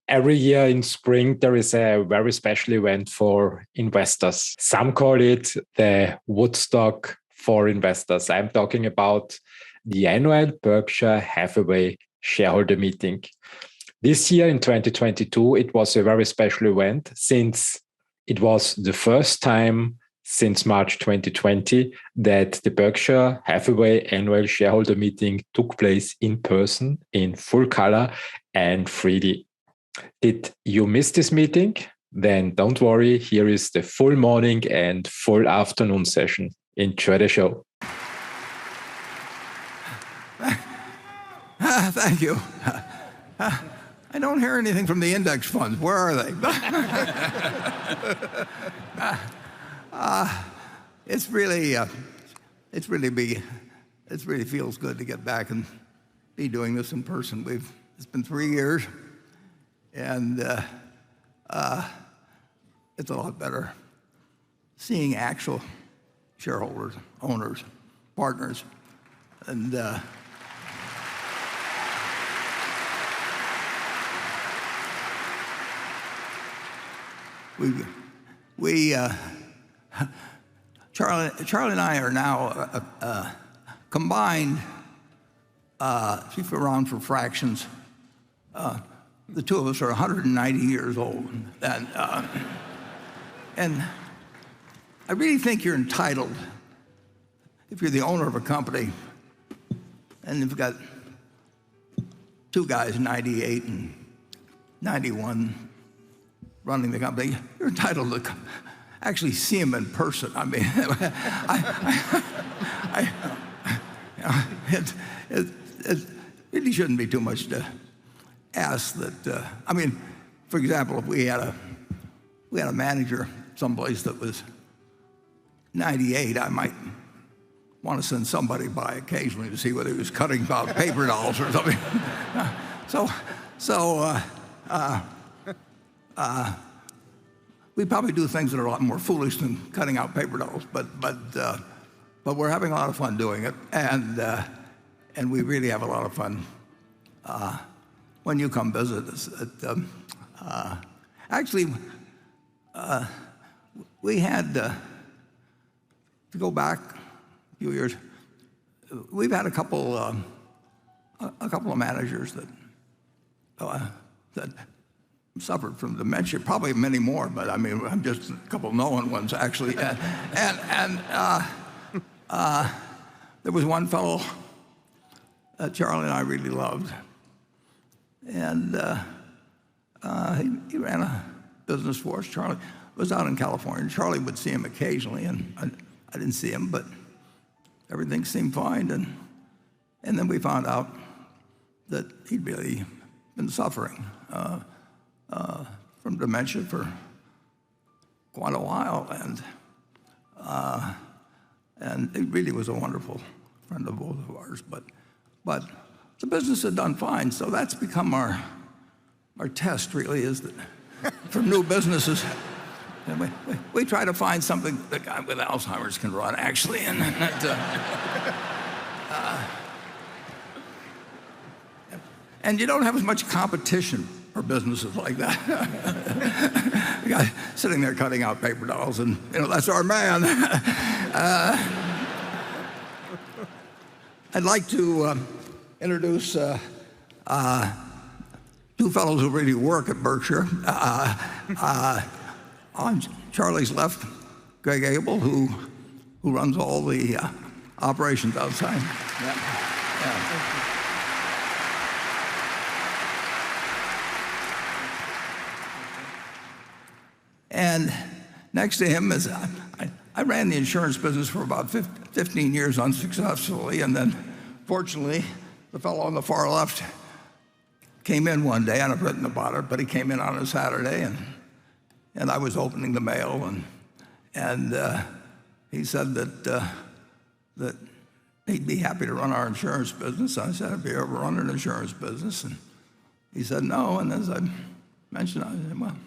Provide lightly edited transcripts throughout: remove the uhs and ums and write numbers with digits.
Every year in spring, there is a very special event for investors. Some call it the Woodstock for investors. I'm talking about the annual Berkshire Hathaway shareholder meeting. This year in 2022, it was a very special event since it was the first time since March 2020 that the Berkshire Hathaway annual shareholder meeting took place in person, in full color and 3D. Did you miss this meeting? Then don't worry, here is the full morning and full afternoon session. Enjoy the show. Thank you. I don't hear anything from the index funds. Where are they? It really feels good to get back and be doing this in person. It's been 3 years, and it's a lot better seeing actual shareholders, owners, partners, and Charlie and I are now combined, if you're around for fractions, the two of us are 190 years old. And I really think you're entitled, if you're the owner of a company, and you've got two guys, 98 and 91, running the company, you're entitled to actually see them in person. I mean, it really shouldn't be too much to ask that. I mean, for example, if we had a manager someplace that was 98, I might want to send somebody by occasionally to see whether he was cutting out paper dolls or something. We probably do things that are a lot more foolish than cutting out paper dolls, but we're having a lot of fun doing it, and we really have a lot of fun when you come visit us. Actually, we had to go back a few years. We've had a couple of managers that suffered from dementia, probably many more, but I mean, I'm just a couple known ones actually. And there was one fellow that Charlie and I really loved, and he ran a business for us. Charlie was out in California. Charlie would see him occasionally, and I didn't see him, but everything seemed fine. And then we found out that he'd really been suffering from dementia for quite a while, and he really was a wonderful friend of both of ours. But the business had done fine, so that's become our test. Really, is that for new businesses, and we try to find something that a guy with Alzheimer's can run, actually, and you don't have as much competition for businesses like that. The guy sitting there cutting out paper dolls, and that's our man. I'd like to introduce two fellows who really work at Berkshire. On Charlie's left, Greg Abel, who runs all the operations outside. Yeah. And next to him is, I ran the insurance business for about 15 years unsuccessfully, and then fortunately, the fellow on the far left came in one day, and I've written about it, but he came in on a Saturday, and I was opening the mail, and he said that he'd be happy to run our insurance business. I said, have you ever run an insurance business? And he said, no, and as I mentioned, I said, well,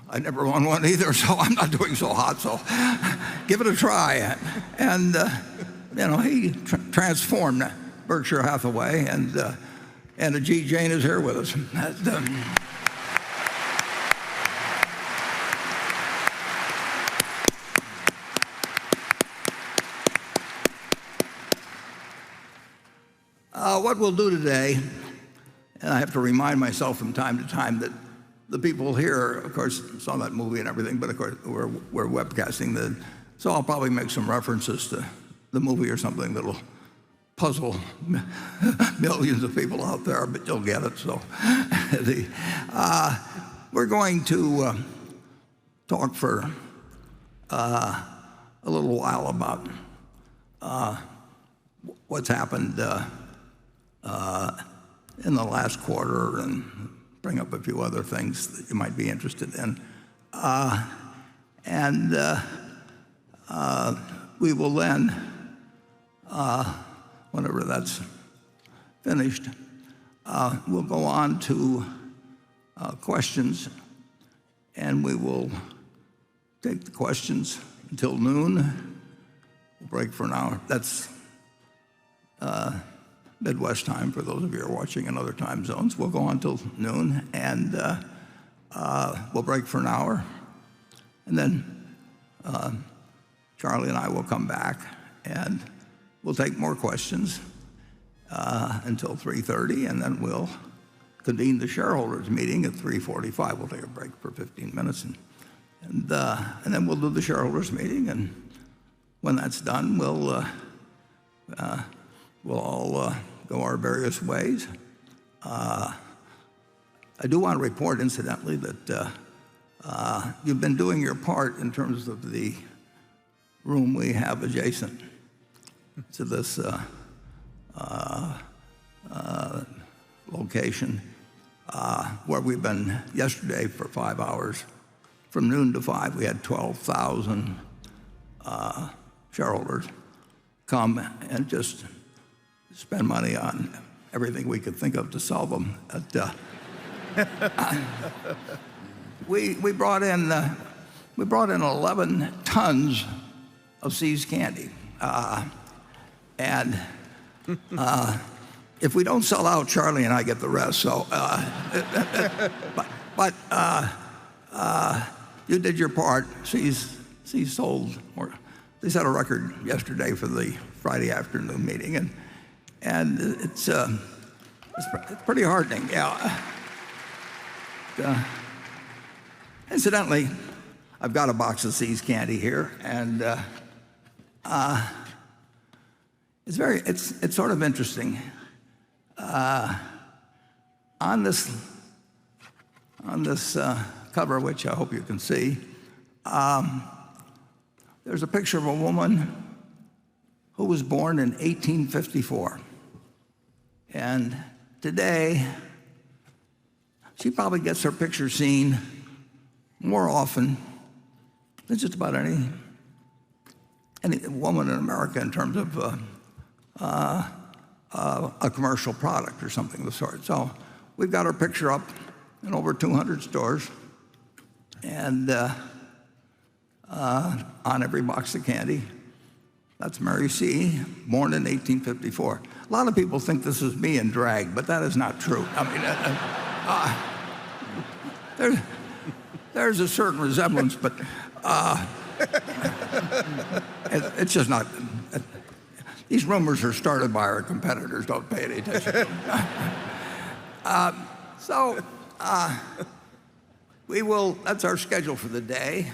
I never won one either, so I'm not doing so hot, so give it a try. And he transformed Berkshire Hathaway, and Ajit Jain is here with us. Well, what we'll do today, and I have to remind myself from time to time that the people here, of course, saw that movie and everything, but of course we're webcasting so I'll probably make some references to the movie or something that'll puzzle millions of people out there, but you'll get it. So we're going to talk for a little while about what's happened in the last quarter and bring up a few other things that you might be interested in. We will then, whenever that's finished, we'll go on to questions, and we will take the questions until noon. We'll break for an hour. That's Midwest time for those of you who are watching in other time zones. We'll go on till noon, and we'll break for an hour. And then Charlie and I will come back, and we'll take more questions until 3:30, and then we'll convene the shareholders meeting at 3:45. We'll take a break for 15 minutes, and then we'll do the shareholders meeting. And when that's done, we'll all go our various ways. I do want to report, incidentally, that you've been doing your part in terms of the room we have adjacent to this location, where we've been yesterday for 5 hours. From noon to 5, we had 12,000 shareholders come and just spend money on everything we could think of to solve them. We brought in 11 tons of See's candy, and if we don't sell out, Charlie and I get the rest. So, but you did your part. See's sold more. They set a record yesterday for the Friday afternoon meeting, and it's pretty heartening. Yeah. Incidentally, I've got a box of See's candy here, and it's sort of interesting. On this cover, which I hope you can see, there's a picture of a woman who was born in 1854. And today, she probably gets her picture seen more often than just about any woman in America in terms of a commercial product or something of the sort. So we've got her picture up in over 200 stores, and on every box of candy. That's Mary C., born in 1854. A lot of people think this is me in drag, but that is not true. I mean, there's a certain resemblance, but it's just not. These rumors are started by our competitors. Don't pay any attention to them. We will. That's our schedule for the day,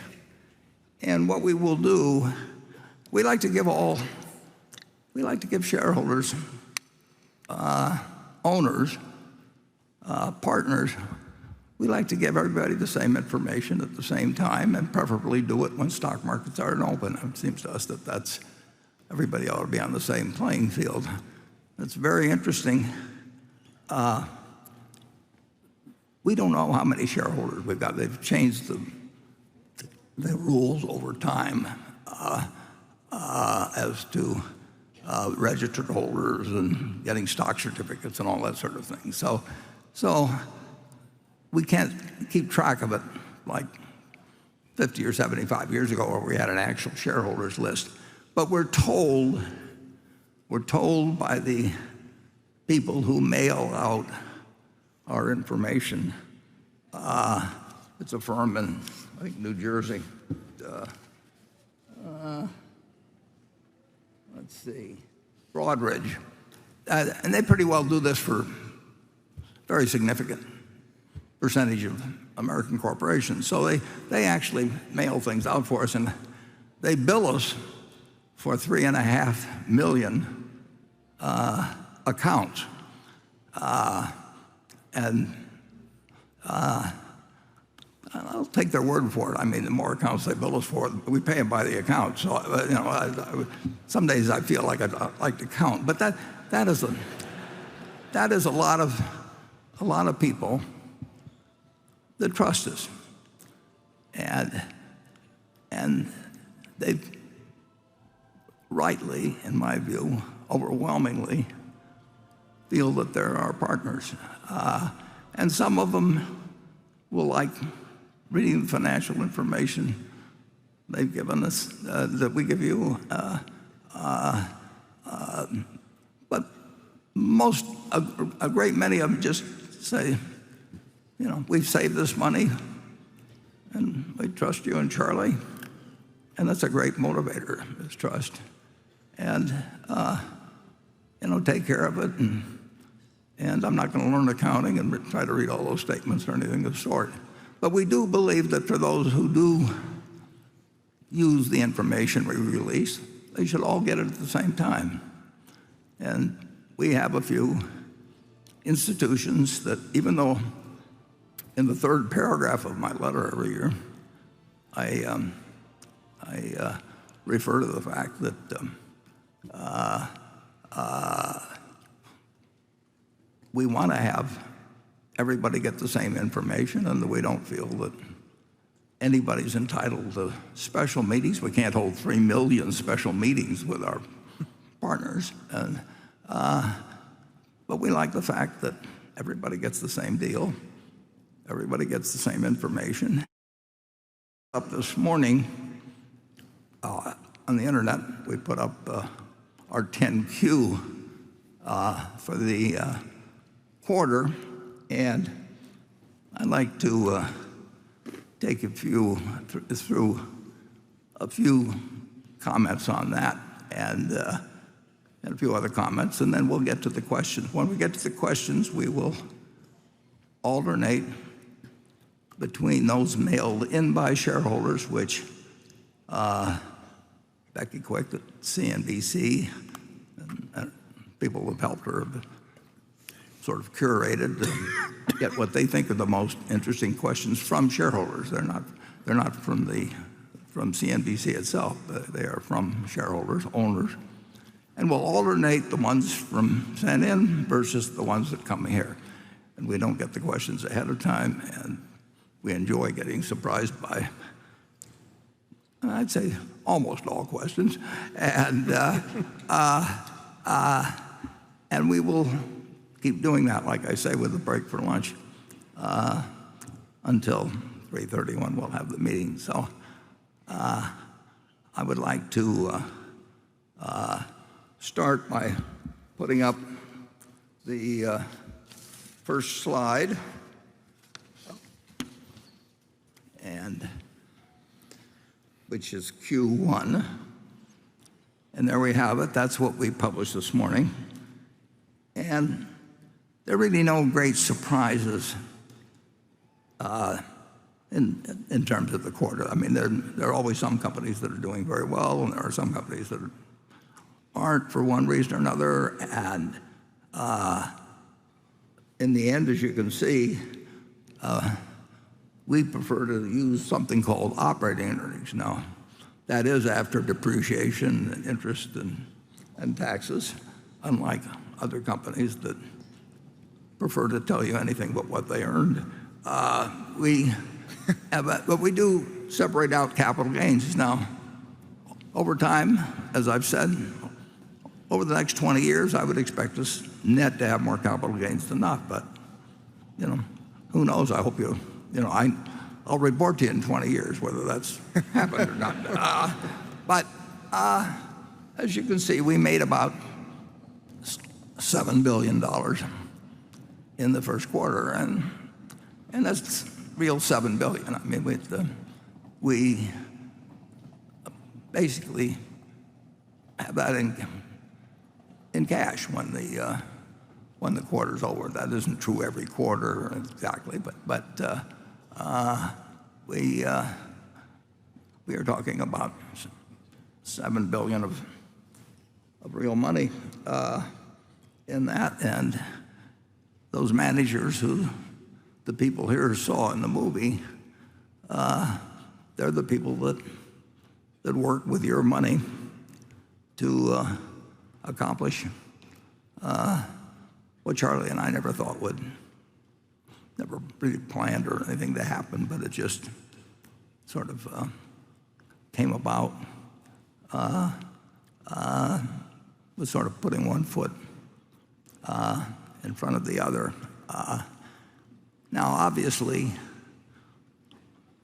and what we will do. We like to give shareholders, owners, partners. We like to give everybody the same information at the same time, and preferably do it when stock markets aren't open. It seems to us that everybody ought to be on the same playing field. It's very interesting. We don't know how many shareholders we've got. They've changed the rules over time as to registered holders and getting stock certificates and all that sort of thing. So we can't keep track of it like 50 or 75 years ago, where we had an actual shareholders list. But we're told by the people who mail out our information. It's a firm in, I think, New Jersey. Let's see, Broadridge. And they pretty well do this for very significant percentage of American corporations. So they actually mail things out for us, and they bill us for 3.5 million accounts. And I'll take their word for it. I mean, the more accounts they bill us for, we pay them by the account. So some days I feel like I'd like to count, but that is a lot of people that trust us, and they rightly, in my view, overwhelmingly feel that they're our partners, and some of them will like reading the financial information they've given us, that we give you, but a great many of them just say, we've saved this money, and we trust you and Charlie, and that's a great motivator, is trust, and take care of it, and I'm not going to learn accounting and try to read all those statements or anything of the sort. But we do believe that for those who do use the information we release, they should all get it at the same time. And we have a few institutions that, even though in the third paragraph of my letter every year, I refer to the fact that we want to have everybody get the same information, and that we don't feel that anybody's entitled to special meetings. We can't hold 3 million special meetings with our partners, but we like the fact that everybody gets the same deal, everybody gets the same information. Up this morning on the internet, we put up our 10Q for the quarter, and I'd like to take through a few comments on that, and a few other comments, and then we'll get to the questions. When we get to the questions, we will alternate between those mailed in by shareholders, which Becky Quick at CNBC and people who've helped her have sort of curated to get what they think are the most interesting questions from shareholders. They're not from CNBC itself. They are from shareholders, owners. And we'll alternate the ones from sent in versus the ones that come here. And we don't get the questions ahead of time, and we enjoy getting surprised by, I'd say, almost all questions. And we will keep doing that, like I say, with a break for lunch until 3:30 when we'll have the meeting. So I would like to start by putting up the first slide, and which is Q1. And there we have it. That's what we published this morning. And there are really no great surprises in terms of the quarter. I mean, there are always some companies that are doing very well, and there are some companies that aren't for one reason or another. And in the end, as you can see, we prefer to use something called operating earnings. Now, that is after depreciation and interest and taxes, unlike other companies that prefer to tell you anything but what they earned. But we do separate out capital gains. Now, over time, as I've said, over the next 20 years, I would expect us net to have more capital gains than not. But who knows? I hope I'll report to you in 20 years whether that's happened or not. But as you can see, we made about $7 billion in the first quarter, and that's real $7 billion. I mean, we basically have that in cash when the quarter's over. That isn't true every quarter exactly, but we are talking about $7 billion of real money in that, and those managers who the people here saw in the movie, they're the people that work with your money to accomplish what Charlie and I never thought never really planned or anything to happen, but it just sort of came about with sort of putting one foot in front of the other. Now, obviously,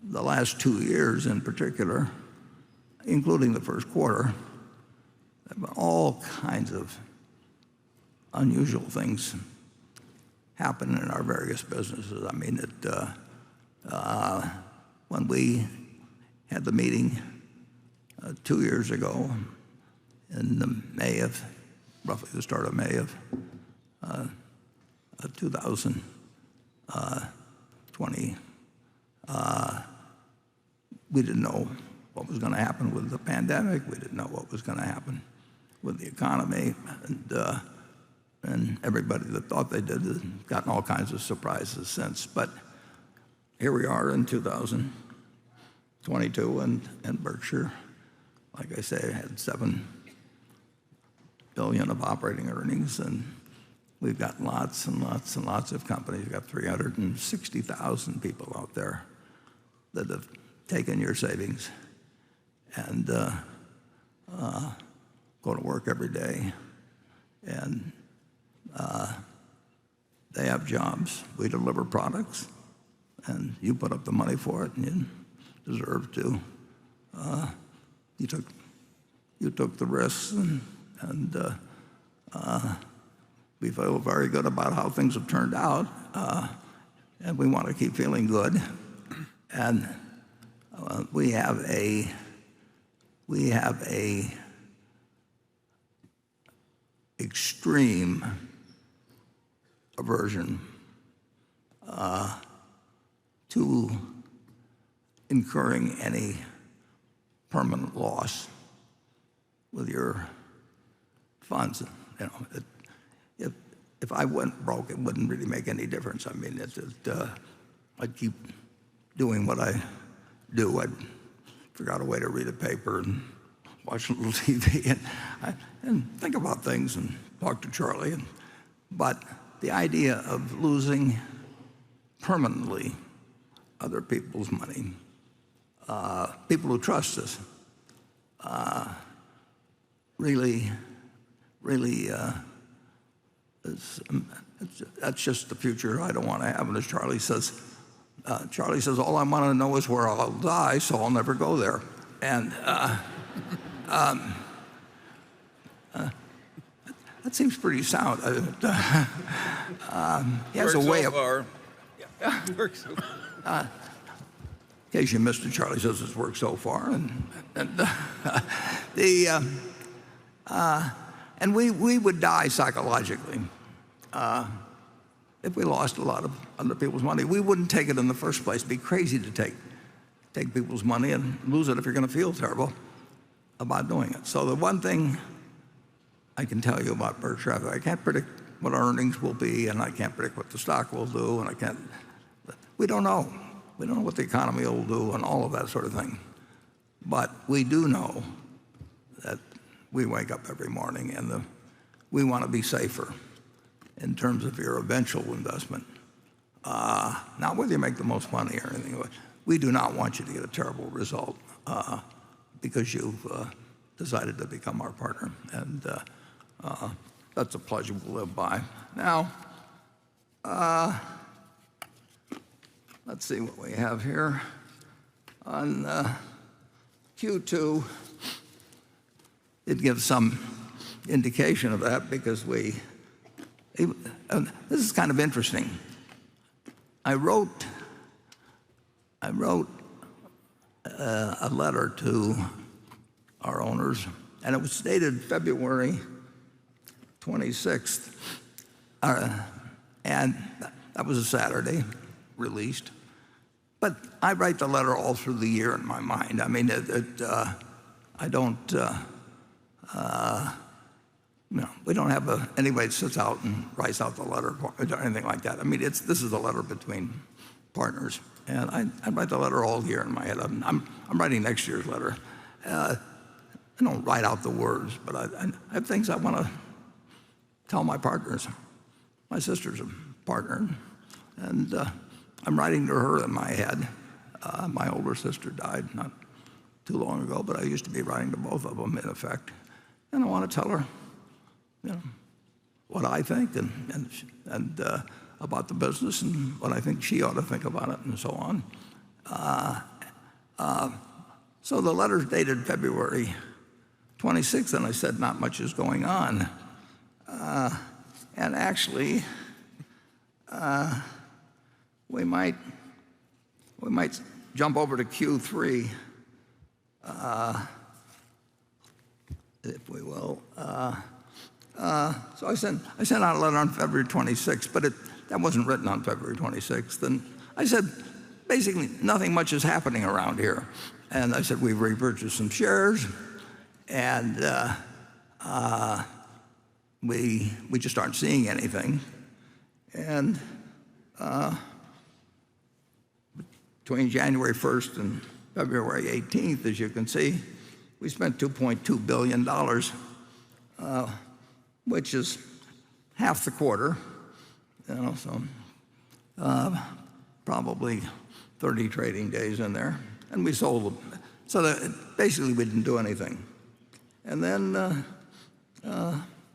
the last 2 years in particular, including the first quarter, there have been all kinds of unusual things happen in our various businesses. I mean, when we had the meeting 2 years ago in roughly the start of May of 2020, we didn't know what was going to happen with the pandemic. We didn't know what was going to happen with the economy, and everybody that thought they did has gotten all kinds of surprises since. But here we are in 2022, and Berkshire, like I say, had $7 billion of operating earnings, and we've got lots and lots and lots of companies. We've got 360,000 people out there that have taken your savings and go to work every day, and they have jobs. We deliver products, and you put up the money for it, and you deserve to. You took the risks, and we feel very good about how things have turned out, and we want to keep feeling good. And we have a extreme aversion to incurring any permanent loss with your funds. You know, if I went broke, it wouldn't really make any difference. I mean, I'd keep doing what I do. I'd figure out a way to read a paper and watch a little TV and think about things and talk to Charlie. But the idea of losing permanently other people's money, people who trust us, really that's just the future I don't want to have. And as Charlie says, all I want to know is where I'll die, so I'll never go there. And that seems pretty sound. He has a way of. Works so far. In case you missed it, Charlie says it's worked so far, and we would die psychologically if we lost a lot of other people's money. We wouldn't take it in the first place. It'd be crazy to take people's money and lose it if you're going to feel terrible about doing it. So the one thing I can tell you about Berkshire Hathaway, I can't predict what our earnings will be, and I can't predict what the stock will do, and we don't know. We don't know what the economy will do and all of that sort of thing. But we do know that we wake up every morning and we want to be safer in terms of your eventual investment. Not whether you make the most money or anything, but we do not want you to get a terrible result because you've decided to become our partner. And that's a pleasure we'll live by. Now, let's see what we have here. On Q2, it gives some indication of that because this is kind of interesting. I wrote a letter to our owners, and it was dated February 26th, and that was a Saturday, released. But I write the letter all through the year in my mind. I mean, I don't, we don't have anybody that sits out and writes out the letter or anything like that. I mean, this is a letter between partners, and I write the letter all year in my head. I'm writing next year's letter. I don't write out the words, but I have things I want to tell my partners. My sister's a partner, and I'm writing to her in my head. My older sister died not too long ago, but I used to be writing to both of them in effect. And I want to tell her, what I think and about the business and what I think she ought to think about it and so on. So the letter's dated February 26th, and I said not much is going on. And actually, we might jump over to Q3, if we will. So I sent out a letter on February 26th, but that wasn't written on February 26th. And I said, basically, nothing much is happening around here. And I said, we've repurchased some shares, and we just aren't seeing anything. And between January 1st and February 18th, as you can see, we spent $2.2 billion, which is half the quarter, so probably 30 trading days in there. And we sold them. So that basically we didn't do anything. And then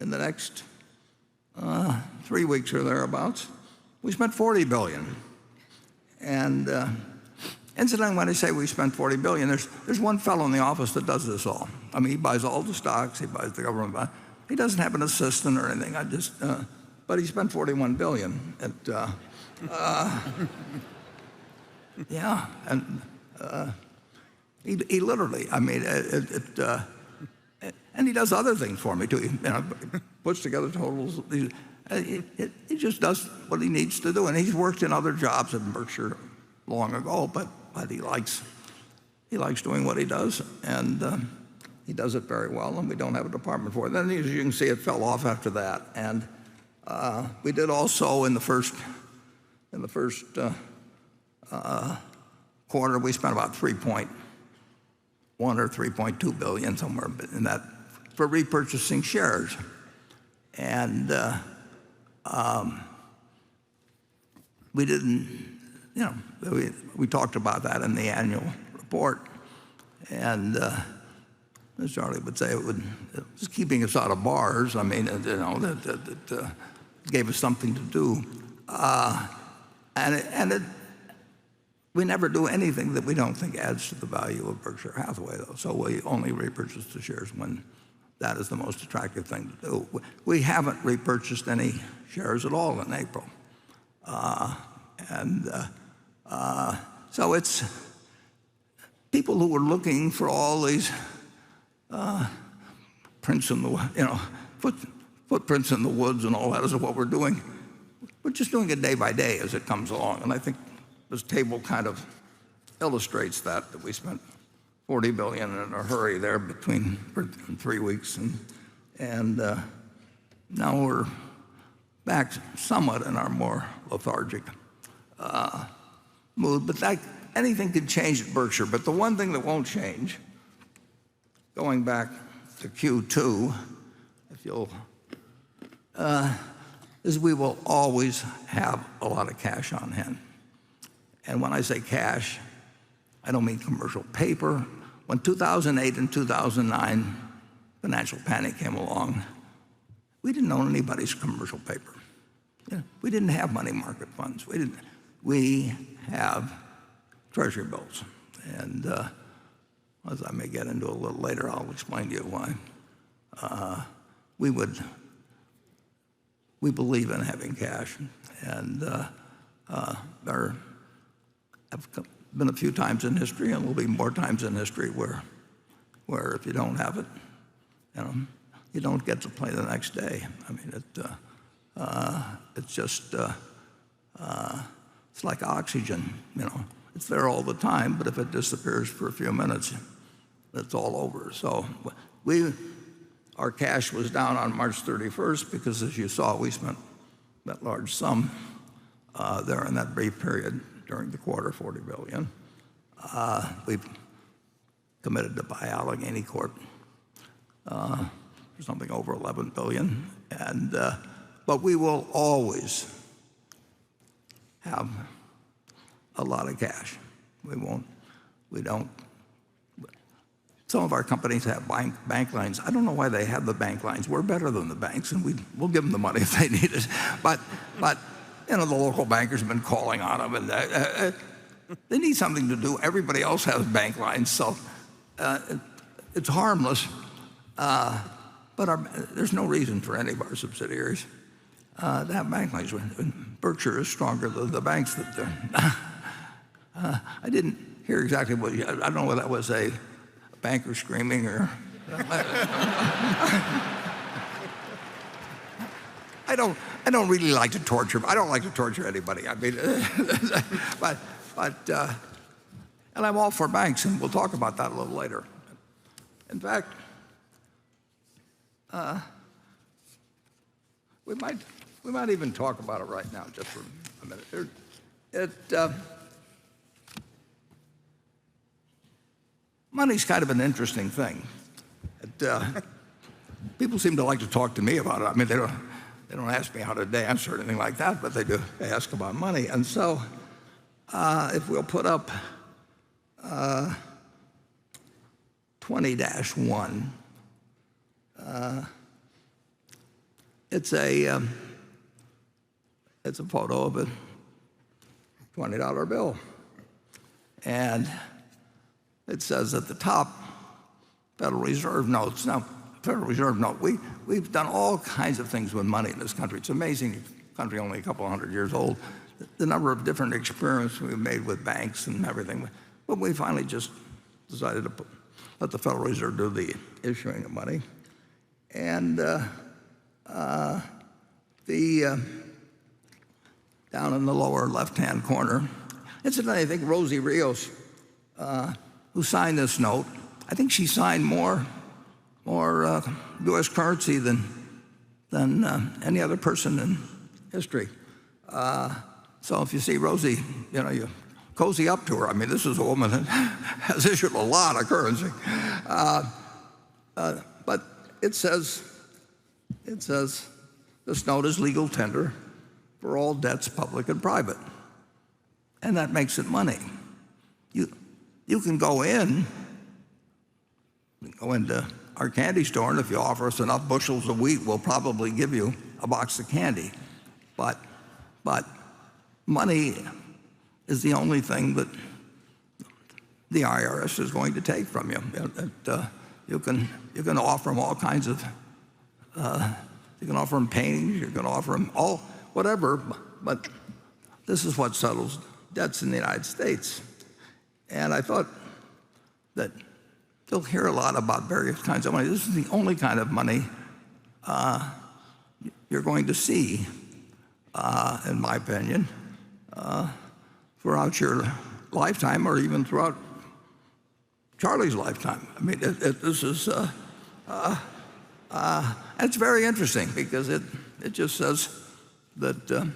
in the next 3 weeks or thereabouts, we spent $40 billion. And incidentally, when I say we spent $40 billion, there's one fellow in the office that does this all. I mean, he buys all the stocks, he buys the government bond. He doesn't have an assistant or anything. But he spent $41 billion. Yeah, and he literally, I mean, and he does other things for me too. He puts together totals. He just does what he needs to do, and he's worked in other jobs in Berkshire long ago, but he likes doing what he does, and he does it very well, and we don't have a department for it. Then, as you can see, it fell off after that, and we did also in the first quarter, we spent about 3.1 or 3.2 billion, somewhere in that, for repurchasing shares. And we didn't, we talked about that in the annual report. And as Charlie would say, it was keeping us out of bars. I mean, that gave us something to do. We never do anything that we don't think adds to the value of Berkshire Hathaway, though. So we only repurchase the shares when that is the most attractive thing to do. We haven't repurchased any shares at all in April. So it's people who were looking for all these prints in the, footprints in the woods and all that is what we're doing. We're just doing it day by day as it comes along. And I think this table kind of illustrates that we spent $40 billion in a hurry there between 3 weeks. And now we're back somewhat in our more lethargic mood. But anything could change at Berkshire. But the one thing that won't change, going back to Q2, if you'll, is we will always have a lot of cash on hand. And when I say cash, I don't mean commercial paper. When 2008 and 2009 financial panic came along, we didn't own anybody's commercial paper. We didn't have money market funds. We have treasury bills. And as I may get into a little later, I'll explain to you why. We believe in having cash. And there have been a few times in history, and will be more times in history, where if you don't have it, you don't get to play the next day. I mean, it's just it's like oxygen. It's there all the time, but if it disappears for a few minutes, it's all over. So our cash was down on March 31st because, as you saw, we spent that large sum there in that brief period during the quarter, $40 billion. We've committed to buy Allegheny Corp for something over $11 billion, but we will always have a lot of cash. We don't. Some of our companies have bank lines. I don't know why they have the bank lines. We're better than the banks, and we'll give them the money if they need it. But the local bankers have been calling on them, and they need something to do. Everybody else has bank lines, so it's harmless. But there's no reason for any of our subsidiaries to have bank lines. Berkshire is stronger than the banks. I didn't hear exactly what I don't know whether that was a banker screaming or. I don't really like to torture. I don't like to torture anybody. I mean, but and I'm all for banks, and we'll talk about that a little later. In fact, we might even talk about it right now, just for a minute. Money's kind of an interesting thing. People seem to like to talk to me about it. I mean, they don't ask me how to dance or anything like that, but they do ask about money. And so, if we'll put up 20-1, it's a photo of a $20 bill, and it says at the top, Federal Reserve notes. Now, Federal Reserve note, we've done all kinds of things with money in this country. It's amazing, country only a couple hundred years old, the number of different experiments we've made with banks and everything. But we finally just decided to let the Federal Reserve do the issuing of money. And down in the lower left-hand corner, incidentally, I think Rosie Rios, who signed this note, I think she signed more U.S. currency than any other person in history. So if you see Rosie, you cozy up to her. I mean, this is a woman that has issued a lot of currency. But it says this note is legal tender for all debts, public and private, and that makes it money. You can go into our candy store, and if you offer us enough bushels of wheat, we'll probably give you a box of candy. But money is the only thing that the IRS is going to take from you. You can offer them all kinds of. You can offer them paintings. You can offer them all whatever. But this is what settles debts in the United States. And I thought that you'll hear a lot about various kinds of money. This is the only kind of money you're going to see, in my opinion, throughout your lifetime, or even throughout Charlie's lifetime. I mean, this is it's very interesting because it just says that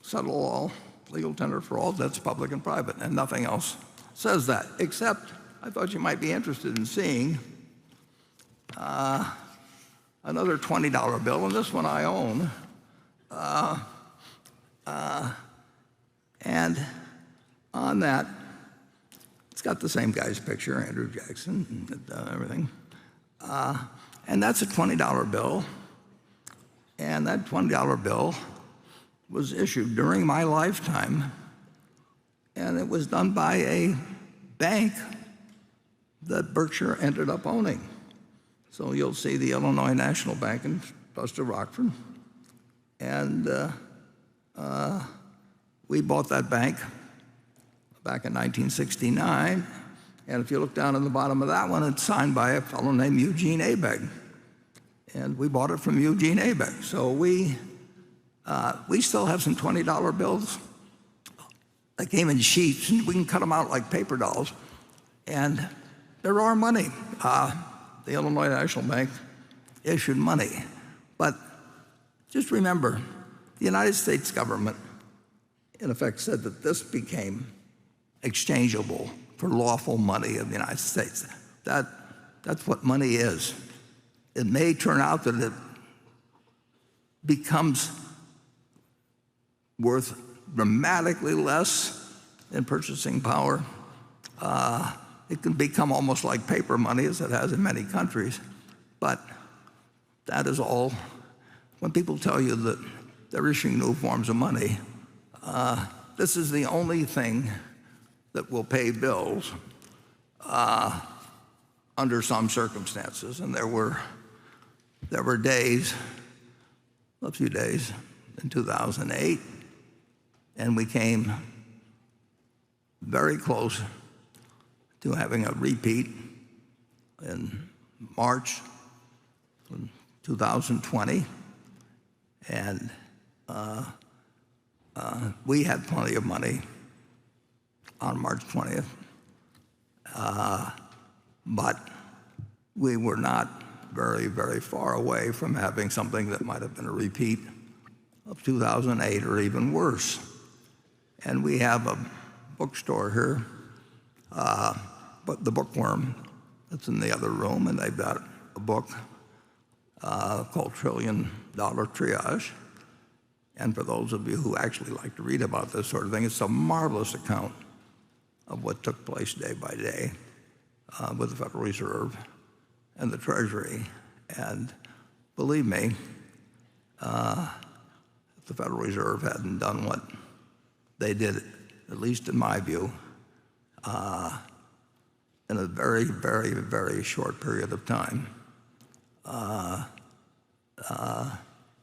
settle all, legal tender for all debts, public and private, and nothing else says that, except I thought you might be interested in seeing another $20 bill, and this one I own. And on that, it's got the same guy's picture, Andrew Jackson, and everything. And that's a $20 bill. And that $20 bill was issued during my lifetime, and it was done by a bank that Berkshire ended up owning. So you'll see the Illinois National Bank in Buster Rockford. And we bought that bank back in 1969. And if you look down in the bottom of that one, it's signed by a fellow named Eugene Abegg. and we bought it from Eugene Abeck. So we still have some $20 bills. They came in sheets, and we can cut them out like paper dolls. And they're our money. The Illinois National Bank issued money. But just remember, the United States government, in effect, said that this became exchangeable for lawful money of the United States. That's what money is. It may turn out that it becomes worth dramatically less in purchasing power. It can become almost like paper money, as it has in many countries. But that is all. When people tell you that they're issuing new forms of money, this is the only thing that will pay bills under some circumstances. And there were days, a few days in 2008, and we came very close to having a repeat in March 2020. And we had plenty of money on March 20th. But we were not very, very far away from having something that might have been a repeat of 2008 or even worse. And we have a bookstore here, but the Bookworm, that's in the other room, and they've got a book called $1 Trillion Triage. And for those of you who actually like to read about this sort of thing, it's a marvelous account of what took place day by day with the Federal Reserve and the Treasury. And believe me, if the Federal Reserve hadn't done what they did, at least in my view, in a very, very, very short period of time,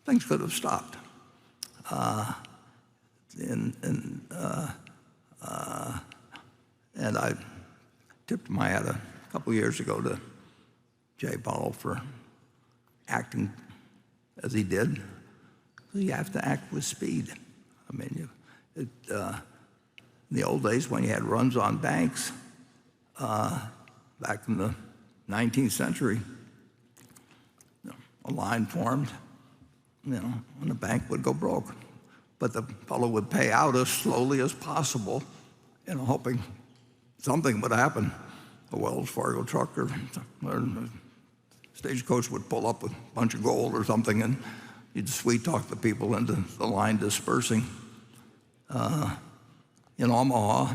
things could have stopped. And I tipped my hat a couple years ago to Jay Powell for acting as he did. You have to act with speed. I mean, in the old days when you had runs on banks, back in the 19th century, a line formed, and the bank would go broke. But the fellow would pay out as slowly as possible, hoping something would happen. A Wells Fargo truck or a stagecoach would pull up with a bunch of gold or something, and you'd sweet-talk the people into the line dispersing. In Omaha,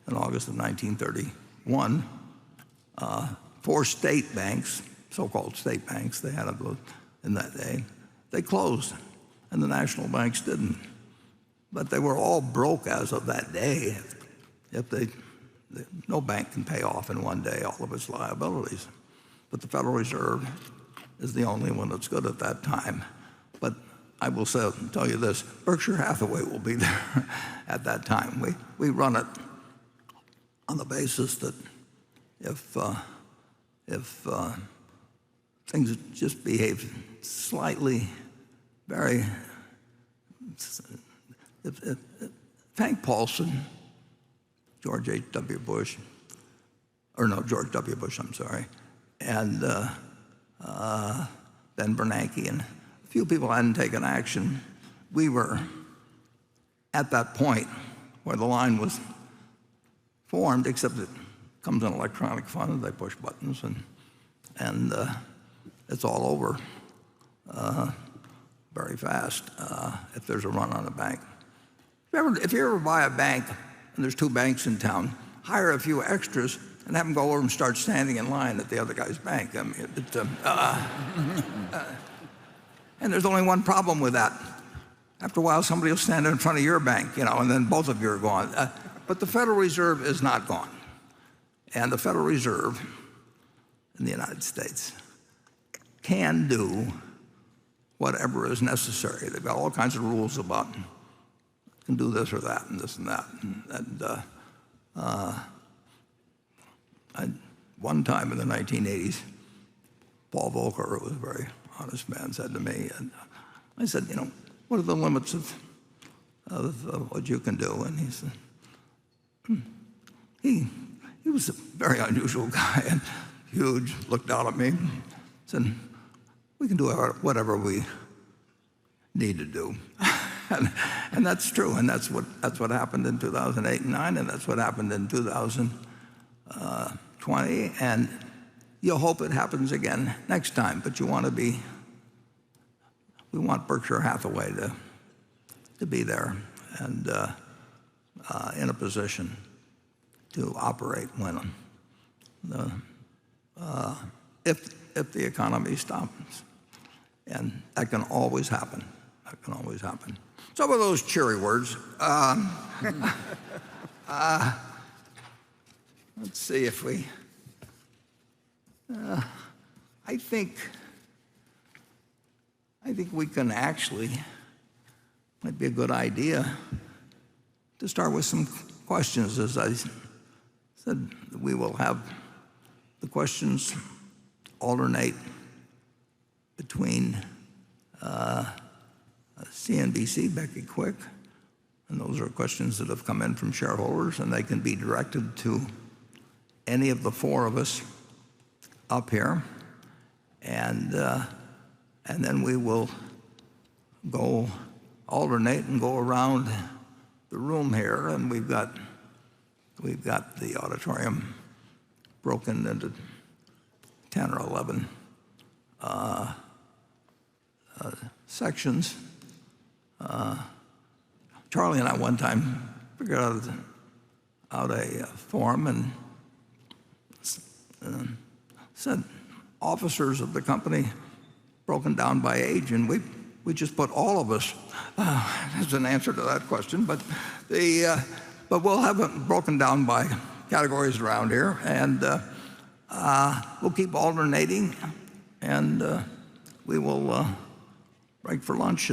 in August of 1931, 4 state banks, so-called state banks, they had in that day, they closed, and the national banks didn't. But they were all broke as of that day. No bank can pay off in one day all of its liabilities. But the Federal Reserve is the only one that's good at that time. But I will tell you this, Berkshire Hathaway will be there at that time. We run it on the basis that if things just behave slightly, if Frank Paulson, George W. Bush, I'm sorry, and Ben Bernanke, and a few people hadn't taken action, we were at that point where the line was formed, except it comes in electronic fund, they push buttons, and it's all over very fast if there's a run on a bank. If you ever buy a bank, and there's 2 banks in town, hire a few extras and have them go over and start standing in line at the other guy's bank. I mean, and there's only one problem with that. After a while, somebody will stand in front of your bank, and then both of you are gone. But the Federal Reserve is not gone. And the Federal Reserve in the United States can do whatever is necessary. They've got all kinds of rules about can do this or that and this and that. One time in the 1980s, Paul Volcker, who was a very honest man, said to me, and I said, what are the limits of what you can do? And he said, he was a very unusual guy and huge, looked down at me, said, we can do whatever we need to do. and that's true, and that's what happened in 2008 and 9, and that's what happened in 2020, and you'll hope it happens again next time, but we want Berkshire Hathaway to be there and in a position to operate when if the economy stops, and that can always happen. That can always happen. So with those cheery words, let's see if we. I think we can actually, might be a good idea to start with some questions. As I said, we will have the questions alternate between CNBC, Becky Quick, and those are questions that have come in from shareholders, and they can be directed to any of the four of us up here, and then we will go alternate and go around the room here, and we've got the auditorium broken into 10 or 11 sections. Charlie and I one time figured out a form and said officers of the company broken down by age, and we just put all of us as an answer to that question. But we'll have it broken down by categories around here, and we'll keep alternating, and we will break for lunch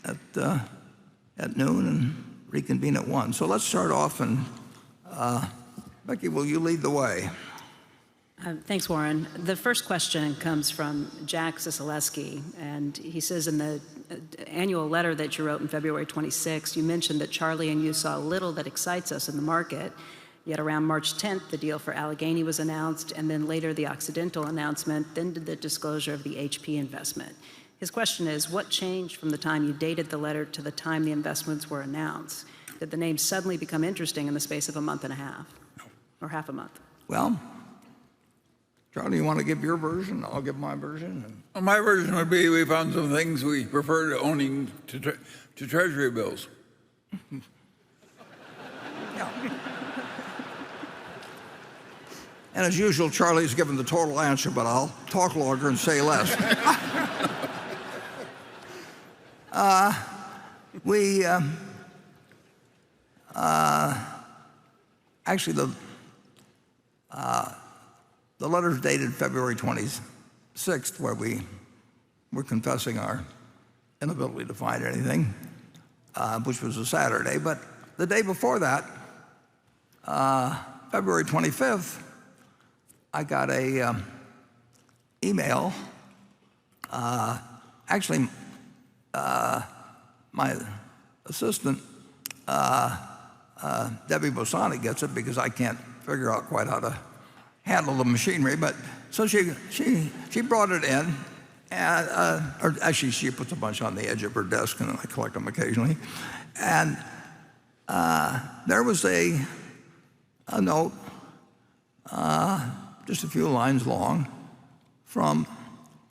at noon and reconvene at 1. So let's start off, and Becky, will you lead the way? Thanks, Warren. The first question comes from Jack Sisaleski, and he says in the annual letter that you wrote in February 26, you mentioned that Charlie and you saw little that excites us in the market, yet around March 10th, the deal for Allegheny was announced, and then later the Occidental announcement, then the disclosure of the HP investment. His question is, what changed from the time you dated the letter to the time the investments were announced? Did the name suddenly become interesting in the space of a month and a half? No. Or half a month? Well, Charlie, you want to give your version? I'll give my version. Well, my version would be we found some things we prefer to owning to Treasury bills. Yeah. And as usual, Charlie's given the total answer, but I'll talk longer and say less. Actually, the letter's dated February 26th, where we were confessing our inability to find anything, which was a Saturday. But the day before that, February 25th, I got a email. Actually, my assistant, Debbie Bosani, gets it because I can't figure out quite how to handle the machinery. But so she brought it in, and or actually she puts a bunch on the edge of her desk, and then I collect them occasionally. And there was a note, just a few lines long, from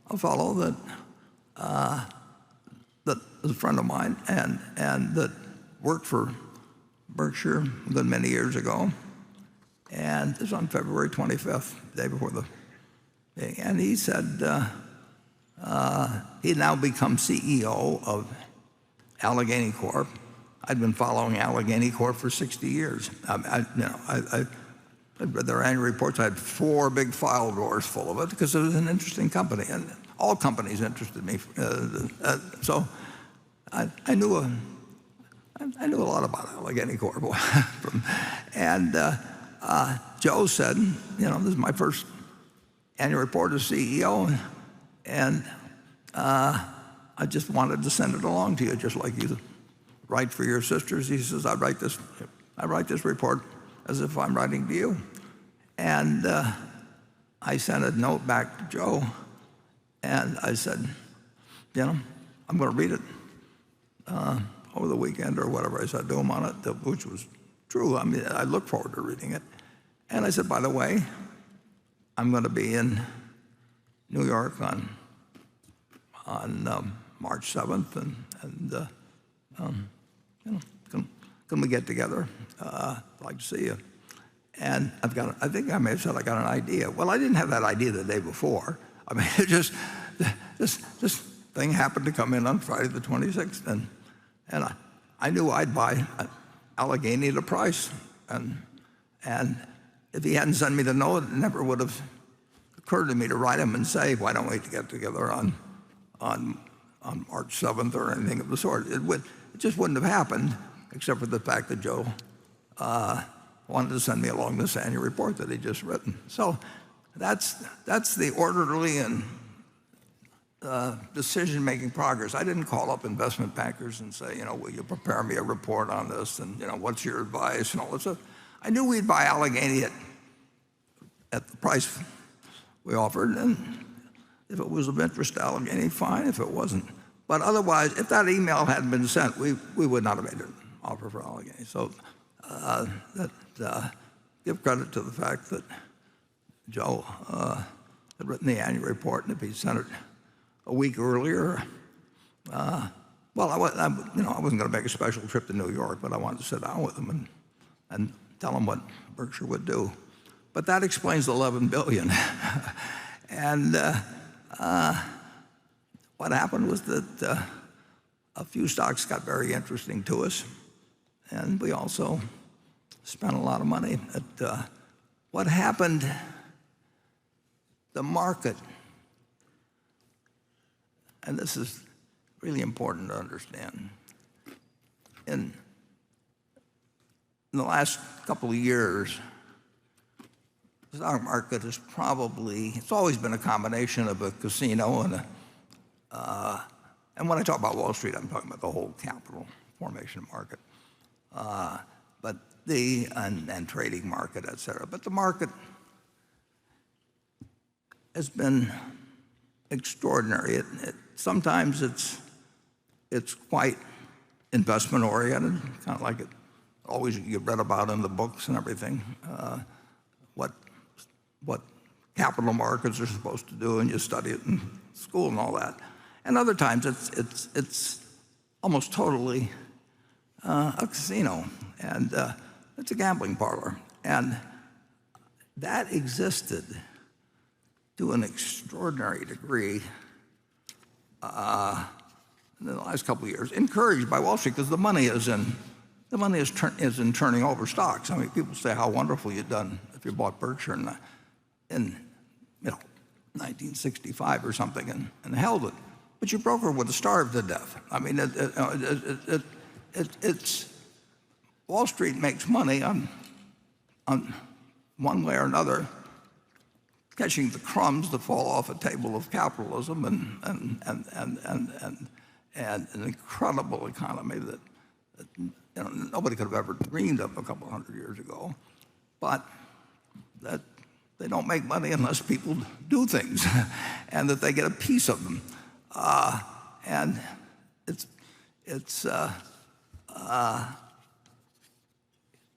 a fellow that was a friend of mine and that worked for Berkshire a good many years ago. And this was on February 25th, the day before the thing. And he said he'd now become CEO of Allegheny Corp. I'd been following Allegheny Corp for 60 years. I read their annual reports. I had 4 big file drawers full of it because it was an interesting company, and all companies interested me. So I knew a lot about Allegheny Corp. And Joe said, this is my first annual report as CEO. And I just wanted to send it along to you, just like you write for your sisters. He says, I write this report as if I'm writing to you. And I sent a note back to Joe, and I said, I'm going to read it over the weekend or whatever I said to him on it, which was true. I mean, I look forward to reading it. And I said, by the way, I'm going to be in New York on March 7th, and can we get together? I'd like to see you. And I think I may have said I got an idea. Well, I didn't have that idea the day before. I mean, it just, this thing happened to come in on Friday the 26th, and I knew I'd buy Allegheny at a price. And if he hadn't sent me the note, it never would have occurred to me to write him and say, why don't we get together on March 7th or anything of the sort. It just wouldn't have happened, except for the fact that Joe wanted to send me along this annual report that he'd just written. So that's the orderly and decision-making progress. I didn't call up investment bankers and say, will you prepare me a report on this, and what's your advice and all this stuff. I knew we'd buy Allegheny at the price we offered, and if it was of interest to Allegheny, fine. If it wasn't, but otherwise, if that email hadn't been sent, we would not have made an offer for Allegheny. So give credit to the fact that Joe had written the annual report, and if he'd sent it a week earlier, I wasn't going to make a special trip to New York, but I wanted to sit down with him and tell him what Berkshire would do. But that explains the $11 billion. And what happened was that a few stocks got very interesting to us, and we also spent a lot of money. What happened, the market, and this is really important to understand, in the last couple of years, the stock market is it's always been a combination of a casino and when I talk about Wall Street, I'm talking about the whole capital formation market, and trading market, et cetera. But the market has been extraordinary. Sometimes it's quite investment oriented, kind of like it always you read about in the books and everything, what capital markets are supposed to do, and you study it in school and all that. And other times it's almost totally a casino, and it's a gambling parlor. And that existed to an extraordinary degree in the last couple of years, encouraged by Wall Street, because the money is in turning over stocks. I mean, people say how wonderful you've done if you bought Berkshire in 1965 or something and held it, but your broker would have starved to death. I mean, it's Wall Street makes money on one way or another, catching the crumbs that fall off a table of capitalism and an incredible economy that nobody could have ever dreamed of a couple hundred years ago, but that they don't make money unless people do things, and that they get a piece of them, and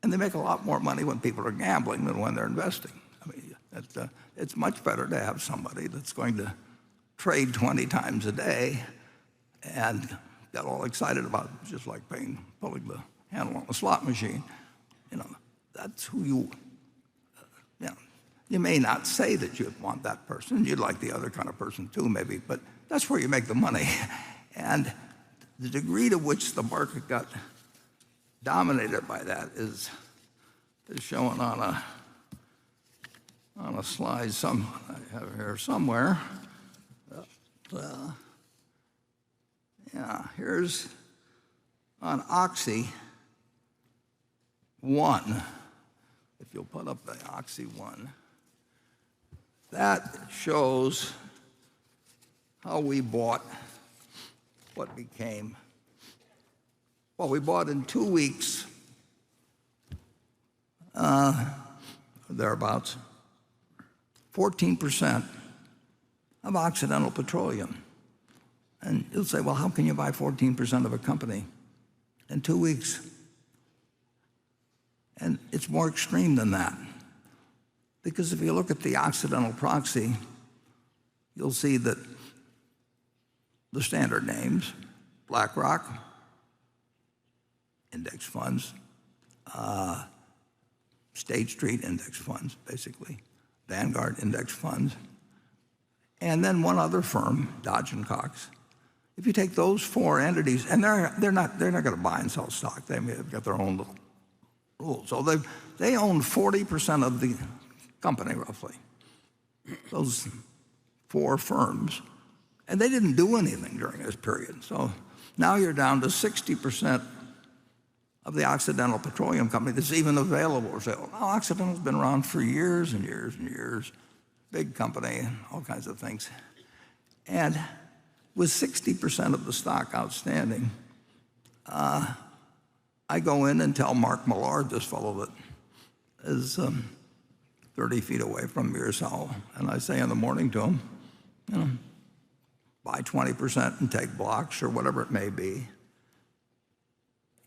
and they make a lot more money when people are gambling than when they're investing. I mean, it's much better to have somebody that's going to trade 20 times a day and get all excited about it, just like pulling the handle on a slot machine. That's who you may not say that you want that person. You'd like the other kind of person too, maybe, but that's where you make the money. And the degree to which the market got dominated by that is shown on a slide I have here somewhere. Here's on Oxy 1. If you'll put up the Oxy 1, that shows how we bought what became, well, we bought in 2 weeks, thereabouts, 14% of Occidental Petroleum. And you'll say, well, how can you buy 14% of a company in 2 weeks? And it's more extreme than that. Because if you look at the Occidental proxy, you'll see that the standard names, BlackRock, index funds, State Street index funds, basically, Vanguard index funds, and then one other firm, Dodge & Cox. If you take those four entities, and they're not going to buy and sell stock. They've got their own little rules. So they own 40% of the company, roughly. Those four firms, and they didn't do anything during this period. So now you're down to 60% of the Occidental Petroleum Company that's even available for sale. Now, Occidental's been around for years and years and years, big company, all kinds of things. And with 60% of the stock outstanding, I go in and tell Mark Millard, this fellow that is 30 feet away from Mearsal, and I say in the morning to him, buy 20% and take blocks or whatever it may be.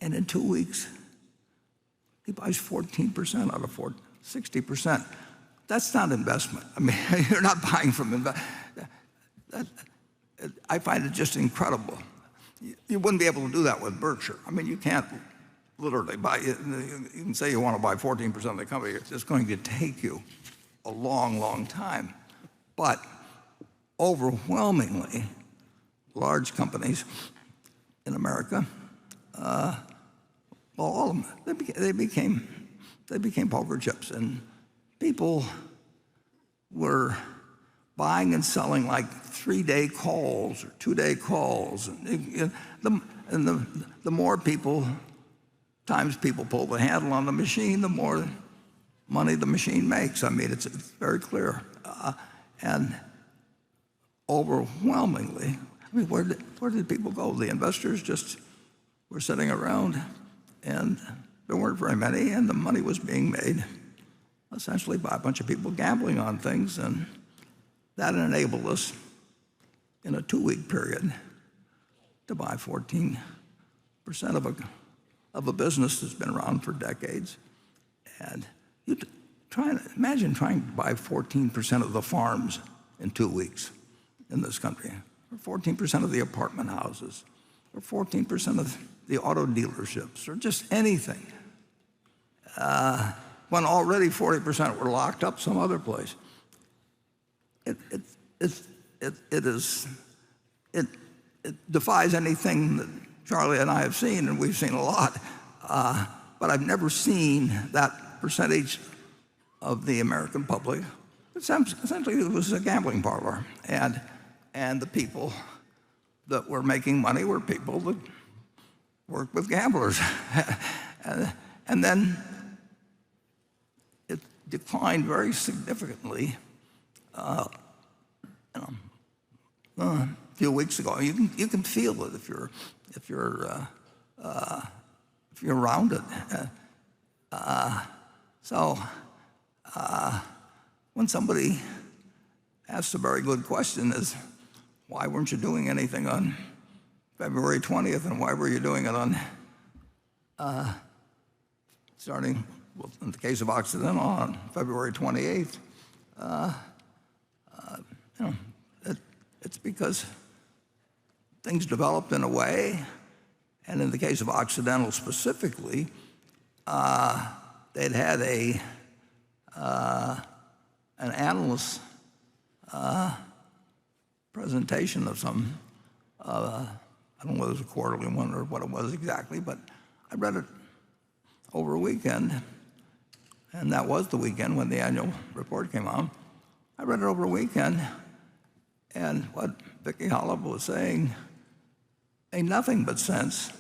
And in 2 weeks, he buys 14% out of 60%. That's not investment. I mean, you're not buying from investment. I find it just incredible. You wouldn't be able to do that with Berkshire. I mean, you can't literally buy it. You can say you want to buy 14% of the company. It's going to take you a long, long time. But overwhelmingly, large companies in America, well, all of them, they became poker chips, and people were buying and selling like 3-day calls or 2-day calls, and the more times people pull the handle on the machine, the more money the machine makes. I mean, it's very clear, and overwhelmingly, I mean, where did people go? The investors just were sitting around, and there weren't very many, and the money was being made essentially by a bunch of people gambling on things, and that enabled us in a 2-week period to buy 14% of a business that's been around for decades. And imagine trying to buy 14% of the farms in 2 weeks in this country, or 14% of the apartment houses, or 14% of the auto dealerships, or just anything, when already 40% were locked up some other place. It defies anything that Charlie and I have seen, and we've seen a lot. But I've never seen that percentage of the American public. Essentially, it was a gambling parlor, and the people that were making money were people that worked with gamblers. And then it declined very significantly a few weeks ago. You can feel it if you're around it. So when somebody asks a very good question, is why weren't you doing anything on February 20th, and why were you doing it on starting, well, in the case of Occidental, on February 28th? It's because things developed in a way, and in the case of Occidental specifically, they'd had an analyst presentation of some, I don't know whether it was a quarterly one or what it was exactly, but I read it over a weekend, and that was the weekend when the annual report came out. I read it over a weekend, and what Vicki Hollop was saying made nothing but sense,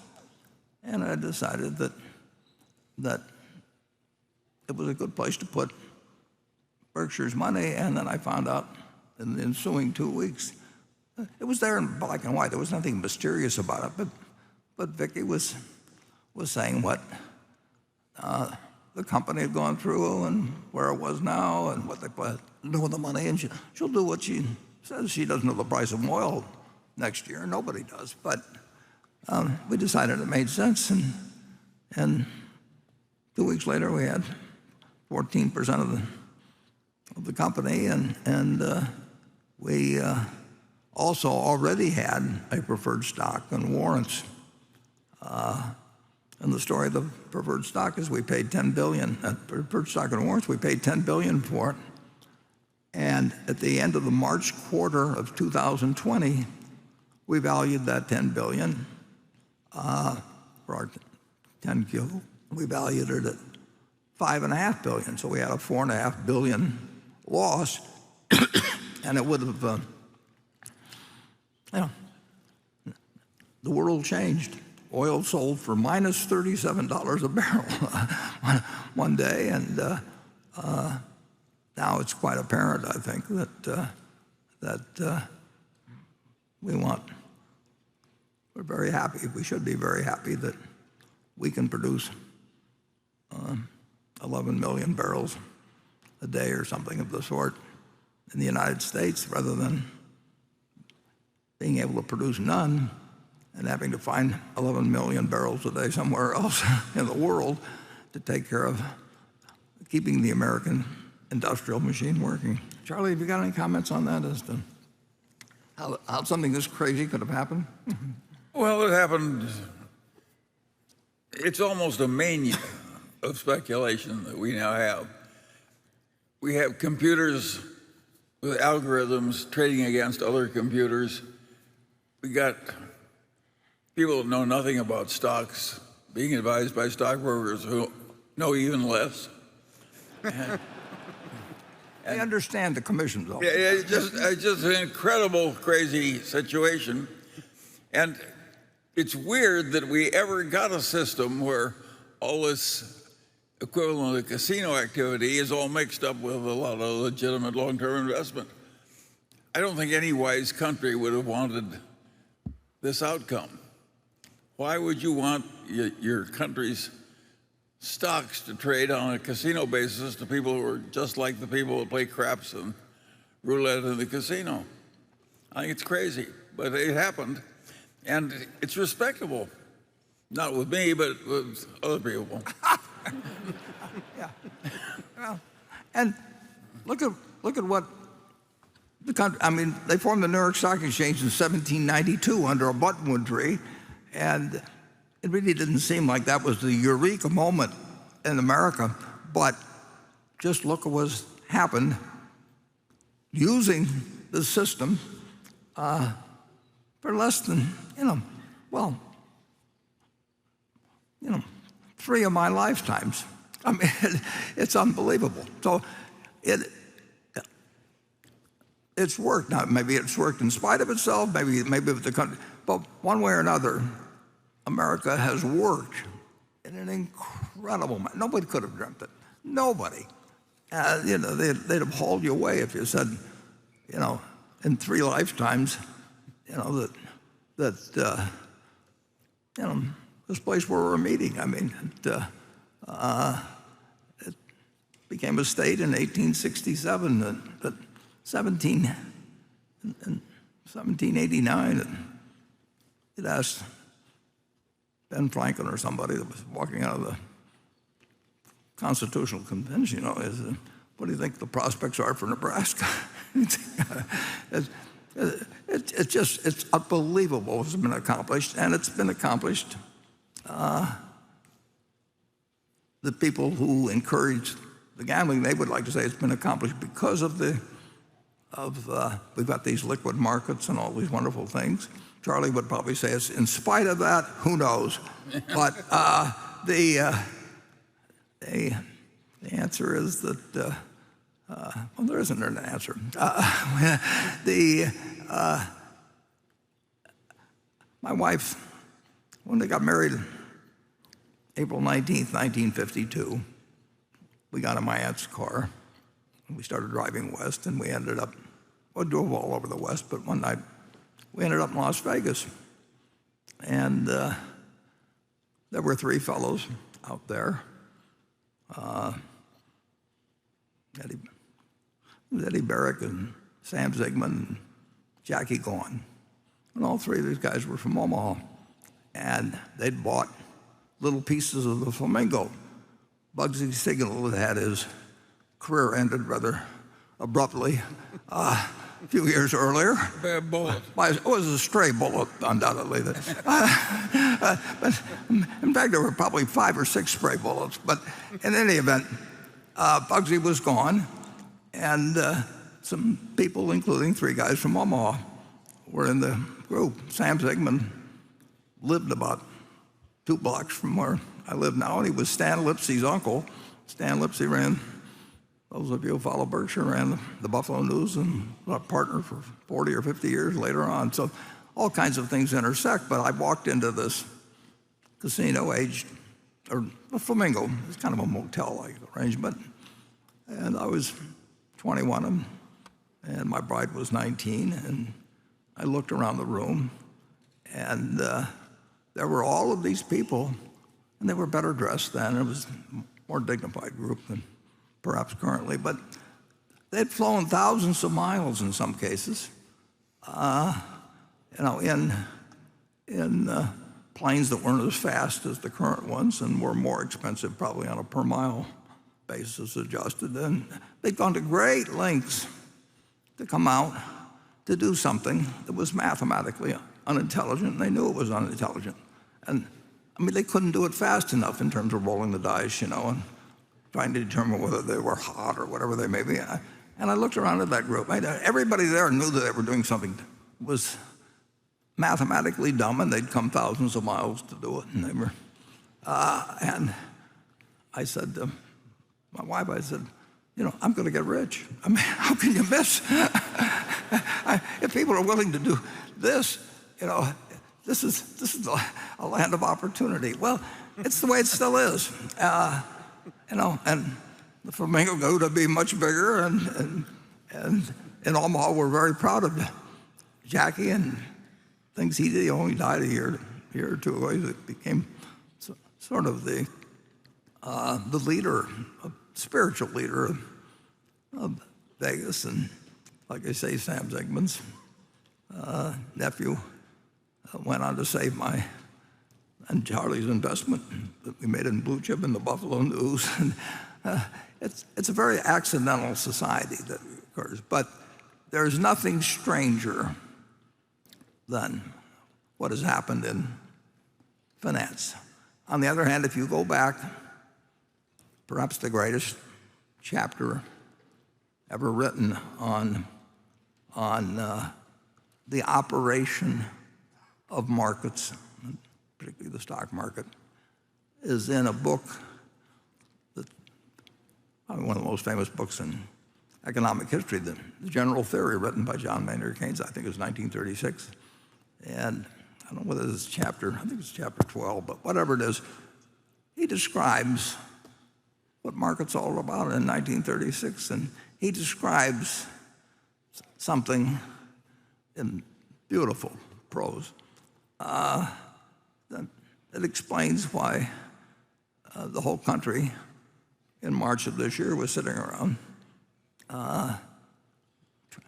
and I decided that it was a good place to put Berkshire's money, and then I found out in the ensuing 2 weeks it was there in black and white. There was nothing mysterious about it. But Vicki was saying what the company had gone through and where it was now and what they plan to do with the money. And she'll do what she says. She doesn't know the price of oil next year. Nobody does. But we decided it made sense. And 2 weeks later, we had 14% of the company. And we also already had a preferred stock and warrants. And the story of the preferred stock is we paid $10 billion. Preferred stock and warrants, we paid $10 billion for it. And at the end of the March quarter of 2020, we valued that $10 billion for our 10Q. We valued it at $5.5 billion. So we had a $4.5 billion loss, and it would have, the world changed. Oil sold for minus $37 a barrel one day, and now it's quite apparent, I think, that we're very happy. We should be very happy that we can produce 11 million barrels a day or something of the sort in the United States, rather than being able to produce none and having to find 11 million barrels a day somewhere else in the world to take care of keeping the American industrial machine working. Charlie, have you got any comments on that as to how something this crazy could have happened? Well, it happened. It's almost a mania of speculation that we now have. We have computers with algorithms trading against other computers. We got people that know nothing about stocks being advised by stockbrokers who know even less. I understand the commissions, though. Yeah, it's just an incredible, crazy situation. And it's weird that we ever got a system where all this equivalent of casino activity is all mixed up with a lot of legitimate long-term investment. I don't think any wise country would have wanted this outcome. Why would you want your country's stocks to trade on a casino basis to people who are just like the people who play craps and roulette in the casino? I think it's crazy, but it happened, and it's respectable. Not with me, but with other people. Yeah. Well, and look at what the country. I mean, they formed the New York Stock Exchange in 1792 under a buttonwood tree, and it really didn't seem like that was the eureka moment in America. But just look at what's happened using the system for less than 3 of my lifetimes. I mean, it's unbelievable. So it's worked. Now, maybe it's worked in spite of itself, maybe with the country, but one way or another, America has worked in an incredible manner. Nobody could have dreamt it. Nobody. They'd have hauled you away if you said, in 3 lifetimes, this place where we're meeting. I mean, it became a state in 1867, but 1789, it asked Ben Franklin or somebody that was walking out of the Constitutional Convention, what do you think the prospects are for Nebraska? It's unbelievable what's been accomplished, and it's been accomplished. The people who encourage the gambling, they would like to say it's been accomplished because of we've got these liquid markets and all these wonderful things. Charlie would probably say it's in spite of that. Who knows? But the answer is that there isn't an answer. My wife, when they got married, April 19th, 1952, we got in my aunt's car, and we started driving west, and we ended up, drove all over the West, but one night we ended up in Las Vegas. And there were three fellows out there. Eddie Barrick and Sam Zigman and Jackie Gone. And all three of these guys were from Omaha. And they'd bought little pieces of the Flamingo. Bugsy Signal had his career ended rather abruptly a few years earlier. Bad bullet. It was a stray bullet, undoubtedly. But in fact, there were probably 5 or 6 stray bullets. But in any event, Bugsy was gone, and some people, including 3 guys from Omaha, were in the group. Sam Zigman lived about 2 blocks from where I live now, and he was Stan Lipsey's uncle. Stan Lipsey ran, those of you who follow Berkshire, ran the Buffalo News and was a partner for 40 or 50 years later on. So all kinds of things intersect, but I walked into this casino or a Flamingo. It's kind of a motel-like arrangement. And I was 21 and my bride was 19, and I looked around the room, and there were all of these people, and they were better dressed then. It was a more dignified group than perhaps currently, but they'd flown thousands of miles in some cases, in planes that weren't as fast as the current ones and were more expensive, probably on a per mile basis adjusted. And they'd gone to great lengths to come out to do something that was mathematically unintelligent, and they knew it was unintelligent. And I mean, they couldn't do it fast enough in terms of rolling the dice, and trying to determine whether they were hot or whatever they may be. And I looked around at that group. Everybody there knew that they were doing something that was mathematically dumb, and they'd come thousands of miles to do it. And they were, and I said to my wife, I said, I'm going to get rich. I mean, how can you miss? If people are willing to do this, this is a land of opportunity. Well, it's the way it still is. And the Flamingo grew to be much bigger, and in Omaha, we're very proud of Jackie and things he did. He only died a year or two ago. He became sort of the leader, spiritual leader of Vegas. And like I say, Sam Zigman's nephew went on to save my and Charlie's investment that we made in Blue Chip in the Buffalo News. And it's a very accidental society that occurs, but there's nothing stranger than what has happened in finance. On the other hand, if you go back, perhaps the greatest chapter ever written on the operation of markets, particularly the stock market, is in a book that's probably one of the most famous books in economic history, the General Theory, written by John Maynard Keynes. I think it was 1936. And I don't know whether it's chapter 12, but whatever it is, he describes what market's all about in 1936. And he describes something in beautiful prose that explains why the whole country in March of this year was sitting around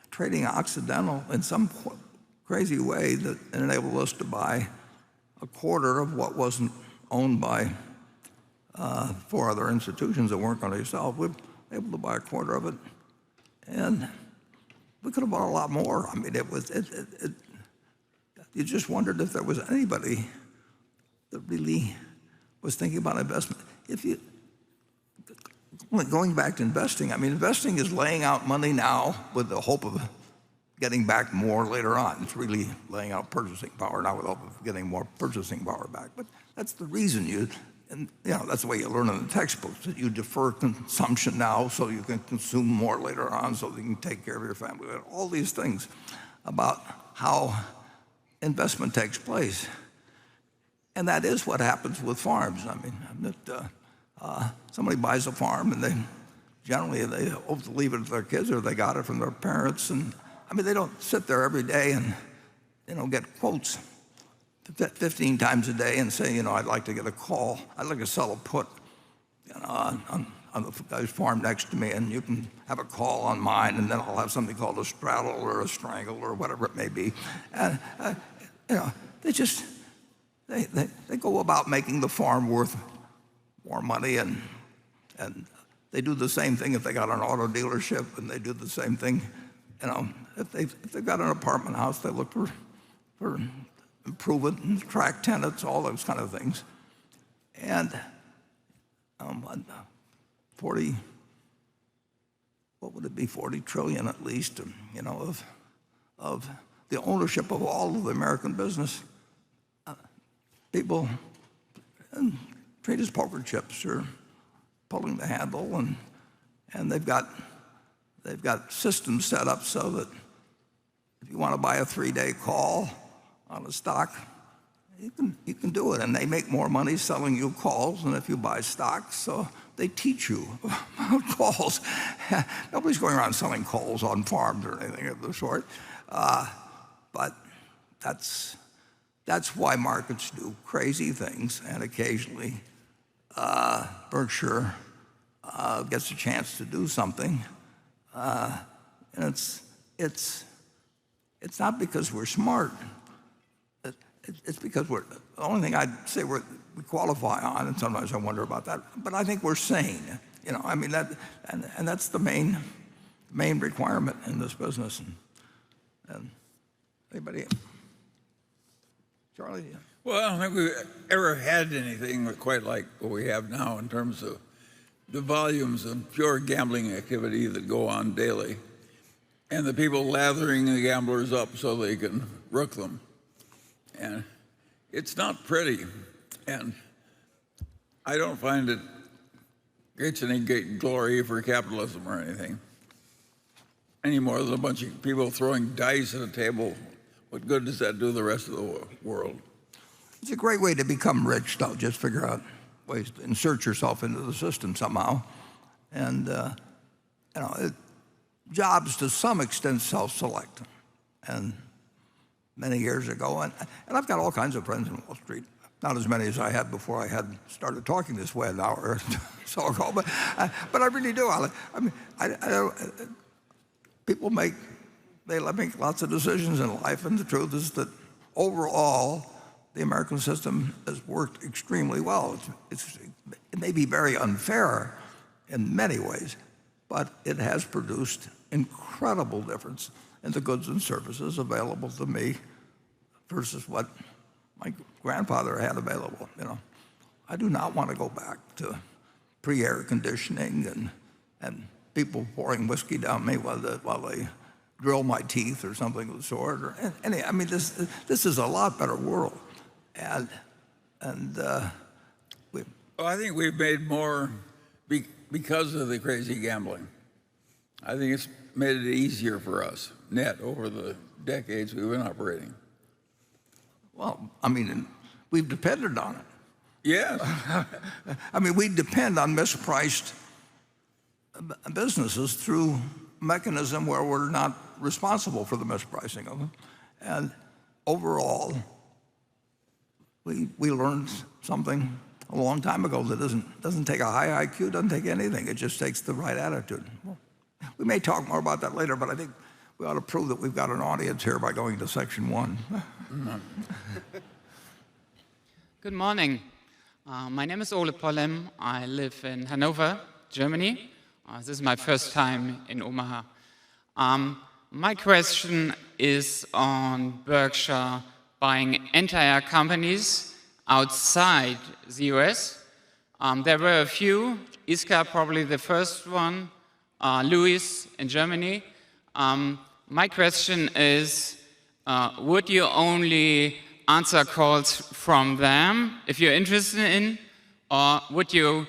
trading Occidental in some crazy way that enabled us to buy a quarter of what wasn't owned by 4 other institutions that weren't going to sell. We were able to buy a quarter of it, and we could have bought a lot more. I mean, you just wondered if there was anybody that really was thinking about investment. Going back to investing, I mean, investing is laying out money now with the hope of getting back more later on. It's really laying out purchasing power now with the hope of getting more purchasing power back. But that's the reason that's the way you learn in the textbooks, that you defer consumption now so you can consume more later on so that you can take care of your family. All these things about how investment takes place. And that is what happens with farms. I mean, somebody buys a farm, and they hope to leave it to their kids, or they got it from their parents. And I mean, they don't sit there every day and get quotes 15 times a day and say, I'd like to get a call. I'd like to sell a put on the guy's farm next to me, and you can have a call on mine, and then I'll have something called a straddle or a strangle or whatever it may be. And they go about making the farm worth more money, and they do the same thing if they got an auto dealership, and they do the same thing, if they've got an apartment house, they look for improve it and attract tenants, all those kind of things. And 40 trillion at least, of the ownership of all of the American business. People treat as poker chips. They're pulling the handle, and they've got systems set up so that if you want to buy a 3-day call on a stock, you can do it, and they make more money selling you calls than if you buy stocks. So they teach you about calls. Nobody's going around selling calls on farms or anything of the sort. But that's why markets do crazy things, and occasionally Berkshire gets a chance to do something. And it's not because we're smart. It's because the only thing I'd say we qualify on, and sometimes I wonder about that, but I think we're sane. That's the main requirement in this business. And anybody? Charlie? Well, I don't think we've ever had anything quite like what we have now in terms of the volumes of pure gambling activity that go on daily, and the people lathering the gamblers up so they can rook them. And it's not pretty, and I don't find it creates any great glory for capitalism or anything, any more than a bunch of people throwing dice at a table. What good does that do the rest of the world? It's a great way to become rich, though. Just figure out ways to insert yourself into the system somehow. And jobs to some extent self-select. And many years ago, and I've got all kinds of friends in Wall Street. Not as many as I had before I had started talking this way an hour or so ago, but I really do. People make lots of decisions in life, and the truth is that overall, the American system has worked extremely well. It may be very unfair in many ways, but it has produced incredible difference in the goods and services available to me versus what my grandfather had available. I do not want to go back to pre-air conditioning and people pouring whiskey down me while they drill my teeth or something of the sort. This is a lot better world, and I think we've made more because of the crazy gambling. I think it's made it easier for us, net, over the decades we've been operating. Well, we've depended on it. Yes. We depend on mispriced businesses through a mechanism where we're not responsible for the mispricing of them. And overall, we learned something a long time ago that doesn't take a high IQ, doesn't take anything. It just takes the right attitude. Well, we may talk more about that later, but I think we ought to prove that we've got an audience here by going to section 1. Good morning. My name is Ole Pollem. I live in Hanover, Germany. This is my first time in Omaha. My question is on Berkshire buying entire companies outside the US. There were a few, Iska probably the first one, Louis in Germany. My question is, would you only answer calls from them if you're interested in, or would you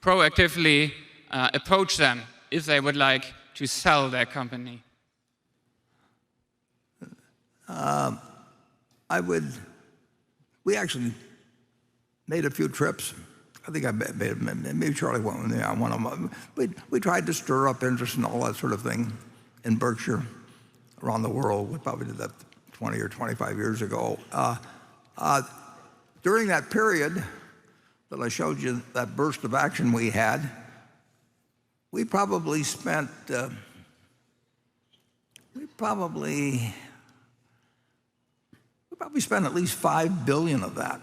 proactively approach them if they would like to sell their company? We actually made a few trips. I think maybe Charlie went with me on one of them. We tried to stir up interest and all that sort of thing in Berkshire around the world. We probably did that 20 or 25 years ago. During that period that I showed you, that burst of action we had, we probably spent at least $5 billion of that.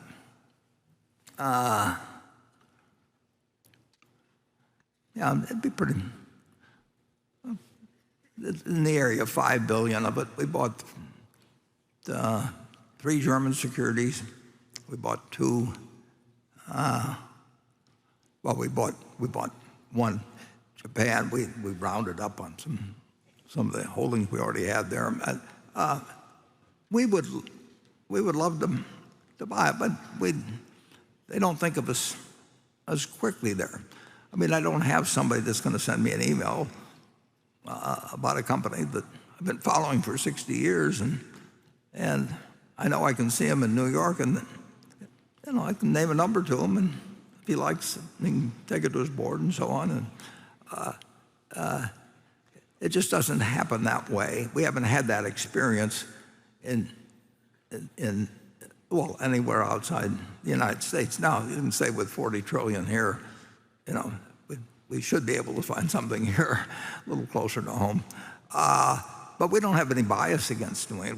Yeah, it'd be pretty in the area of $5 billion of it. We bought 3 German securities. We bought 2. We bought 1 Japan. We rounded up on some of the holdings we already had there. We would love to buy it, but they don't think of us as quickly there. I mean, I don't have somebody that's going to send me an email about a company that I've been following for 60 years, and I know I can see him in New York, and I can name a number to him, and if he likes it, he can take it to his board and so on. And it just doesn't happen that way. We haven't had that experience in anywhere outside the United States. Now, you can say with 40 trillion here, we should be able to find something here a little closer to home. But we don't have any bias against doing it.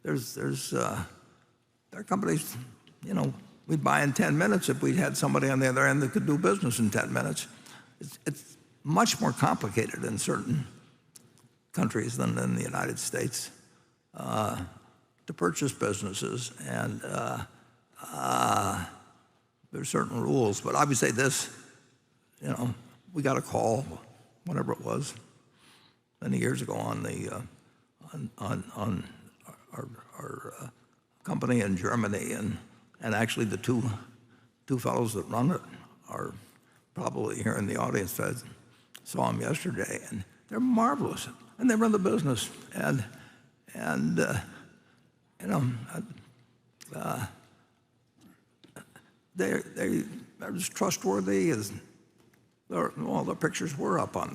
There are companies, we'd buy in 10 minutes if we had somebody on the other end that could do business in 10 minutes. It's much more complicated in certain countries than in the United States to purchase businesses, and there's certain rules. But I would say this, we got a call, whatever it was, many years ago on our company in Germany, and actually the two fellows that run it are probably here in the audience. I saw them yesterday, and they're marvelous, and they run the business, and they're as trustworthy as all the pictures were up on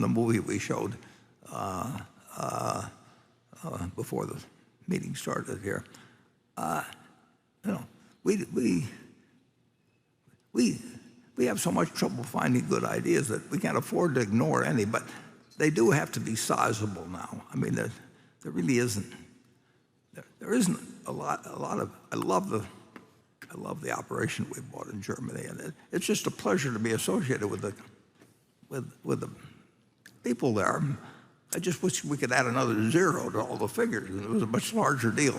the movie we showed before the meeting started here. We have so much trouble finding good ideas that we can't afford to ignore any, but they do have to be sizable now. I mean, there really isn't. There isn't a lot of. I love the operation we bought in Germany, and it's just a pleasure to be associated with the people there. I just wish we could add another 0 to all the figures, and it was a much larger deal.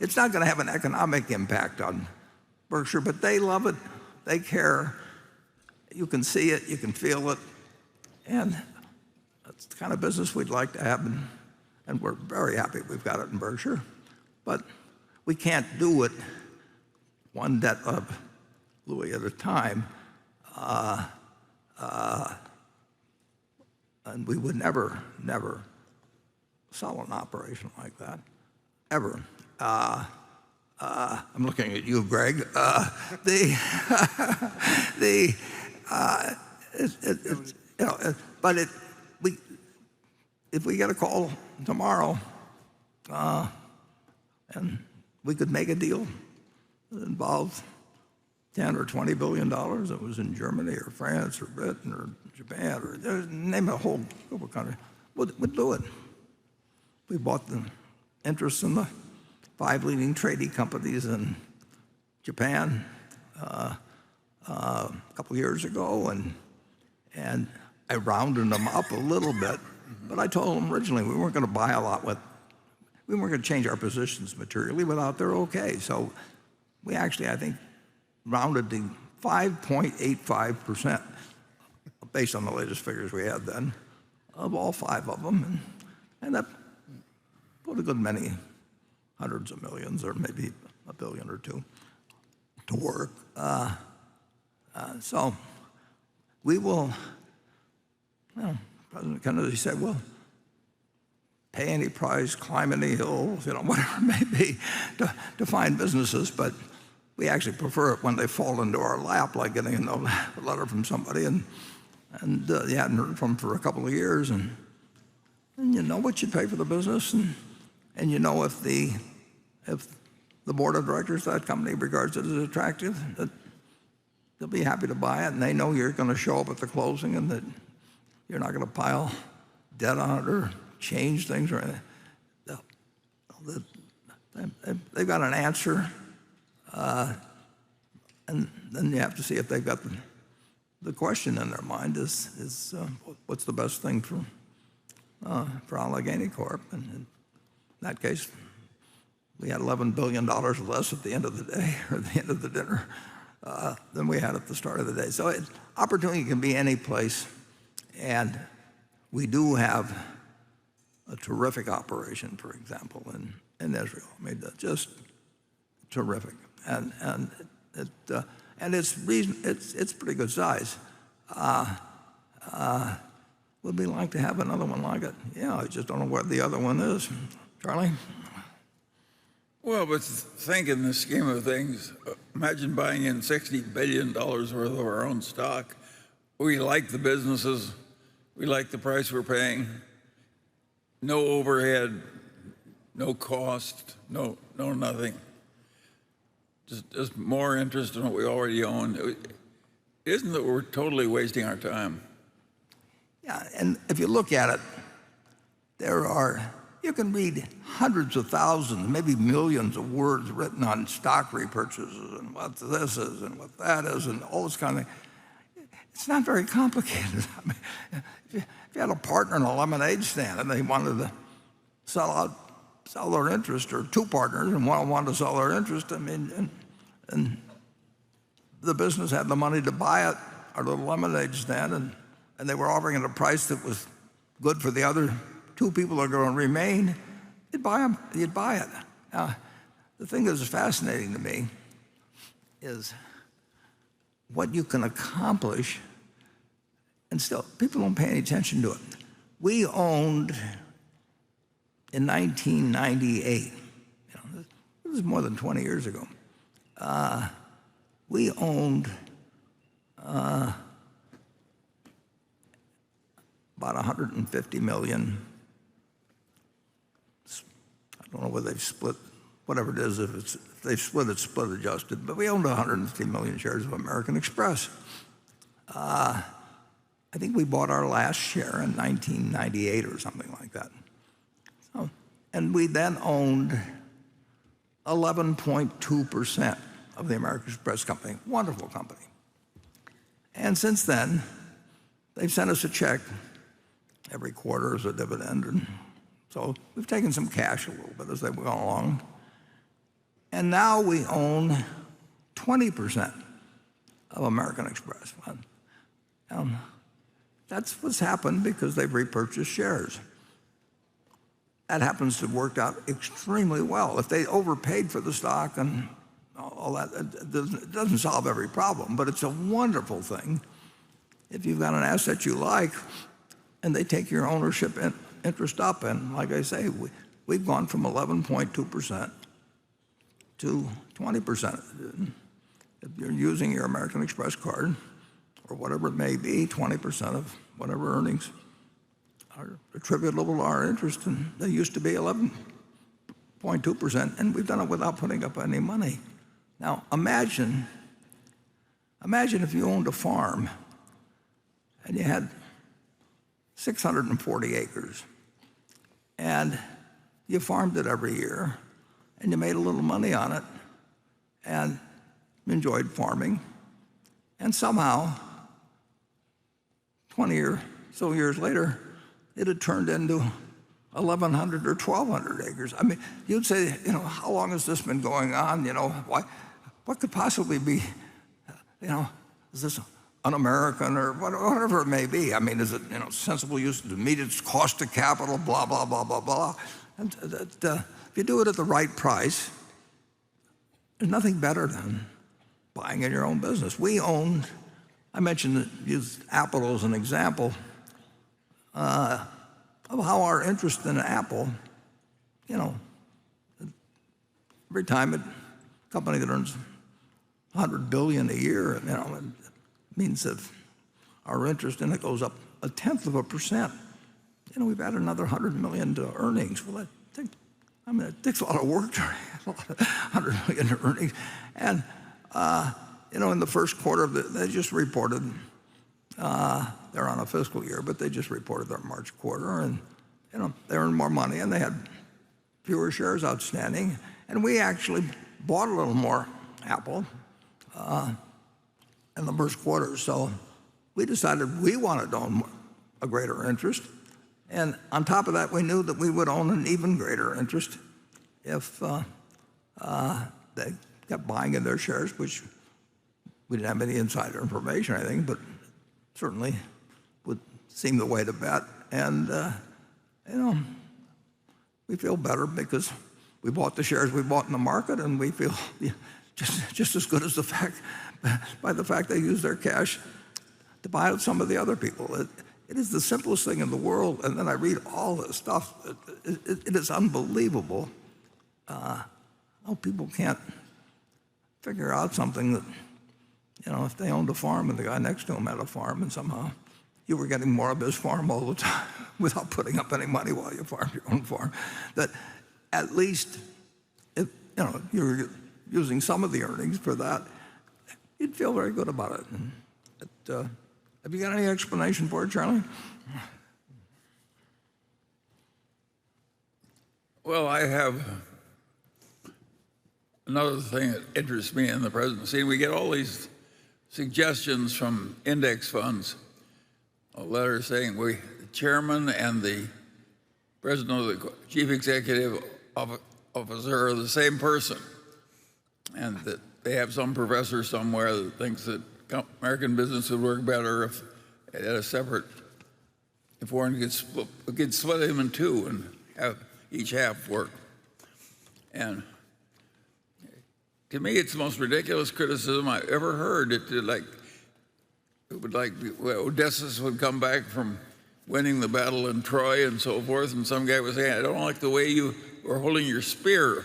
It's not going to have an economic impact on Berkshire, but they love it. They care. You can see it. You can feel it, and that's the kind of business we'd like to have, and we're very happy we've got it in Berkshire. But we can't do it one debt of Louis at a time, and we would never sell an operation like that, ever. I'm looking at you, Greg. If we get a call tomorrow, and we could make a deal that involved $10 or $20 billion that was in Germany or France or Britain or Japan or name a whole group of countries, we'd do it. We bought the interests in the 5 leading trading companies in Japan a couple years ago, and I rounded them up a little bit, but I told them originally we weren't going to buy a lot we weren't going to change our positions materially without their okay. So we actually, I think, rounded to 5.85% based on the latest figures we had then of all 5 of them, and that put a good many hundreds of millions or maybe $1 billion or $2 billion to work. So we will, President Kennedy said, we'll pay any price, climb any hills, whatever it may be to find businesses, but we actually prefer it when they fall into our lap, like getting a letter from somebody and you hadn't heard from them for a couple of years, and you know what you pay for the business, and And if the board of directors of that company regards it as attractive, that they'll be happy to buy it, and they know you're going to show up at the closing and that you're not going to pile debt on it or change things or anything. They've got an answer, and then you have to see if they've got the question in their mind is what's the best thing for Allegheny Corp. And in that case, we had $11 billion less at the end of the day or at the end of the dinner than we had at the start of the day. So opportunity can be any place, and we do have a terrific operation, for example, in Israel. I mean, just terrific, and it's pretty good size. Would we like to have another one like it? Yeah, I just don't know where the other one is. Charlie? Well, but think in the scheme of things, imagine buying in $60 billion worth of our own stock. We like the businesses. We like the price we're paying. No overhead, no cost, no nothing. Just more interest in what we already own. Isn't that we're totally wasting our time? Yeah, and if you look at it, you can read hundreds of thousands, maybe millions of words written on stock repurchases and what this is and what that is and all this kind of thing. It's not very complicated. I mean, if you had a partner in a lemonade stand and they wanted to sell their interest, or two partners and one wanted to sell their interest, I mean, and the business had the money to buy it, our little lemonade stand, and they were offering it a price that was good for the other two people that are going to remain, you'd buy it. Now, the thing that is fascinating to me is what you can accomplish, and still, people don't pay any attention to it. We owned, in 1998, it was more than 20 years ago, we owned about 150 million. I don't know whether they've split, whatever it is, if they've split it, split adjusted, but we owned 150 million shares of American Express. I think we bought our last share in 1998 or something like that. So, and we then owned 11.2% of the American Express company. Wonderful company. And since then, they've sent us a check every quarter as a dividend. And so we've taken some cash a little bit as they've gone along. And now we own 20% of American Express. That's what's happened because they've repurchased shares. That happens to have worked out extremely well. If they overpaid for the stock and all that, it doesn't solve every problem, but it's a wonderful thing if you've got an asset you like and they take your ownership interest up. And like I say, we've gone from 11.2% to 20%. If you're using your American Express card, or whatever it may be, 20% of whatever earnings are attributable to our interest, and they used to be 11.2%, and we've done it without putting up any money. Now, imagine if you owned a farm and you had 640 acres, and you farmed it every year, and you made a little money on it, and enjoyed farming, and somehow, 20 or so years later, it had turned into 1,100 or 1,200 acres. I mean, you'd say, how long has this been going on? What could possibly be, is this un-American or whatever it may be? I mean, is it, sensible use to meet its cost of capital, blah, blah, blah, blah, blah. And if you do it at the right price, there's nothing better than buying in your own business. I mentioned, used Apple as an example of how our interest in Apple, every time a company that earns $100 billion a year, it means that our interest in it goes up 1/10%. We've added another $100 million to earnings. Well, I mean, it takes a lot of work to a lot of $100 million earnings. And, in the first quarter, they just reported, they're on a fiscal year, but they just reported their March quarter, and they earned more money, and they had fewer shares outstanding. And we actually bought a little more Apple in the first quarter. So we decided we wanted to own a greater interest. And on top of that, we knew that we would own an even greater interest if they kept buying in their shares, which we didn't have any insider information or anything, but certainly would seem the way to bet. And, we feel better because we bought the shares we bought in the market, and we feel just as good as by the fact they use their cash to buy out some of the other people. It is the simplest thing in the world. And then I read all this stuff. It is unbelievable how people can't figure out something that, if they owned a farm and the guy next to him had a farm, and somehow you were getting more of his farm all the time without putting up any money while you farmed your own farm, that at least if you're using some of the earnings for that, you'd feel very good about it. Have you got any explanation for it, Charlie? Well, I have another thing that interests me in the presidency. We get all these suggestions from index funds, a letter saying the chairman and the president of the chief executive officer are the same person, and that they have some professor somewhere that thinks that American business would work better if it had a separate, if Warren could split them in two and have each half work. And to me, it's the most ridiculous criticism I've ever heard. Odysseus would come back from winning the battle in Troy and so forth, and some guy was saying, I don't like the way you were holding your spear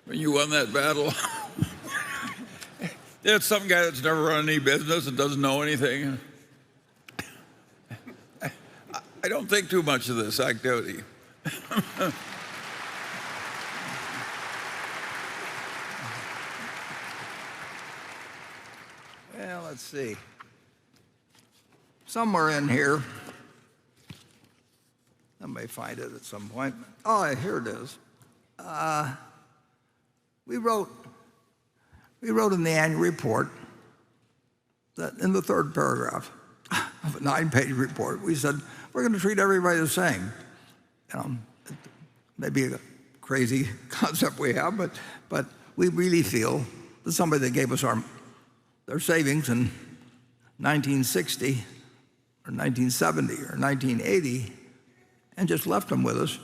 when you won that battle. It's some guy that's never run any business and doesn't know anything. I don't think too much of this activity. Well, let's see. Somewhere in here, I may find it at some point. Oh, here it is. We wrote in the annual report that in the third paragraph of a 9-page report, we said, we're going to treat everybody the same. It may be a crazy concept we have, but we really feel that somebody that gave us their savings in 1960 or 1970 or 1980 and just left them with us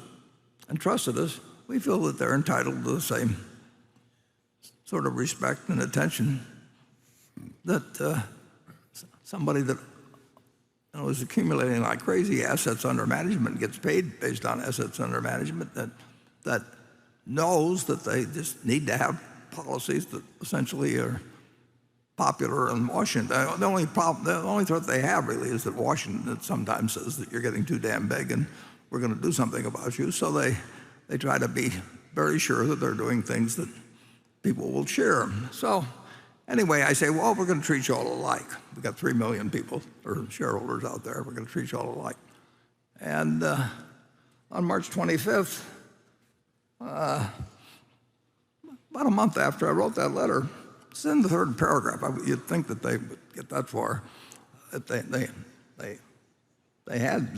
and trusted us, we feel that they're entitled to the same sort of respect and attention that somebody that is accumulating like crazy assets under management gets paid based on assets under management, that knows that they just need to have policies that essentially are popular in Washington. The only threat they have really is that Washington sometimes says that you're getting too damn big and we're going to do something about you. So they try to be very sure that they're doing things that people will share. So anyway, I say, well, we're going to treat you all alike. We've got 3 million people or shareholders out there. We're going to treat you all alike. And on March 25th, about a month after I wrote that letter, it's in the third paragraph. You'd think that they would get that far. They had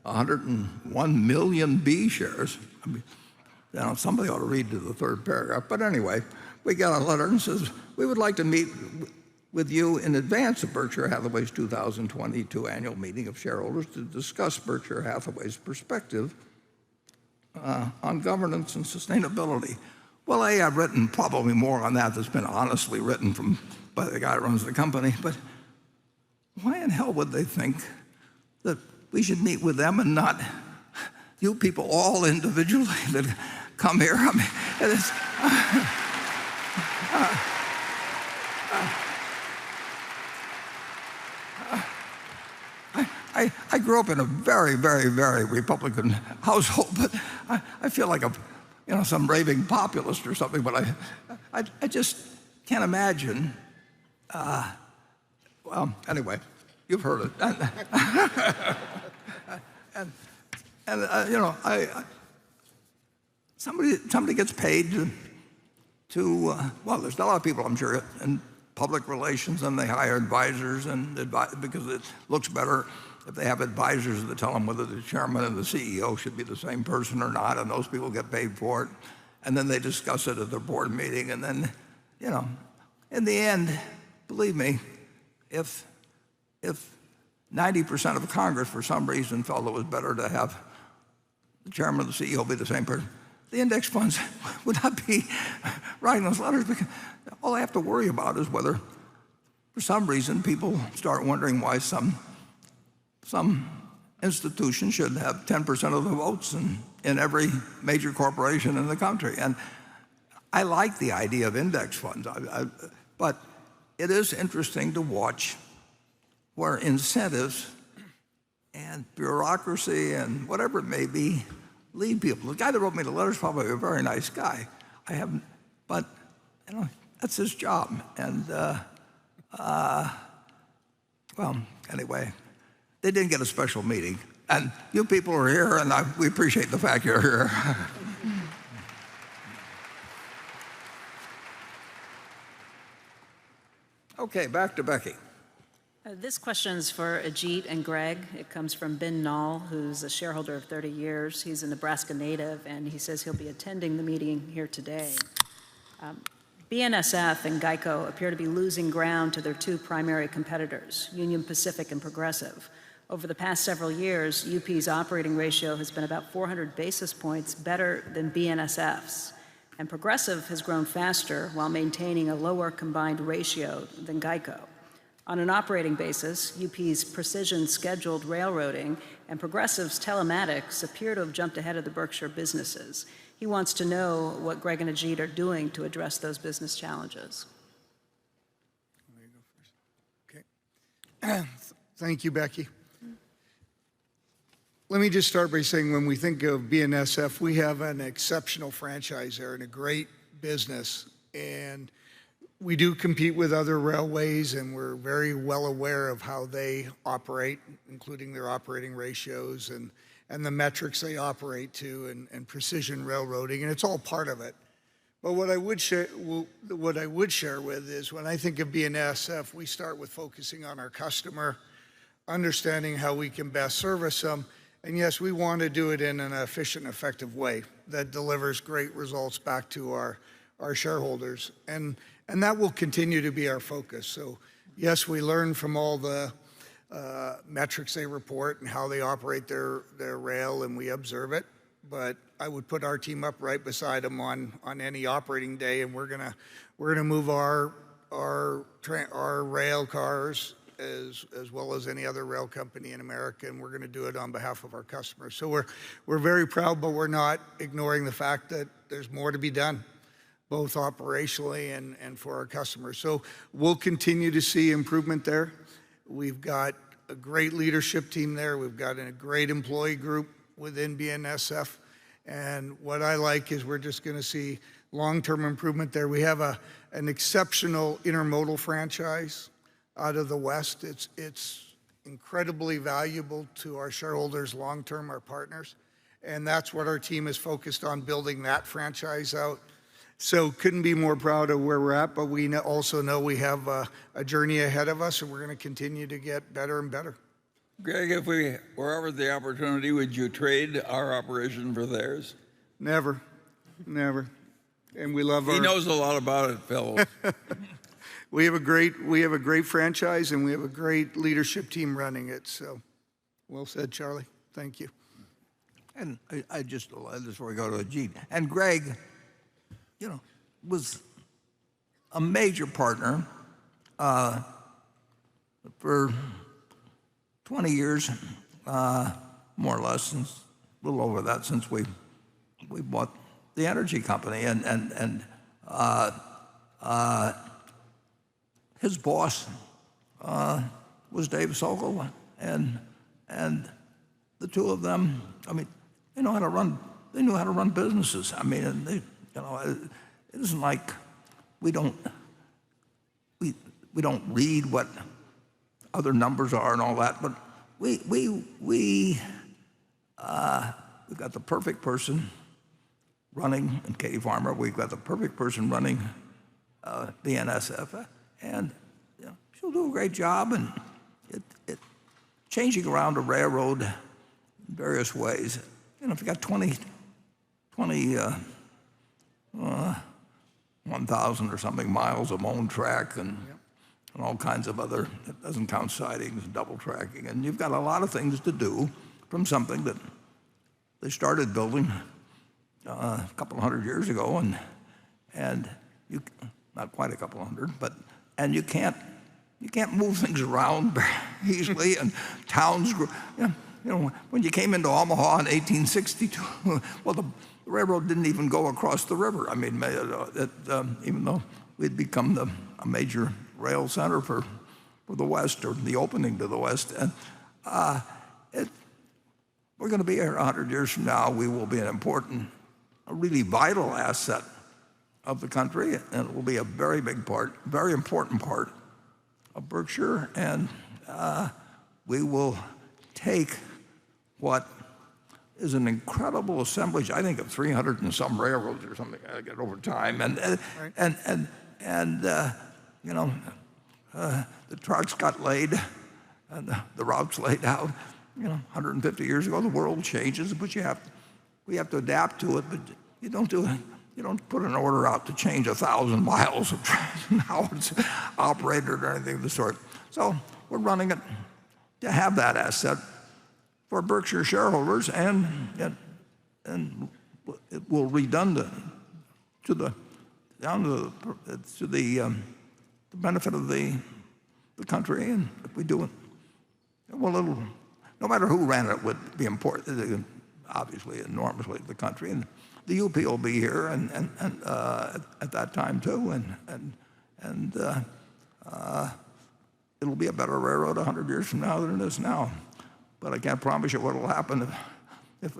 101 million B shares. I mean, somebody ought to read to the third paragraph. But anyway, we got a letter and says, we would like to meet with you in advance of Berkshire Hathaway's 2022 annual meeting of shareholders to discuss Berkshire Hathaway's perspective on governance and sustainability. Well, I've written probably more on that that's been honestly written by the guy who runs the company, but why in hell would they think that we should meet with them and not you people all individually that come here? I mean, it's, I grew up in a very, very, very Republican household, but I feel like some raving populist or something, but I just can't imagine. Well, anyway, you've heard it. Somebody gets paid to well, there's a lot of people, I'm sure, in public relations, and they hire advisors because it looks better if they have advisors that tell them whether the chairman and the CEO should be the same person or not, and those people get paid for it. And then they discuss it at their board meeting, and then, in the end, believe me, if 90% of Congress for some reason felt it was better to have the chairman and the CEO be the same person, the index funds would not be writing those letters, because all they have to worry about is whether, for some reason, people start wondering why some institution should have 10% of the votes in every major corporation in the country. And I like the idea of index funds, but it is interesting to watch where incentives and bureaucracy and whatever it may be lead people. The guy that wrote me the letter is probably a very nice guy. But that's his job. And well, anyway, they didn't get a special meeting. And you people are here, and we appreciate the fact you're here. Okay, back to Becky. This question's for Ajit and Greg. It comes from Ben Nall, who's a shareholder of 30 years. He's a Nebraska native, and he says he'll be attending the meeting here today. BNSF and Geico appear to be losing ground to their two primary competitors, Union Pacific and Progressive. Over the past several years, UP's operating ratio has been about 400 basis points better than BNSF's, and Progressive has grown faster while maintaining a lower combined ratio than Geico. On an operating basis, UP's precision scheduled railroading and Progressive's telematics appear to have jumped ahead of the Berkshire businesses. He wants to know what Greg and Ajit are doing to address those business challenges. There you go first. Okay. Thank you, Becky. Let me just start by saying, when we think of BNSF, we have an exceptional franchise there and a great business. And we do compete with other railways, and we're very well aware of how they operate, including their operating ratios and the metrics they operate to, and precision railroading, and it's all part of it. But what I would share with is, when I think of BNSF, we start with focusing on our customer, understanding how we can best service them, and yes, we want to do it in an efficient, effective way that delivers great results back to our shareholders, and that will continue to be our focus. So yes, we learn from all the metrics they report and how they operate their rail, and we observe it. But I would put our team up right beside them on any operating day, and we're gonna move our rail cars as well as any other rail company in America, and we're gonna do it on behalf of our customers. So we're very proud, but we're not ignoring the fact that there's more to be done, both operationally and for our customers. So we'll continue to see improvement there. We've got a great leadership team there. We've got a great employee group within BNSF. And what I like is we're just gonna see long-term improvement there. We have an exceptional intermodal franchise out of the West. It's incredibly valuable to our shareholders long-term, our partners. And that's what our team is focused on, building that franchise out. So couldn't be more proud of where we're at, but we also know we have a journey ahead of us, and we're going to continue to get better and better. Greg, if we were offered the opportunity, would you trade our operation for theirs? Never, never. And we love He knows a lot about it, Phil. We have a great franchise, and we have a great leadership team running it. So, well said, Charlie. Thank you. And I just, before we go to Ajit, and Greg, was a major partner for 20 years, more or less, since a little over that, since we bought the energy company, and his boss was Dave Sokol, and the two of them, they know how to run they knew how to run businesses. I mean, and it isn't like we don't read what other numbers are and all that, but we've got the perfect person running, and Katie Farmer, we've got the perfect person running BNSF, and she'll do a great job, and it changing around a railroad in various ways. If you got 1,000 or something miles of own track and all kinds of other, it doesn't count sidings and double tracking, and you've got a lot of things to do from something that they started building a couple of hundred years ago, and you, not quite a couple of hundred, and you can't move things around very easily, and towns grew. When you came into Omaha in 1862, well, the railroad didn't even go across the river. I mean, even though we'd become a major rail center for the West, or the opening to the West, and we're going to be here 100 years from now. We will be a really vital asset of the country, and it will be a very big part, very important part of Berkshire, and we will take what is an incredible assemblage, I think, of 300 and some railroads or something over time, and the tracks got laid, and the routes laid out. 150 years ago, the world changes, but we have to adapt to it. But you don't put an order out to change 1,000 miles of how it's operated or anything of the sort. So we're running it to have that asset for Berkshire shareholders, and it will redundant to the benefit of the country. And if we do it, well, no matter who ran it, would be important, obviously enormously to the country. And the UP will be here and at that time too, and it'll be a better railroad 100 years from now than it is now. But I can't promise you what will happen if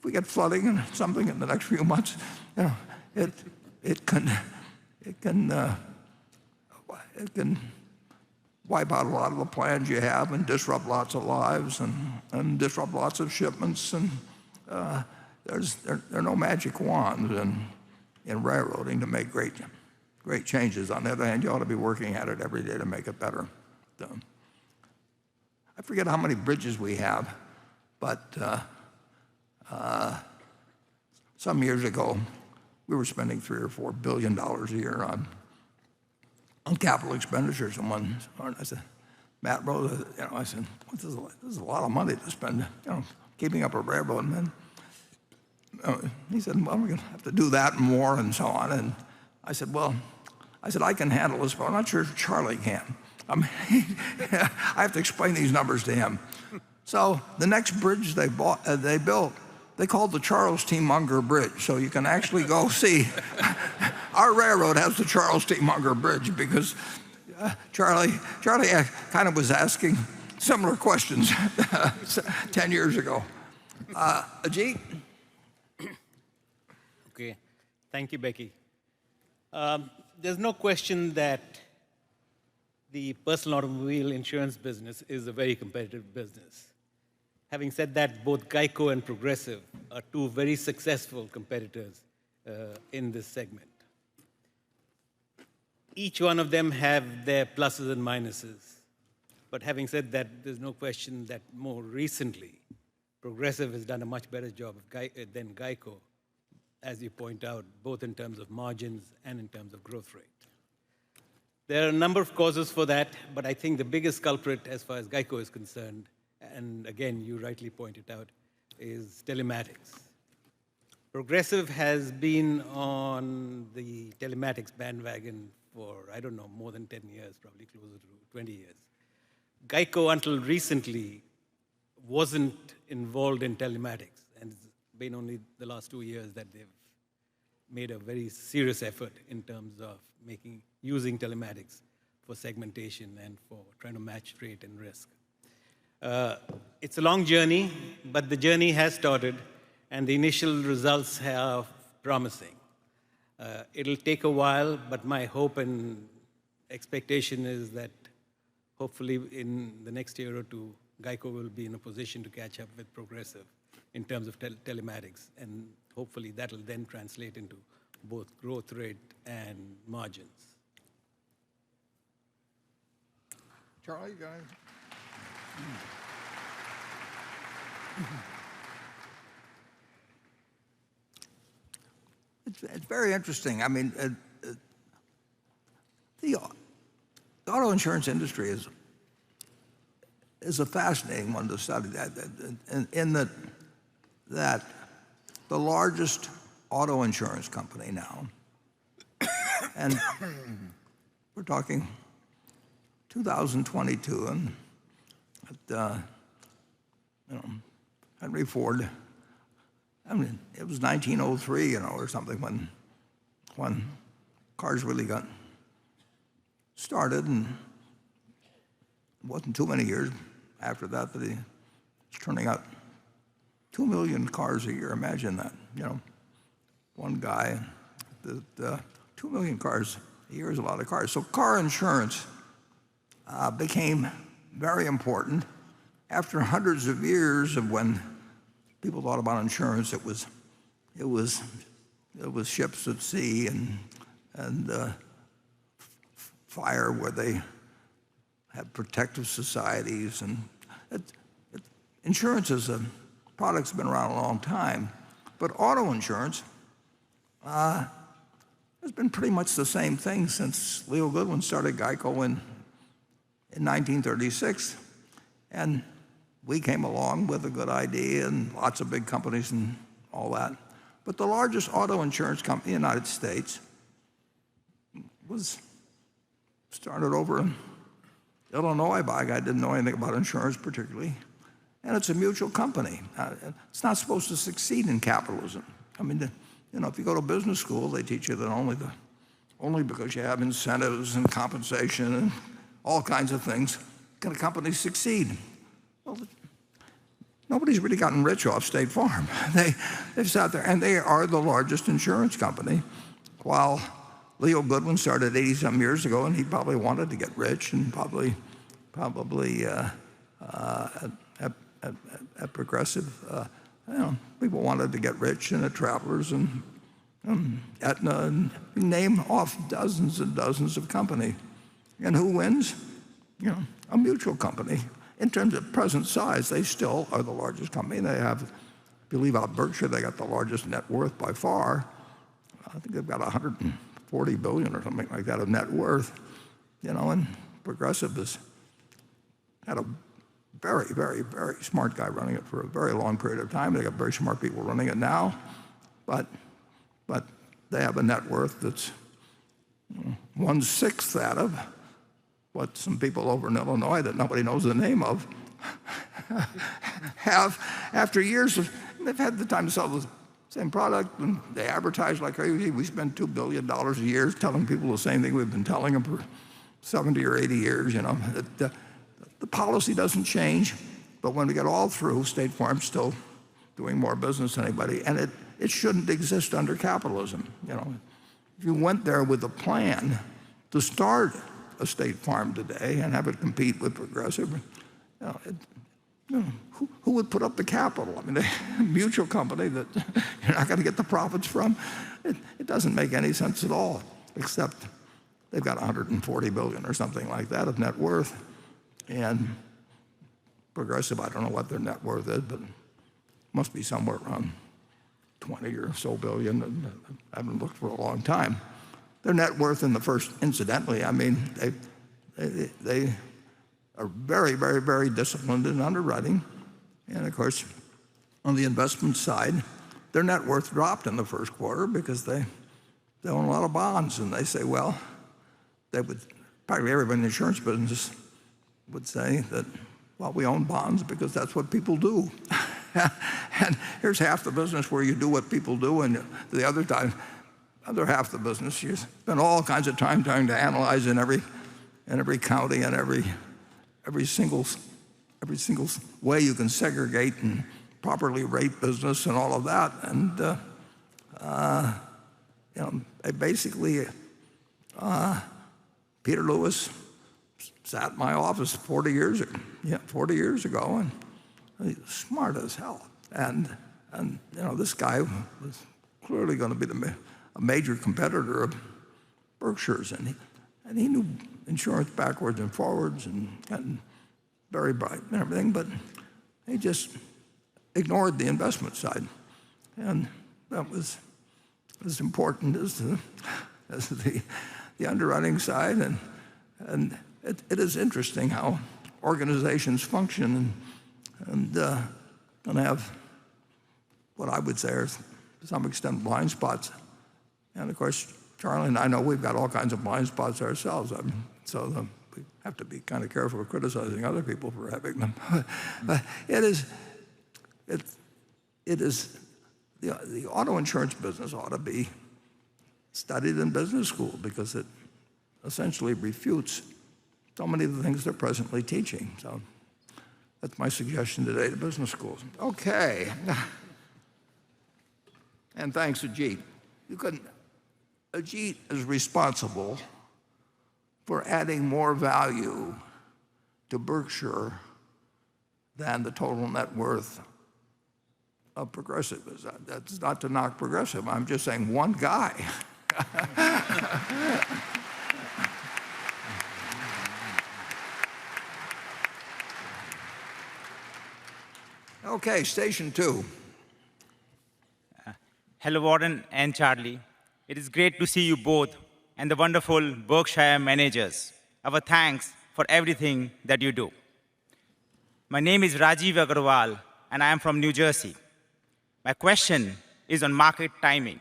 we get flooding and something in the next few months. It can wipe out a lot of the plans you have and disrupt lots of lives and disrupt lots of shipments. And there are no magic wands in railroading to make great changes. On the other hand, you ought to be working at it every day to make it better. I forget how many bridges we have, but some years ago, we were spending $3 or $4 billion a year on capital expenditures. And one morning I said, Matt Rose, I said, this is a lot of money to spend, keeping up a railroad. And then he said, well, we're going to have to do that and more and so on. And I said, I can handle this, but I'm not sure Charlie can. I have to explain these numbers to him. So the next bridge they built, they called the Charles T. Munger Bridge. So you can actually go see. Our railroad has the Charles T. Munger Bridge because Charlie kind of was asking similar questions 10 years ago. Ajit? Okay. Thank you, Becky. There's no question that the personal automobile insurance business is a very competitive business. Having said that, both Geico and Progressive are two very successful competitors in this segment. Each one of them have their pluses and minuses. But having said that, there's no question that more recently, Progressive has done a much better job than Geico, as you point out, both in terms of margins and in terms of growth rate. There are a number of causes for that, but I think the biggest culprit as far as Geico is concerned, and again, you rightly pointed out, is telematics. Progressive has been on the telematics bandwagon for, I don't know, more than 10 years, probably closer to 20 years. Geico, until recently, wasn't involved in telematics, and it's been only the last 2 years that they've made a very serious effort in terms of using telematics for segmentation and for trying to match rate and risk. It's a long journey, but the journey has started, and the initial results are promising. It'll take a while, but my hope and expectation is that hopefully in the next year or two, GEICO will be in a position to catch up with Progressive in terms of telematics, and hopefully that'll then translate into both growth rate and margins. Charlie, you got anything? It's very interesting. I mean, the auto insurance industry is a fascinating one to study. In that the largest auto insurance company now, and we're talking 2022, and Henry Ford. I mean, it was 1903, or something when cars really got started, and it wasn't too many years after that he was turning out 2 million cars a year. Imagine that, one guy, 2 million cars a year is a lot of cars. So car insurance became very important after hundreds of years of when people thought about insurance. It was ships at sea and fire, where they had protective societies, and insurance as a product's been around a long time, but auto insurance has been pretty much the same thing since Leo Goodwin started GEICO in 1936, and we came along with a good idea and lots of big companies and all that. But the largest auto insurance company in the United States was started over in Illinois by a guy who didn't know anything about insurance particularly, and it's a mutual company. It's not supposed to succeed in capitalism. I mean, if you go to business school, they teach you that only because you have incentives and compensation and all kinds of things can a company succeed. Well, nobody's really gotten rich off State Farm. They've sat there, and they are the largest insurance company. While Leo Goodwin started 80-some years ago, and he probably wanted to get rich, and probably at Progressive, people wanted to get rich, and at Travelers and Aetna, and name off dozens and dozens of companies. And who wins? A mutual company. In terms of present size, they still are the largest company. They have, if you leave out Berkshire, they got the largest net worth by far. I think they've got $140 billion or something like that of net worth. And Progressive has had a very, very, very smart guy running it for a very long period of time. They got very smart people running it now, but they have a net worth that's 1/6 that of what some people over in Illinois that nobody knows the name of have after years of, they've had the time to sell the same product, and they advertise like crazy. We spend $2 billion a year telling people the same thing we've been telling them for 70 or 80 years. The policy doesn't change, but when we get all through, State Farm's still doing more business than anybody, and it shouldn't exist under capitalism. If you went there with a plan to start a State Farm today and have it compete with Progressive, who would put up the capital? I mean, a mutual company that you're not going to get the profits from, it doesn't make any sense at all, except they've got $140 billion or something like that of net worth. And Progressive, I don't know what their net worth is, but it must be somewhere around 20 or so billion. I haven't looked for a long time. Their net worth in the first, incidentally, I mean, they are very, very, very disciplined in underwriting. And of course, on the investment side, their net worth dropped in the first quarter because they own a lot of bonds. And they say, well, probably everybody in the insurance business would say that, well, we own bonds because that's what people do. And here's half the business where you do what people do, and the other half the business, you spend all kinds of time trying to analyze in every county and every single way you can segregate and properly rate business and all of that. And basically, Peter Lewis sat in my office 40 years ago, and he's smart as hell. And this guy was clearly going to be a major competitor of Berkshire's, and he knew insurance backwards and forwards, and very bright and everything, but he just ignored the investment side, and that was as important as the underwriting side. And it is interesting how organizations function and have what I would say are to some extent blind spots. And of course, Charlie and I know we've got all kinds of blind spots ourselves. So we have to be kind of careful of criticizing other people for having them. It is the auto insurance business ought to be studied in business school, because it essentially refutes so many of the things they're presently teaching. So that's my suggestion today to business schools. Okay. And thanks, Ajit. Ajit is responsible for adding more value to Berkshire than the total net worth of Progressive. That's not to knock Progressive. I'm just saying one guy. Okay, station 2. Hello, Warren and Charlie. It is great to see you both and the wonderful Berkshire managers. Our thanks for everything that you do. My name is Rajiv Agarwal, and I am from New Jersey. My question is on market timing.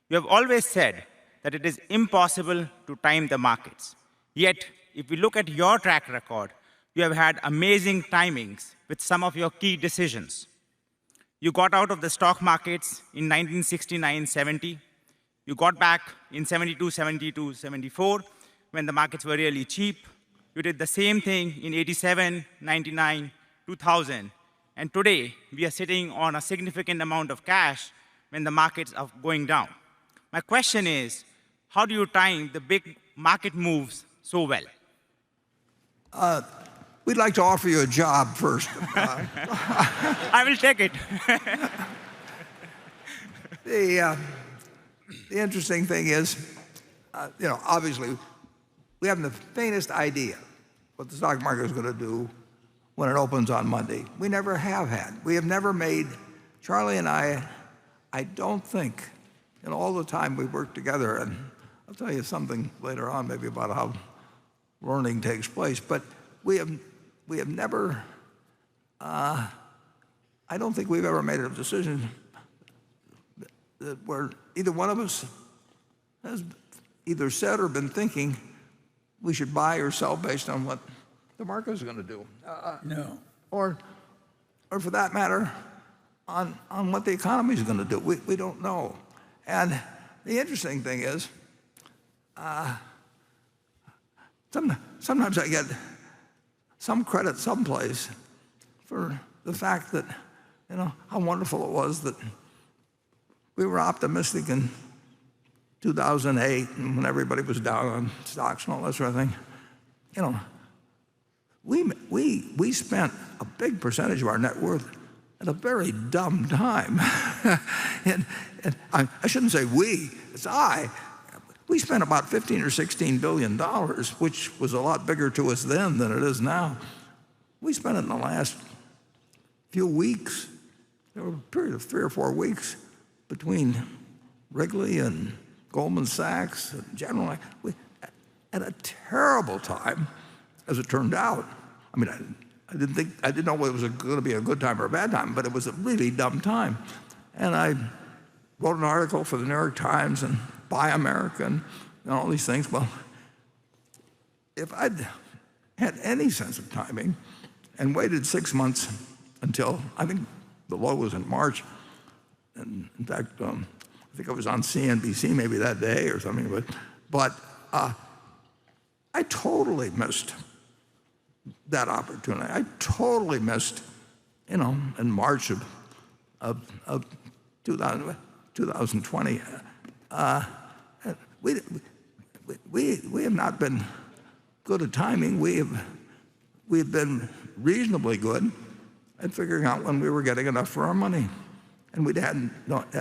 You have always said that it is impossible to time the markets. Yet, if we look at your track record, you have had amazing timings with some of your key decisions. You got out of the stock markets in 1969-70. You got back in 72, 72, 74, when the markets were really cheap. You did the same thing in 87, 99, 2000. And today, we are sitting on a significant amount of cash when the markets are going down. My question is, how do you time the big market moves so well? We'd like to offer you a job first. I will take it. The interesting thing is, obviously, we haven't the faintest idea what the stock market is going to do when it opens on Monday. We never have had. We have never made, Charlie and I don't think, in all the time we've worked together, and I'll tell you something later on maybe about how learning takes place, but we have never, I don't think we've ever made a decision where either one of us has either said or been thinking we should buy or sell based on what the market is going to do. No. Or for that matter, on what the economy is going to do. We don't know. And the interesting thing is, sometimes I get some credit someplace for the fact that, how wonderful it was that we were optimistic in 2008 and when everybody was down on stocks and all that sort of thing. We spent a big percentage of our net worth at a very dumb time. and I shouldn't say we, it's I. We spent about $15 or $16 billion, which was a lot bigger to us then than it is now. We spent it in the last few weeks. There were a period of 3 or 4 weeks between Wrigley and Goldman Sachs and General. At a terrible time, as it turned out. I mean, I didn't know whether it was going to be a good time or a bad time, but it was a really dumb time. And I wrote an article for the New York Times and Buy America and all these things. Well, if I'd had any sense of timing and waited 6 months until, I think the low was in March, and in fact, I think I was on CNBC maybe that day or something, but I totally missed that opportunity. I totally missed, in March of of 2020. We have not been good at timing. We've been reasonably good at figuring out when we were getting enough for our money. And we had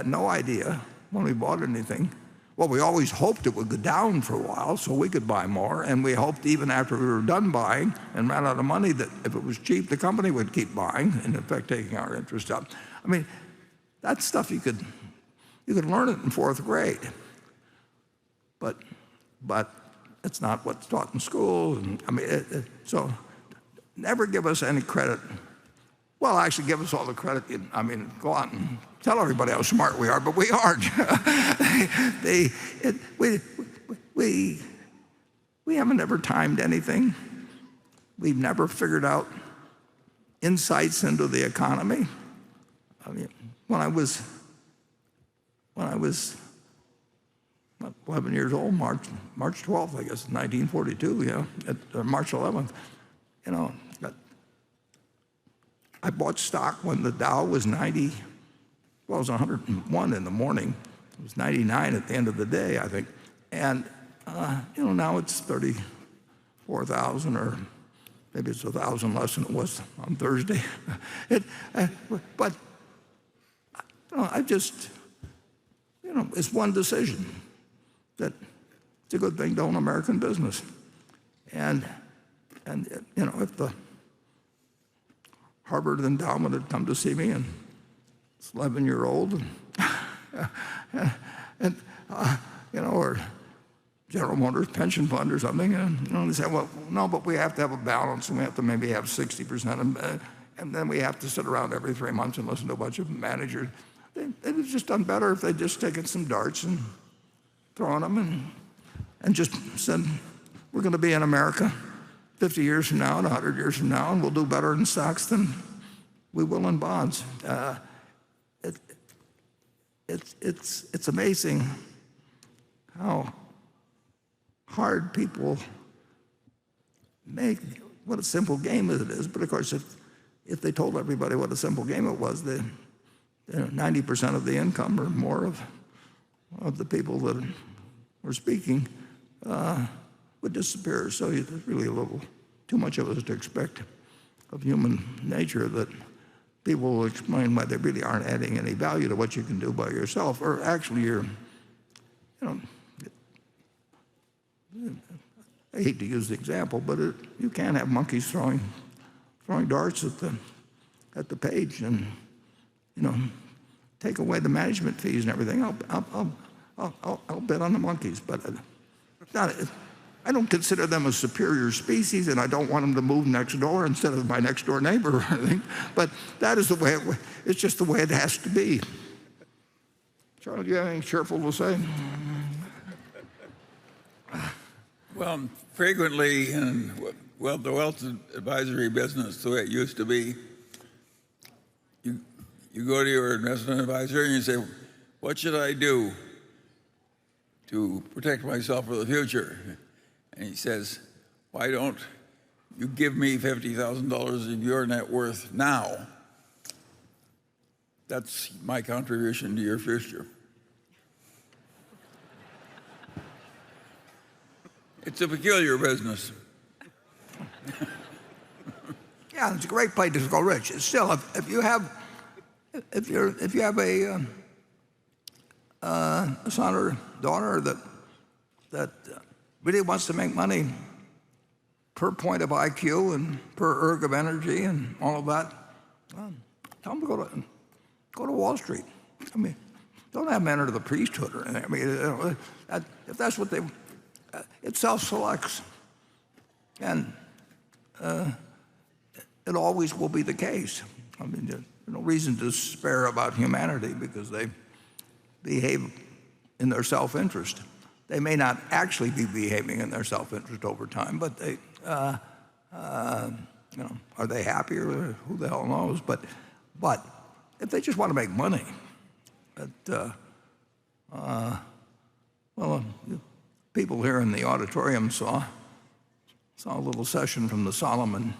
no idea when we bought anything. Well, we always hoped it would go down for a while so we could buy more, and we hoped even after we were done buying and ran out of money that if it was cheap, the company would keep buying, and in effect taking our interest up. I mean, that's stuff you could learn it in fourth grade, but it's not what's taught in school. And, I mean, so never give us any credit. Well, actually, give us all the credit. I mean, go out and tell everybody how smart we are, but we aren't. We haven't ever timed anything. We've never figured out insights into the economy. I mean, when I was 11 years old, March 12th, I guess, 1942, March 11th, I bought stock when the Dow was 90, well, it was 101 in the morning. It was 99 at the end of the day, I think. And, now it's 34,000, or maybe it's 1,000 less than it was on Thursday. But I just, it's one decision that it's a good thing to own American business. And if the Harvard endowment had come to see me, and it's 11-year-old, or General Motors pension fund or something, and they say, well, no, but we have to have a balance, and we have to maybe have 60%, and then we have to sit around every 3 months and listen to a bunch of managers. They'd have just done better if they'd just taken some darts and thrown them and just said, we're going to be in America 50 years from now and 100 years from now, and we'll do better in stocks than we will in bonds. It's amazing how hard people make what a simple game it is. But of course, if they told everybody what a simple game it was, 90% of the income or more of the people that were speaking would disappear. So there's really a little too much of us to expect of human nature that people will explain why they really aren't adding any value to what you can do by yourself, or actually I hate to use the example, but you can't have monkeys throwing darts at the page and take away the management fees and everything. I'll bet on the monkeys, but I don't consider them a superior species, and I don't want them to move next door instead of my next door neighbor or anything. But that is the way it's just the way it has to be. Charlie, do you have anything cheerful to say? Well, frequently in the wealth advisory business, the way it used to be, you go to your investment advisor and you say, what should I do to protect myself for the future? And he says, why don't you give me $50,000 of your net worth now? That's my contribution to your future. It's a peculiar business. Yeah, it's a great place to go rich. It's still, if you have a son or daughter that really wants to make money per point of IQ and per erg of energy and all of that, tell them to go to Wall Street. I mean, don't have them enter the priesthood or anything. I mean, if that's what it self-selects, and it always will be the case. I mean, there's no reason to despair about humanity because they behave in their self-interest. They may not actually be behaving in their self-interest over time, but they, are they happy or who the hell knows? But if they just want to make money, people here in the auditorium saw a little session from the Solomon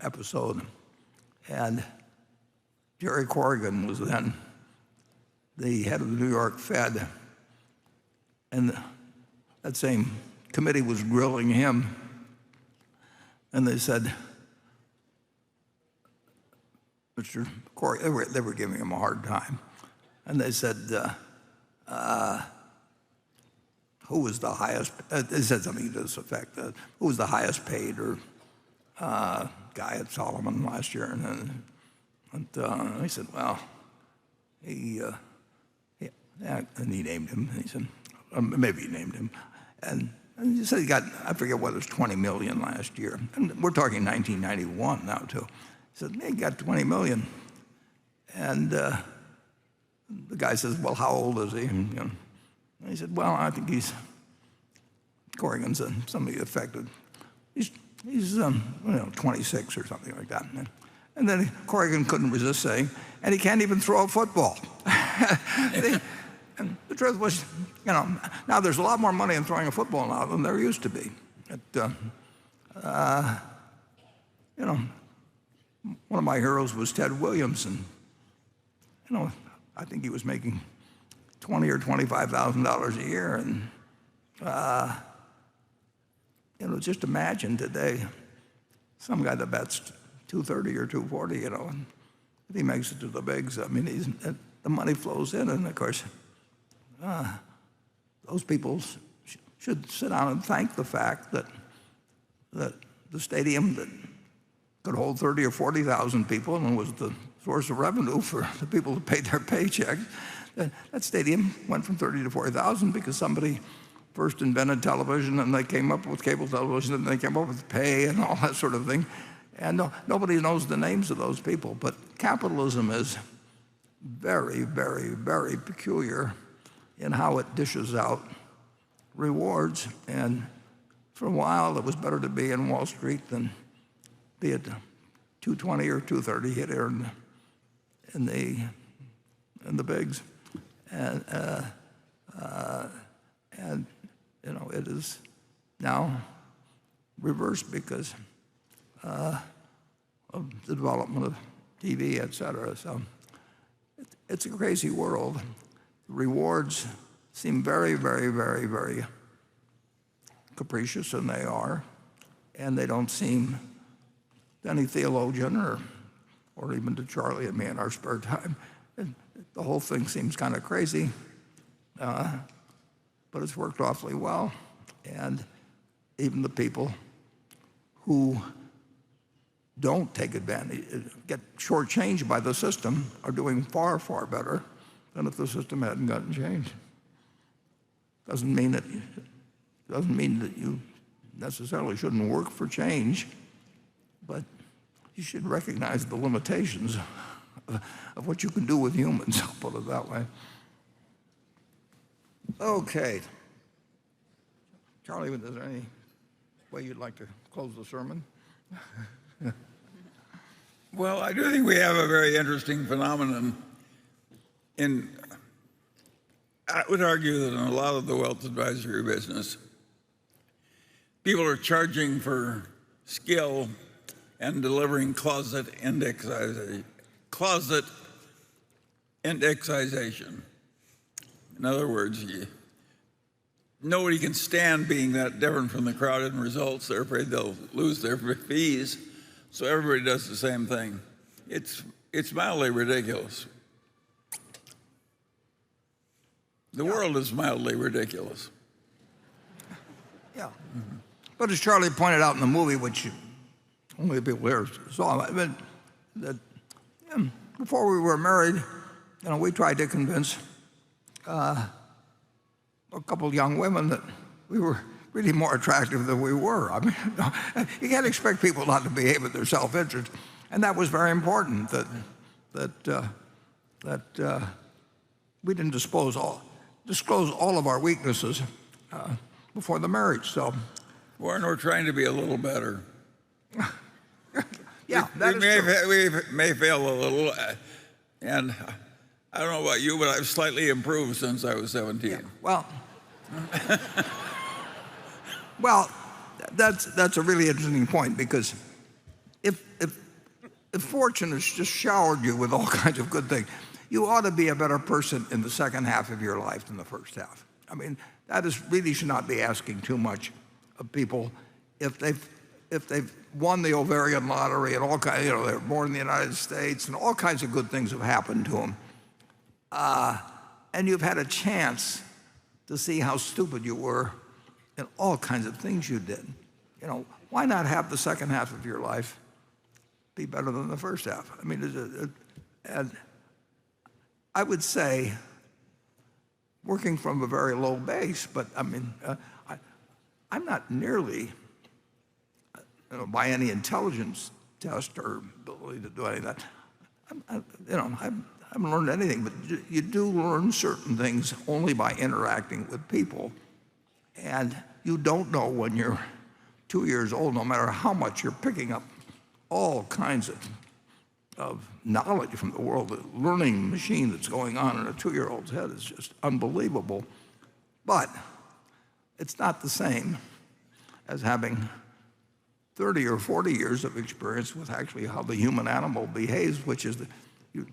episode. And Jerry Corrigan was then the head of the New York Fed, and that same committee was grilling him, and they said, Mr. Corrigan, they were giving him a hard time, and they said, who was the highest, they said something to this effect, who was the highest paid or guy at Solomon last year? And he said, well, and he named him. And he said, maybe he named him. And he said he got, I forget whether it was 20 million last year. And we're talking 1991 now, too. He said, he got 20 million. And the guy says, well, how old is he? And he said, well, I think Corrigan's somebody affected. He's 26 or something like that. And then Corrigan couldn't resist saying, and he can't even throw a football. And the truth was, now there's a lot more money in throwing a football now than there used to be. One of my heroes was Ted Williamson. I think he was making $20,000 or $25,000 a year, and just imagine today some guy that bets 230 or 240, and if he makes it to the bigs, I mean, the money flows in, and of course, those people should sit down and thank the fact that the stadium that could hold 30 or 40,000 people and was the source of revenue for the people who paid their paychecks, that stadium went from 30 to 40,000 because somebody first invented television, and they came up with cable television, and they came up with pay and all that sort of thing. And nobody knows the names of those people. But capitalism is very, very, very peculiar in how it dishes out rewards. And for a while, it was better to be in Wall Street than be at 220 or 230 here in the bigs. And it is now reversed because of the development of TV, et cetera. So it's a crazy world. The rewards seem very, very, very, very capricious, and they are. And they don't seem to any theologian or even to Charlie and me in our spare time. The whole thing seems kind of crazy, but it's worked awfully well. And even the people who don't take advantage, get shortchanged by the system, are doing far, far better than if the system hadn't gotten changed. Doesn't mean that you necessarily shouldn't work for change, but you should recognize the limitations of what you can do with humans, I'll put it that way. Okay. Charlie, is there any way you'd like to close the sermon? Well, I do think we have a very interesting phenomenon. I would argue that in a lot of the wealth advisory business, people are charging for skill and delivering closet indexation. In other words, nobody can stand being that different from the crowd in results. They're afraid they'll lose their fees, so everybody does the same thing. It's mildly ridiculous. The world is mildly ridiculous. Yeah. Mm-hmm. But as Charlie pointed out in the movie, which only the people here saw, that before we were married, we tried to convince a couple of young women that we were really more attractive than we were. I mean, you can't expect people not to behave with their self-interest, and that was very important. That we didn't disclose all of our weaknesses before the marriage. So, Warren, we're trying to be a little better. Yeah, we may fail a little, and I don't know about you, but I've slightly improved since I was 17. Yeah, well, that's a really interesting point, because if fortune has just showered you with all kinds of good things, you ought to be a better person in the second half of your life than the first half. I mean, that is really should not be asking too much of people if they've won the ovarian lottery and all kinds, they're born in the United States and all kinds of good things have happened to them. And you've had a chance to see how stupid you were in all kinds of things you did. Why not have the second half of your life be better than the first half? I mean, and I would say, working from a very low base, but I mean, I'm not nearly, by any intelligence test or ability to do any of that, I haven't learned anything, but you do learn certain things only by interacting with people. And you don't know when you're 2 years old, no matter how much you're picking up all kinds of knowledge from the world. The learning machine that's going on in a 2-year-old's head is just unbelievable. But it's not the same as having 30 or 40 years of experience with actually how the human animal behaves, which is you're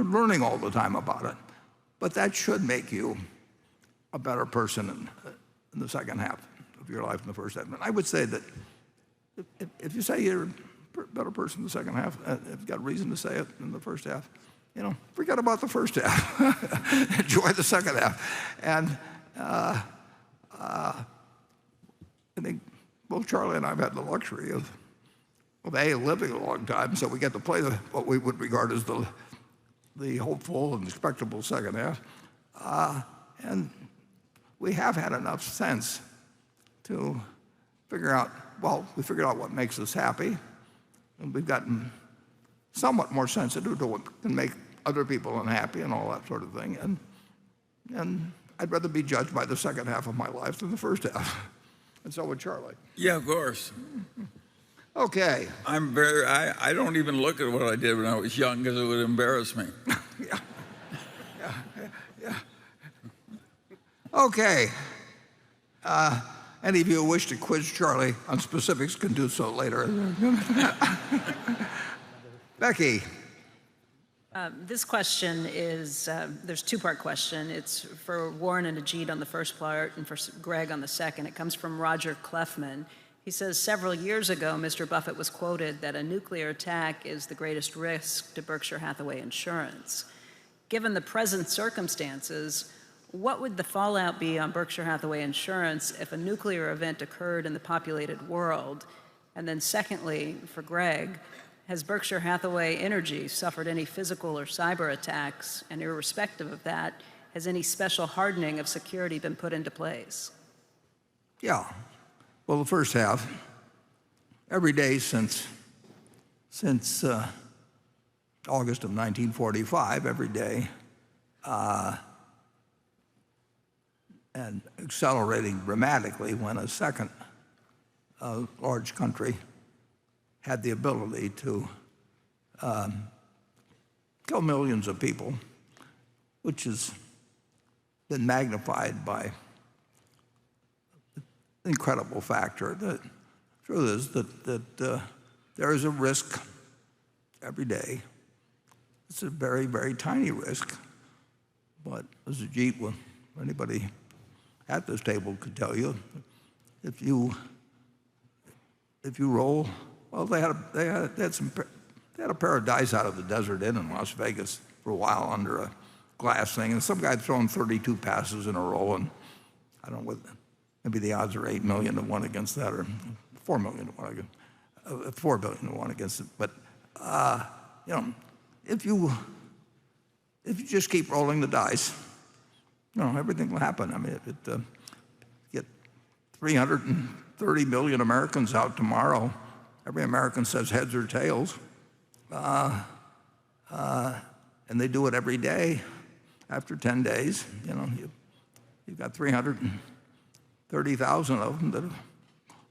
learning all the time about it. But that should make you a better person in the second half of your life than the first half. And I would say that if you say you're a better person in the second half, if you've got reason to say it in the first half, forget about the first half. Enjoy the second half. And I think both Charlie and I have had the luxury of living a long time, so we get to play what we would regard as the hopeful and expectable second half. And we have had enough sense to figure out, we figured out what makes us happy, and we've gotten somewhat more sensitive to what can make other people unhappy and all that sort of thing. And I'd rather be judged by the second half of my life than the first half. And so would Charlie. Yeah, of course. Okay. I don't even look at what I did when I was young because it would embarrass me. Yeah. Okay. Any of you who wish to quiz Charlie on specifics can do so later. Becky. This question is, there's a two-part question. It's for Warren and Ajit on the first part and for Greg on the second. It comes from Roger Cleffman. He says, several years ago, Mr. Buffett was quoted that a nuclear attack is the greatest risk to Berkshire Hathaway Insurance. Given the present circumstances, what would the fallout be on Berkshire Hathaway Insurance if a nuclear event occurred in the populated world? And then secondly, for Greg, has Berkshire Hathaway Energy suffered any physical or cyber attacks? And irrespective of that, has any special hardening of security been put into place? Yeah. Well, the first half, every day since August of 1945, every day, and accelerating dramatically when a second large country had the ability to kill millions of people, which has been magnified by an incredible factor. The truth is that there is a risk every day. It's a very, very tiny risk, but as Ajit, or anybody at this table could tell you, if you roll, well, they had a pair of dice out of the Desert Inn in Las Vegas for a while under a glass thing, and some guy throwing 32 passes in a row, and I don't know what, maybe the odds are 8 million to 1 against that, or 4 million to 1 against, 4 billion to 1 against it. But if you just keep rolling the dice, everything will happen. I mean, get 330 million Americans out tomorrow. Every American says heads or tails, and they do it every day. After 10 days, you've got 330,000 of them that have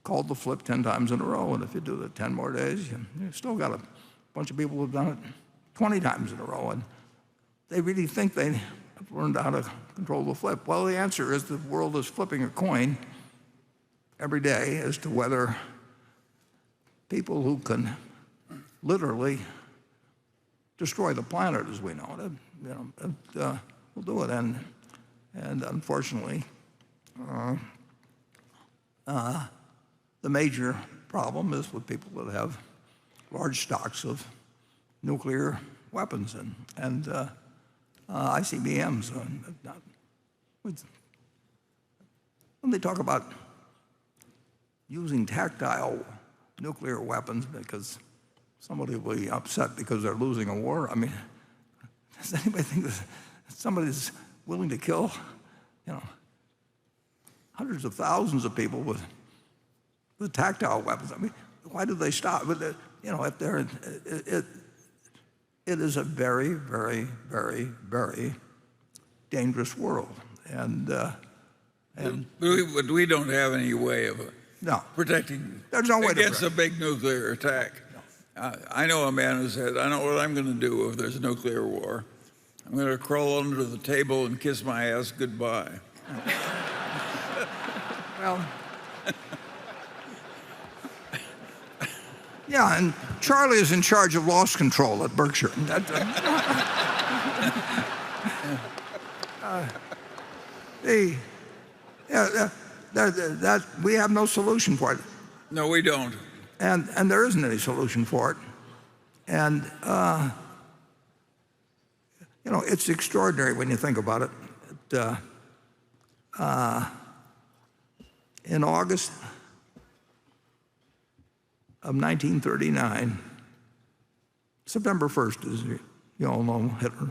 called the flip 10 times in a row, and if you do it 10 more days, you've still got a bunch of people who've done it 20 times in a row, and they really think they have learned how to control the flip. Well, the answer is the world is flipping a coin every day as to whether people who can literally destroy the planet as we know it. We'll do it. And unfortunately, the major problem is with people that have large stocks of nuclear weapons and ICBMs. When they talk about using tactile nuclear weapons because somebody will be upset because they're losing a war, I mean, does anybody think that somebody's willing to kill, hundreds of thousands of people with tactile weapons? I mean, why do they stop? But if they're, it is a very, very, very, very dangerous world, but we don't have any way of protecting against a big nuclear attack. No. I know a man who said, "I know what I'm going to do if there's a nuclear war. I'm going to crawl under the table and kiss my ass goodbye." Well, yeah, and Charlie is in charge of loss control at Berkshire. We have no solution for it. No, we don't. And there isn't any solution for it. And it's extraordinary when you think about it. In August of 1939, September 1st, as you all know, Hitler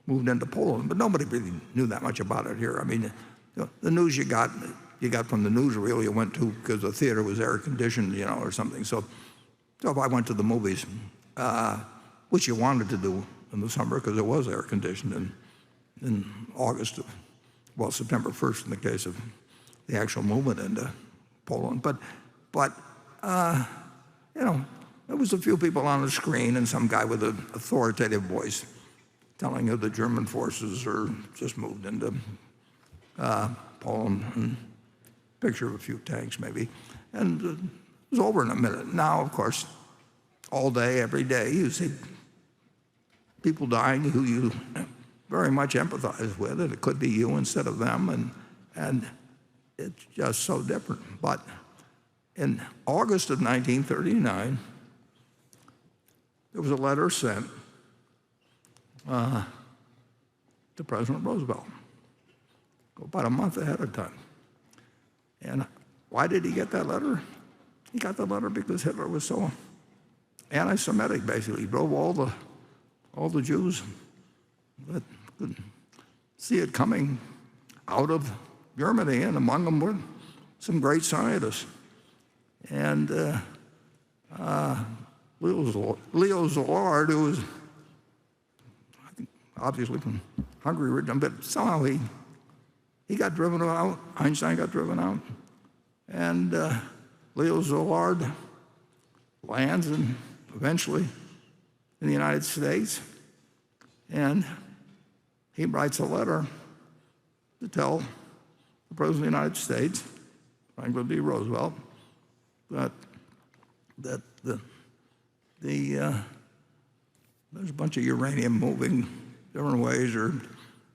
moved into Poland, but nobody really knew that much about it here. I mean, the news you got from the newsreel you went to because the theater was air conditioned, or something. So if I went to the movies, which you wanted to do in the summer because it was air conditioned in August, September 1st in the case of the actual movement into Poland. But there was a few people on the screen and some guy with an authoritative voice telling you the German forces are just moved into Poland, and picture of a few tanks maybe, and it was over in a minute. Now, of course, all day, every day, you see people dying who you very much empathize with, and it could be you instead of them, and it's just so different. But in August of 1939, there was a letter sent to President Roosevelt, about a month ahead of time. And why did he get that letter? He got the letter because Hitler was so anti-Semitic, basically. He drove all the Jews that could see it coming out of Germany, and among them were some great scientists. And Leo Szilard, who was obviously from Hungary region, but somehow he got driven out. Einstein got driven out. And Leo Szilard lands eventually in the United States. And he writes a letter to tell the President of the United States, Franklin D. Roosevelt, that there's a bunch of uranium moving different ways or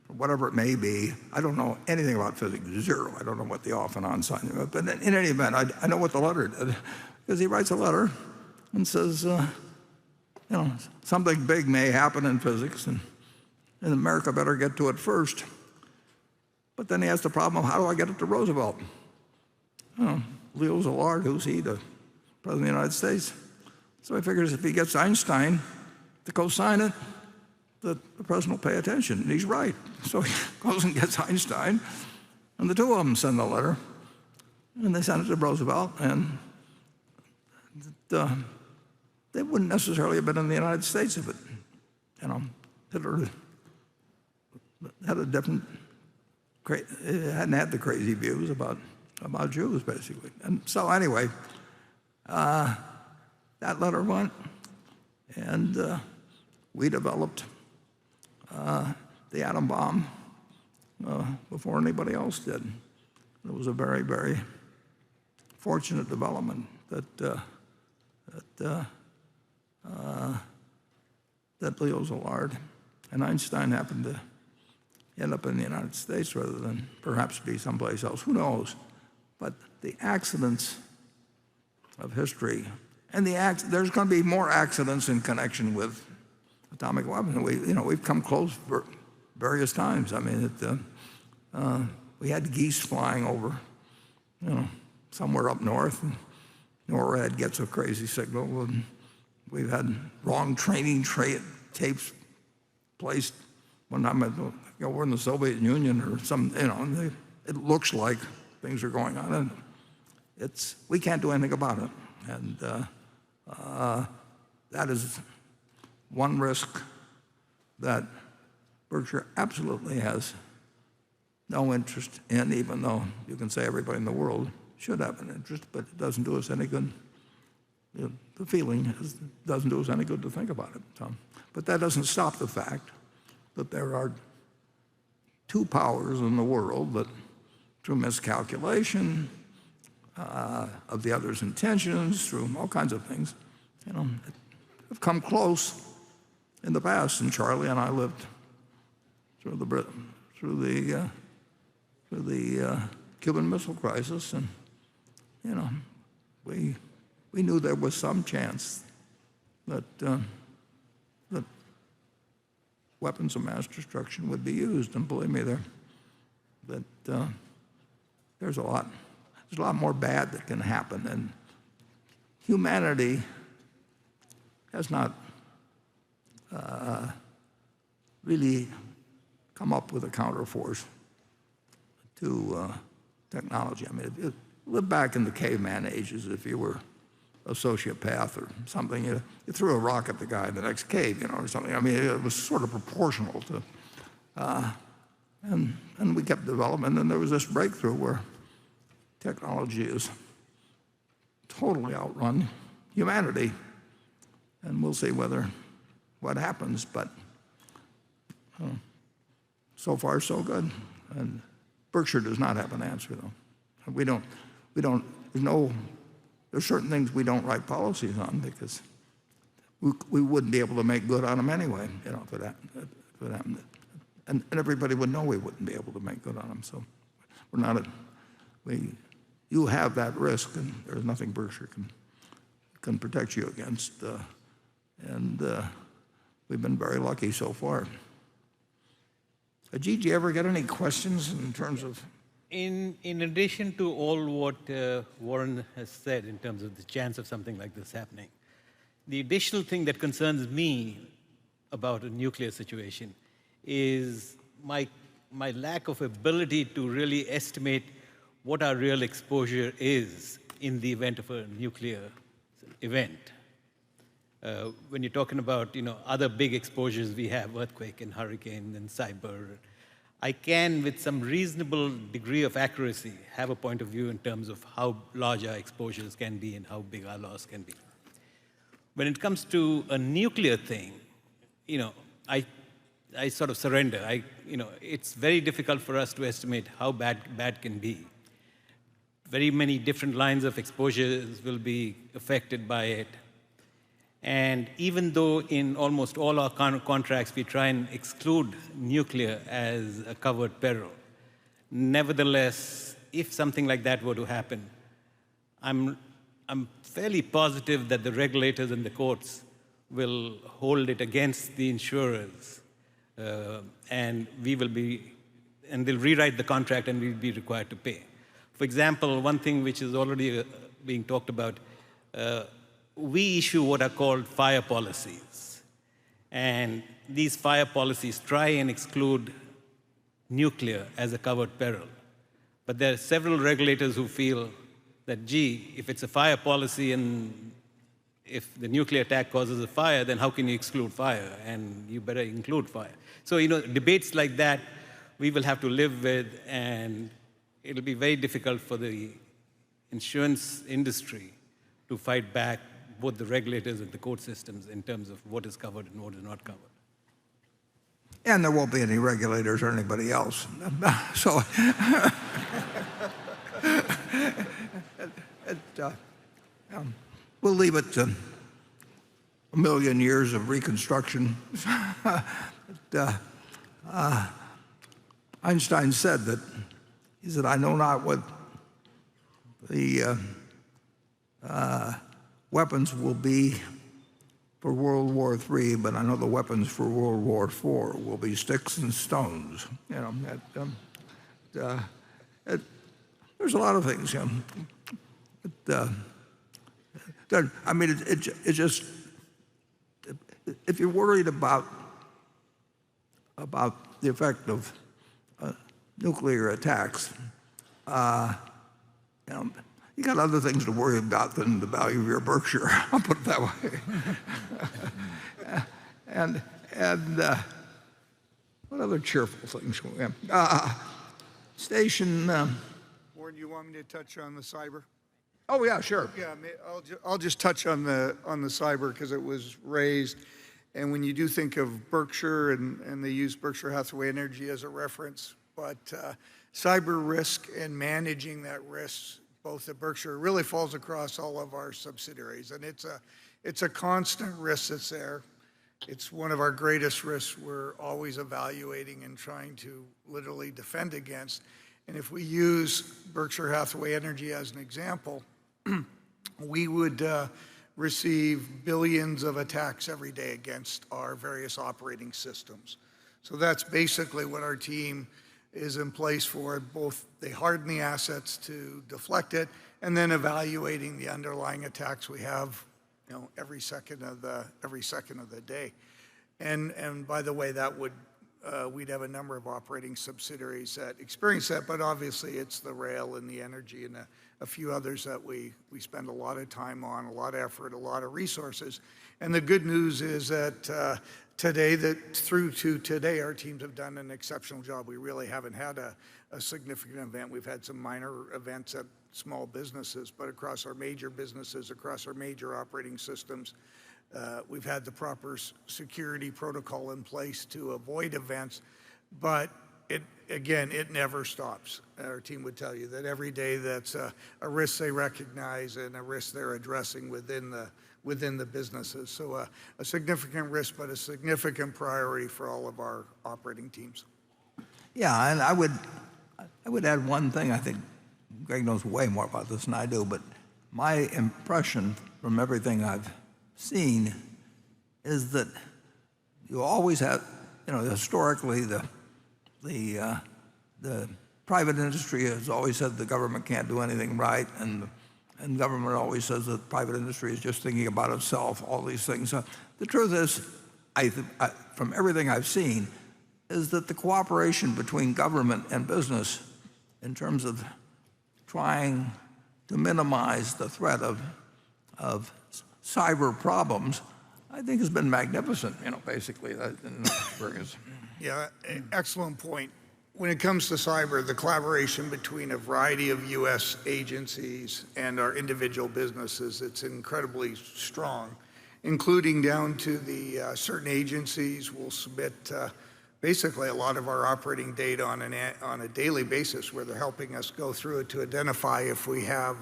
whatever it may be. I don't know anything about physics, zero. I don't know what the off and on sign is. But in any event, I know what the letter did, because he writes a letter and says, something big may happen in physics, and America better get to it first. But then he has the problem of, how do I get it to Roosevelt? Leo Szilard, who's he, the President of the United States? So he figures if he gets Einstein to co-sign it, the President will pay attention. And he's right. So he goes and gets Einstein, and the two of them send the letter, and they send it to Roosevelt, and they wouldn't necessarily have been in the United States if Hitler had a different, hadn't had the crazy views about Jews, basically. And so anyway, that letter went, and we developed the atom bomb before anybody else did. It was a very, very fortunate development that that Leo Szilard and Einstein happened to end up in the United States rather than perhaps be someplace else. Who knows? But the accidents of history, and there's going to be more accidents in connection with atomic weapons. We've come close various times. I mean, we had geese flying over, somewhere up north, and NORAD gets a crazy signal. And we've had wrong training tapes placed one time we're in the Soviet Union or it looks like things are going on, and we can't do anything about it. And that is one risk that Berkshire absolutely has no interest in, even though you can say everybody in the world should have an interest, but it doesn't do us any good. The feeling doesn't do us any good to think about it. But that doesn't stop the fact that there are two powers in the world that, through miscalculation of the other's intentions, through all kinds of things, have come close in the past. And Charlie and I lived through the Cuban Missile Crisis, and we knew there was some chance that weapons of mass destruction would be used, and believe me, there's a lot more bad that can happen, and humanity has not really come up with a counterforce to technology. I mean, if you live back in the caveman ages, if you were a sociopath or something, you threw a rock at the guy in the next cave, or something. I mean, it was sort of proportional to, and we kept developing, and there was this breakthrough where technology is totally outrun humanity, and we'll see what happens, but so far so good. And Berkshire does not have an answer, though. There's certain things we don't write policies on because we wouldn't be able to make good on them anyway, if it happened. And everybody would know we wouldn't be able to make good on them. So you have that risk, and there's nothing Berkshire can protect you against. And we've been very lucky so far. Ajit, do you ever get any questions in terms of? In addition to all what Warren has said in terms of the chance of something like this happening, the additional thing that concerns me about a nuclear situation is my lack of ability to really estimate what our real exposure is in the event of a nuclear event. When you're talking about other big exposures we have, earthquake and hurricane and cyber, I can, with some reasonable degree of accuracy, have a point of view in terms of how large our exposures can be and how big our loss can be. When it comes to a nuclear thing, I sort of surrender. It's very difficult for us to estimate how bad can be. Very many different lines of exposures will be affected by it. And even though in almost all our contracts we try and exclude nuclear as a covered peril, nevertheless, if something like that were to happen, I'm fairly positive that the regulators and the courts will hold it against the insurers, and they'll rewrite the contract and we'll be required to pay. For example, one thing which is already being talked about, we issue what are called fire policies. And these fire policies try and exclude nuclear as a covered peril. But there are several regulators who feel that, gee, if it's a fire policy and if the nuclear attack causes a fire, then how can you exclude fire? And you better include fire. So, debates like that we will have to live with, and it'll be very difficult for the insurance industry to fight back both the regulators and the court systems in terms of what is covered and what is not covered. And there won't be any regulators or anybody else. So we'll leave it to a million years of reconstruction. Einstein said that, he said, I know not what the weapons will be for World War III, but I know the weapons for World War IV will be sticks and stones. There's a lot of things. I mean, it just, if you're worried about the effect of nuclear attacks, you got other things to worry about than the value of your Berkshire. I'll put it that way. and what other cheerful things? Station. Warren, you want me to touch on the cyber? Oh yeah, sure. Yeah, I'll just touch on the cyber because it was raised, and when you do think of Berkshire and they use Berkshire Hathaway Energy as a reference, but cyber risk and managing that risk, both at Berkshire, really falls across all of our subsidiaries, and it's a constant risk that's there. It's one of our greatest risks we're always evaluating and trying to literally defend against. And if we use Berkshire Hathaway Energy as an example, we would receive billions of attacks every day against our various operating systems. So that's basically what our team is in place for. Both they harden the assets to deflect it, and then evaluating the underlying attacks we have, every second of the day. And by the way, that would we'd have a number of operating subsidiaries that experience that, but obviously it's the rail and the energy and a few others that we spend a lot of time on, a lot of effort, a lot of resources. And the good news is that through to today, our teams have done an exceptional job. We really haven't had a significant event. We've had some minor events at small businesses, but across our major businesses, across our major operating systems, we've had the proper security protocol in place to avoid events, but it never stops. Our team would tell you that every day that's a risk they recognize and a risk they're addressing within the businesses. So a significant risk, but a significant priority for all of our operating teams. Yeah, and I would add one thing. I think Greg knows way more about this than I do, but my impression from everything I've seen is that you always have, historically the private industry has always said the government can't do anything right, and government always says that private industry is just thinking about itself, all these things. The truth is, from everything I've seen, is that the cooperation between government and business in terms of trying to minimize the threat of cyber problems, I think has been magnificent, basically. Yeah, excellent point. When it comes to cyber, the collaboration between a variety of U.S. agencies and our individual businesses, it's incredibly strong, including down to the certain agencies will submit basically a lot of our operating data on a daily basis, where they're helping us go through it to identify if we have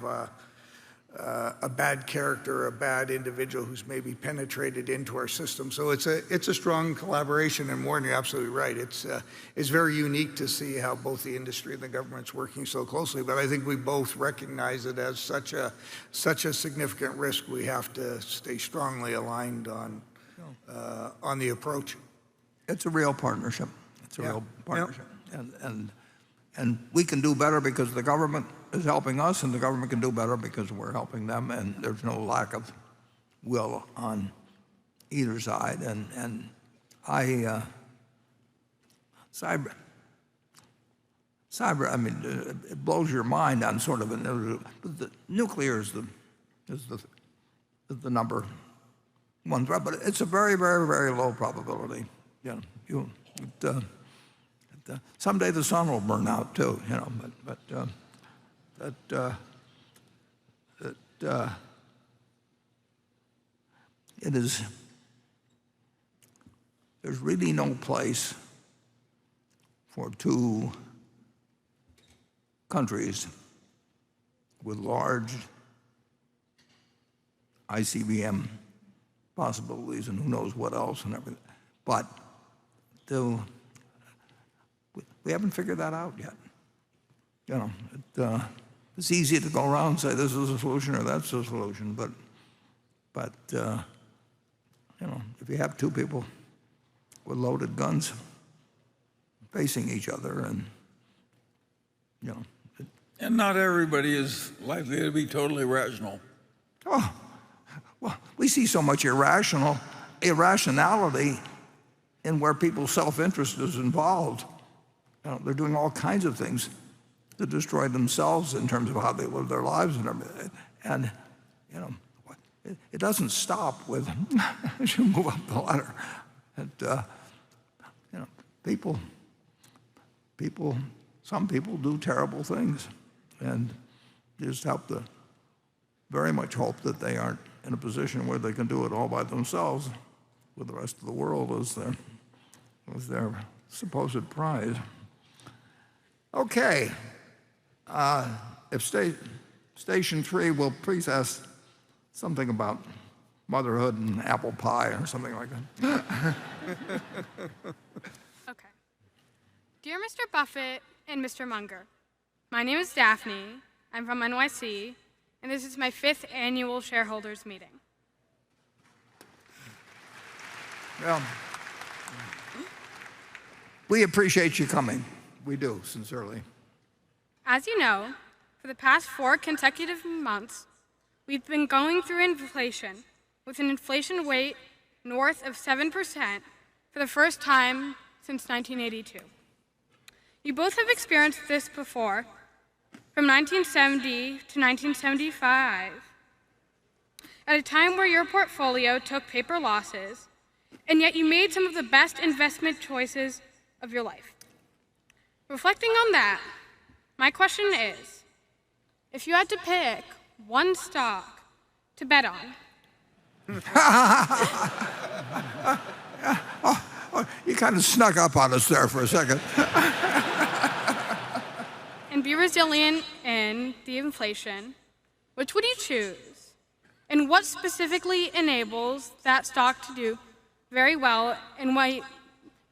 a bad character, a bad individual who's maybe penetrated into our system. So it's a strong collaboration, and Warren, you're absolutely right. It's very unique to see how both the industry and the government's working so closely. But I think we both recognize it as such a significant risk. We have to stay strongly aligned on the approach. It's a real partnership. It's a real partnership, and we can do better because the government is helping us, and the government can do better because we're helping them, and there's no lack of will on either side. And cyber, I mean, it blows your mind on sort of the nuclear is the number one threat, but it's a very, very, very low probability. Someday the sun will burn out too, but there's really no place for two countries with large ICBM possibilities and who knows what else and everything. But we haven't figured that out yet. It's easy to go around and say this is a solution or that's a solution, but if you have two people with loaded guns facing each other, and not everybody is likely to be totally rational. Oh, well, we see so much irrationality in where people's self-interest is involved. They're doing all kinds of things to destroy themselves in terms of how they live their lives and everything. And it doesn't stop with as you move up the ladder. Some people do terrible things, and you just have to very much hope that they aren't in a position where they can do it all by themselves with the rest of the world as their supposed prize. Okay. If Station 3 will please ask something about motherhood and apple pie or something like that. Okay. Dear Mr. Buffett and Mr. Munger, my name is Daphne. I'm from NYC, and this is my 5th annual shareholders meeting. Well, we appreciate you coming. We do, sincerely. As you know, for the past 4 consecutive months, we've been going through inflation with an inflation rate north of 7% for the first time since 1982. You both have experienced this before, from 1970 to 1975, at a time where your portfolio took paper losses, and yet you made some of the best investment choices of your life. Reflecting on that, my question is, if you had to pick one stock to bet on. You kind of snuck up on us there for a second. And be resilient in the inflation, which would you choose? And what specifically enables that stock to do very well and might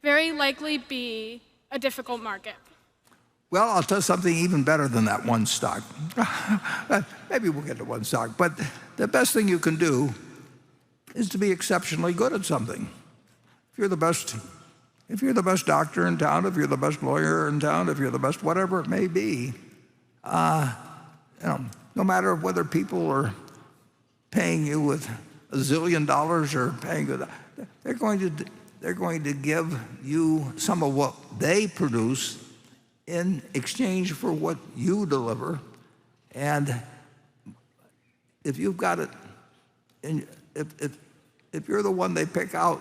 very likely be a difficult market? Well, I'll tell you something even better than that one stock. Maybe we'll get to one stock, but the best thing you can do is to be exceptionally good at something. If you're the best doctor in town, if you're the best lawyer in town, if you're the best whatever it may be, no matter whether people are paying you with $1 zillion or paying you, they're going to give you some of what they produce in exchange for what you deliver. And if you've got it, and if you're the one they pick out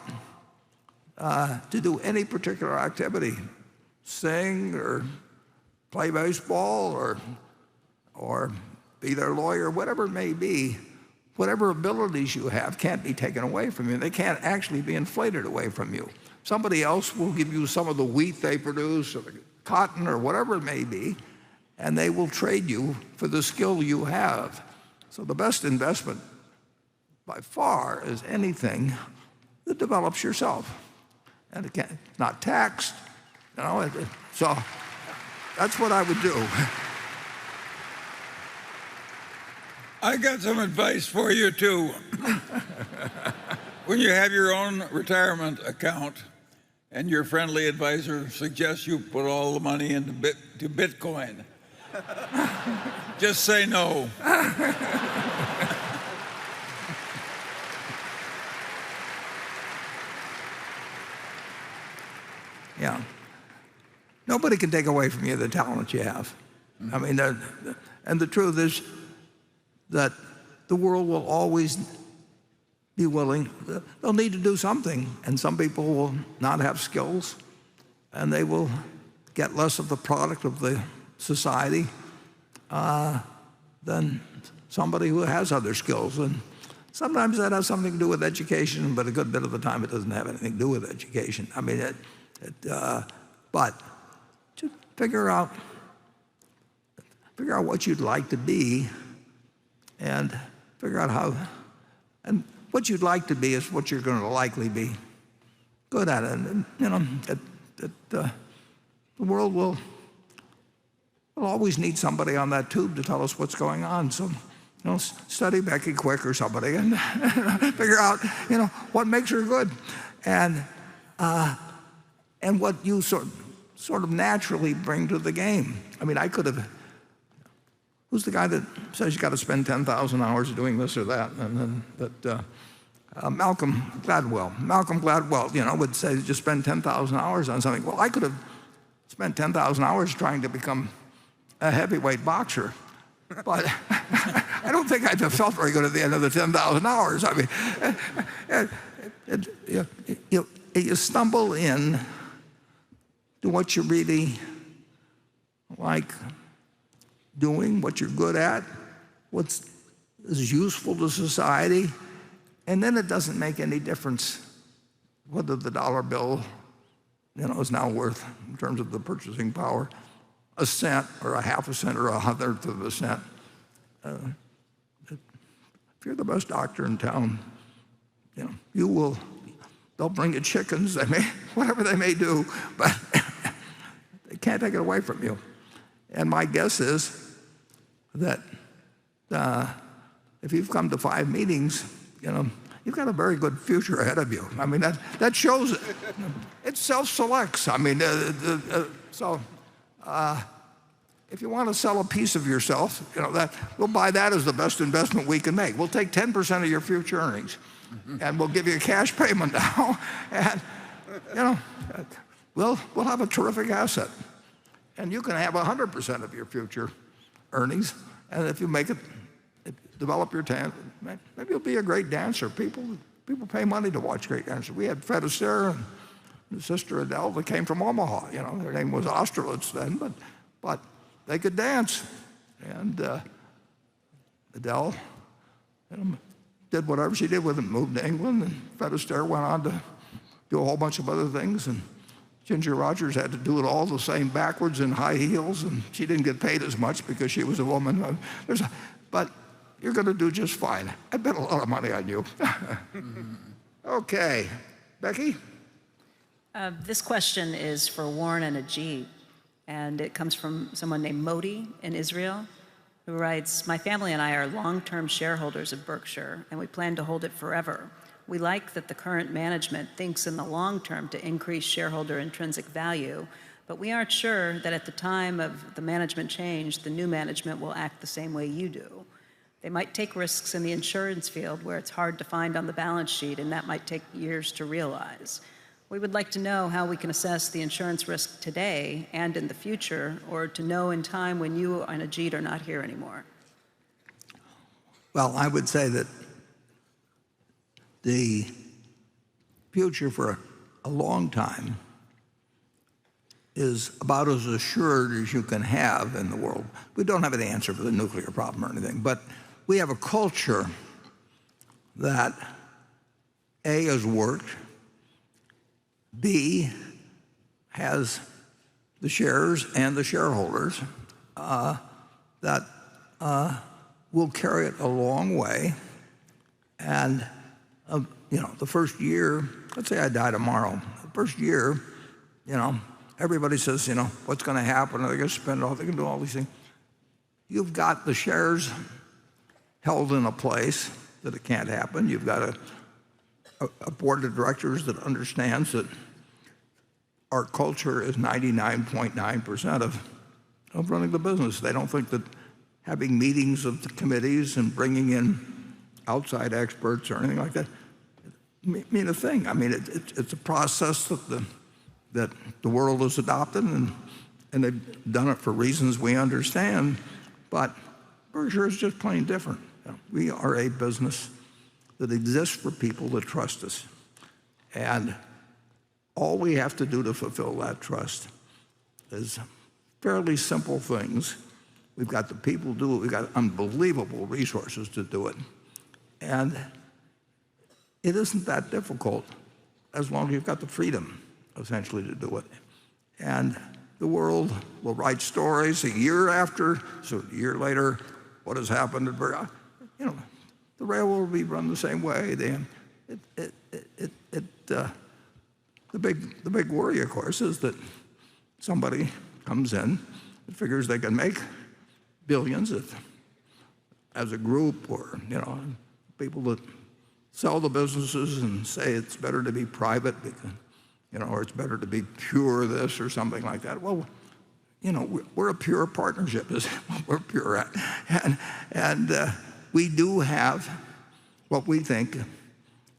to do any particular activity, sing or play baseball or be their lawyer, whatever it may be, whatever abilities you have can't be taken away from you. They can't actually be inflated away from you. Somebody else will give you some of the wheat they produce or the cotton or whatever it may be, and they will trade you for the skill you have. So the best investment by far is anything that develops yourself. And it's not taxed, so that's what I would do. I got some advice for you too. When you have your own retirement account and your friendly advisor suggests you put all the money into Bitcoin, just say no. Yeah. Nobody can take away from you the talent you have. I mean, and the truth is that the world will always be willing, they'll need to do something, and some people will not have skills, and they will get less of the product of the society than somebody who has other skills. And sometimes that has something to do with education, but a good bit of the time it doesn't have anything to do with education. I mean, but to figure out what you'd like to be, and figure out how, and what you'd like to be is what you're going to likely be good at. And the world will always need somebody on that tube to tell us what's going on. So, study Becky Quick or somebody and figure out, what makes her good, and what you sort of naturally bring to the game. I mean, I could have. Who's the guy that says you got to spend 10,000 hours doing this or that? And then Malcolm Gladwell. Malcolm Gladwell, would say just spend 10,000 hours on something. Well, I could have spent 10,000 hours trying to become a heavyweight boxer, but I don't think I'd have felt very good at the end of the 10,000 hours. I mean, you stumble in to what you really like doing, what you're good at, what is useful to society, and then it doesn't make any difference whether the dollar bill, is now worth, in terms of the purchasing power, a cent or a half a cent or a hundredth of a cent. If you're the best doctor in town, they'll bring you chickens, whatever they may do, but they can't take it away from you. And my guess is that if you've come to 5 meetings, you've got a very good future ahead of you. I mean, that shows it self-selects. I mean, if you want to sell a piece of yourself, we'll buy that as the best investment we can make. We'll take 10% of your future earnings, and we'll give you a cash payment now, and we'll have a terrific asset. And you can have 100% of your future earnings, and if you develop your talent, maybe you'll be a great dancer. People pay money to watch great dancers. We had Fred Astaire and his sister Adele that came from Omaha. Their name was Austerlitz then, but they could dance. And Adele did whatever she did with them, moved to England, and Fred Astaire went on to do a whole bunch of other things. And Ginger Rogers had to do it all the same backwards in high heels, and she didn't get paid as much because she was a woman. But you're going to do just fine. I bet a lot of money on you. Okay. Becky? This question is for Warren and Ajit, and it comes from someone named Modi in Israel, who writes, "My family and I are long-term shareholders of Berkshire, and we plan to hold it forever. We like that the current management thinks in the long term to increase shareholder intrinsic value, but we aren't sure that at the time of the management change, the new management will act the same way you do. They might take risks in the insurance field where it's hard to find on the balance sheet, and that might take years to realize. We would like to know how we can assess the insurance risk today and in the future, or to know in time when you and Ajit are not here anymore." Well, I would say that the future for a long time is about as assured as you can have in the world. We don't have an answer for the nuclear problem or anything, but we have a culture that A, has worked, B, has the shares and the shareholders that will carry it a long way. And the first year, let's say I die tomorrow, the first year, everybody says, what's going to happen? Are they going to spend it all? They can do all these things. You've got the shares held in a place that it can't happen. You've got a board of directors that understands that our culture is 99.9% of running the business. They don't think that having meetings of the committees and bringing in outside experts or anything like that mean a thing. I mean, it's a process that the world has adopted, and they've done it for reasons we understand. But Berkshire is just plain different. We are a business that exists for people that trust us. And all we have to do to fulfill that trust is fairly simple things. We've got the people to do it. We've got unbelievable resources to do it. And it isn't that difficult as long as you've got the freedom, essentially, to do it. And the world will write stories a year after, so a year later, what has happened at Berkshire. the railroad will be run the same way. The big worry, of course, is that somebody comes in and figures they can make billions as a group, or people that sell the businesses and say it's better to be private, because, or it's better to be pure this or something like that. Well, we're a pure partnership, is what we're pure at, and we do have what we think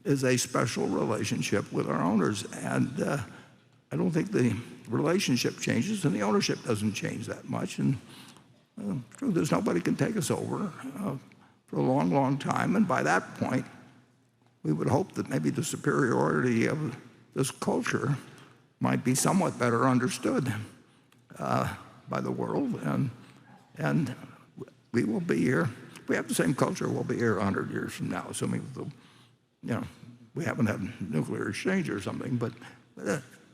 is a special relationship with our owners, and I don't think the relationship changes and the ownership doesn't change that much. And the truth is, nobody can take us over for a long, long time. And by that point, we would hope that maybe the superiority of this culture might be somewhat better understood by the world, and we will be here. If we have the same culture, we'll be here 100 years from now, assuming we haven't had nuclear exchange or something. But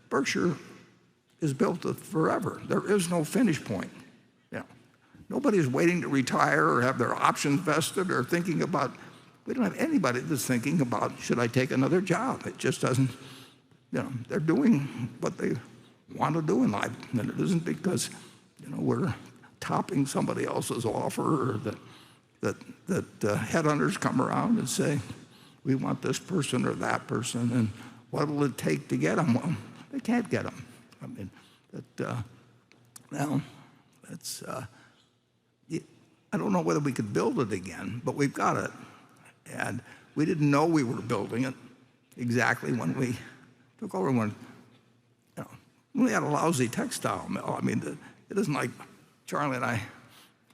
Berkshire is built forever. There is no finish point. Nobody is waiting to retire or have their options vested or thinking about. We don't have anybody that's thinking about, should I take another job? It just doesn't. They're doing what they want to do in life, and it isn't because we're topping somebody else's offer, or that headhunters come around and say, we want this person or that person, and what will it take to get them? Well, they can't get them. I mean, now it's. I don't know whether we could build it again, but we've got it, and we didn't know we were building it exactly when we took over. When we had a lousy textile mill. I mean, it isn't like Charlie and I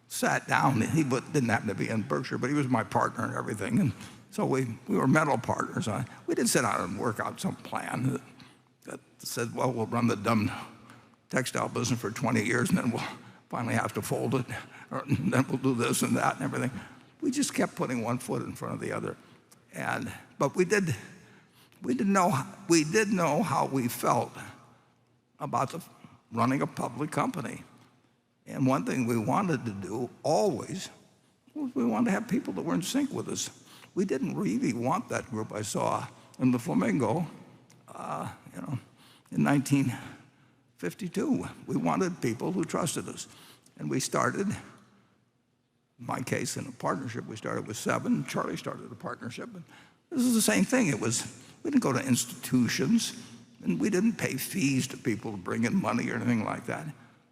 sat down. He didn't happen to be in Berkshire, but he was my partner and everything, and so we were mental partners. We didn't sit down and work out some plan that said, well, we'll run the dumb textile business for 20 years, and then we'll finally have to fold it, or then we'll do this and that and everything. We just kept putting one foot in front of the other, but we did know how we felt about running a public company. And one thing we wanted to do always was we wanted to have people that were in sync with us. We didn't really want that group I saw in the Flamingo, in 1952. We wanted people who trusted us. And we started, in my case, in a partnership. We started with 7. Charlie started a partnership. And this is the same thing. We didn't go to institutions, and we didn't pay fees to people to bring in money or anything like that.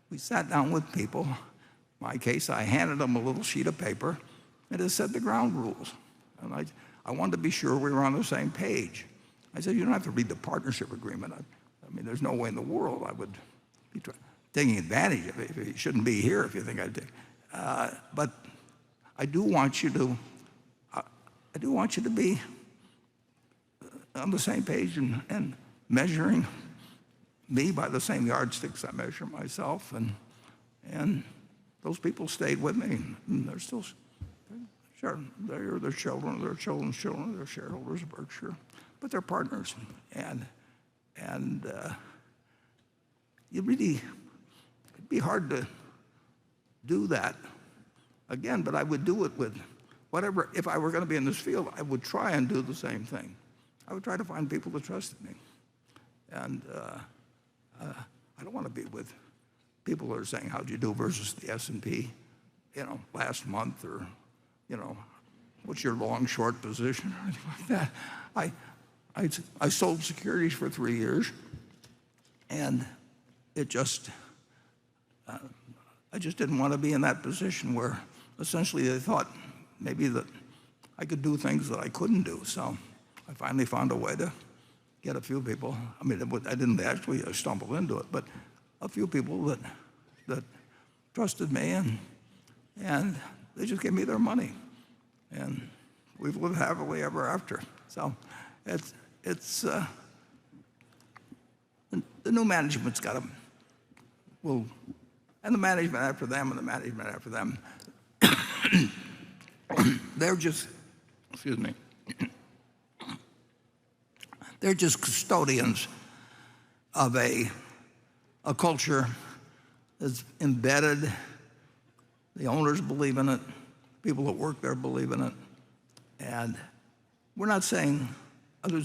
We sat down with people. In my case, I handed them a little sheet of paper, and it said the ground rules. And I wanted to be sure we were on the same page. I said, you don't have to read the partnership agreement. I mean, there's no way in the world I would be taking advantage of it. You shouldn't be here if you think I did. But I do want you to be on the same page and measuring me by the same yardsticks I measure myself. And those people stayed with me. And they're still, they're their children, their children's children, they're shareholders of Berkshire, but they're partners. And it'd be hard to do that again, but I would do it with whatever. If I were going to be in this field, I would try and do the same thing. I would try to find people that trusted me. And I don't want to be with people that are saying, how'd you do versus the S&P, last month, or, what's your long short position, or anything like that. I sold securities for 3 years, and it just, I just didn't want to be in that position where essentially they thought maybe that I could do things that I couldn't do. So I finally found a way to get a few people. I mean, I didn't actually stumble into it, but a few people that trusted me, and they just gave me their money, and we've lived happily ever after. So it's the new management's got to and the management after them, and the management after them. They're just, excuse me. They're just custodians of a culture that's embedded. The owners believe in it. People that work there believe in it. And we're not saying other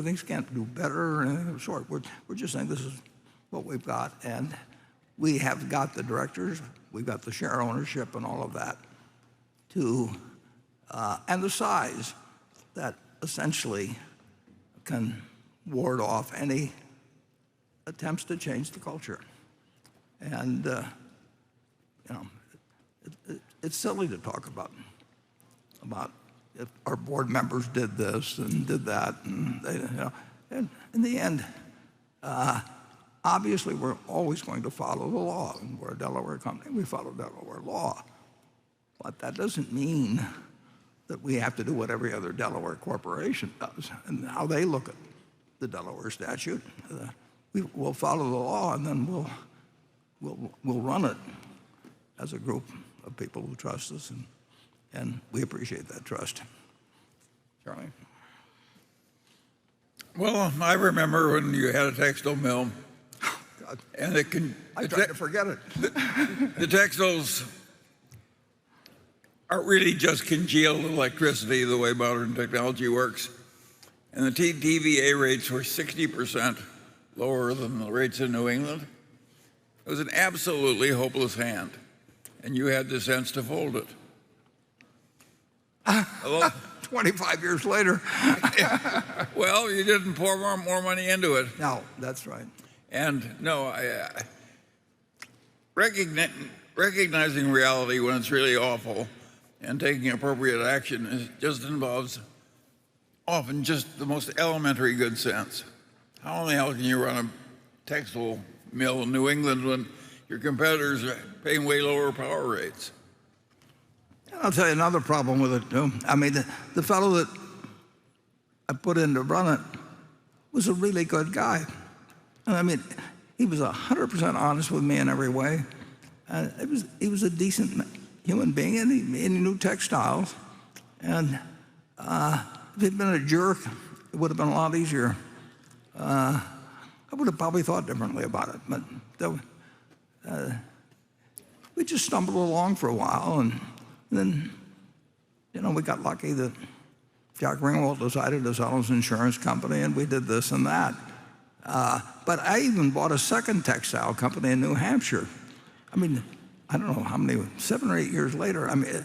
things can't do better or anything of the sort. We're just saying this is what we've got. And we have got the directors, we've got the share ownership and all of that and the size that essentially can ward off any attempts to change the culture. And it's silly to talk about if our board members did this and did that, and and in the end, obviously we're always going to follow the law. And we're a Delaware company, we follow Delaware law. But that doesn't mean that we have to do what every other Delaware corporation does and how they look at the Delaware statute. We'll follow the law, and then we'll run it as a group of people who trust us, and we appreciate that trust. Charlie? Well, I remember when you had a textile mill, God. and I tried to forget it. The textiles are really just congealed electricity the way modern technology works. And the TVA rates were 60% lower than the rates in New England. It was an absolutely hopeless hand, and you had the sense to fold it. 25 years later. Well, you didn't pour more money into it. No, that's right. And no, recognizing reality when it's really awful and taking appropriate action just involves often just the most elementary good sense. How in the hell can you run a textile mill in New England when your competitors are paying way lower power rates? I'll tell you another problem with it, too. I mean, the fellow that I put in to run it was a really good guy. I mean, he was 100% honest with me in every way. He was a decent human being, and he knew textiles. And if he'd been a jerk, it would have been a lot easier. I would have probably thought differently about it. But we just stumbled along for a while, and then, we got lucky that Jack Ringwald decided to sell his insurance company, and we did this and that. But I even bought a second textile company in New Hampshire. I mean, I don't know how many, 7 or 8 years later. I mean,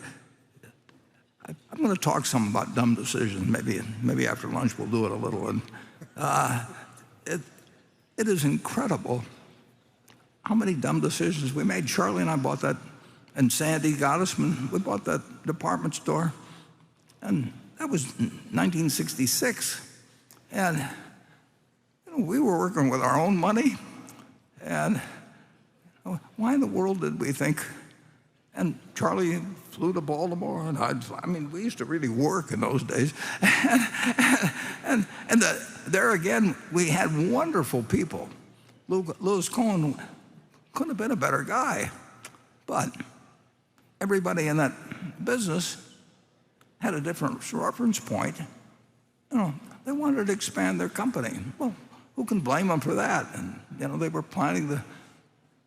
I'm going to talk some about dumb decisions. Maybe after lunch we'll do it a little. And it is incredible how many dumb decisions we made. Charlie and I bought that, and Sandy got us, and we bought that department store. And that was 1966. And we were working with our own money. And why in the world did we think? And Charlie flew to Baltimore, and I mean, we used to really work in those days. and there again, we had wonderful people. Lewis Cohen couldn't have been a better guy. But everybody in that business had a different reference point. They wanted to expand their company. Well, who can blame them for that? And they were planning a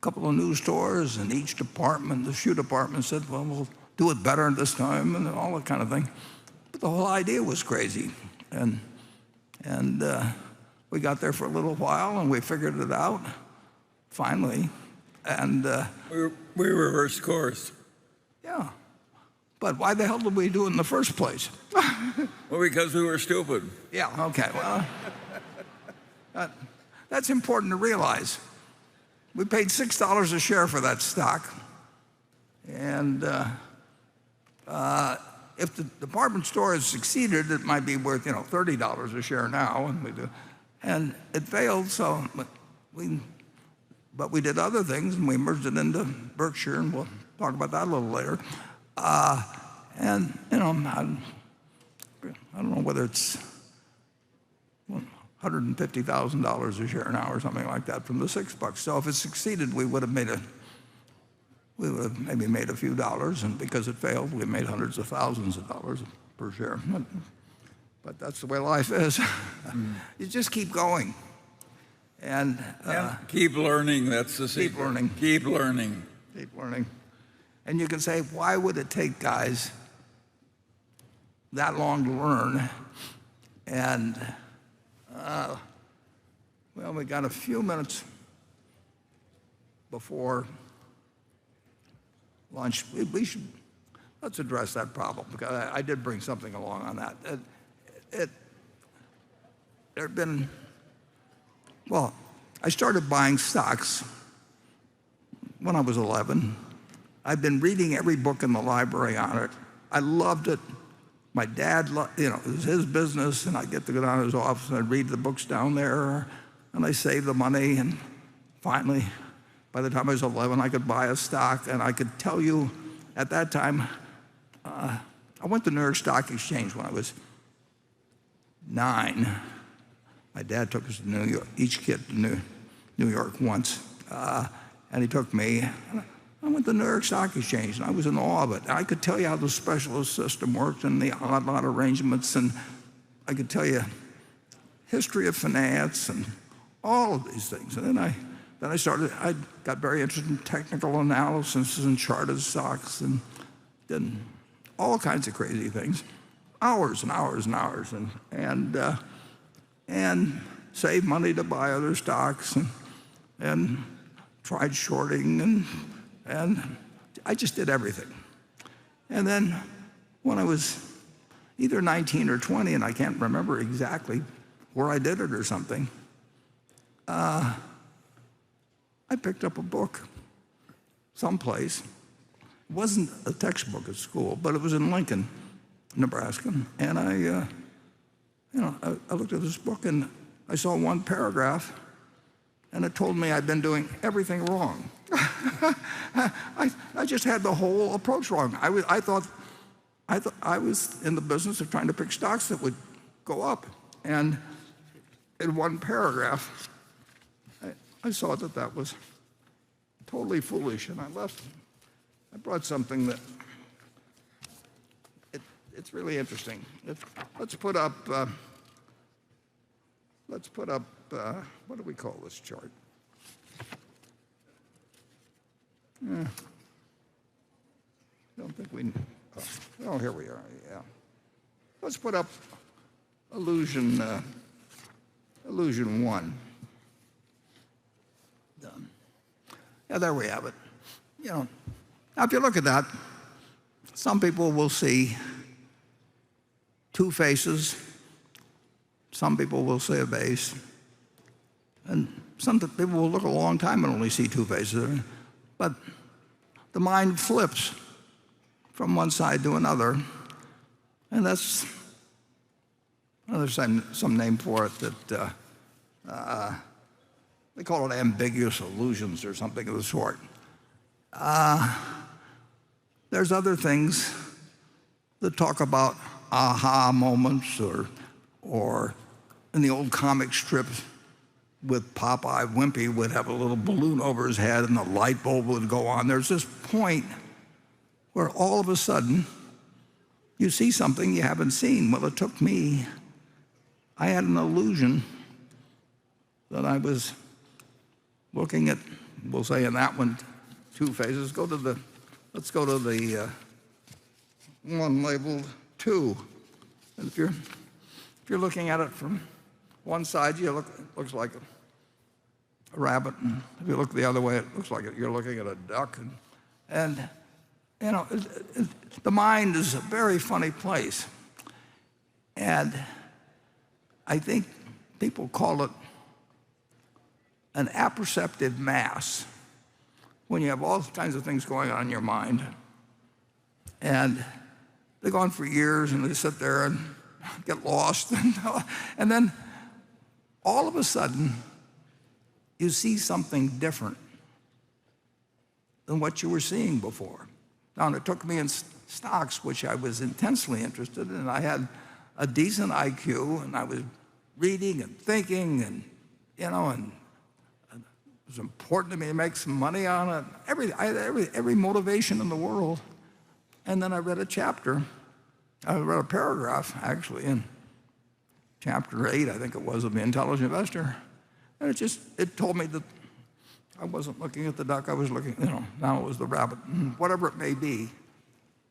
couple of new stores, and each department, the shoe department, said, well, we'll do it better this time, and all that kind of thing. But the whole idea was crazy. And we got there for a little while, and we figured it out, finally. And we reversed course. Yeah. But why the hell did we do it in the first place? Well, because we were stupid. Yeah, okay, well, that's important to realize. We paid $6 a share for that stock. And if the department store has succeeded, it might be worth, $30 a share now. And it failed, but we did other things, and we merged it into Berkshire, and we'll talk about that a little later. And, I don't know whether it's $150,000 a share now or something like that from the $6. So if it succeeded, we would have maybe made a few dollars, and because it failed, we made hundreds of thousands of dollars per share. But that's the way life is. You just keep going. And keep learning, that's the secret. Keep learning. Keep learning. Keep learning. And you can say, why would it take guys that long to learn. And, well, we got a few minutes before lunch. Let's address that problem, because I did bring something along on that. There have been, well, I started buying stocks when I was 11. I've been reading every book in the library on it. I loved it. My dad, it was his business, and I'd get to go down to his office and I'd read the books down there, and I saved the money, and finally, by the time I was 11, I could buy a stock, and I could tell you at that time, I went to New York Stock Exchange when I was 9. My dad took us to New York, each kid to New York once, and he took me. I went to the New York Stock Exchange, and I was in awe of it. I could tell you how the specialist system worked and the odd lot arrangements, and I could tell you history of finance and all of these things. And then I got very interested in technical analysis and charted stocks, and did all kinds of crazy things, hours and hours and hours, and saved money to buy other stocks, and tried shorting, and I just did everything. And then when I was either 19 or 20, and I can't remember exactly where I did it or something, I picked up a book someplace. It wasn't a textbook at school, but it was in Lincoln, Nebraska. And I looked at this book, and I saw one paragraph, and it told me I'd been doing everything wrong. I just had the whole approach wrong. I thought I was in the business of trying to pick stocks that would go up. And in one paragraph, I saw that was totally foolish, and I left. I brought something that it's really interesting. Let's put up. What do we call this chart? Don't think we. Oh, here we are. Yeah. Let's put up illusion 1. Done. Yeah, there we have it. Now if you look at that, some people will see two faces. Some people will see a base. And some people will look a long time and only see two faces. But the mind flips from one side to another. And that's, there's some name for it that they call it ambiguous illusions or something of the sort. There's other things that talk about aha moments, or in the old comic strips with Popeye, Wimpy would have a little balloon over his head and the light bulb would go on. There's this point where all of a sudden you see something you haven't seen. Well, it took me, I had an illusion that I was looking at, we'll say in that one, two phases. Let's go to the one labeled 2. And if you're looking at it from one side, it looks like a rabbit. And if you look the other way, it looks like you're looking at a duck. And the mind is a very funny place. And I think people call it an apperceptive mass, when you have all kinds of things going on in your mind. And they go on for years, and they sit there and get lost. And then all of a sudden, you see something different than what you were seeing before. Now, it took me in stocks, which I was intensely interested in. I had a decent IQ, and I was reading and thinking, and it was important to me to make some money on it. I had every motivation in the world. And then I read a paragraph, actually, in chapter 8, I think it was, of The Intelligent Investor. And it told me that I wasn't looking at the duck, I was looking, now it was the rabbit, whatever it may be.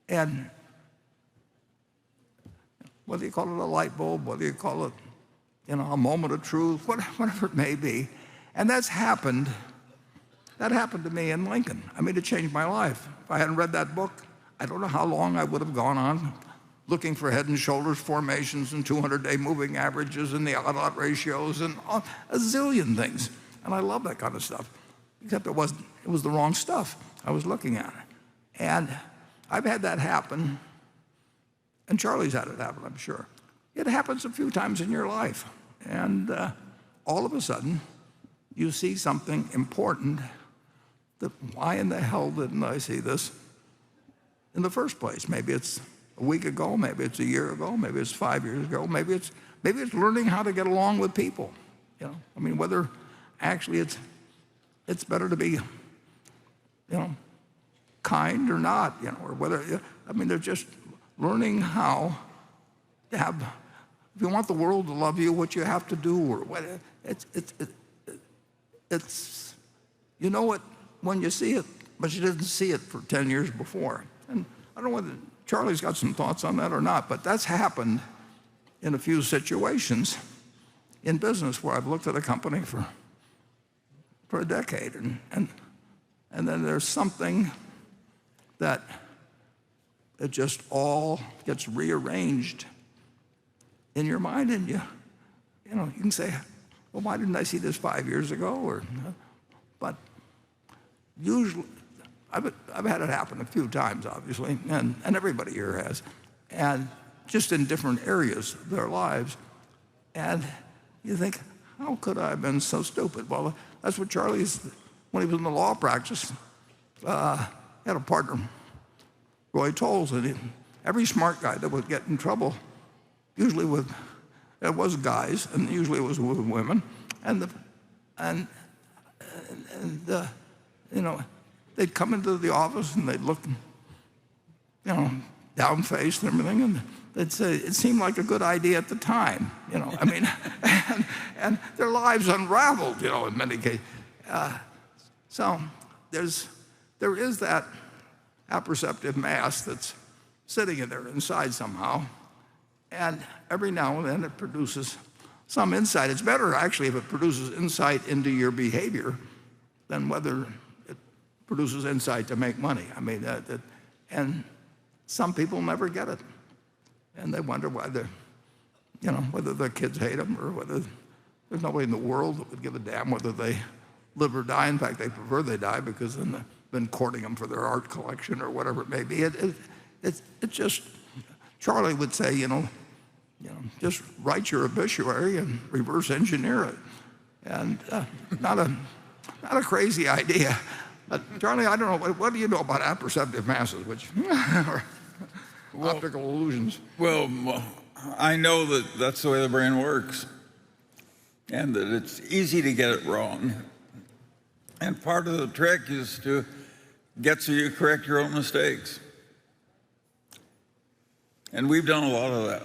And whether you call it a light bulb, whether you call it, a moment of truth, whatever it may be. And that's happened. That happened to me in Lincoln. I mean, it changed my life. If I hadn't read that book, I don't know how long I would have gone on looking for head and shoulders formations and 200-day moving averages and the odd-lot ratios and a zillion things. And I love that kind of stuff, except it was the wrong stuff I was looking at. And I've had that happen, and Charlie's had it happen, I'm sure. It happens a few times in your life. And all of a sudden, you see something important that, why in the hell didn't I see this in the first place? Maybe it's a week ago, maybe it's a year ago, maybe it's 5 years ago, maybe it's learning how to get along with people. I mean, whether actually it's better to be, kind or not, or whether, I mean, they're just learning how to have, if you want the world to love you, what you have to do, or what, it's, you know it when you see it, but you didn't see it for 10 years before. And I don't know whether Charlie's got some thoughts on that or not, but that's happened in a few situations in business where I've looked at a company for a decade, and then there's something that it just all gets rearranged in your mind, and you can say, well, why didn't I see this 5 years ago? But usually, I've had it happen a few times, obviously, and everybody here has, and just in different areas of their lives. And you think, how could I have been so stupid? Well, that's what Charlie's, when he was in the law practice, he had a partner, Roy Tolles, and every smart guy that would get in trouble, usually it was guys, and usually it was with women, they'd come into the office and they'd look, down-faced and everything, and they'd say, it seemed like a good idea at the time, I mean, and their lives unraveled, in many cases. So there is that apperceptive mass that's sitting in there inside somehow, and every now and then it produces some insight. It's better, actually, if it produces insight into your behavior than whether it produces insight to make money. I mean, and some people never get it, and they wonder why whether their kids hate them or whether there's nobody in the world that would give a damn whether they live or die. In fact, they prefer they die because then they've been courting them for their art collection or whatever it may be. It just, Charlie would say, just write your obituary and reverse engineer it. And not a crazy idea. Charlie, I don't know, what do you know about apperceptive masses, which optical illusions? Well, I know that that's the way the brain works, and that it's easy to get it wrong. And part of the trick is to get so you correct your own mistakes. And we've done a lot of that.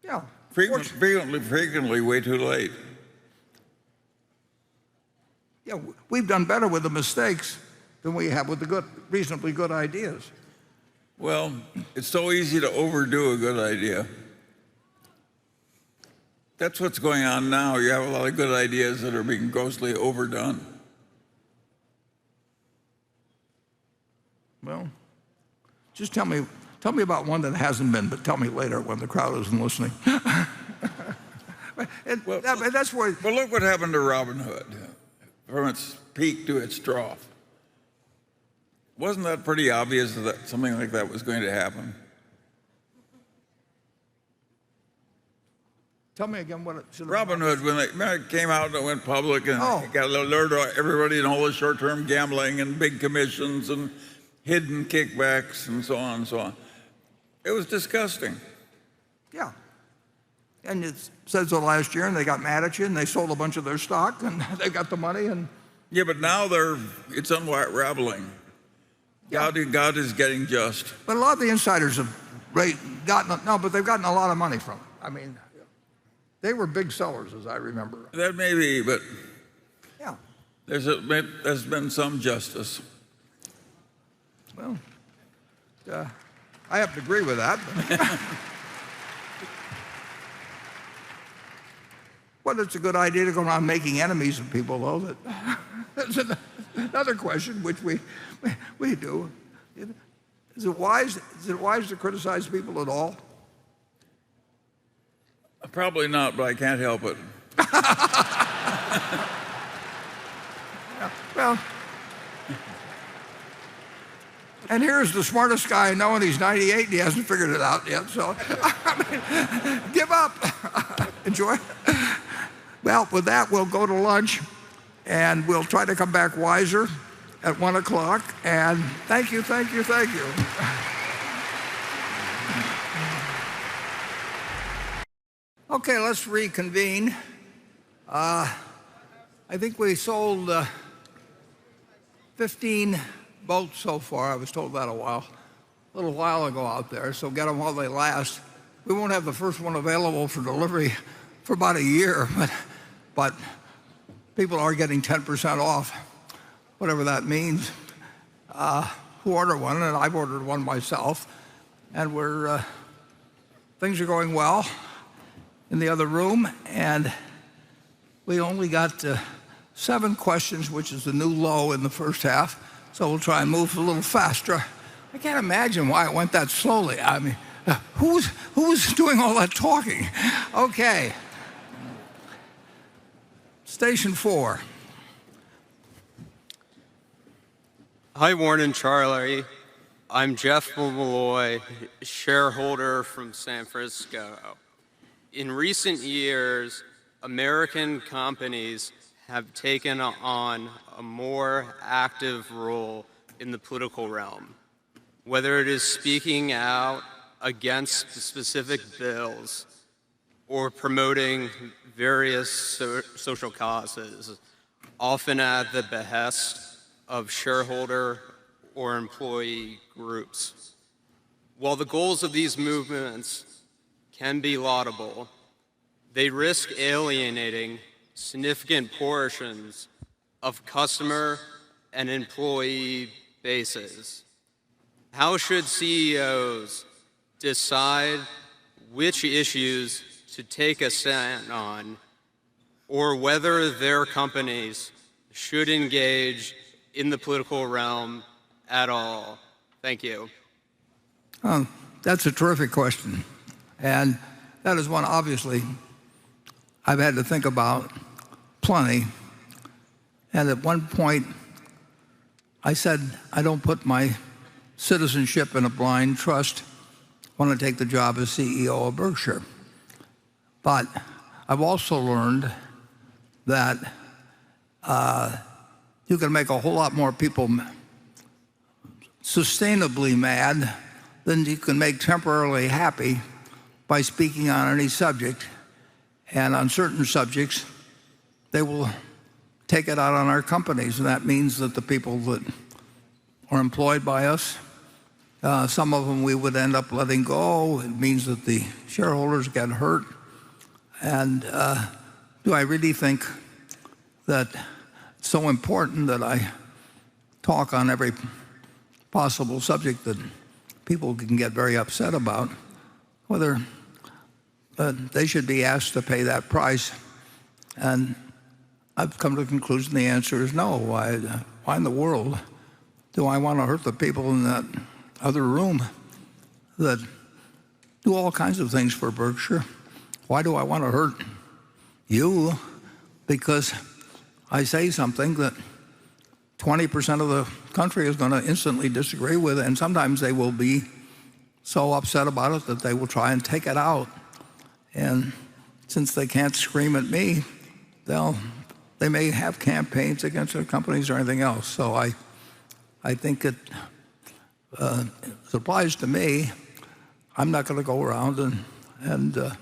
Yeah. Frequently way too late. Yeah, we've done better with the mistakes than we have with the reasonably good ideas. Well, it's so easy to overdo a good idea. That's what's going on now. You have a lot of good ideas that are being grossly overdone. Well, just tell me about one that hasn't been, but tell me later when the crowd isn't listening. That's where. Well, look what happened to Robin Hood, from its peak to its trough. Wasn't that pretty obvious that something like that was going to happen? Tell me again what it should have Robin Hood, when it came out and it went public and it got alerted to everybody and all the short-term gambling and big commissions and hidden kickbacks and so on and so on. It was disgusting. Yeah. And it says so last year, and they got mad at you, and they sold a bunch of their stock, and they got the money, and... Yeah, but now it's unraveling. Yeah. God is getting just. But a lot of the insiders have they've gotten a lot of money from it. I mean, they were big sellers, as I remember. That may be, but yeah, there's been some justice. Well, I have to agree with that. whether it's a good idea to go around making enemies of people, though, that's another question which we do. Is it wise to criticize people at all? Probably not, but I can't help it. Yeah, well, and here's the smartest guy I know, and he's 98 and he hasn't figured it out yet. So, I mean, give up. Enjoy. Well, with that, we'll go to lunch, and we'll try to come back wiser at 1 o'clock. And thank you, thank you, thank you. Okay, let's reconvene. I think we sold 15 boats so far. I was told that a little while ago out there, so get them while they last. We won't have the first one available for delivery for about a year, but people are getting 10% off, whatever that means, who order one, and I've ordered one myself, and things are going well in the other room, and we only got 7 questions, which is the new low in the first half, so we'll try and move a little faster. I can't imagine why it went that slowly. I mean, who's doing all that talking? Okay. Station 4. Hi, Warren and Charlie. I'm Jeff Malloy, shareholder from San Francisco. In recent years, American companies have taken on a more active role in the political realm, whether it is speaking out against specific bills or promoting various social causes, often at the behest of shareholder or employee groups. While the goals of these movements can be laudable, they risk alienating significant portions of customer and employee bases. How should CEOs decide which issues to take a stand on, or whether their companies should engage in the political realm at all? Thank you. That's a terrific question. And that is one, obviously, I've had to think about plenty. And at one point, I said, I don't put my citizenship in a blind trust when I take the job as CEO of Berkshire. But I've also learned that you can make a whole lot more people sustainably mad than you can make temporarily happy by speaking on any subject. And on certain subjects, they will take it out on our companies. And that means that the people that are employed by us, some of them we would end up letting go. It means that the shareholders get hurt. And do I really think that it's so important that I talk on every possible subject that people can get very upset about, whether they should be asked to pay that price? And I've come to the conclusion the answer is no. Why in the world do I want to hurt the people in that other room that do all kinds of things for Berkshire? Why do I want to hurt you because I say something that 20% of the country is going to instantly disagree with, and sometimes they will be so upset about it that they will try and take it out. And since they can't scream at me, they may have campaigns against their companies or anything else. So I think it applies to me. I'm not going to go around and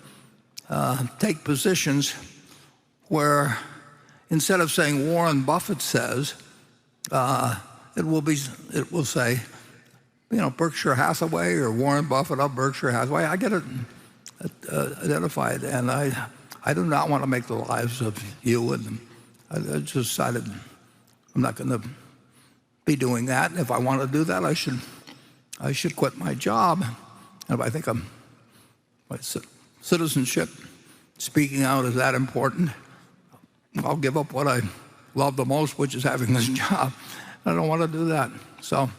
take positions where instead of saying Warren Buffett says, it will say, Berkshire Hathaway or Warren Buffett of Berkshire Hathaway. I get it identified, and I do not want to make the lives of you and I just decided I'm not going to be doing that. And if I want to do that, I should quit my job. And if I think my citizenship speaking out is that important, I'll give up what I love the most, which is having this job. I don't want to do that. So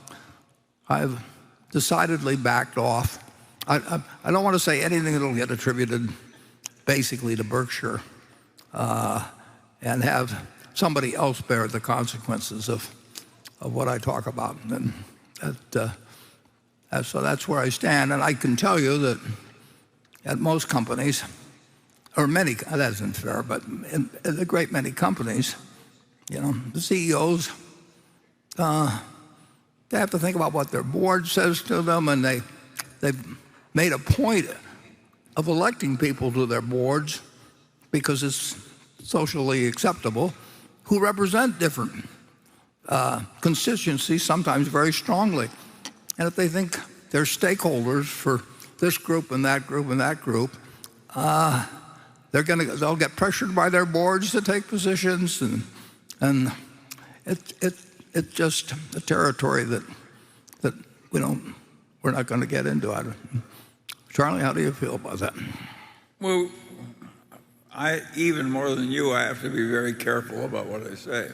I've decidedly backed off. I don't want to say anything that will get attributed basically to Berkshire and have somebody else bear the consequences of what I talk about. And so that's where I stand. And I can tell you that at most companies, or many, that isn't fair, but in a great many companies, the CEOs, they have to think about what their board says to them, and they've made a point of electing people to their boards because it's socially acceptable, who represent different constituencies, sometimes very strongly. And if they think they're stakeholders for this group and that group and that group, they'll get pressured by their boards to take positions, and it's just a territory that we're not going to get into. Charlie, how do you feel about that? Well, even more than you, I have to be very careful about what I say.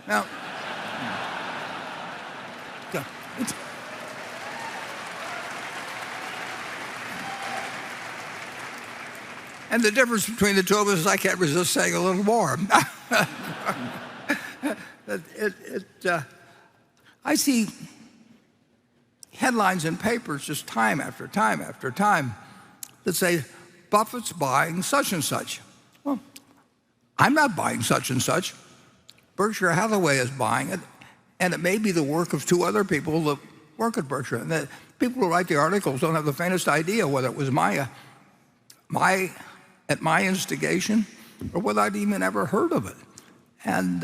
Now, and the difference between the two of us is I can't resist saying a little more. I see headlines in papers just time after time after time that say, Buffett's buying such and such. Well, I'm not buying such and such. Berkshire Hathaway is buying it, and it may be the work of two other people that work at Berkshire. And the people who write the articles don't have the faintest idea whether it was at my instigation or whether I'd even ever heard of it. And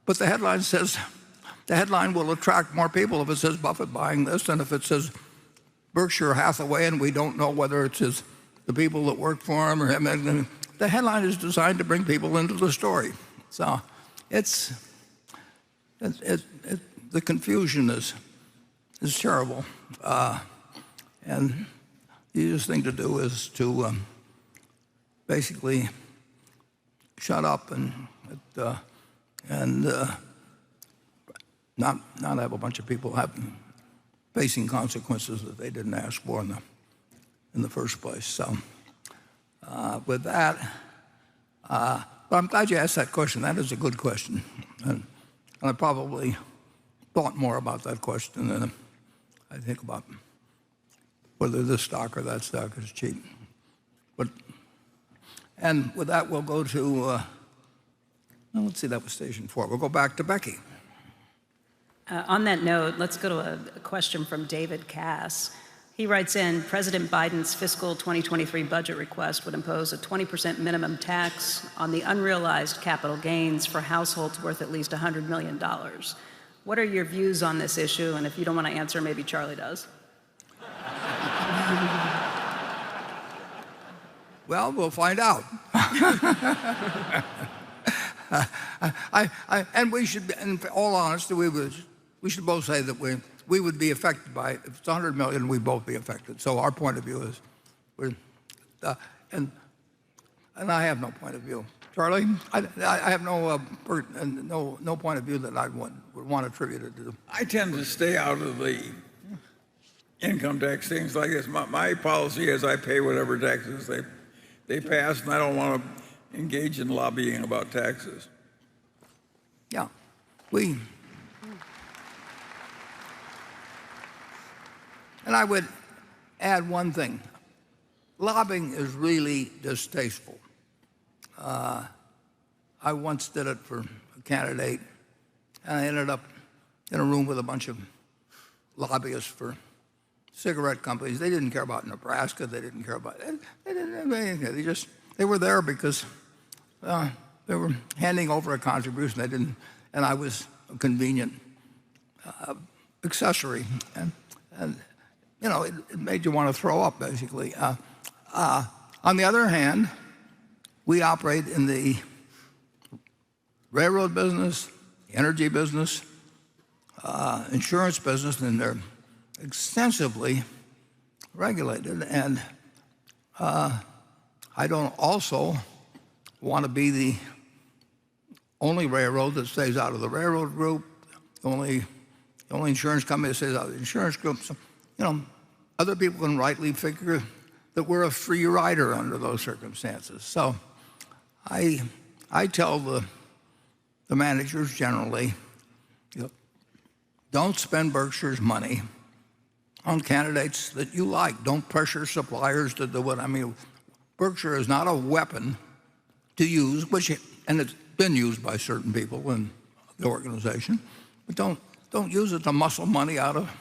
but the headline will attract more people if it says Buffett buying this than if it says Berkshire Hathaway and we don't know whether it's the people that work for him or him. And the headline is designed to bring people into the story. So the confusion is terrible. And the easiest thing to do is to basically shut up and not have a bunch of people facing consequences that they didn't ask for in the first place. So with that, but I'm glad you asked that question. That is a good question, and I probably thought more about that question than I think about whether this stock or that stock is cheap. And with that, we'll go to, let's see, that was station 4. We'll go back to Becky. On that note, let's go to a question from David Cass. He writes in, President Biden's fiscal 2023 budget request would impose a 20% minimum tax on the unrealized capital gains for households worth at least $100 million. What are your views on this issue? And if you don't want to answer, maybe Charlie does. Well, we'll find out. And we should, in all honesty, we should both say that we would be affected by it. If it's 100 million, we'd both be affected. So our point of view is, and I have no point of view. Charlie, I have no point of view that I would want attributed to. I tend to stay out of the income tax things like this. My policy is I pay whatever taxes they pass, and I don't want to engage in lobbying about taxes. Yeah, and I would add one thing. Lobbying is really distasteful. I once did it for a candidate, and I ended up in a room with a bunch of lobbyists for cigarette companies. They didn't care about Nebraska. They didn't care about it. They didn't have anything. They were there because they were handing over a contribution. They didn't, and I was a convenient accessory, and it made you want to throw up, basically. On the other hand, we operate in the railroad business, the energy business, insurance business, and they're extensively regulated. And I don't also want to be the only railroad that stays out of the railroad group, the only insurance company that stays out of the insurance group. So, other people can rightly figure that we're a free rider under those circumstances. So I tell the managers generally, don't spend Berkshire's money on candidates that you like. Don't pressure suppliers to do it. I mean, Berkshire is not a weapon to use, and it's been used by certain people in the organization, but don't use it to muscle money out of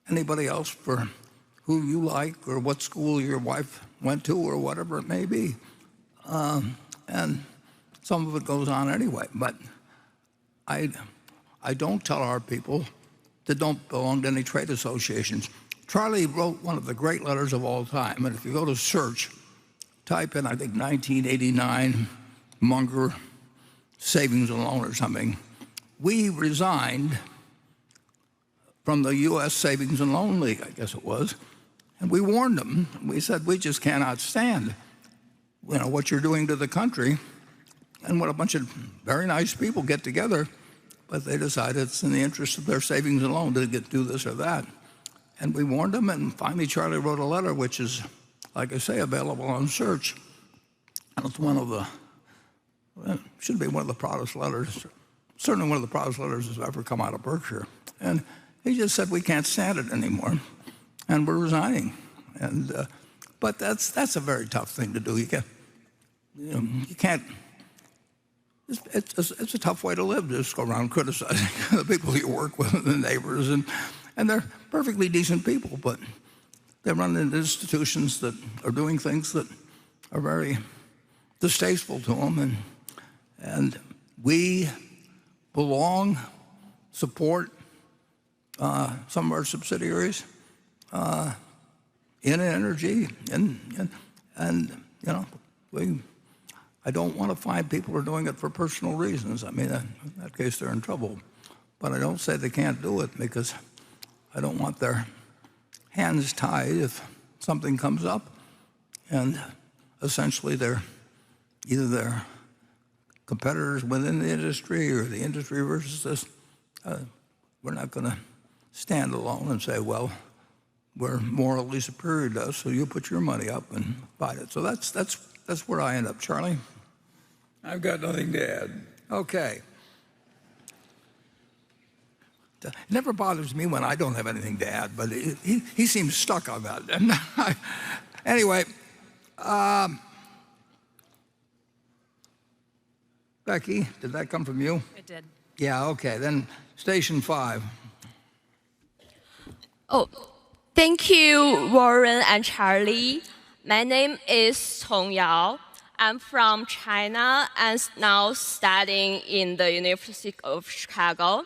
anybody else for who you like or what school your wife went to or whatever it may be. And some of it goes on anyway. But I don't tell our people that don't belong to any trade associations. Charlie wrote one of the great letters of all time. And if you go to search, type in, I think, 1989, Munger savings and loan or something. We resigned from the U.S. Savings and Loan League, I guess it was, and we warned them. We said, we just cannot stand what you're doing to the country. And when a bunch of very nice people get together, but they decide it's in the interest of their savings and loan to do this or that. And we warned them, and finally Charlie wrote a letter, which is, like I say, available on search. And it's should be one of the proudest letters, certainly one of the proudest letters that's ever come out of Berkshire. And he just said, we can't stand it anymore, and we're resigning. And but that's a very tough thing to do. You can't. It's a tough way to live, to just go around criticizing the people you work with and the neighbors, and they're perfectly decent people, but they run into institutions that are doing things that are very distasteful to them, and we support some of our subsidiaries in energy, and I don't want to find people who are doing it for personal reasons. I mean, in that case, they're in trouble. But I don't say they can't do it, because I don't want their hands tied if something comes up. And essentially, either they're competitors within the industry or the industry versus this. We're not going to stand alone and say, well, we're morally superior to us, so you put your money up and fight it. So that's where I end up. Charlie? I've got nothing to add. Okay. It never bothers me when I don't have anything to add, but he seems stuck on that. Anyway, Becky, did that come from you? It did. Yeah, okay. Then station 5. Oh, thank you, Warren and Charlie. My name is Tong Yao. I'm from China and now studying in the University of Chicago.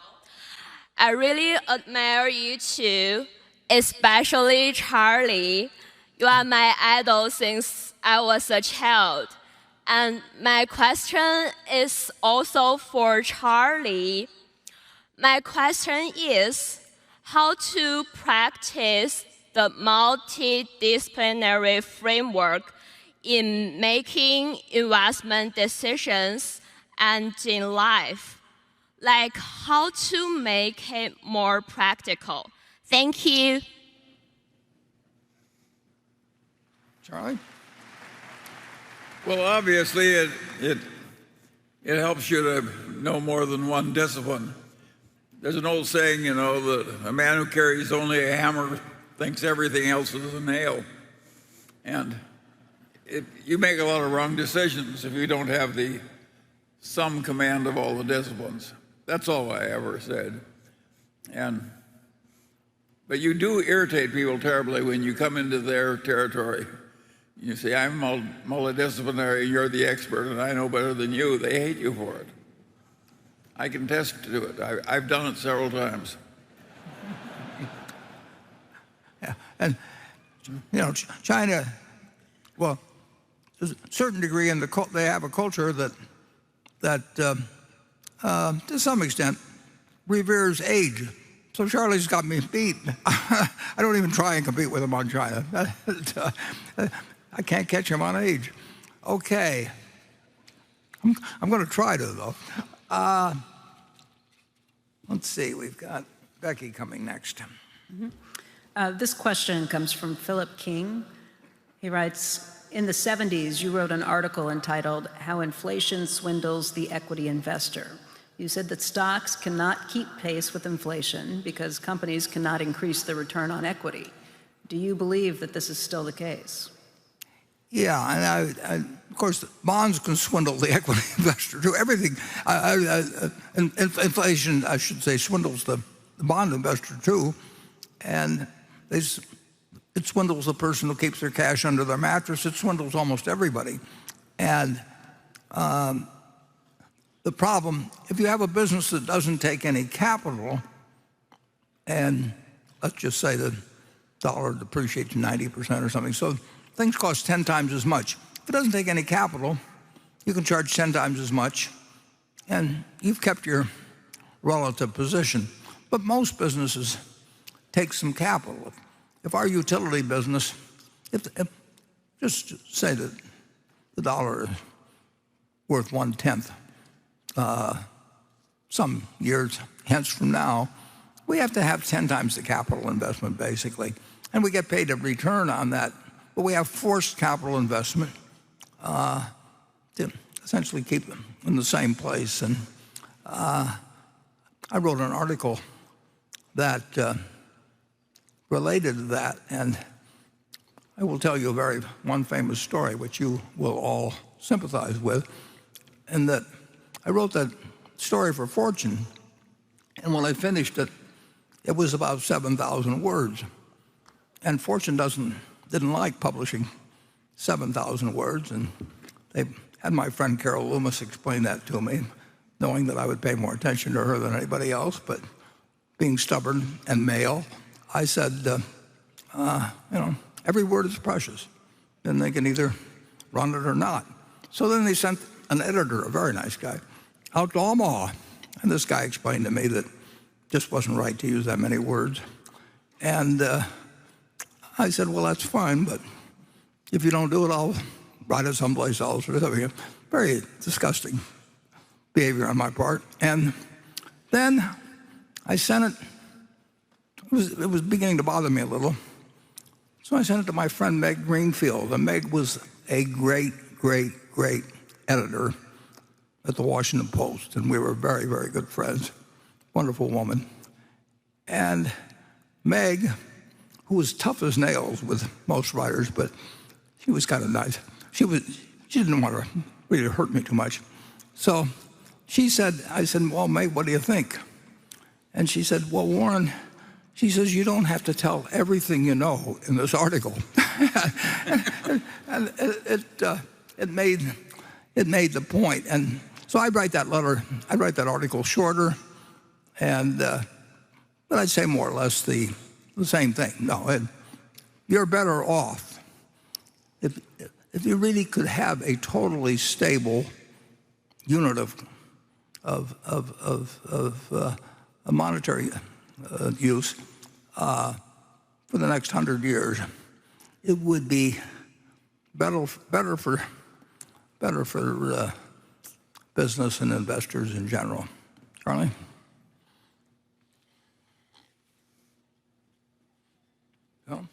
I really admire you two, especially Charlie. You are my idol since I was a child. And my question is also for Charlie. My question is how to practice the multidisciplinary framework in making investment decisions and in life. Like how to make it more practical. Thank you. Charlie? Well, obviously, it helps you to know more than one discipline. There's an old saying, that a man who carries only a hammer thinks everything else is a nail. And you make a lot of wrong decisions if you don't have some command of all the disciplines. That's all I ever said. But you do irritate people terribly when you come into their territory. You say, I'm multidisciplinary, you're the expert, and I know better than you. They hate you for it. I can attest to it. I've done it several times. Yeah, and China, well, to a certain degree, they have a culture that to some extent, reveres age. So Charlie's got me beat. I don't even try and compete with him on China. I can't catch him on age. Okay. I'm going to try to, though. Let's see. We've got Becky coming next. This question comes from Philip King. He writes, in the 70s, you wrote an article entitled, How Inflation Swindles the Equity Investor. You said that stocks cannot keep pace with inflation because companies cannot increase the return on equity. Do you believe that this is still the case? Yeah, and of course, bonds can swindle the equity investor too. Everything, inflation, I should say, swindles the bond investor too. And it swindles the person who keeps their cash under their mattress. It swindles almost everybody. And the problem, if you have a business that doesn't take any capital, and let's just say the dollar depreciates 90% or something, so things cost 10 times as much. If it doesn't take any capital, you can charge 10 times as much, and you've kept your relative position. But most businesses take some capital. If our utility business, just say that the dollar is worth 1/10, some years hence from now, we have to have 10 times the capital investment, basically. And we get paid a return on that. But we have forced capital investment to essentially keep them in the same place. And I wrote an article that related to that. And I will tell you one famous story, which you will all sympathize with, and that I wrote that story for Fortune, and when I finished it, it was about 7,000 words. And Fortune didn't like publishing 7,000 words, and they had my friend Carol Loomis explain that to me, knowing that I would pay more attention to her than anybody else, but being stubborn and male, I said, every word is precious, and they can either run it or not. So then they sent an editor, a very nice guy, out to Omaha, and this guy explained to me that it just wasn't right to use that many words. And I said, well, that's fine, but if you don't do it, I'll write it someplace else or something. Very disgusting behavior on my part. And then I sent it. It was beginning to bother me a little. So I sent it to my friend Meg Greenfield. And Meg was a great, great, great editor at the Washington Post. And we were very, very good friends. Wonderful woman. And Meg, who was tough as nails with most writers, but she was kind of nice. She didn't want to really hurt me too much. So I said, well, Meg, what do you think? And she said, well, Warren, she says, you don't have to tell everything you know in this article. And it made the point. And so I write that article shorter, but I'd say more or less the same thing. No, you're better off if you really could have a totally stable unit of monetary use for the next 100 years. It would be better for business and investors in general. Charlie? No?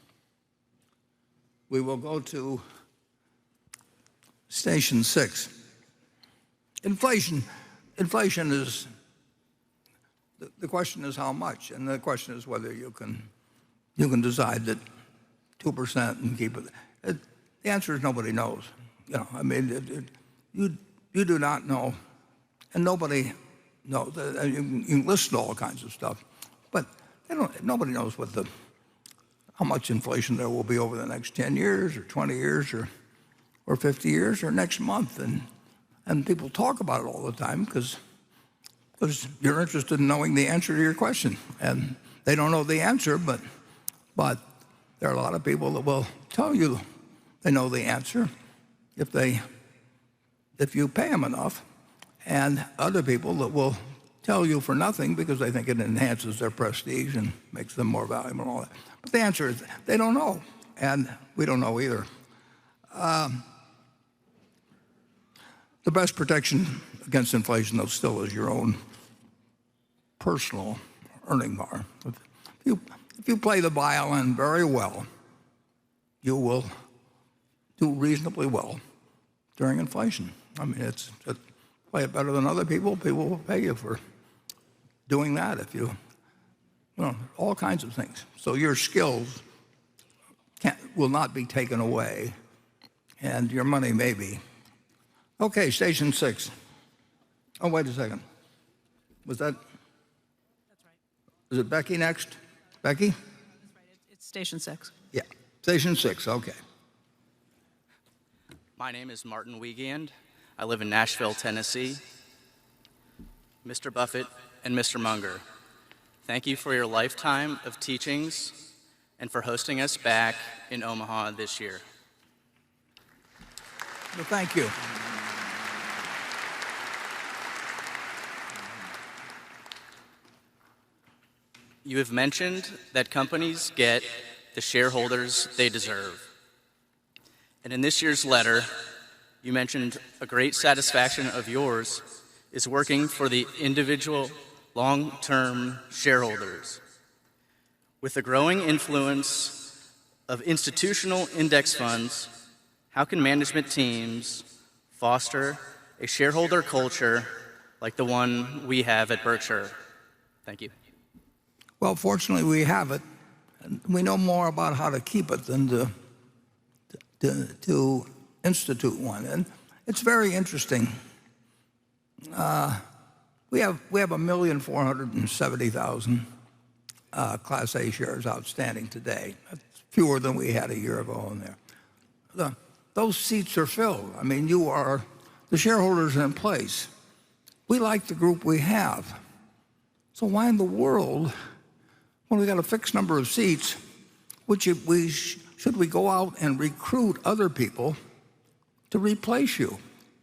We will go to station 6. Inflation is, the question is how much, and the question is whether you can decide that 2% and keep it. The answer is nobody knows. You do not know, and nobody knows. You can list all kinds of stuff, but nobody knows how much inflation there will be over the next 10 years or 20 years or 50 years or next month. And people talk about it all the time because you're interested in knowing the answer to your question. And they don't know the answer, but there are a lot of people that will tell you they know the answer if you pay them enough. and other people that will tell you for nothing because they think it enhances their prestige and makes them more valuable and all that. But the answer is they don't know, and we don't know either. The best protection against inflation, though, still is your own personal earning power. If you play the violin very well, you will do reasonably well during inflation. I mean, it's play it better than other people. People will pay you for doing that if you know, all kinds of things. So your skills will not be taken away, and your money may be. Okay, station 6. Oh, wait a second. Was that? That's right. Is it Becky next? Becky? That's right. It's station 6. Yeah, station 6, okay. My name is Martin Wiegand. I live in Nashville, Tennessee. Mr. Buffett and Mr. Munger, thank you for your lifetime of teachings and for hosting us back in Omaha this year. Well, thank you. You have mentioned that companies get the shareholders they deserve. And in this year's letter, you mentioned a great satisfaction of yours is working for the individual long-term shareholders. With the growing influence of institutional index funds, how can management teams foster a shareholder culture like the one we have at Berkshire? Thank you. Well, fortunately, we have it. And we know more about how to keep it than to institute one. And it's very interesting. We have 1,470,000 Class A shares outstanding today. That's fewer than we had a year ago in there. Those seats are filled. I mean, the shareholders are in place. We like the group we have. So why in the world, when we got a fixed number of seats, should we go out and recruit other people to replace you?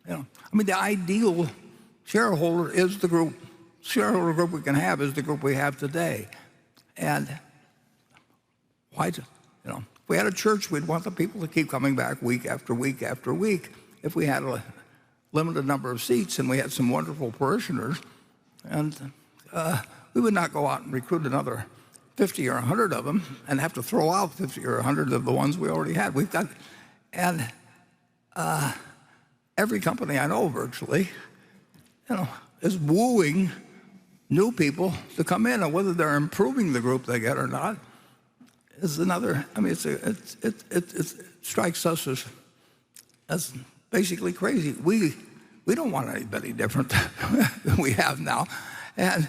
I mean, the ideal shareholder group we can have is the group we have today. And why, if we had a church, we'd want the people to keep coming back week after week after week. If we had a limited number of seats and we had some wonderful parishioners, and we would not go out and recruit another 50 or 100 of them and have to throw out 50 or 100 of the ones we already had. Every company I know virtually, is wooing new people to come in, and whether they're improving the group they get or not is another. I mean, it strikes us as basically crazy. We don't want anybody different than we have now, and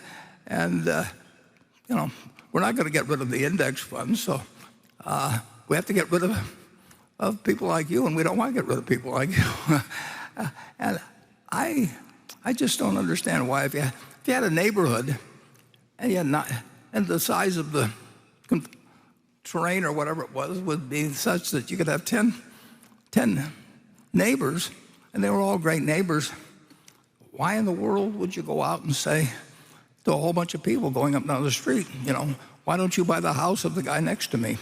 we're not going to get rid of the index funds, so we have to get rid of people like you, and we don't want to get rid of people like you. And I just don't understand why if you had a neighborhood and the size of the terrain or whatever it was would be such that you could have 10 neighbors and they were all great neighbors, why in the world would you go out and say to a whole bunch of people going up and down the street, why don't you buy the house of the guy next to me?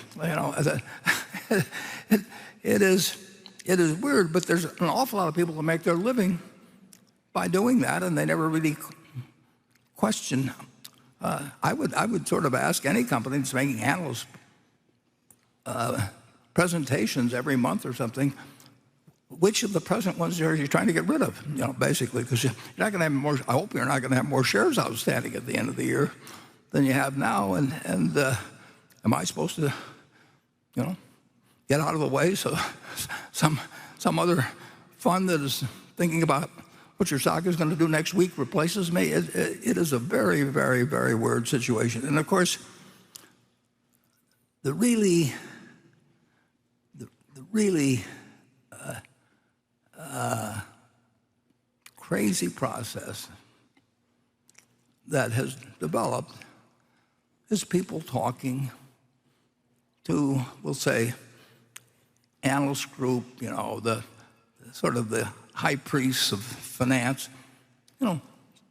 It is weird, but there's an awful lot of people who make their living by doing that, and they never really question. I would sort of ask any company that's making analyst presentations every month or something, which of the present ones are you trying to get rid of? Basically, because you're not going to have more. I hope you're not going to have more shares outstanding at the end of the year than you have now. And am I supposed to, get out of the way so some other fund that is thinking about what your stock is going to do next week replaces me? It is a very, very, very weird situation. And of course, the really crazy process that has developed is people talking to, we'll say, analyst group, the sort of the high priests of finance,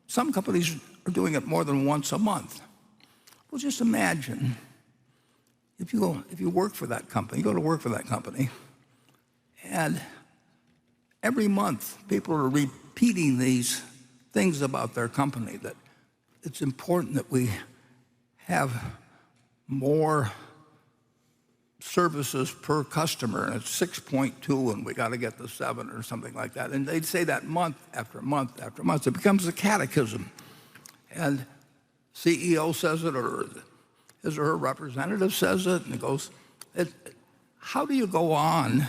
some companies are doing it more than once a month. Well, just imagine if you work for that company, you go to work for that company, and every month people are repeating these things about their company, that it's important that we have more services per customer, and it's 6.2, and we got to get to 7 or something like that. And they'd say that month after month after month. It becomes a catechism. And CEO says it, or his or her representative says it, and it goes, how do you go on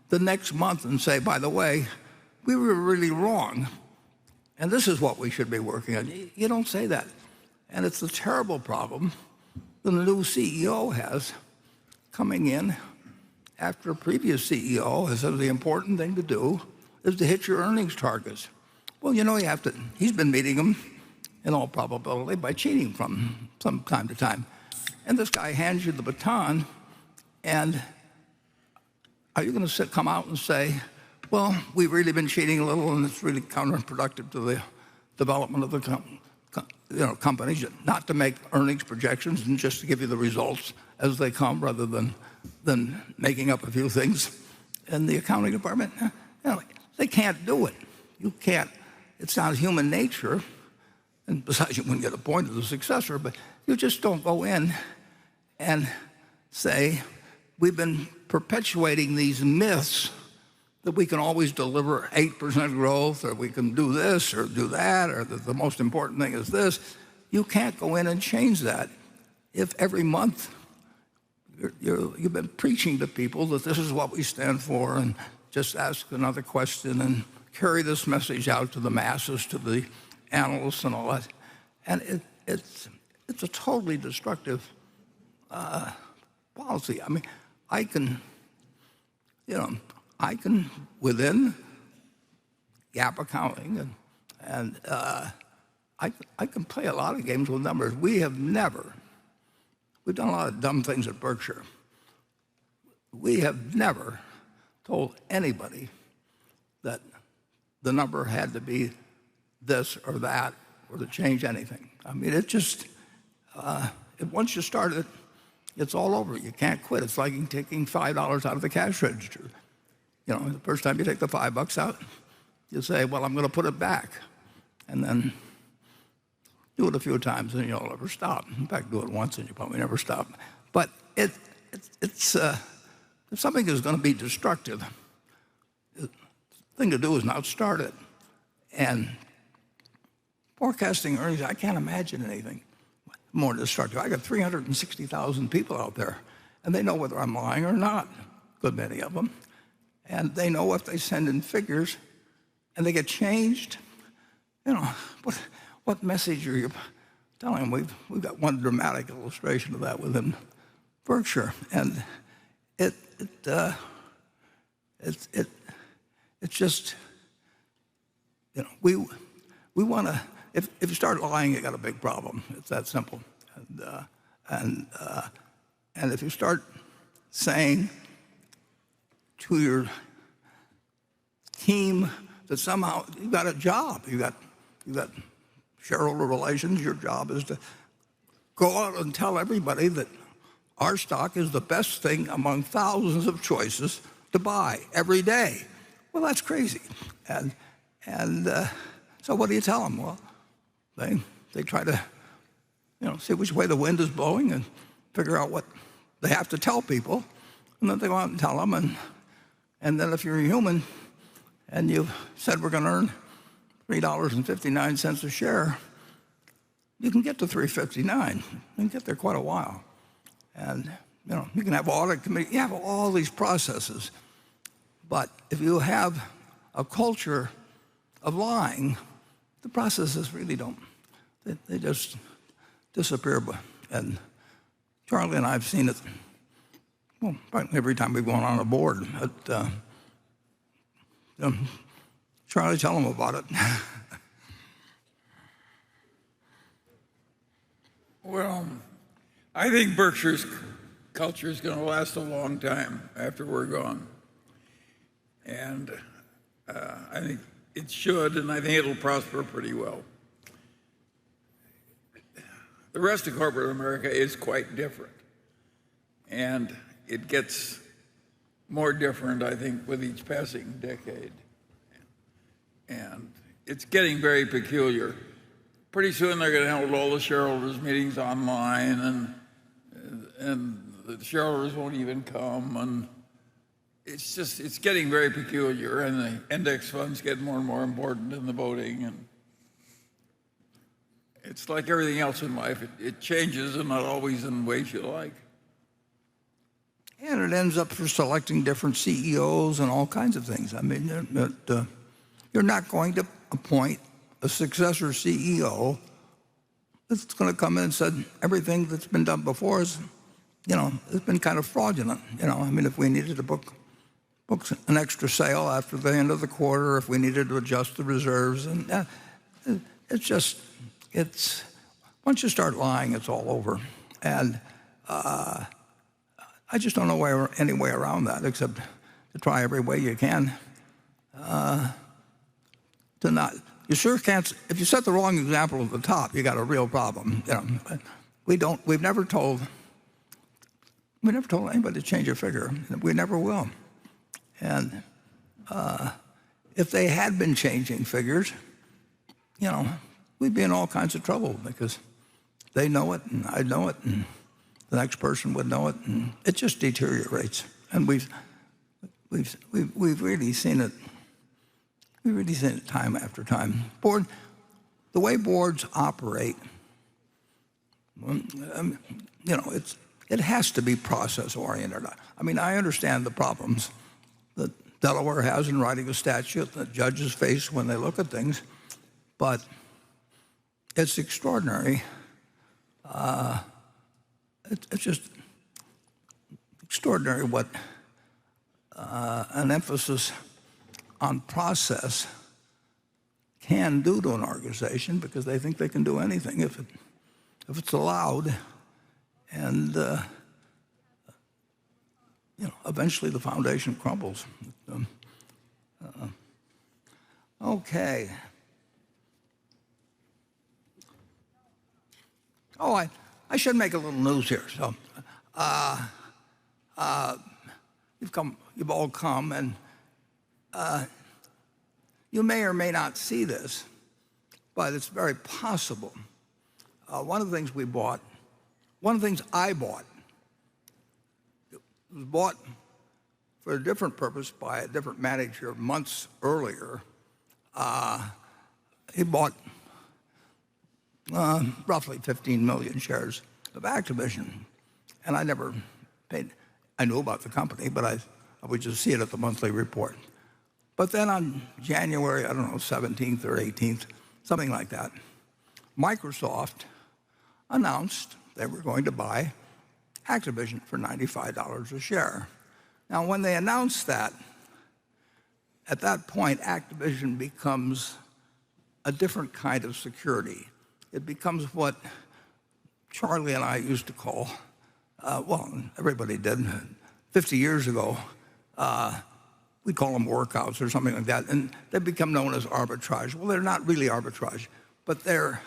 the next month and say, by the way, we were really wrong, and this is what we should be working on? You don't say that. And it's a terrible problem that the new CEO has coming in after a previous CEO has said the important thing to do is to hit your earnings targets. Well, he's been meeting them in all probability by cheating from time to time. And this guy hands you the baton, and are you going to come out and say, well, we've really been cheating a little, and it's really counterproductive to the development of the companies, not to make earnings projections and just to give you the results as they come, rather than making up a few things in the accounting department? They can't do it. You can't. It's not human nature. And besides, you wouldn't get appointed as a successor, but you just don't go in and say, we've been perpetuating these myths that we can always deliver 8% growth, or we can do this or do that, or that the most important thing is this. You can't go in and change that if every month you've been preaching to people that this is what we stand for, and just ask another question and carry this message out to the masses, to the analysts and all that. And it's a totally destructive policy. I mean, I can, within GAAP accounting, and I can play a lot of games with numbers. We've done a lot of dumb things at Berkshire. We have never told anybody that the number had to be this or that, or to change anything. I mean, it just, once you start it, it's all over. You can't quit. It's like taking $5 out of the cash register. The first time you take the $5 out, you say, well, I'm going to put it back. And then do it a few times and you'll never stop. In fact, do it once and you probably never stop. But it's if something is going to be destructive, the thing to do is not start it. And forecasting earnings, I can't imagine anything more destructive. I got 360,000 people out there, and they know whether I'm lying or not, a good many of them. And they know if they send in figures and they get changed, what message are you telling them? We've got one dramatic illustration of that within Berkshire, and it's just, we want to. If you start lying, you got a big problem. It's that simple. And if you start saying to your team that somehow you've got a job, you've got shareholder relations, your job is to go out and tell everybody that our stock is the best thing among thousands of choices to buy every day. Well, that's crazy. And so what do you tell them? Well, they try to see which way the wind is blowing and figure out what they have to tell people, and then they go out and tell them. And then if you're a human and you've said we're going to earn $3.59 a share, you can get to $3.59. You can get there quite a while. And you can have audit committee, you have all these processes. But if you have a culture of lying, the processes really don't. They just disappear. And Charlie and I have seen it, well, practically every time we've gone on a board. Charlie, tell them about it. Well, I think Berkshire's culture is going to last a long time after we're gone. And I think it should, and I think it'll prosper pretty well. The rest of corporate America is quite different, and it gets more different, I think, with each passing decade. And it's getting very peculiar. Pretty soon they're going to hold all the shareholders' meetings online, and the shareholders won't even come, and it's getting very peculiar, and the index funds get more and more important in the voting, and it's like everything else in life. It changes, and not always in ways you like. And it ends up for selecting different CEOs and all kinds of things. I mean, you're not going to appoint a successor CEO that's going to come in and said everything that's been done before is, it's been kind of fraudulent. I mean, if we needed to book an extra sale after the end of the quarter, if we needed to adjust the reserves, and it's once you start lying, it's all over. And I just don't know any way around that except to try every way you can to not. You sure can't. If you set the wrong example at the top, you got a real problem. We've never told anybody to change a figure. We never will. And if they had been changing figures, we'd be in all kinds of trouble because they know it and I know it and the next person would know it, and it just deteriorates. And we've really seen it. We've really seen it time after time. The way boards operate, it has to be process oriented. I mean, I understand the problems that Delaware has in writing a statute that judges face when they look at things, but it's extraordinary. It's just extraordinary what an emphasis on process can do to an organization because they think they can do anything if it's allowed, and eventually the foundation crumbles. Okay. Oh, I should make a little news here. So, you've all come, and you may or may not see this, but it's very possible. One of the things I bought, it was bought for a different purpose by a different manager months earlier. He bought roughly 15 million shares of Activision, and I never paid. I knew about the company, but I would just see it at the monthly report. But then on January, 17th or 18th, something like that, Microsoft announced they were going to buy Activision for $95 a share. Now, when they announced that, at that point, Activision becomes a different kind of security. It becomes what Charlie and I used to call, everybody did, 50 years ago, we'd call them workouts or something like that, and they become known as arbitrage. Well, they're not really arbitrage, but they're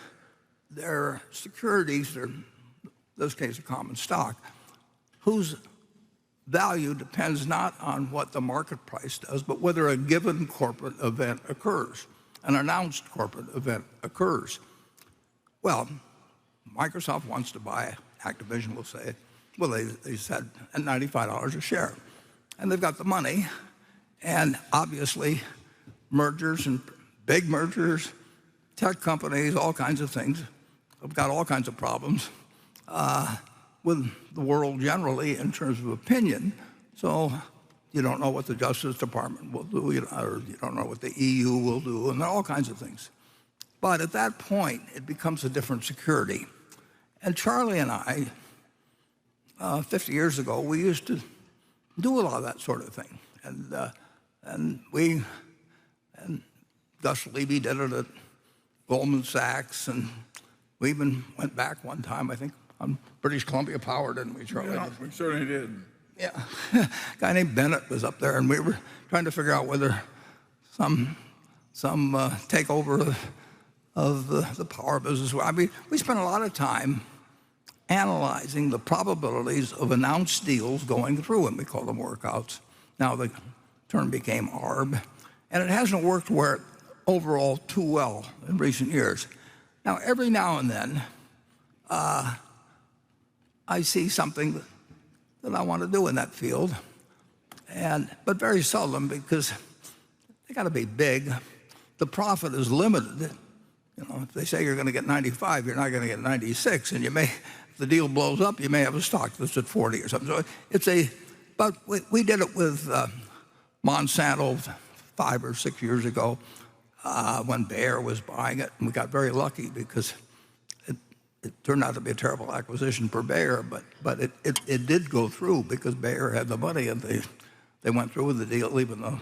securities, they're, in this case, a common stock, whose value depends not on what the market price does, but whether a given corporate event occurs, an announced corporate event occurs. Well, Microsoft wants to buy Activision, we'll say. Well, they said at $95 a share. And they've got the money, and obviously mergers and big mergers, tech companies, all kinds of things, have got all kinds of problems with the world generally in terms of opinion. So you don't know what the Justice Department will do, or you don't know what the EU will do, and all kinds of things. But at that point, it becomes a different security. And Charlie and I, 50 years ago, we used to do a lot of that sort of thing. And Gus Levy did it at Goldman Sachs, and we even went back one time, I think, on British Columbia Power, didn't we, Charlie? Yeah, we certainly did. Yeah. A guy named Bennett was up there, and we were trying to figure out whether some takeover of the power business. I mean, we spent a lot of time analyzing the probabilities of announced deals going through, and we call them workouts. Now the term became ARB, and it hasn't worked overall too well in recent years. Now, every now and then, I see something that I want to do in that field, but very seldom, because they got to be big. The profit is limited. If they say you're going to get 95, you're not going to get 96, and if the deal blows up, you may have a stock that's at 40 or something. So but we did it with Monsanto 5 or 6 years ago when Bayer was buying it, and we got very lucky because it turned out to be a terrible acquisition for Bayer, but it did go through because Bayer had the money, and they went through with the deal, even though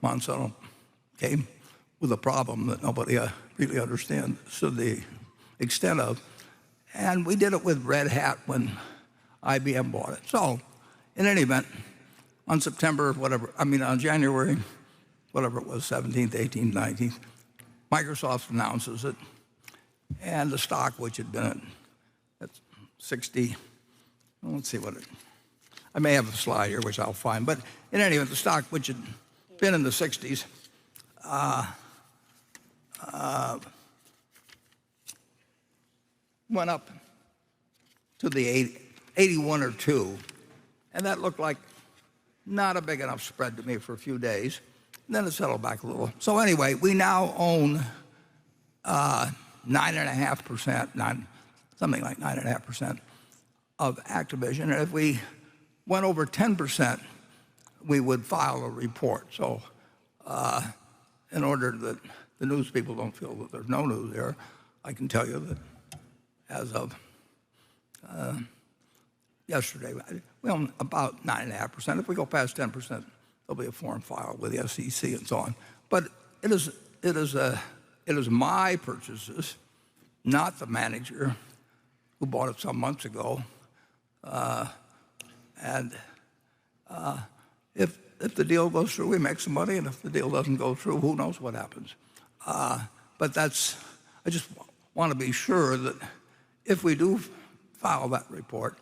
Monsanto came with a problem that nobody really understood the extent of. And we did it with Red Hat when IBM bought it. So, in any event, on January, whatever it was, 17th, 18th, 19th, Microsoft announces it, and the stock, which had been at 60, let's see I may have a slide here, which I'll find, but in any event, the stock, which had been in the 60s, went up to the 81 or 2, and that looked like not a big enough spread to me for a few days. And then it settled back a little. So anyway, we now own 9.5%, something like 9.5% of Activision. And if we went over 10%, we would file a report. So in order that the news people don't feel that there's no news there, I can tell you that as of yesterday, we own about 9.5%. If we go past 10%, there'll be a form filed with the SEC and so on. But it is my purchases, not the manager who bought it some months ago. If the deal goes through, we make some money, and if the deal doesn't go through, who knows what happens. But I just want to be sure that if we do file that report,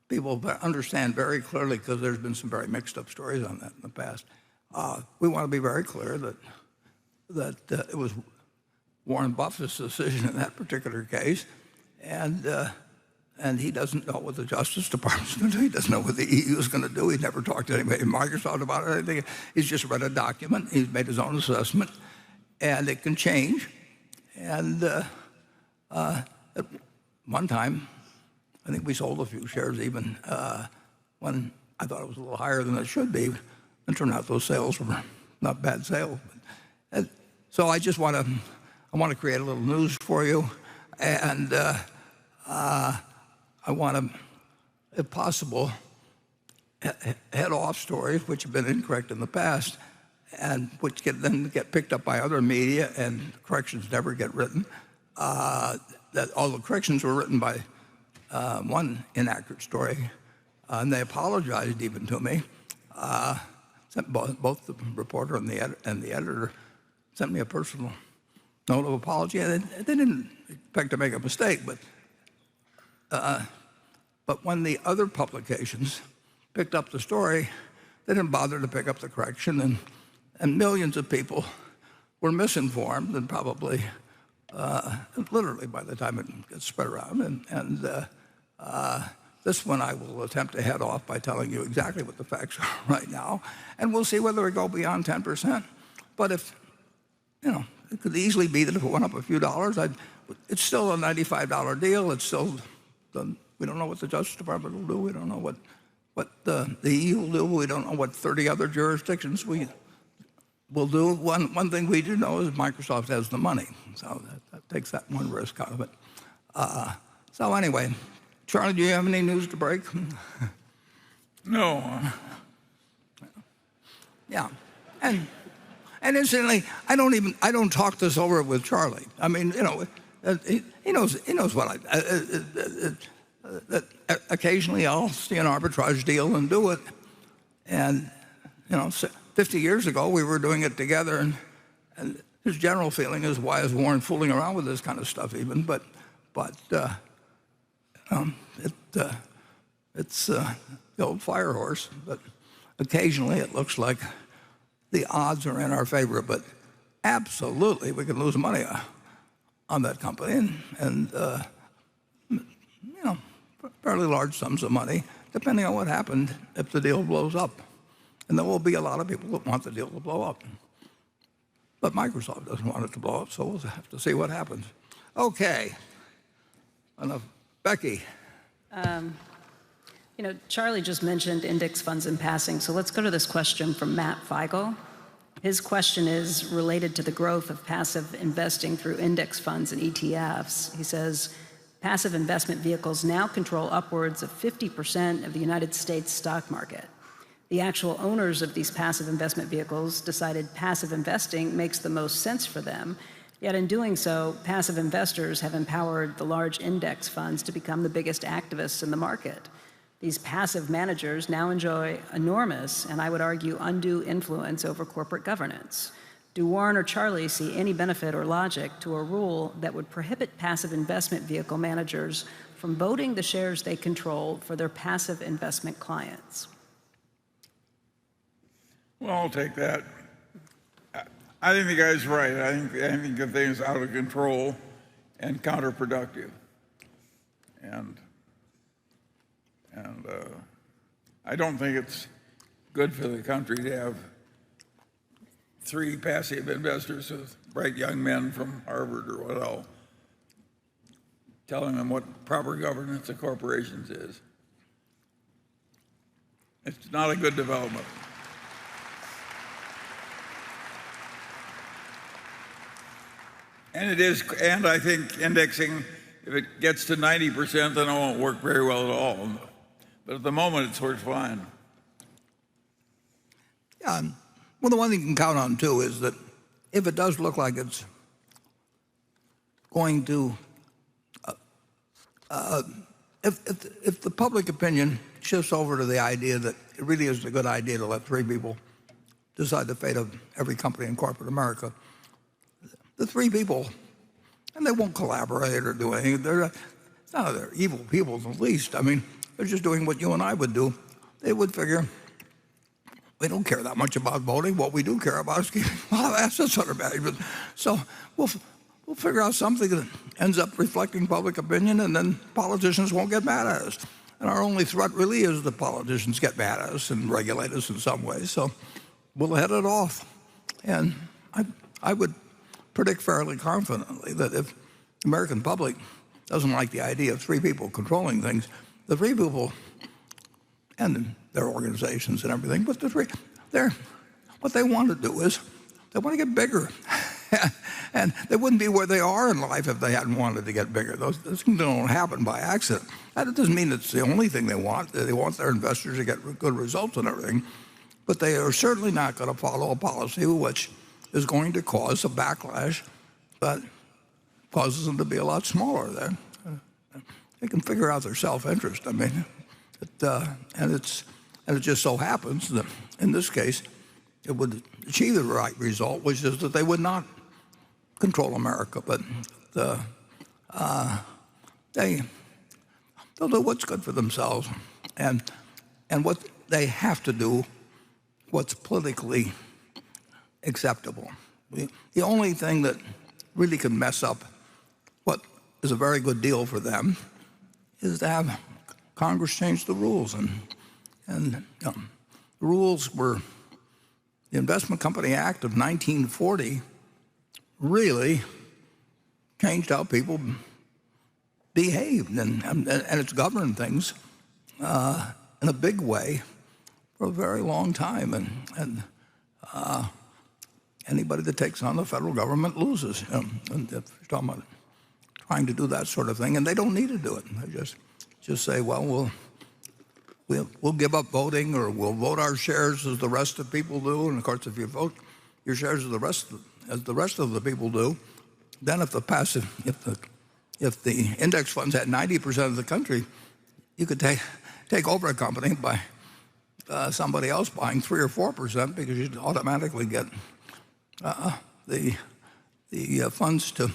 people understand very clearly, because there's been some very mixed up stories on that in the past. We want to be very clear that it was Warren Buffett's decision in that particular case, and he doesn't know what the Justice Department's going to do. He doesn't know what the EU is going to do. He never talked to anybody at Microsoft about it or anything. He's just read a document. He's made his own assessment, and it can change. And at one time, I think we sold a few shares even when I thought it was a little higher than it should be. And turned out those sales were not bad sales. So I just want to create a little news for you, and I want to, if possible, head off stories which have been incorrect in the past, and which then get picked up by other media, and corrections never get written. That all the corrections were written by one inaccurate story, and they apologized even to me. Both the reporter and the editor sent me a personal note of apology. And they didn't expect to make a mistake, but when the other publications picked up the story, they didn't bother to pick up the correction, and millions of people were misinformed, and probably literally by the time it gets spread around. This one I will attempt to head off by telling you exactly what the facts are right now, and we'll see whether we go beyond 10%. But it could easily be that if it went up a few dollars, it's still a $95 deal. It's still, we don't know what the Justice Department will do. We don't know what the EU will do. We don't know what 30 other jurisdictions will do. One thing we do know is Microsoft has the money, so that takes that one risk out of it. So anyway, Charlie, do you have any news to break? No. Yeah, and incidentally, I don't talk this over with Charlie. I mean, he knows what occasionally I'll see an arbitrage deal and do it, and 50 years ago we were doing it together, and his general feeling is, why is Warren fooling around with this kind of stuff even? But it's the old fire horse. But occasionally it looks like the odds are in our favor. But absolutely, we could lose money on that company, and fairly large sums of money, depending on what happened if the deal blows up. And there will be a lot of people that want the deal to blow up. But Microsoft doesn't want it to blow up, so we'll have to see what happens. Okay. Enough. Becky. Charlie just mentioned index funds in passing, so let's go to this question from Matt Feigl. His question is related to the growth of passive investing through index funds and ETFs. He says, passive investment vehicles now control upwards of 50% of the United States stock market. The actual owners of these passive investment vehicles decided passive investing makes the most sense for them, yet in doing so, passive investors have empowered the large index funds to become the biggest activists in the market. These passive managers now enjoy enormous, and I would argue undue, influence over corporate governance. Do Warren or Charlie see any benefit or logic to a rule that would prohibit passive investment vehicle managers from voting the shares they control for their passive investment clients? Well, I'll take that. I think the guy's right. I think the thing is out of control and counterproductive. And I don't think it's good for the country to have 3 passive investors with bright young men from Harvard or what else telling them what proper governance of corporations is. It's not a good development. And it is, and I think indexing, if it gets to 90%, then it won't work very well at all. But at the moment, it's worked fine. Yeah, well, the one thing you can count on, too, is that if it does look like it's going to, if the public opinion shifts over to the idea that it really isn't a good idea to let 3 people decide the fate of every company in corporate America, the 3 people, and they won't collaborate or do anything. They're evil people in the least. I mean, they're just doing what you and I would do. They would figure, we don't care that much about voting. What we do care about is keeping a lot of assets under management. So we'll figure out something that ends up reflecting public opinion, and then politicians won't get mad at us. And our only threat really is the politicians get mad at us and regulate us in some ways. So we'll head it off. And I would predict fairly confidently that if the American public doesn't like the idea of 3 people controlling things, the 3 people and their organizations and everything, but the 3, what they want to do is they want to get bigger. And they wouldn't be where they are in life if they hadn't wanted to get bigger. Those things don't happen by accident. That doesn't mean it's the only thing they want. They want their investors to get good results and everything. But they are certainly not going to follow a policy which is going to cause a backlash that causes them to be a lot smaller then. They can figure out their self-interest. I mean, and it just so happens that in this case, it would achieve the right result, which is that they would not control America, but they'll do what's good for themselves, and what they have to do, what's politically acceptable. The only thing that really can mess up what is a very good deal for them is to have Congress change the rules, and the rules were the Investment Company Act of 1940 really changed how people behaved, and it's governed things in a big way for a very long time, and anybody that takes on the federal government loses. And if you're talking about trying to do that sort of thing, and they don't need to do it. They just say, well, we'll give up voting, or we'll vote our shares as the rest of people do. And of course, if you vote your shares as the rest of the people do, then if the index funds had 90% of the country, you could take over a company by somebody else buying 3 or 4% because you'd automatically get the the funds to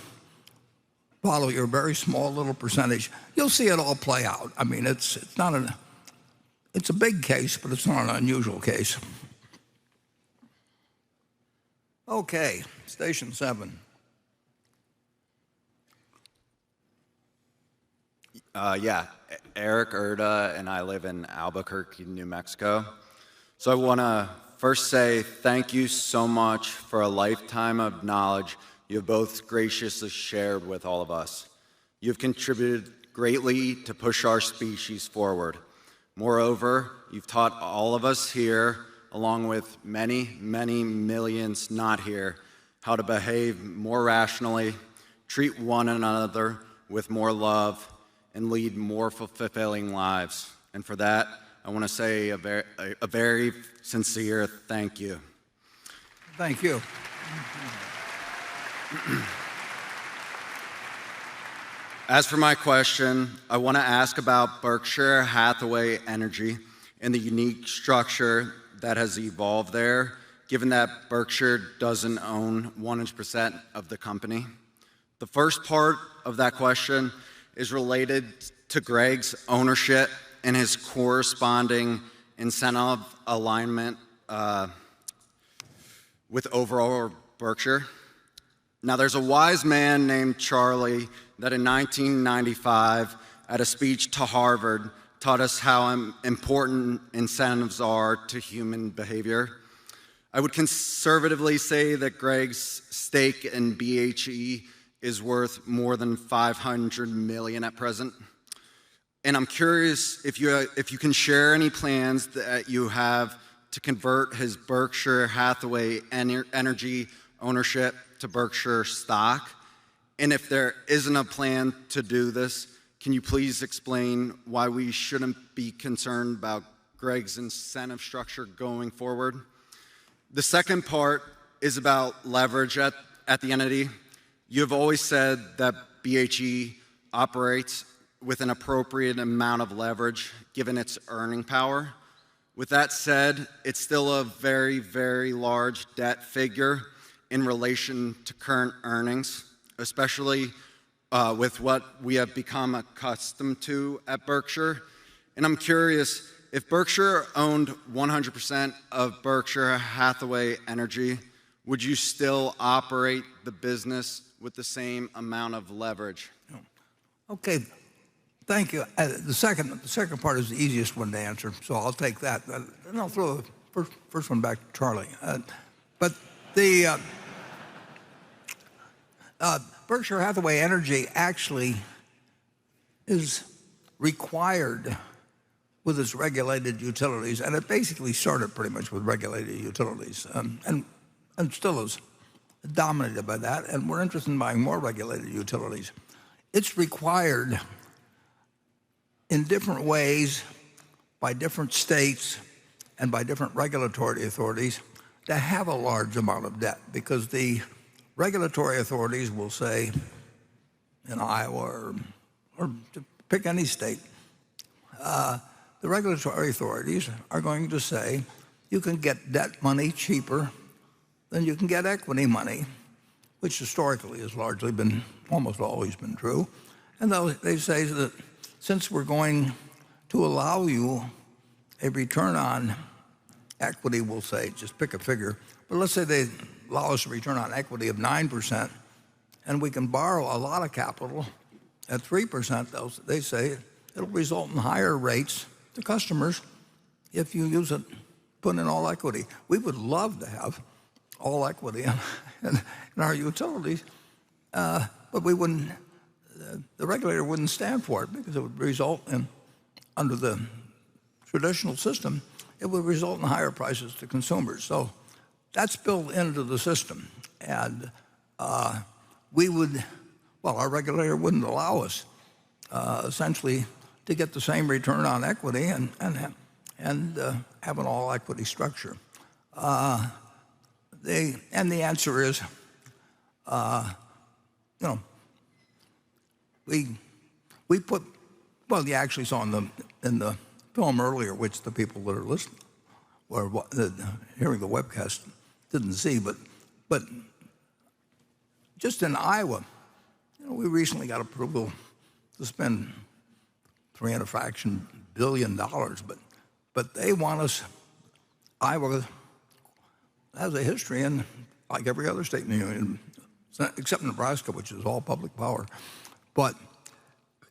follow your very small little percentage, you'll see it all play out. I mean, it's a big case, but it's not an unusual case. Okay, station 7. Yeah, Eric Erda, and I live in Albuquerque, New Mexico. So I want to first say thank you so much for a lifetime of knowledge you have both graciously shared with all of us. You've contributed greatly to push our species forward. Moreover, you've taught all of us here, along with many, many millions not here, how to behave more rationally, treat one another with more love, and lead more fulfilling lives. And for that, I want to say a very sincere thank you. Thank you. As for my question, I want to ask about Berkshire Hathaway Energy and the unique structure that has evolved there, given that Berkshire doesn't own 100% of the company. The first part of that question is related to Greg's ownership and his corresponding incentive alignment with overall Berkshire. Now, there's a wise man named Charlie that in 1995, at a speech to Harvard, taught us how important incentives are to human behavior. I would conservatively say that Greg's stake in BHE is worth more than $500 million at present. And I'm curious if you can share any plans that you have to convert his Berkshire Hathaway Energy ownership to Berkshire stock. And if there isn't a plan to do this, can you please explain why we shouldn't be concerned about Greg's incentive structure going forward? The second part is about leverage at the entity. You have always said that BHE operates with an appropriate amount of leverage given its earning power. With that said, it's still a very, very large debt figure in relation to current earnings, especially with what we have become accustomed to at Berkshire. And I'm curious, if Berkshire owned 100% of Berkshire Hathaway Energy, would you still operate the business with the same amount of leverage? Okay, thank you. The second part is the easiest one to answer, so I'll take that. And I'll throw the first one back to Charlie. But the Berkshire Hathaway Energy actually is required with its regulated utilities, and it basically started pretty much with regulated utilities, and still is dominated by that, and we're interested in buying more regulated utilities. It's required in different ways by different states and by different regulatory authorities to have a large amount of debt, because the regulatory authorities will say in Iowa or to pick any state, the regulatory authorities are going to say you can get debt money cheaper than you can get equity money, which historically has largely been, almost always been true. And they say that since we're going to allow you a return on equity, we'll say, just pick a figure, but let's say they allow us a return on equity of 9%, and we can borrow a lot of capital at 3%, they say it'll result in higher rates to customers if you use it, put in all equity. We would love to have all equity in our utilities, but we wouldn't, the regulator wouldn't stand for it, because it would result in, under the traditional system, it would result in higher prices to consumers. So that's built into the system. And we would, well, our regulator wouldn't allow us essentially to get the same return on equity and have an all equity structure. The answer is, we put, well, you actually saw in the film earlier, which the people that are listening or hearing the webcast didn't see, but just in Iowa, we recently got approval to spend $3 and a fraction billion, but they want us. Iowa has a history in, like every other state in the union, except Nebraska, which is all public power. But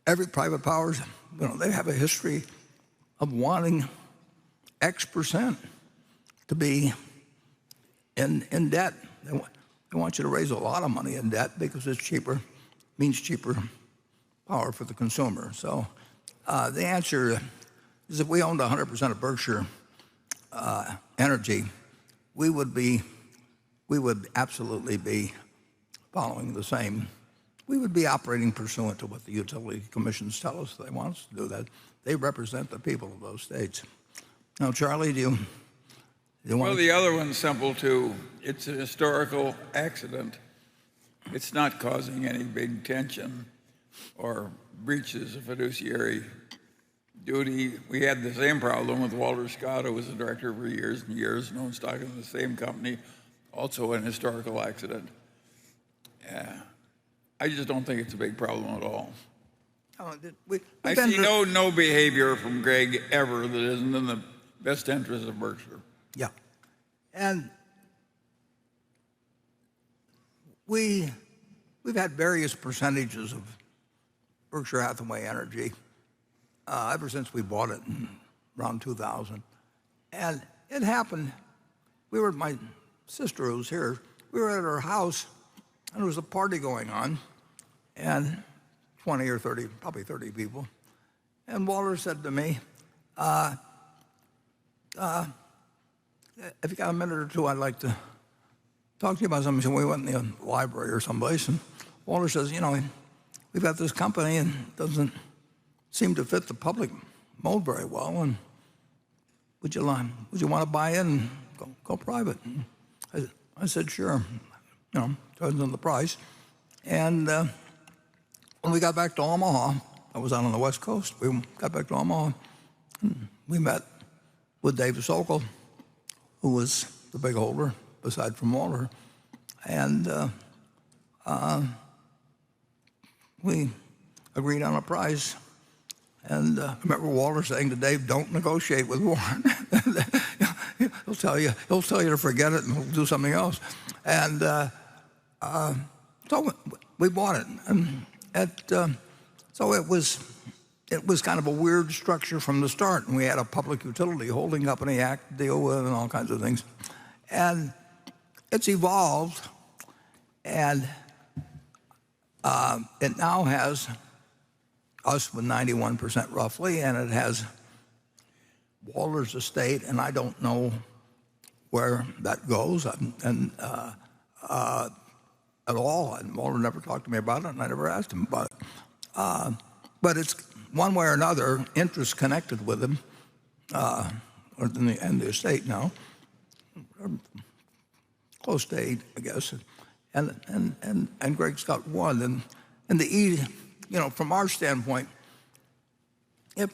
every private powers, they have a history of wanting X percent to be in debt. They want you to raise a lot of money in debt because it's cheaper, means cheaper power for the consumer. So the answer is if we owned 100% of Berkshire Energy, we would absolutely be following the same. We would be operating pursuant to what the utility commissions tell us they want us to do. That they represent the people of those states. Now, Charlie, do you want? Well, the other one's simple too. It's a historical accident. It's not causing any big tension or breaches of fiduciary duty. We had the same problem with Walter Scott, who was a director for years and years, owned stock in the same company, also an historical accident. I just don't think it's a big problem at all. I see no behavior from Greg ever that isn't in the best interest of Berkshire. Yeah. And we've had various percentages of Berkshire Hathaway Energy ever since we bought it in around 2000. And it happened, we were at my sister who's here, we were at her house and there was a party going on and 20 or 30, probably 30 people. And Walter said to me, if you got a minute or two, I'd like to talk to you about something. So we went in the library or someplace, and Walter says, we've got this company and it doesn't seem to fit the public mold very well, and would you want to buy in and go private? I said, sure. Depends on the price. And when we got back to Omaha, I was out on the West Coast. We got back to Omaha, and we met with Dave Sokol, who was the big holder, aside from Walter. And we agreed on a price. And I remember Walter saying to Dave, "Don't negotiate with Warren. He'll tell you to forget it and he'll do something else." And so we bought it. And so it was kind of a weird structure from the start. And we had a public utility holding company act to deal with and all kinds of things. And it's evolved. And it now has us with 91% roughly, and it has Walter's estate, and I don't know where that goes at all. And Walter never talked to me about it, and I never asked him about it. But it's one way or another interest connected with him, and the estate now, close to 8, I guess. And Greg's got 1, and the from our standpoint, if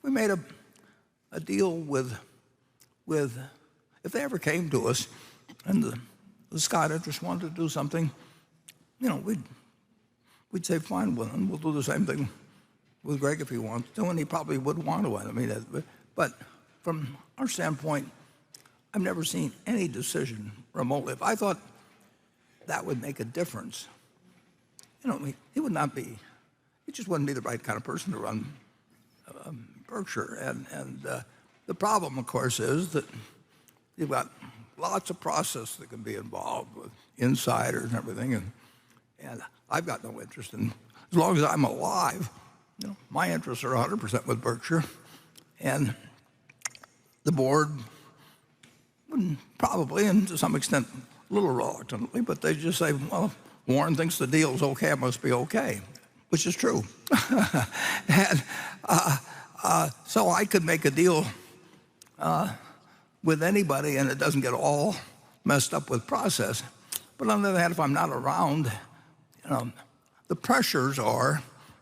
we made a deal with if they ever came to us and the Scott interest wanted to do something, we'd say fine with him. We'll do the same thing with Greg if he wants to, and he probably would want to. I mean, but from our standpoint, I've never seen any decision remotely. If I thought that would make a difference, he would not be. He just wouldn't be the right kind of person to run Berkshire. And the problem, of course, is that you've got lots of process that can be involved with insiders and everything. And I've got no interest in, as long as I'm alive, my interests are 100% with Berkshire. And the board would probably, and to some extent, a little reluctantly, but they just say, well, if Warren thinks the deal's okay, it must be okay, which is true. And so I could make a deal with anybody and it doesn't get all messed up with process. But on the other hand, if I'm not around, the pressures are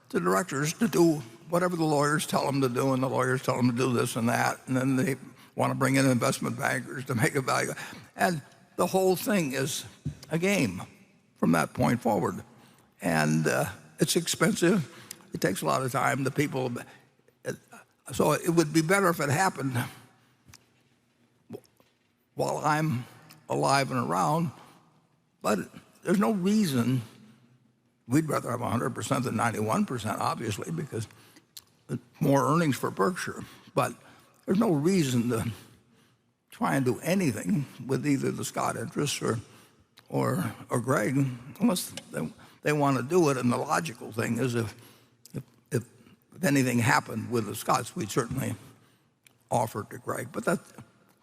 the directors to do whatever the lawyers tell them to do, and the lawyers tell them to do this and that, and then they want to bring in investment bankers to make a value. And the whole thing is a game from that point forward. And it's expensive. It takes a lot of time. So it would be better if it happened while I'm alive and around. But there's no reason. We'd rather have 100% than 91%, obviously, because it's more earnings for Berkshire. But there's no reason to try and do anything with either the Scott interests or Greg, unless they want to do it. And the logical thing is if anything happened with the Scotts, we'd certainly offer to Greg. But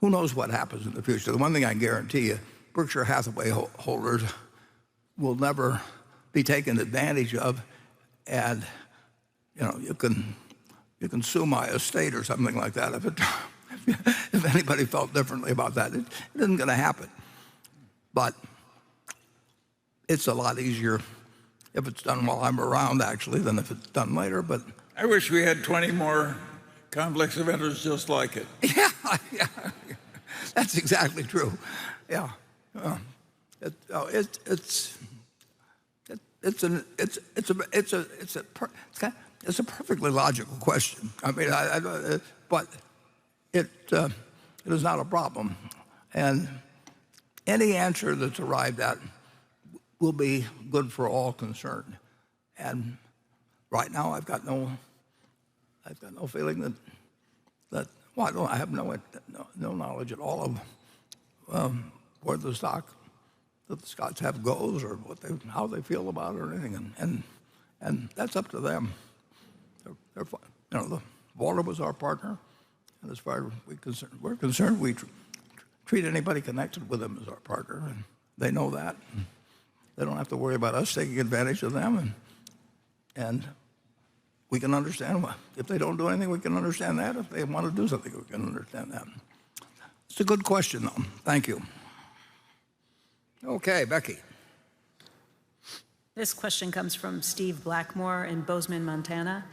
who knows what happens in the future. The one thing I guarantee you, Berkshire Hathaway holders will never be taken advantage of, and you can sue my estate or something like that if anybody felt differently about that. It isn't going to happen. But it's a lot easier if it's done while I'm around, actually, than if it's done later. But I wish we had 20 more conflicts of interest just like it. Yeah, that's exactly true. Yeah, it's a perfectly logical question. I mean, but it is not a problem, and any answer that's arrived at will be good for all concerned. And right now, I've got no feeling that I have no knowledge at all of where the stock that the Scotts have goes, or how they feel about it, or anything, and that's up to them. Walter was our partner, and as far as we're concerned, we treat anybody connected with them as our partner, and they know that. They don't have to worry about us taking advantage of them, and we can understand why. If they don't do anything, we can understand that. If they want to do something, we can understand that. It's a good question, though. Thank you. Okay, Becky. This question comes from Steve Blackmore in Bozeman, Montana.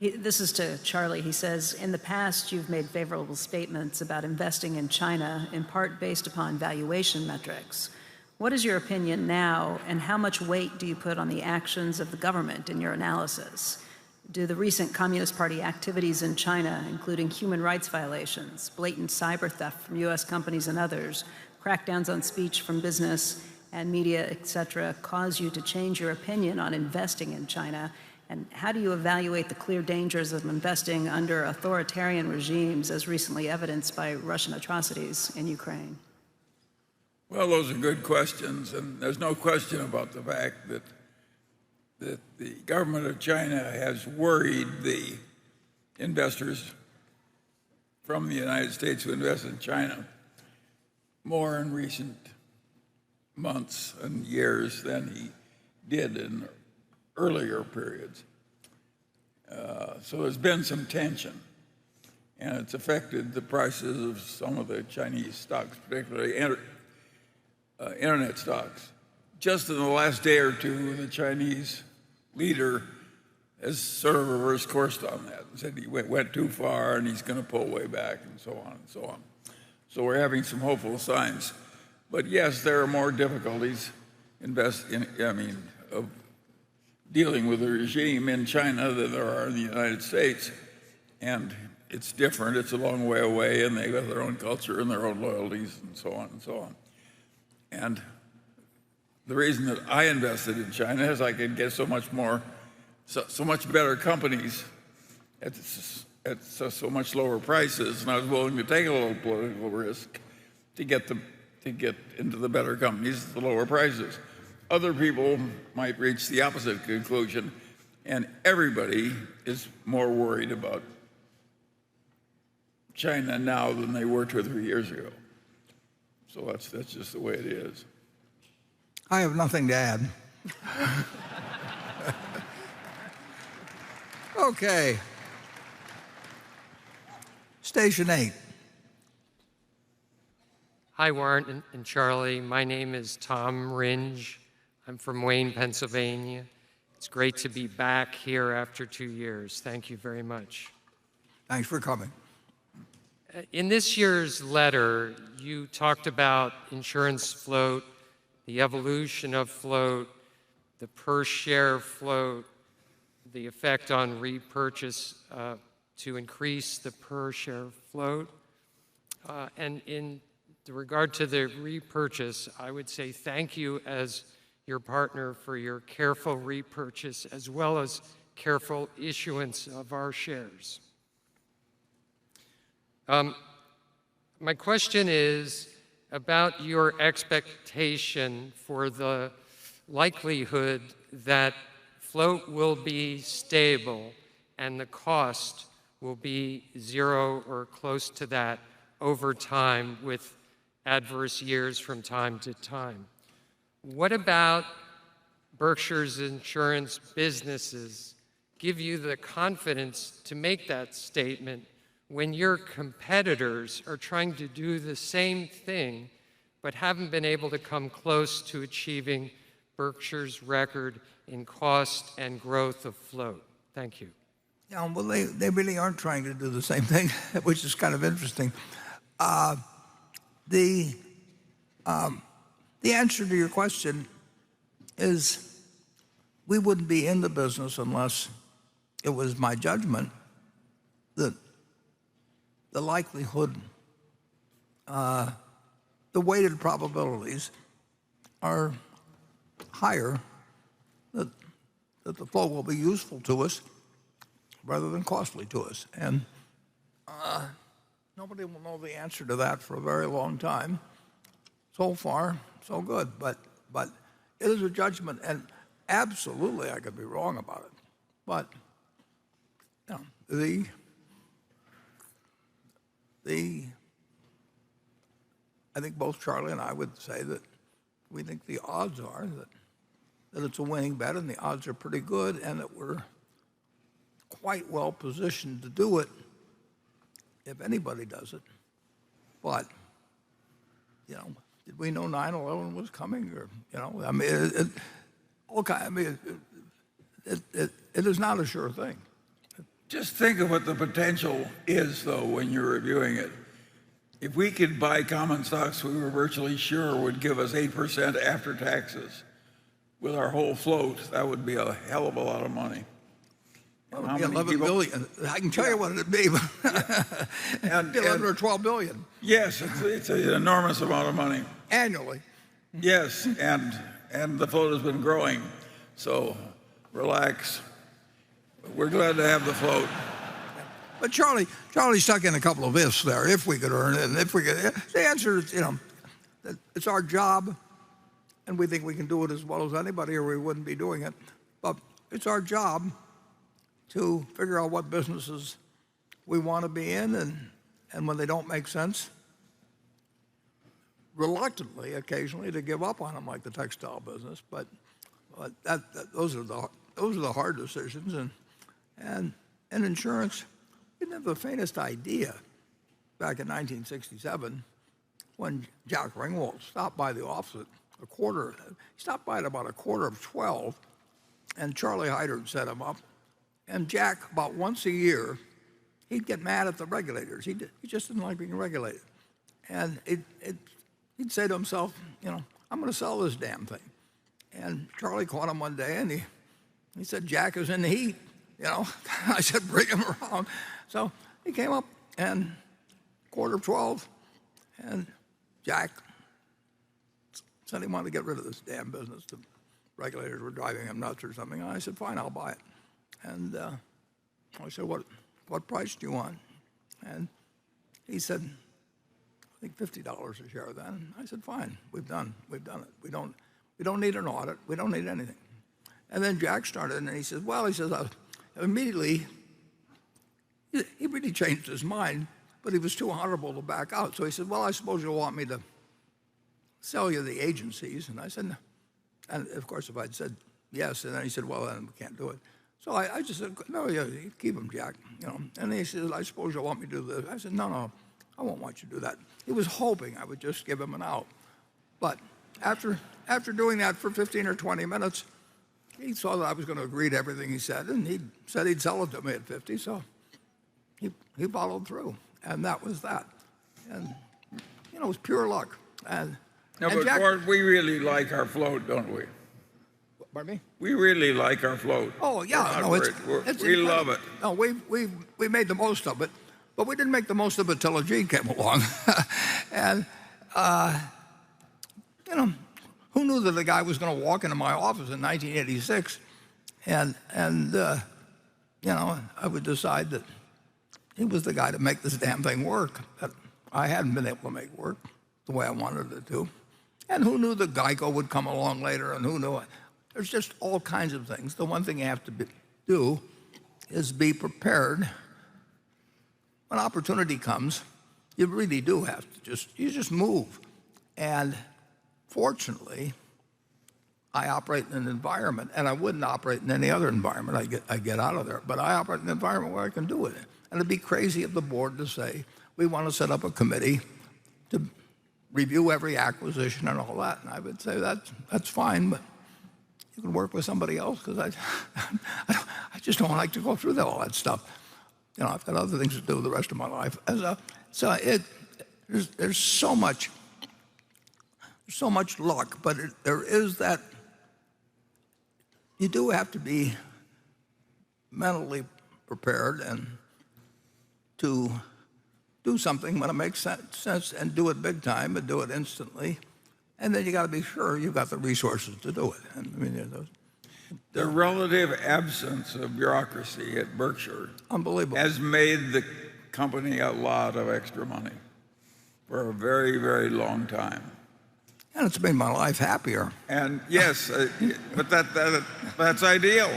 This is to Charlie. He says, in the past, you've made favorable statements about investing in China, in part based upon valuation metrics. What is your opinion now, and how much weight do you put on the actions of the government in your analysis? Do the recent Communist Party activities in China, including human rights violations, blatant cyber theft from U.S. companies and others, crackdowns on speech from business and media, etc., cause you to change your opinion on investing in China? And how do you evaluate the clear dangers of investing under authoritarian regimes, as recently evidenced by Russian atrocities in Ukraine? Well, those are good questions, and there's no question about the fact that the government of China has worried the investors from the United States who invest in China more in recent months and years than he did in earlier periods. So there's been some tension, and it's affected the prices of some of the Chinese stocks, particularly internet stocks. Just in the last day or two, the Chinese leader has sort of reversed course on that and said he went too far and he's going to pull way back, and so on and so on. So we're having some hopeful signs. But yes, there are more difficulties of dealing with the regime in China than there are in the United States. And it's different. It's a long way away, and they've got their own culture and their own loyalties, and so on and so on. And the reason that I invested in China is I could get so much better companies at so much lower prices, and I was willing to take a little political risk to get into the better companies at the lower prices. Other people might reach the opposite conclusion, and everybody is more worried about China now than they were 2 or 3 years ago. So that's just the way it is. I have nothing to add. Okay. Station 8. Hi, Warren and Charlie. My name is Tom Ringe. I'm from Wayne, Pennsylvania. It's great to be back here after 2 years. Thank you very much. Thanks for coming. In this year's letter, you talked about insurance float the evolution of float, the per share float, the effect on repurchase to increase the per share float. And in regard to the repurchase, I would say thank you as your partner for your careful repurchase as well as careful issuance of our shares. My question is about your expectation for the likelihood that float will be stable and the cost will be zero or close to that over time with adverse years from time to time. What about Berkshire's insurance businesses give you the confidence to make that statement when your competitors are trying to do the same thing but haven't been able to come close to achieving Berkshire's record in cost and growth of float? Thank you. Yeah, well, they really aren't trying to do the same thing, which is kind of interesting. The answer to your question is we wouldn't be in the business unless it was my judgment that the likelihood, the weighted probabilities are higher that the flow will be useful to us rather than costly to us. And nobody will know the answer to that for a very long time. So far, so good. But it is a judgment, and absolutely I could be wrong about it. But you know, I think both Charlie and I would say that we think the odds are that it's a winning bet, and the odds are pretty good, and that we're quite well positioned to do it if anybody does it. But, you know, did we know 9/11 was coming? Or, you know, I mean, it is not a sure thing. Just think of what the potential is, though, when you're reviewing it. If we could buy common stocks we were virtually sure would give us 8% after taxes with our whole float, that would be a hell of a lot of money. Well, it would be 11 billion. I can tell you what it'd be, but and 11 or 12 billion. Yes, it's an enormous amount of money. Annually. Yes, and the float has been growing, so relax. We're glad to have the float. But Charlie stuck in a couple of ifs there. If we could earn it, and if we could, the answer is, you know, it's our job, and we think we can do it as well as anybody, or we wouldn't be doing it. But it's our job to figure out what businesses we want to be in, and when they don't make sense, reluctantly, occasionally, to give up on them, like the textile business. But those are the hard decisions, and insurance. We didn't have the faintest idea back in 1967 when Jack Ringwald stopped by the office at he stopped by at about 11:45, and Charlie Hyder set him up. And Jack, about once a year, he'd get mad at the regulators. He just didn't like being regulated. And he'd say to himself, you know, I'm going to sell this damn thing. And Charlie caught him one day, and he said, Jack is in the heat. You know, I said, bring him around. So he came up, and 11:45, and Jack said he wanted to get rid of this damn business. The regulators were driving him nuts or something. And I said, fine, I'll buy it. And I said, what price do you want? And he said, I think $50 a share then. I said, fine, we've done it. We don't need an audit. We don't need anything. And then Jack started, and he says, immediately, he really changed his mind, but he was too honorable to back out. So he said, well, I suppose you'll want me to sell you the agencies. And I said, no. And of course, if I'd said yes, and then he said, well, then we can't do it. So I just said, no, yeah, keep them, Jack. You know. And he said, I suppose you'll want me to do this. I said, no, I won't want you to do that. He was hoping I would just give him an out. But after doing that for 15 or 20 minutes, he saw that I was going to agree to everything he said, and he said he'd sell it to me at 50, so he followed through, and that was that. And, you know, it was pure luck. And No, but Warren, we really like our float, don't we? Pardon me? We really like our float. Oh, yeah. No, we love it. No, we made the most of it, but we didn't make the most of it till Ajit came along. And, who knew that the guy was going to walk into my office in 1986 and I would decide that he was the guy to make this damn thing work that I hadn't been able to make work the way I wanted it to. And who knew that Geico would come along later, and who knew it? There's just all kinds of things. The one thing you have to do is be prepared. When opportunity comes, you really do have to just move. And fortunately, I operate in an environment, and I wouldn't operate in any other environment. I get out of there. But I operate in an environment where I can do it. And it'd be crazy of the board to say, we want to set up a committee to review every acquisition and all that. And I would say that's fine, but you can work with somebody else, because I just don't like to go through all that stuff. I've got other things to do the rest of my life. There's so much luck, but there is that. You do have to be mentally prepared and to do something when it makes sense, and do it big time and do it instantly. And then you got to be sure you've got the resources to do it. And, I mean, the relative absence of bureaucracy at Berkshire, unbelievable, has made the company a lot of extra money for a very, very long time. And it's made my life happier. And yes, but that's ideal.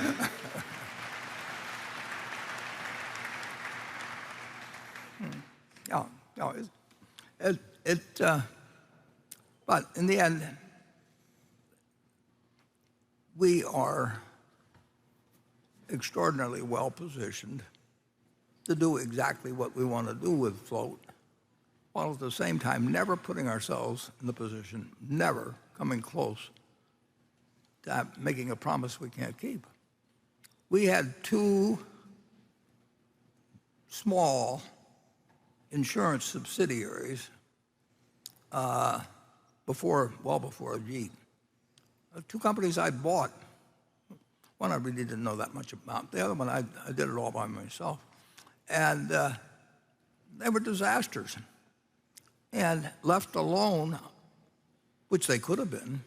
But in the end, we are extraordinarily well positioned to do exactly what we want to do with float, while at the same time never putting ourselves in the position, never coming close to making a promise we can't keep. We had two small insurance subsidiaries well before Ajit. Two companies I bought. One I really didn't know that much about. The other one I did it all by myself. And they were disasters. And left alone, which they could have been,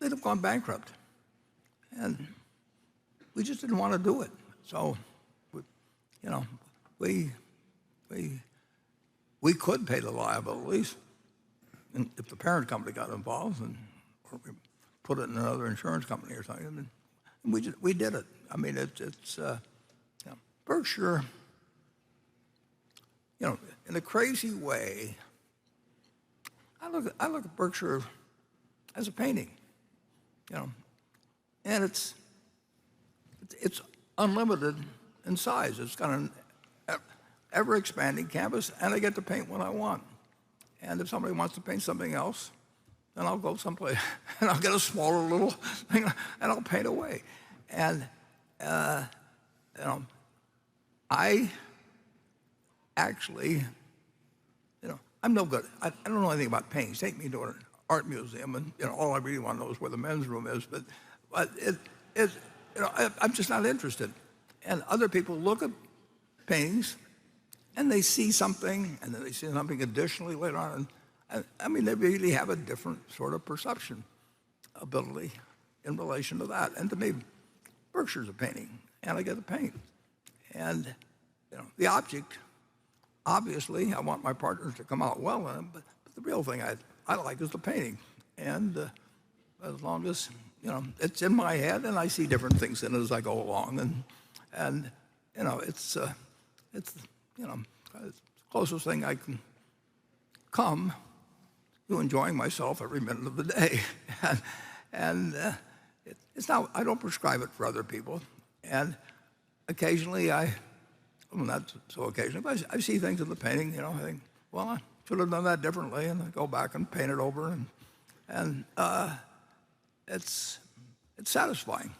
they'd have gone bankrupt. And we just didn't want to do it. So, we could pay the liabilities if the parent company got involved, or we put it in another insurance company or something. And we did it. I mean, it's Berkshire. In a crazy way, I look at Berkshire as a painting, and it's unlimited in size. It's got an ever-expanding canvas, and I get to paint what I want. And if somebody wants to paint something else, then I'll go someplace, and I'll get a smaller little thing, and I'll paint away. And I actually, I'm no good. I don't know anything about paintings. Take me to an art museum, and all I really want to know is where the men's room is. But I'm just not interested. And other people look at paintings, and they see something, and then they see something additionally later on. And I mean, they really have a different sort of perception ability in relation to that. And to me, Berkshire's a painting, and I get to paint. And the object, obviously, I want my partners to come out well in it, but the real thing I like is the painting. And as long as it's in my head, and I see different things in it as I go along, and it's the closest thing I can come to enjoying myself every minute of the day. And it's not, I don't prescribe it for other people. And occasionally not so occasionally, but I see things in the painting, I think, well, I should have done that differently, and I go back and paint it over, and it's satisfying.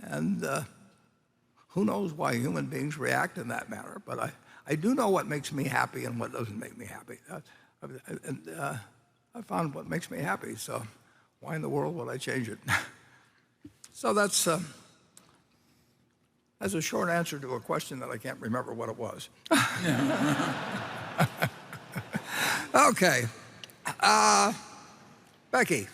And who knows why human beings react in that manner, but I do know what makes me happy and what doesn't make me happy. I found what makes me happy, so why in the world would I change it? So that's a short answer to a question that I can't remember what it was. Okay. Becky.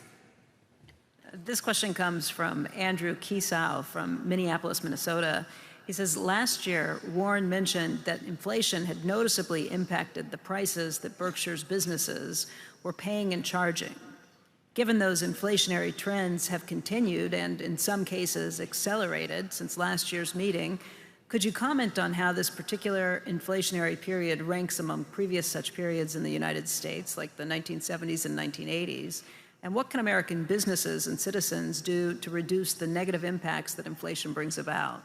This question comes from Andrew Kiesau from Minneapolis, Minnesota. He says, last year, Warren mentioned that inflation had noticeably impacted the prices that Berkshire's businesses were paying and charging. Given those inflationary trends have continued and in some cases accelerated since last year's meeting, could you comment on how this particular inflationary period ranks among previous such periods in the United States, like the 1970s and 1980s? And what can American businesses and citizens do to reduce the negative impacts that inflation brings about?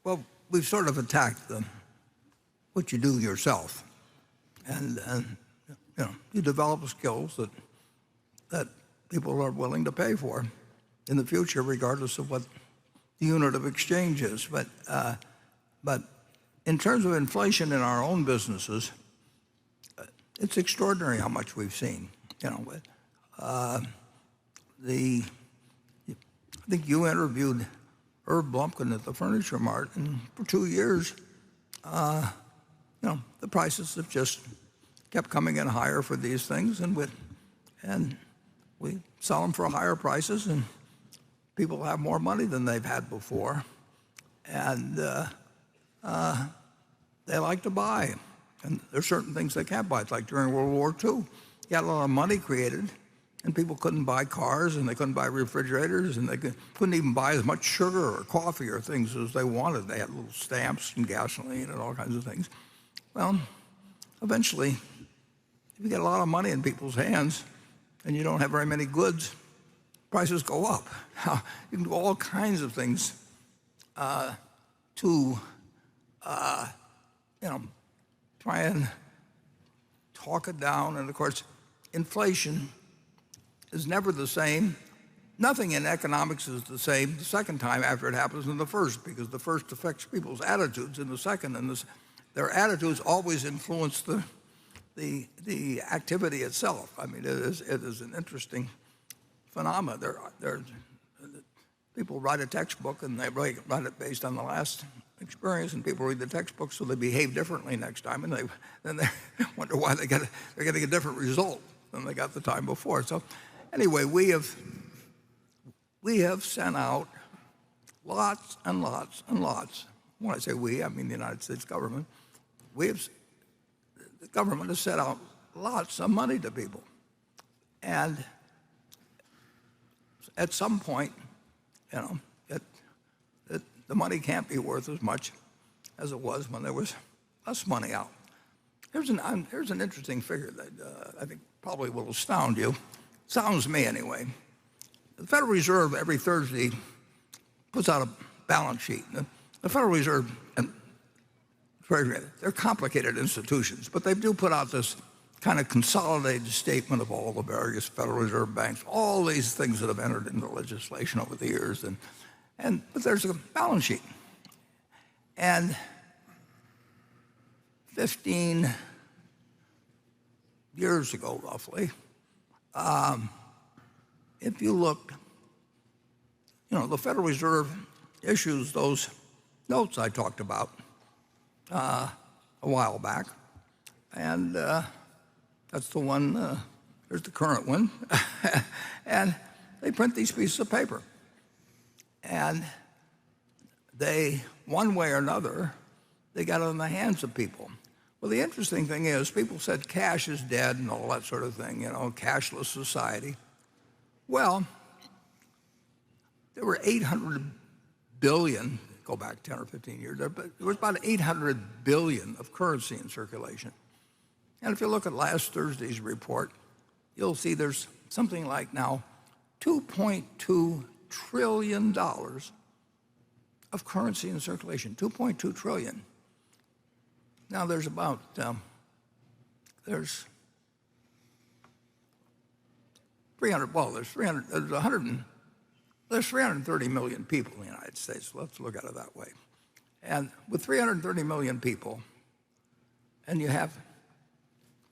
Well, we've sort of attacked what you do yourself. And you develop skills that people are willing to pay for in the future, regardless of what the unit of exchange is. But in terms of inflation in our own businesses, it's extraordinary how much we've seen. I think you interviewed Herb Blumpkin at the Furniture Mart, and for 2 years, the prices have just kept coming in higher for these things, and we sell them for higher prices, and people have more money than they've had before, and they like to buy. And there's certain things they can't buy. It's like during World War II, you had a lot of money created, and people couldn't buy cars, and they couldn't buy refrigerators, and they couldn't even buy as much sugar or coffee or things as they wanted. They had little stamps and gasoline and all kinds of things. Well, eventually, if you get a lot of money in people's hands and you don't have very many goods, prices go up. Now, you can do all kinds of things to try and talk it down. And of course, inflation is never the same. Nothing in economics is the same the second time after it happens than the first, because the first affects people's attitudes in the second, and their attitudes always influence the activity itself. I mean, it is an interesting phenomenon. People write a textbook, and they write it based on the last experience, and people read the textbook, so they behave differently next time, and then they wonder why they're getting a different result than they got the time before. So anyway, we have sent out lots and lots and lots. When I say we, I mean the United States government. The government has set out lots of money to people. And at some point, the money can't be worth as much as it was when there was less money out. Here's an interesting figure that I think probably will astound you. Sounds me anyway. The Federal Reserve every Thursday puts out a balance sheet. The Federal Reserve and Treasury, they're complicated institutions, but they do put out this kind of consolidated statement of all the various Federal Reserve banks, all these things that have entered into legislation over the years. But there's a balance sheet. And 15 years ago, roughly, if you look, the Federal Reserve issues those notes I talked about a while back. And that's the one, there's the current one. And they print these pieces of paper. And they, one way or another, they got it in the hands of people. Well, the interesting thing is, people said cash is dead and all that sort of thing, cashless society. Well, there were 800 billion, go back 10 or 15 years, but there was about 800 billion of currency in circulation. And if you look at last Thursday's report, you'll see there's something like now $2.2 trillion of currency in circulation, 2.2 trillion. Now there's about, there's 330 million people in the United States. Let's look at it that way. And with 330 million people, and you have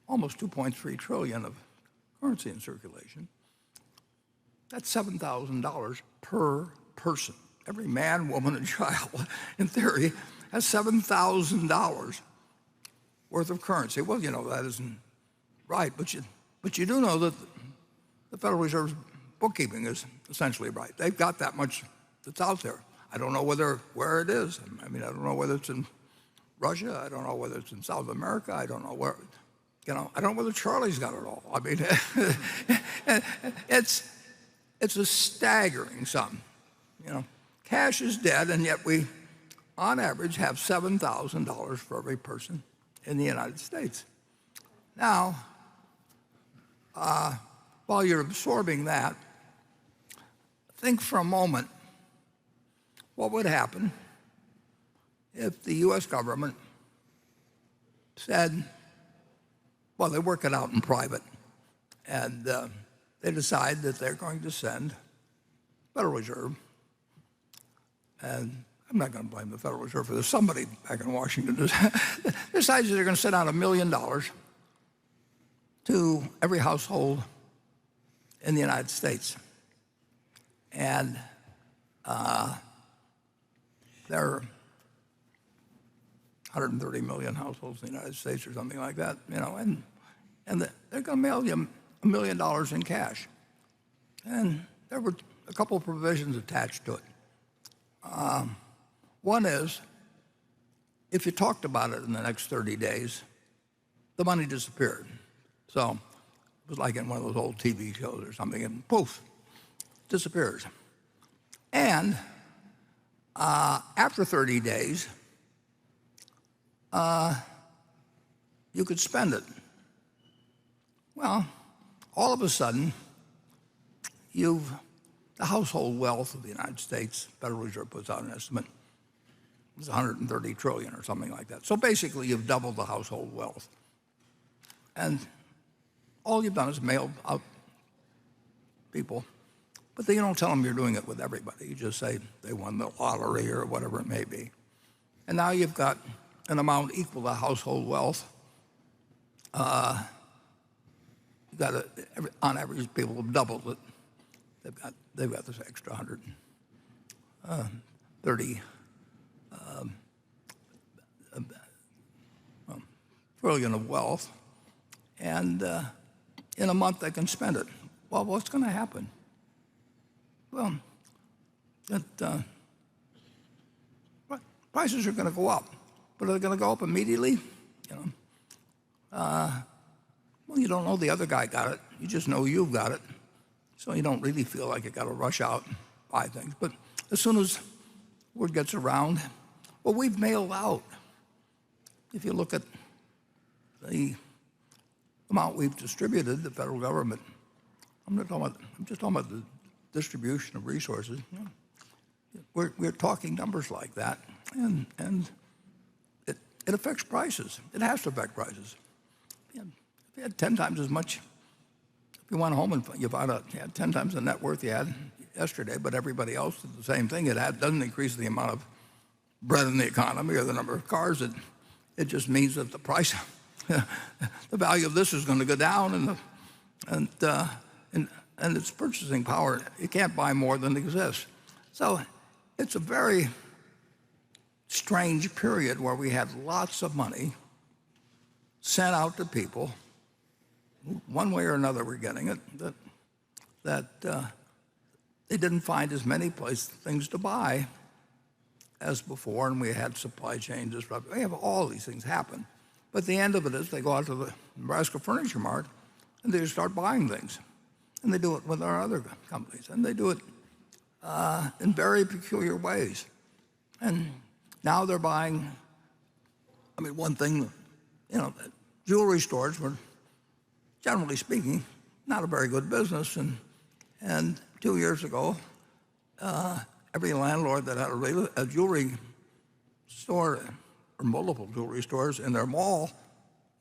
almost 2.3 trillion of currency in circulation, that's $7,000 per person. Every man, woman, and child, in theory, has $7,000 worth of currency. Well, you know, that isn't right, but you do know that the Federal Reserve's bookkeeping is essentially right. They've got that much that's out there. I don't know where it is. I mean, I don't know whether it's in Russia. I don't know whether it's in South America. I don't know where, you know, I don't know whether Charlie's got it all. I mean, it's a staggering sum. You know, cash is dead, and yet we, on average, have $7,000 for every person in the United States. Now, while you're absorbing that, think for a moment what would happen if the U.S. government said, well, they work it out in private, and they decide that they're going to send Federal Reserve, and I'm not going to blame the Federal Reserve for this. Somebody back in Washington decides that they're going to send out $1 million to every household in the United States. And there are 130 million households in the United States or something like that, you know, and they're going to mail you $1 million in cash. And there were a couple of provisions attached to it. One is, if you talked about it in the next 30 days, the money disappeared. So it was like in one of those old TV shows or something, and poof, disappears. And after 30 days, you could spend it. Well, all of a sudden, the household wealth of the United States, Federal Reserve puts out an estimate, is 130 trillion or something like that. So basically, you've doubled the household wealth. And all you've done is mailed out people. But then you don't tell them you're doing it with everybody. You just say they won the lottery or whatever it may be. And now you've got an amount equal to household wealth. On average, people have doubled it. They've got this extra 130 trillion of wealth, and in a month they can spend it. Well, what's going to happen? Well, prices are going to go up, but are they going to go up immediately? You know, well, you don't know the other guy got it. You just know you've got it, so you don't really feel like you got to rush out and buy things. But as soon as word gets around, well, we've mailed out. If you look at the amount we've distributed, the federal government, I'm just talking about the distribution of resources. You know, we're talking numbers like that, and it affects prices. It has to affect prices. If you had 10 times as much, if you went home and you had 10 times the net worth you had yesterday, but everybody else did the same thing, it doesn't increase the amount of bread in the economy or the number of cars. It just means that the price, the value of this is going to go down, and its purchasing power, you can't buy more than exists. So it's a very strange period where we had lots of money sent out to people, one way or another we're getting it, that they didn't find as many things to buy as before, and we had supply chain disruption. We have all these things happen. But the end of it is they go out to the Nebraska Furniture Mart and they just start buying things. And they do it with our other companies. And they do it in very peculiar ways. And now they're buying, I mean, one thing, you know, jewelry stores were, generally speaking, not a very good business. And 2 years ago, every landlord that had a jewelry store or multiple jewelry stores in their mall,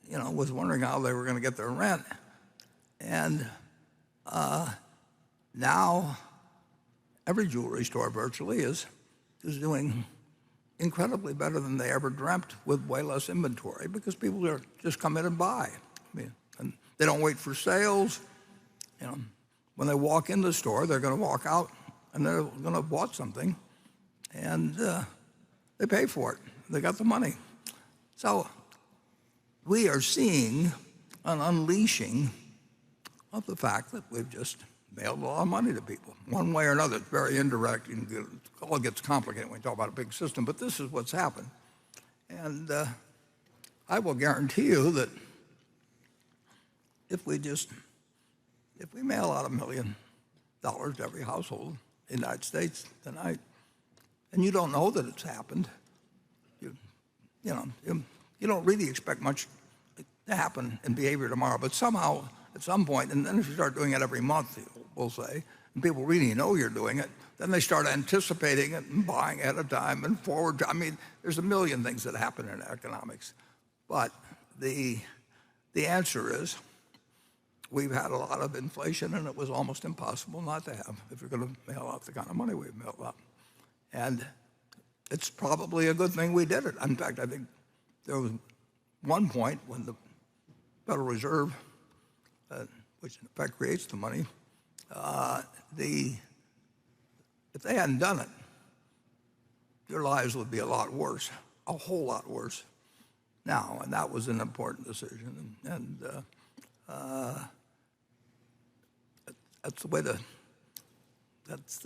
you know, was wondering how they were going to get their rent. And now every jewelry store virtually is doing incredibly better than they ever dreamt, with way less inventory, because people just come in and buy. I mean, and they don't wait for sales. You know, when they walk in the store, they're going to walk out and they're going to have bought something, and they pay for it. They got the money. So we are seeing an unleashing of the fact that we've just mailed a lot of money to people, one way or another. It's very indirect. It all gets complicated when we talk about a big system, but this is what's happened. And I will guarantee you that if we mail out $1 million to every household in the United States tonight, and you don't know that it's happened, you don't really expect much to happen in behavior tomorrow. But somehow, at some point, and then if you start doing it every month, we'll say, and people really know you're doing it, then they start anticipating it and buying ahead of time and forward. I mean, there's a million things that happen in economics. But the answer is, we've had a lot of inflation, and it was almost impossible not to have if you're going to mail out the kind of money we've mailed out. And it's probably a good thing we did it. In fact, I think there was one point when the Federal Reserve, which in effect creates the money, if they hadn't done it, your lives would be a lot worse, a whole lot worse now. And that was an important decision. And that's the way that's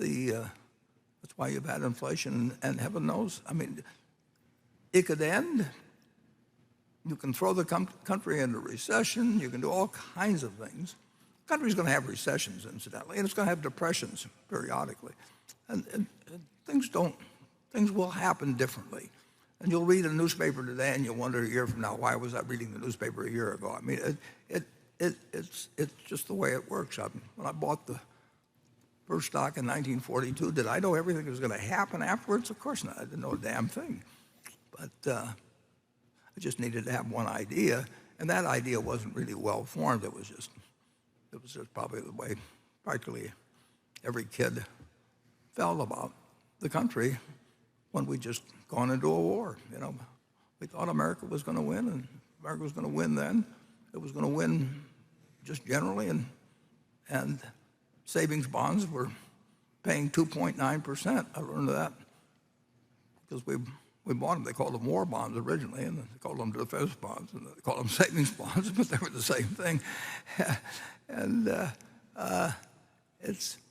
why you've had inflation. And heaven knows, I mean, it could end. You can throw the country into recession. You can do all kinds of things. The country's going to have recessions, incidentally, and it's going to have depressions periodically. And things will happen differently. And you'll read a newspaper today, and you'll wonder a year from now, why was I reading the newspaper a year ago? I mean, it's just the way it works. When I bought the first stock in 1942, did I know everything was going to happen afterwards? Of course not. I didn't know a damn thing. But I just needed to have one idea, and that idea wasn't really well formed. It was just probably the way practically every kid felt about the country when we just gone into a war. You know, we thought America was going to win, and America was going to win then. It was going to win just generally, and savings bonds were paying 2.9%. I learned that because we bought them. They called them war bonds originally, and they called them defense bonds, and they called them savings bonds, but they were the same thing. And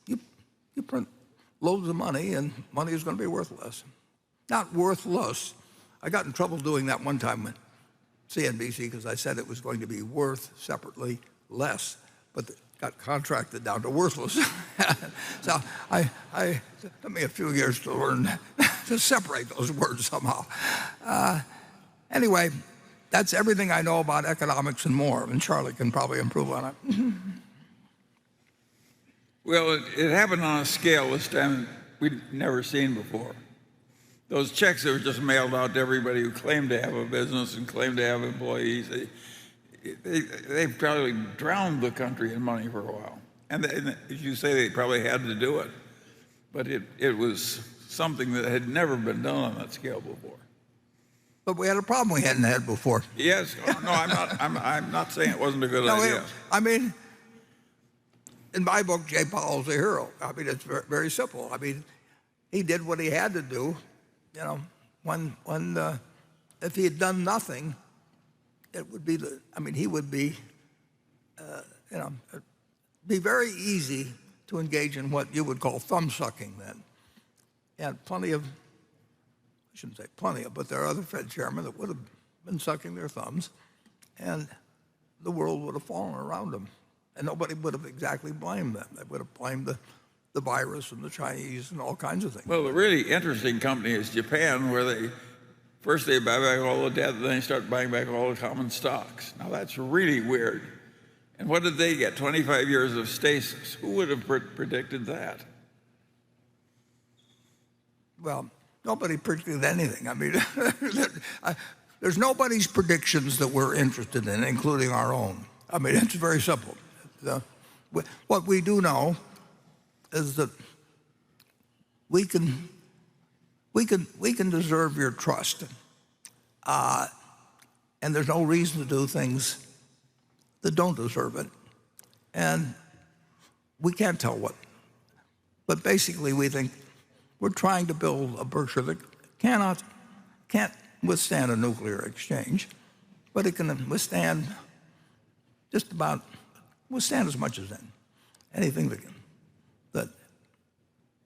you print loads of money, and money is going to be worthless. Not worthless. I got in trouble doing that one time with CNBC because I said it was going to be worth separately less, but it got contracted down to worthless. So it took me a few years to learn to separate those words somehow. Anyway, that's everything I know about economics and more, and Charlie can probably improve on it. Well, it happened on a scale this time we'd never seen before. Those checks that were just mailed out to everybody who claimed to have a business and claimed to have employees, they probably drowned the country in money for a while. And as you say, they probably had to do it. But it was something that had never been done on that scale before. But we had a problem we hadn't had before. Yes. No, I'm not saying it wasn't a good idea. I mean, in my book, Jay Powell's a hero. I mean, it's very, very simple. I mean, he did what he had to do. You know, when if he had done nothing, it would be he would be, it'd be very easy to engage in what you would call thumb sucking then. And I shouldn't say plenty of, but there are other Fed chairmen that would have been sucking their thumbs, and the world would have fallen around them. And nobody would have exactly blamed them. They would have blamed the virus and the Chinese and all kinds of things. Well, the really interesting company is Japan, where first they buy back all the debt, then they start buying back all the common stocks. Now that's really weird. And what did they get? 25 years of stasis. Who would have predicted that? Well, nobody predicted anything. I mean, there's nobody's predictions that we're interested in, including our own. I mean, it's very simple. What we do know is that we can deserve your trust, and there's no reason to do things that don't deserve it. And we can't tell what. But basically, we think we're trying to build a Berkshire that can't withstand a nuclear exchange, but it can withstand just about as much as anything that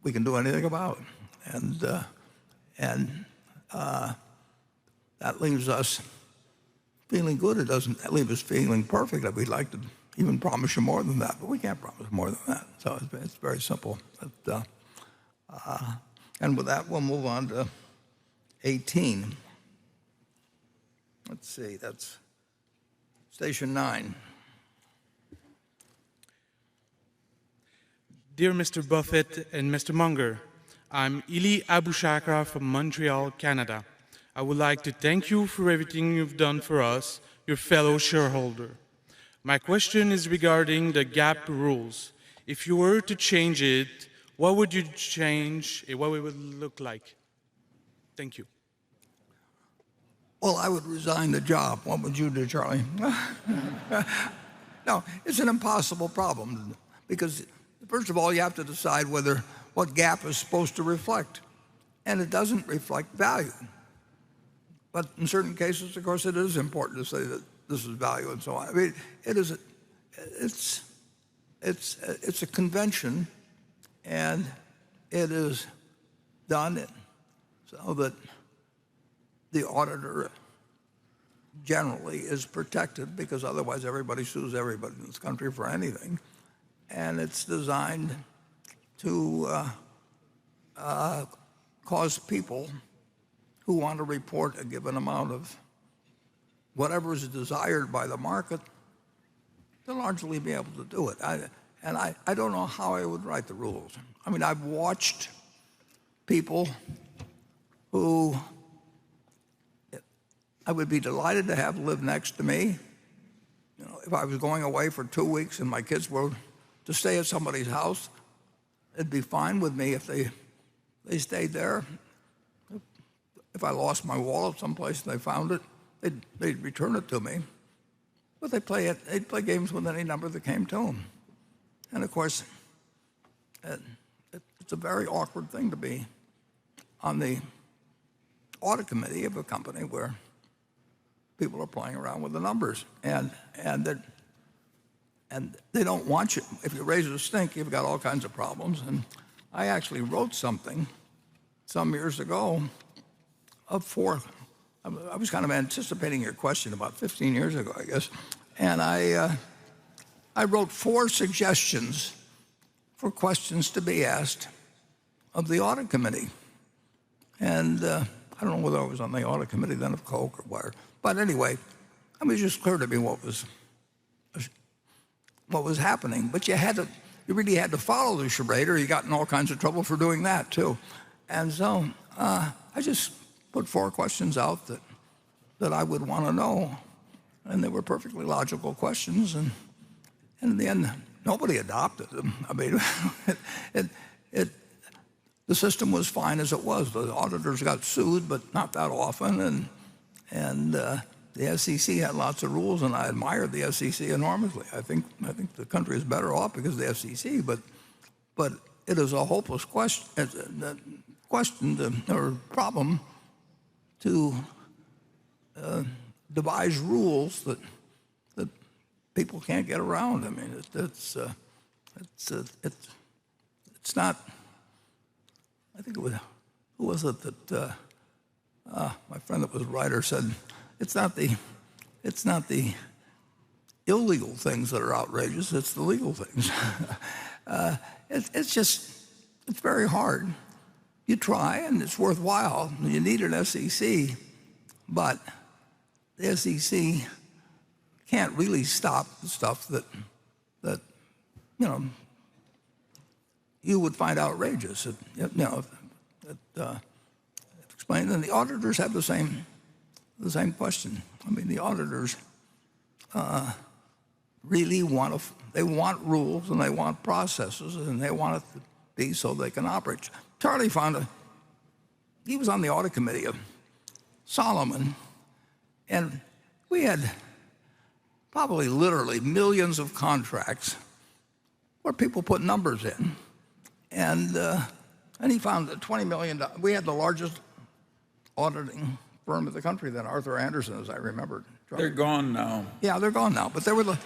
we can do anything about. And that leaves us feeling good. It doesn't leave us feeling perfect. We'd like to even promise you more than that, but we can't promise more than that. So it's very simple. But, and with that, we'll move on to 18. Let's see, that's station 9. Dear Mr. Buffett and Mr. Munger, I'm Ili Abushakra from Montreal, Canada. I would like to thank you for everything you've done for us, your fellow shareholder. My question is regarding the GAAP rules. If you were to change it, what would you change and what it would look like? Thank you. Well, I would resign the job. What would you do, Charlie? No, it's an impossible problem because, first of all, you have to decide what GAAP is supposed to reflect, and it doesn't reflect value. But in certain cases, of course, it is important to say that this is value and so on. I mean, it's a convention, and it is done so that the auditor generally is protected, because otherwise everybody sues everybody in this country for anything. And it's designed to cause people who want to report a given amount of whatever is desired by the market to largely be able to do it. I don't know how I would write the rules. I mean, I've watched people who I would be delighted to have live next to me. You know, if I was going away for 2 weeks and my kids were to stay at somebody's house, it'd be fine with me if they stayed there. If I lost my wallet someplace and they found it, they'd return it to me. But they'd play games with any number that came to them. And of course, it's a very awkward thing to be on the audit committee of a company where people are playing around with the numbers, and they don't want you. If you raise a stink, you've got all kinds of problems. And I actually wrote something some years ago of 4. I was kind of anticipating your question about 15 years ago, I guess, and I wrote 4 suggestions for questions to be asked of the audit committee. And I don't know whether I was on the audit committee then of Coke or where. But anyway, it was just clear to me what was happening. But you really had to follow the charade, or you got in all kinds of trouble for doing that too. And so I just put 4 questions out that I would want to know, and they were perfectly logical questions. And in the end, nobody adopted them. I mean, the system was fine as it was. The auditors got sued, but not that often, and the SEC had lots of rules, and I admired the SEC enormously. I think the country is better off because of the SEC, but it is a hopeless question or problem to devise rules that people can't get around. I mean, it's not. I think it was, who was it that my friend that was a writer said, it's not the illegal things that are outrageous, it's the legal things. It's very hard. You try, and it's worthwhile. You need an SEC, but the SEC can't really stop the stuff that you would find outrageous. Explained, and the auditors have the same question. I mean, the auditors really want rules, and they want processes, and they want it to be so they can operate. Charlie he was on the audit committee of Solomon, and we had probably literally millions of contracts where people put numbers in. And he found that $20 million, we had the largest auditing firm in the country then, Arthur Andersen, as I remembered. They're gone now. Yeah, they're gone now, but they were the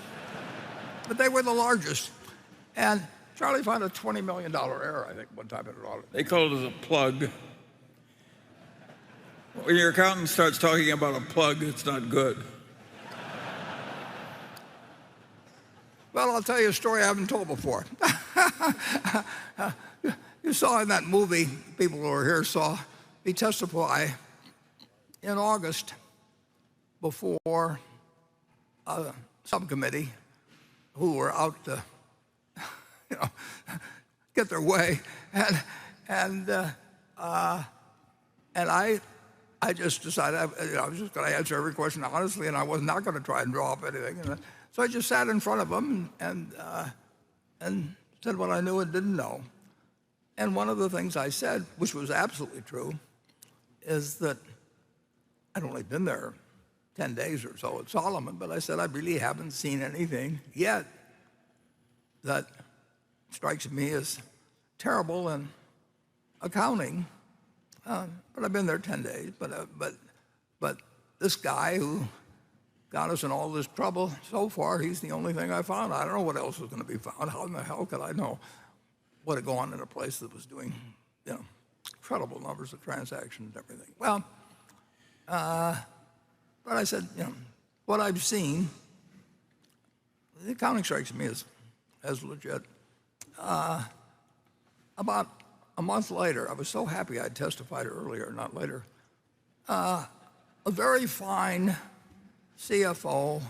largest. And Charlie found a $20 million error, I think, one time in an audit. They called it a plug. When your accountant starts talking about a plug, it's not good. Well, I'll tell you a story I haven't told before. You saw in that movie, people who were here saw me testify in August before a subcommittee who were out to, get their way, and I just decided I was just going to answer every question honestly, and I was not going to try and draw up anything. So I just sat in front of them and said what I knew and didn't know. And one of the things I said, which was absolutely true, is that I'd only been there 10 days or so at Solomon, but I said I really haven't seen anything yet that strikes me as terrible in accounting. But I've been there 10 days. But this guy who got us in all this trouble, so far, he's the only thing I found. I don't know what else was going to be found. How in the hell could I know what had gone in a place that was doing, incredible numbers of transactions and everything? Well, but I said, what I've seen, the accounting strikes me as legit. About a month later, I was so happy I'd testified earlier, not later, a very fine CFO,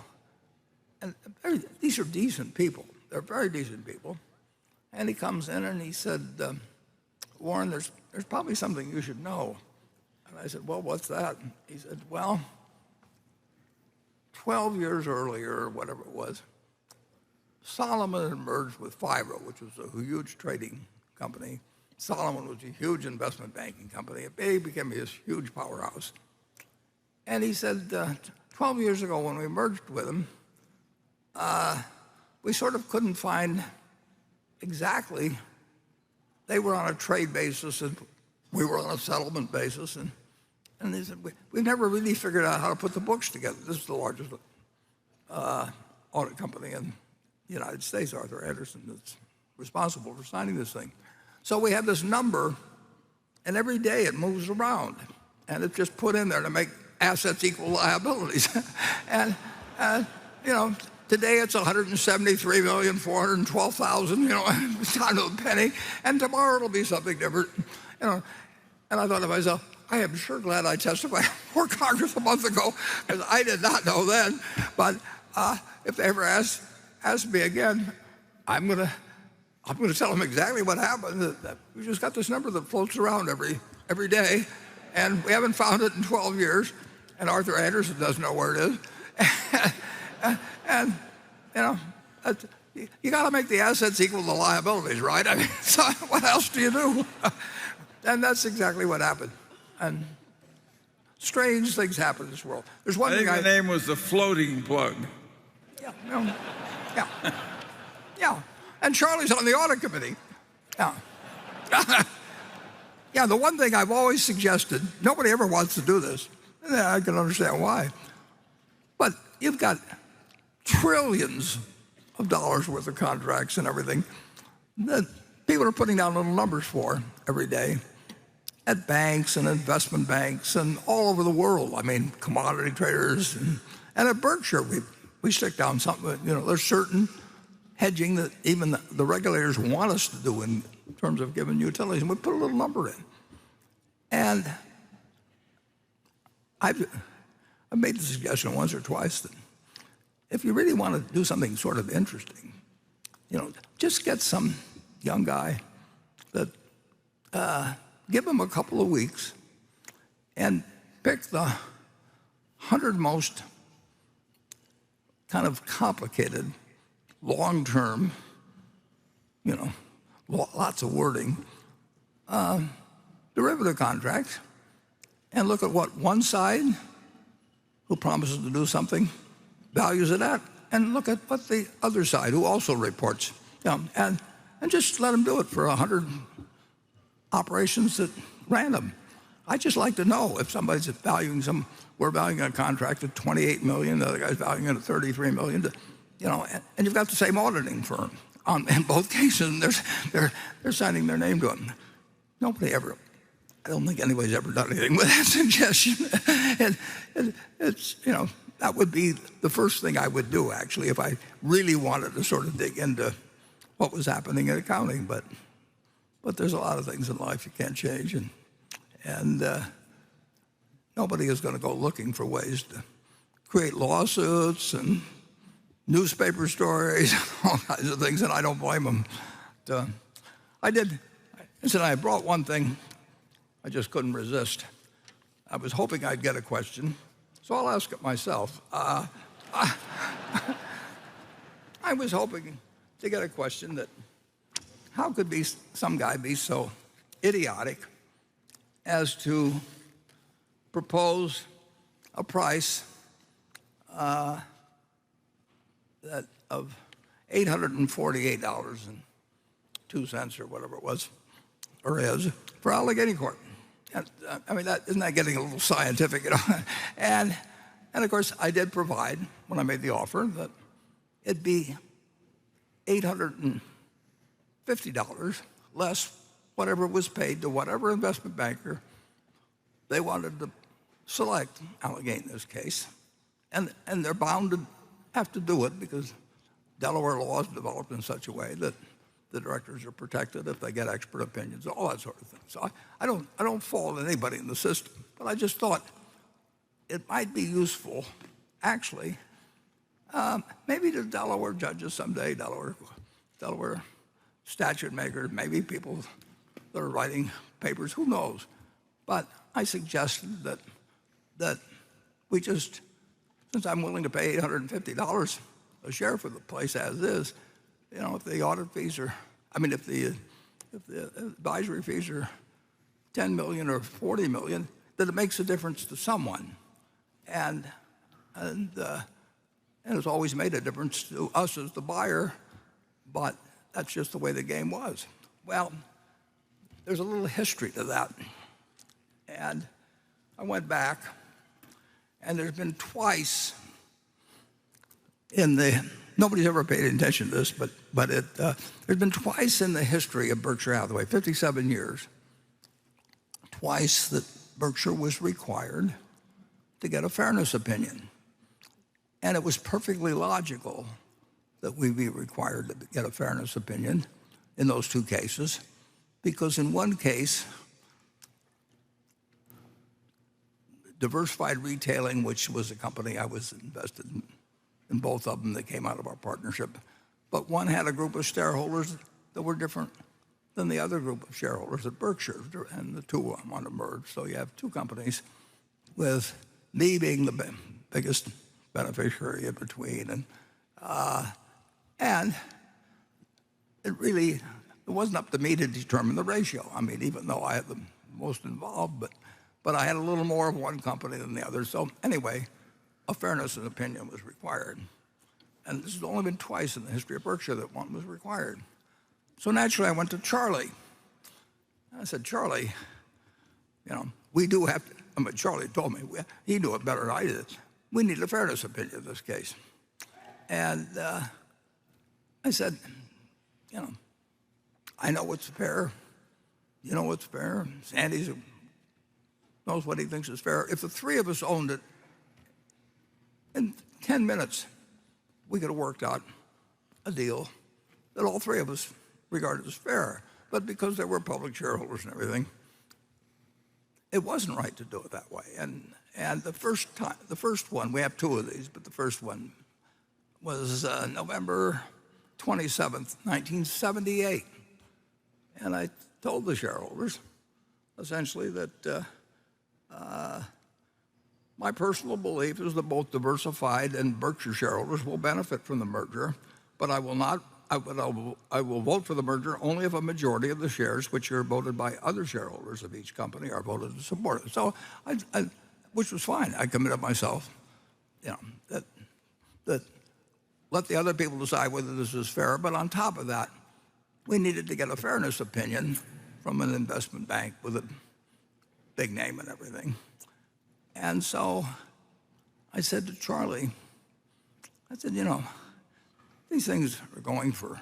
and these are decent people. They're very decent people. And he comes in and he said, Warren, there's probably something you should know. And I said, well, what's that? He said, well, 12 years earlier, or whatever it was, Solomon had merged with Fibro, which was a huge trading company. Solomon was a huge investment banking company. It became this huge powerhouse. And he said, 12 years ago when we merged with him, we sort of couldn't find exactly, they were on a trade basis and we were on a settlement basis. And they said, we've never really figured out how to put the books together. This is the largest audit company in the United States, Arthur Andersen, that's responsible for signing this thing. So we have this number, and every day it moves around. And it's just put in there to make assets equal liabilities. and today it's 173,412,000, it's down to a penny, and tomorrow it'll be something different. And I thought to myself, I am sure glad I testified before Congress a month ago, because I did not know then. But if they ever ask me again, I'm going to tell them exactly what happened. That we just got this number that floats around every day, and we haven't found it in 12 years, and Arthur Andersen doesn't know where it is. And you got to make the assets equal to the liabilities, right? I mean, so what else do you do? And that's exactly what happened. And strange things happen in this world. There's one thing the name was the floating plug. Yeah. And Charlie's on the audit committee. Yeah. Yeah, the one thing I've always suggested, nobody ever wants to do this. I can understand why. But you've got trillions of dollars worth of contracts and everything that people are putting down little numbers for every day at banks and investment banks and all over the world. I mean, commodity traders. And at Berkshire, we stick down something. There's certain hedging that even the regulators want us to do in terms of giving utilities, and we put a little number in. And I've made the suggestion once or twice that if you really want to do something sort of interesting, just get some young guy that give him a couple of weeks and pick the 100 most kind of complicated, long-term, lots of wording, derivative contracts, and look at what one side, who promises to do something, values it at, and look at what the other side, who also reports and just let them do it for 100 operations at random. I just like to know if somebody's valuing we're valuing a contract at $28 million, the other guy's valuing it at $33 million, and you've got the same auditing firm in both cases, and they're signing their name to them. I don't think anybody's ever done anything with that suggestion. It's, that would be the first thing I would do, actually, if I really wanted to sort of dig into what was happening in accounting. But there's a lot of things in life you can't change, and nobody is going to go looking for ways to create lawsuits and newspaper stories, all kinds of things, and I don't blame them. I brought one thing I just couldn't resist. I was hoping I'd get a question, so I'll ask it myself. I was hoping to get a question that, how could some guy be so idiotic as to propose a price of $848.02 or whatever it was, or is, for Allegheny Court. Isn't that getting a little scientific? And of course, I did provide, when I made the offer, that it'd be $850 less whatever was paid to whatever investment banker they wanted to select, Allegheny in this case. And they're bound to have to do it because Delaware law is developed in such a way that the directors are protected if they get expert opinions, all that sort of thing. So I don't fault anybody in the system, but I just thought it might be useful, actually, maybe to Delaware judges someday, Delaware statute makers, maybe people that are writing papers, who knows? But I suggested that we just, since I'm willing to pay $850 a share for the place as is, if the audit fees are, if the advisory fees are $10 million or $40 million, that it makes a difference to someone. And it's always made a difference to us as the buyer, but that's just the way the game was. Well, there's a little history to that. And I went back, and there's been twice nobody's ever paid attention to this, but there's been twice in the history of Berkshire Hathaway, 57 years, twice that Berkshire was required to get a fairness opinion. And it was perfectly logical that we be required to get a fairness opinion in those two cases, because in one case, Diversified Retailing, which was a company I was invested in both of them that came out of our partnership, but one had a group of shareholders that were different than the other group of shareholders at Berkshire, and the two want to merge. So you have two companies with me being the biggest beneficiary in between. And it wasn't up to me to determine the ratio. Even though I had the most involved, but I had a little more of one company than the other. So anyway, a fairness and opinion was required. And this has only been twice in the history of Berkshire that one was required. So naturally, I went to Charlie. I said, Charlie, we do have to, Charlie told me, he knew it better than I did. We need a fairness opinion in this case. And I said, I know what's fair. You know what's fair. Sandy knows what he thinks is fair. If the three of us owned it, in 10 minutes, we could have worked out a deal that all three of us regarded as fair. But because there were public shareholders and everything, it wasn't right to do it that way. And the first one, we have two of these, but the first one was November 27th, 1978. And I told the shareholders, essentially, that my personal belief is that both Diversified and Berkshire shareholders will benefit from the merger, but I will vote for the merger only if a majority of the shares which are voted by other shareholders of each company are voted to support it. So, which was fine. I committed myself, that let the other people decide whether this is fair. But on top of that, we needed to get a fairness opinion from an investment bank with a big name and everything. And so I said to Charlie, I said, these things are going for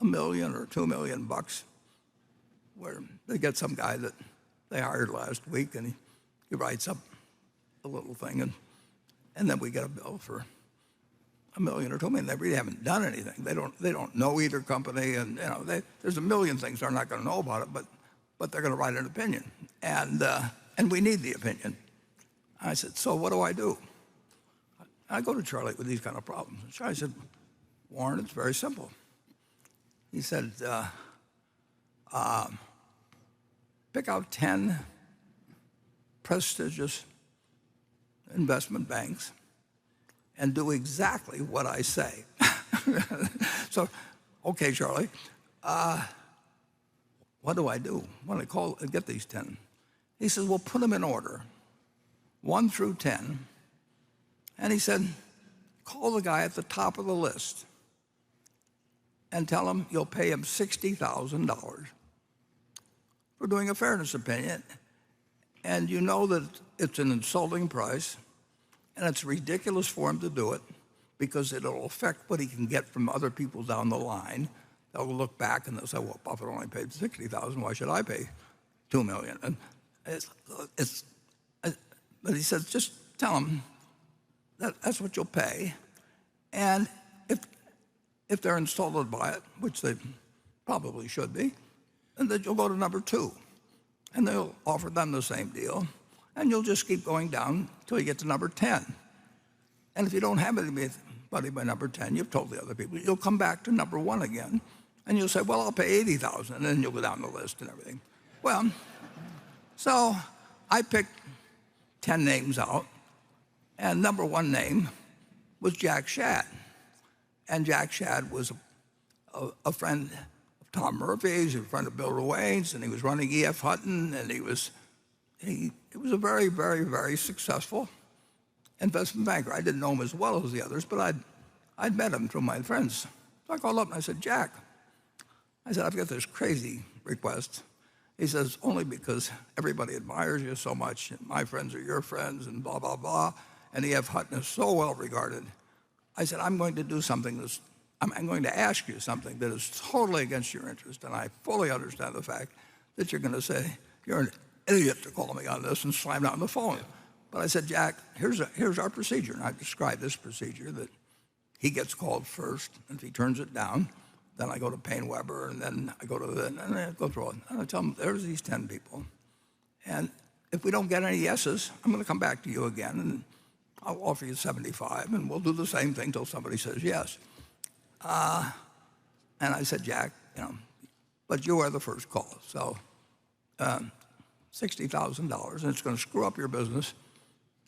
$1 million or $2 million, where they get some guy that they hired last week, and he writes up a little thing, and then we get a bill for $1 million or $2 million. They really haven't done anything. They don't know either company, and there's a million things they're not going to know about it, but they're going to write an opinion, and we need the opinion. I said, so what do I do? I go to Charlie with these kind of problems. And Charlie said, Warren, it's very simple. He said, pick out 10 prestigious investment banks and do exactly what I say. So, okay, Charlie, what do I do? What do I call and get these 10? He says, well, put them in order, 1 through 10. And he said, call the guy at the top of the list and tell him you'll pay him $60,000 for doing a fairness opinion. And you know that it's an insulting price, and it's ridiculous for him to do it because it'll affect what he can get from other people down the line. They'll look back and they'll say, well, Buffett only paid $60,000. Why should I pay $2 million? And but he said, just tell him that's what you'll pay. And if they're insulted by it, which they probably should be, then you'll go to number 2. And they'll offer them the same deal. And you'll just keep going down until you get to number 10. And if you don't have anybody by number 10, you've told the other people, you'll come back to number 1 again. And you'll say, well, I'll pay $80,000. And then you'll go down the list and everything. Well, so I picked 10 names out. And number 1 name was Jack Shad. And Jack Shad was a friend of Tom Murphy's, a friend of Bill Ruane's, and he was running E.F. Hutton, and he was a very, very, very successful investment banker. I didn't know him as well as the others, but I'd met him through my friends. So I called up and I said, Jack, I've got this crazy request. He says, only because everybody admires you so much, and my friends are your friends, and blah, blah, blah, and E.F. Hutton is so well regarded. I said, I'm going to do something I'm going to ask you something that is totally against your interest, and I fully understand the fact that you're going to say, you're an idiot to call me on this and slam down the phone. But I said, Jack, here's our procedure, and I described this procedure that he gets called first, and if he turns it down, then I go to Payne Weber, and then I go to and I go through it. And I tell him, there's these 10 people. And if we don't get any yeses, I'm going to come back to you again, and I'll offer you 75, and we'll do the same thing till somebody says yes. And I said, Jack, but you are the first call. So $60,000, and it's going to screw up your business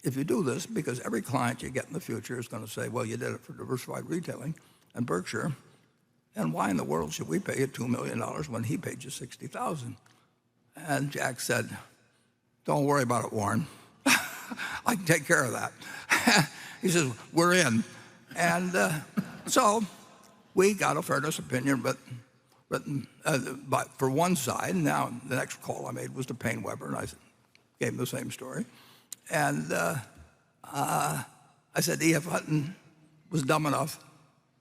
if you do this, because every client you get in the future is going to say, well, you did it for diversified retailing and Berkshire, and why in the world should we pay you $2 million when he paid you $60,000? And Jack said, don't worry about it, Warren. I can take care of that. He says, we're in. And so we got a fairness opinion written for one side. And now the next call I made was to Payne Weber, and I gave him the same story. And I said E.F. Hutton was dumb enough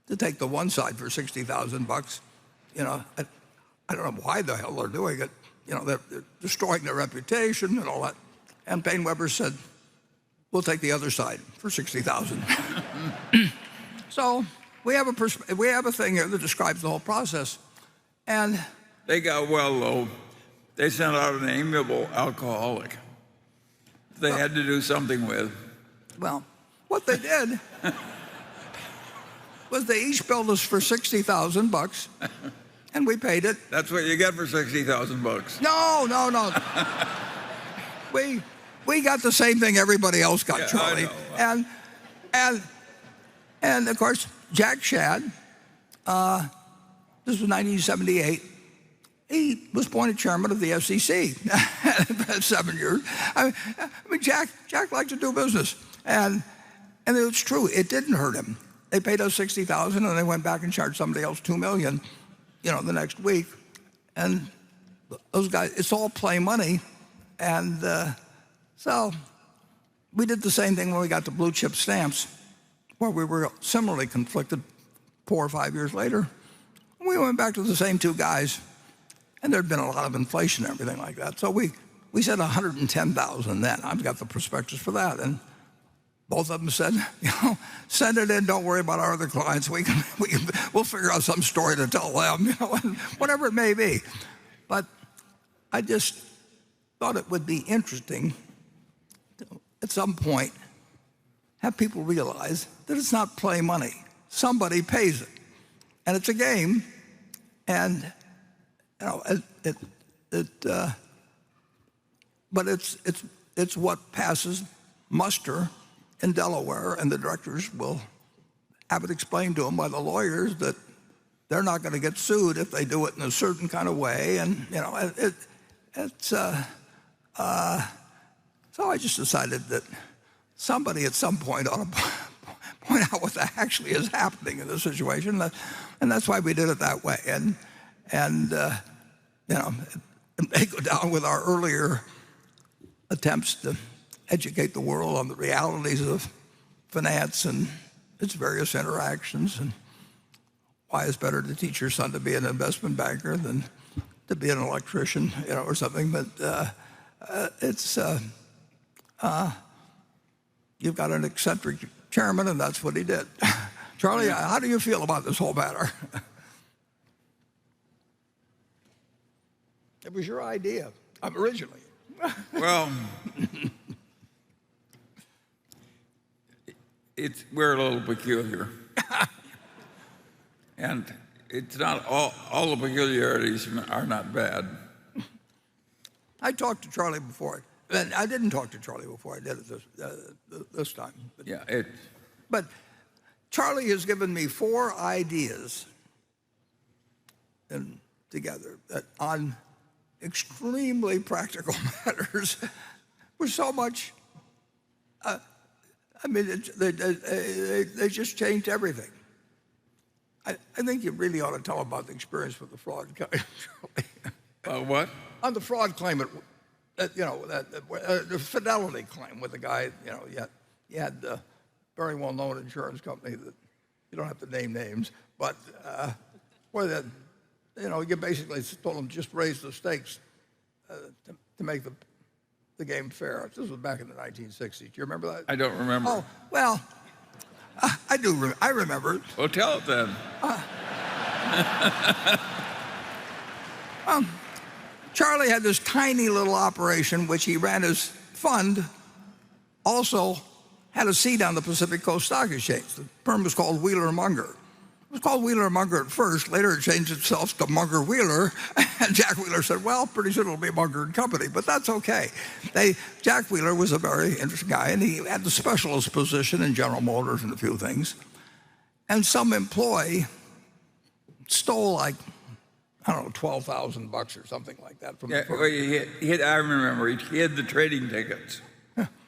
to take the one side for $60,000. I don't know why the hell they're doing it. They're destroying their reputation and all that. And Payne Weber said, we'll take the other side for $60,000. So we have a thing here that describes the whole process. And they got well low. They sent out an amiable alcoholic they had to do something with. Well, what they did was they each billed us for $60,000, and we paid it. That's what you get for $60,000. No. We got the same thing everybody else got, yeah, Charlie. And of course, Jack Shad, this was 1978, he was appointed chairman of the SEC for 7 years. I mean, Jack liked to do business. And it's true, it didn't hurt him they paid us $60,000 and they went back and charged somebody else $2 million, the next week. And those guys, it's all play money. And so we did the same thing when we got to blue chip stamps, where we were similarly conflicted 4 or 5 years later. We went back to the same two guys, and there'd been a lot of inflation and everything like that. So we said 110,000 then. I've got the prospectus for that. And both of them said, send it in, don't worry about our other clients. We'll figure out some story to tell them, and whatever it may be. But I just thought it would be interesting to, at some point, have people realize that it's not play money. Somebody pays it. And it's a game. And, but it's what passes muster in Delaware, and the directors will have it explained to them by the lawyers that they're not going to get sued if they do it in a certain kind of way. And, so I just decided that somebody at some point ought to point out what actually is happening in this situation, and that's why we did it that way. And it may go down with our earlier attempts to educate the world on the realities of finance and its various interactions, and why it's better to teach your son to be an investment banker than to be an electrician, or something. But you've got an eccentric chairman, and that's what he did. Charlie, how do you feel about this whole matter? It was your idea, originally. Well, we're a little peculiar. And it's not all the peculiarities are not bad. I talked to Charlie before. And I didn't talk to Charlie before I did it this time. But Charlie has given me 4 ideas together that on extremely practical matters were so much, they just changed everything. I think you really ought to tell about the experience with the fraud claim. What? On the fraud claim, the fidelity claim with the guy, you had a very well-known insurance company that you don't have to name names, but where you basically told them just raise the stakes to make the game fair. This was back in the 1960s. Do you remember that? I don't remember. Oh, well, I do. I remember it. Well, tell it then. Charlie had this tiny little operation which he ran his fund, also had a seat on the Pacific Coast Stock Exchange. The firm was called Wheeler Munger. It was called Wheeler Munger at first. Later it changed itself to Munger Wheeler. And Jack Wheeler said, well, pretty soon it'll be Munger and Company, but that's okay. Jack Wheeler was a very interesting guy, and he had the specialist position in General Motors and a few things. And some employee stole I don't know, $12,000 or something like that from the firm. I remember, he hid the trading tickets.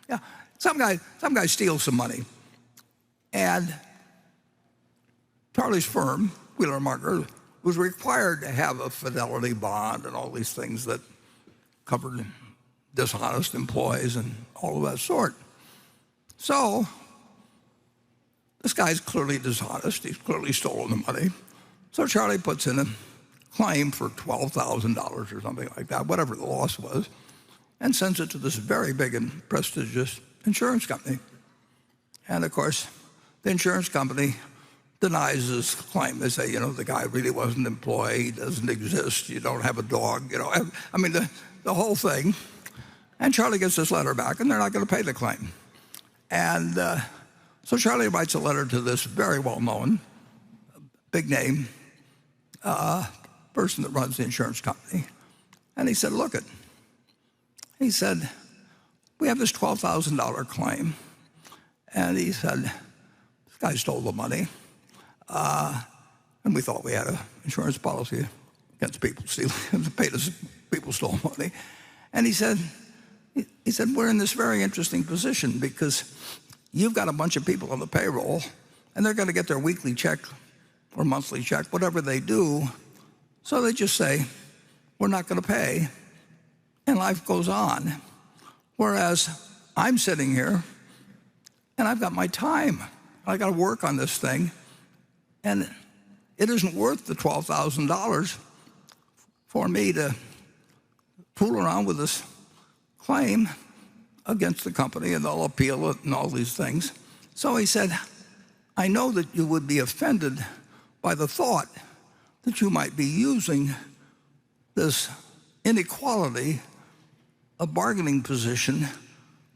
Yeah. Some guy steals some money. And Charlie's firm, Wheeler Munger, was required to have a fidelity bond and all these things that covered dishonest employees and all of that sort. So this guy's clearly dishonest. He's clearly stolen the money. So Charlie puts in a claim for $12,000 or something like that, whatever the loss was, and sends it to this very big and prestigious insurance company. And of course, the insurance company denies his claim. They say, the guy really wasn't employed, he doesn't exist, you don't have a dog, I mean, the whole thing. And Charlie gets this letter back, and they're not going to pay the claim. And so Charlie writes a letter to this very well-known, big-name person that runs the insurance company. And he said, he said, we have this $12,000 claim. And he said, this guy stole the money. And we thought we had an insurance policy against people stealing, paid us people stole money. And he said, we're in this very interesting position because you've got a bunch of people on the payroll and they're going to get their weekly check or monthly check, whatever they do. So they just say, we're not going to pay, and life goes on. Whereas I'm sitting here, and I've got my time. I got to work on this thing, and it isn't worth the $12,000 for me to fool around with this claim against the company, and they'll appeal it and all these things. So he said, I know that you would be offended by the thought that you might be using this inequality of bargaining position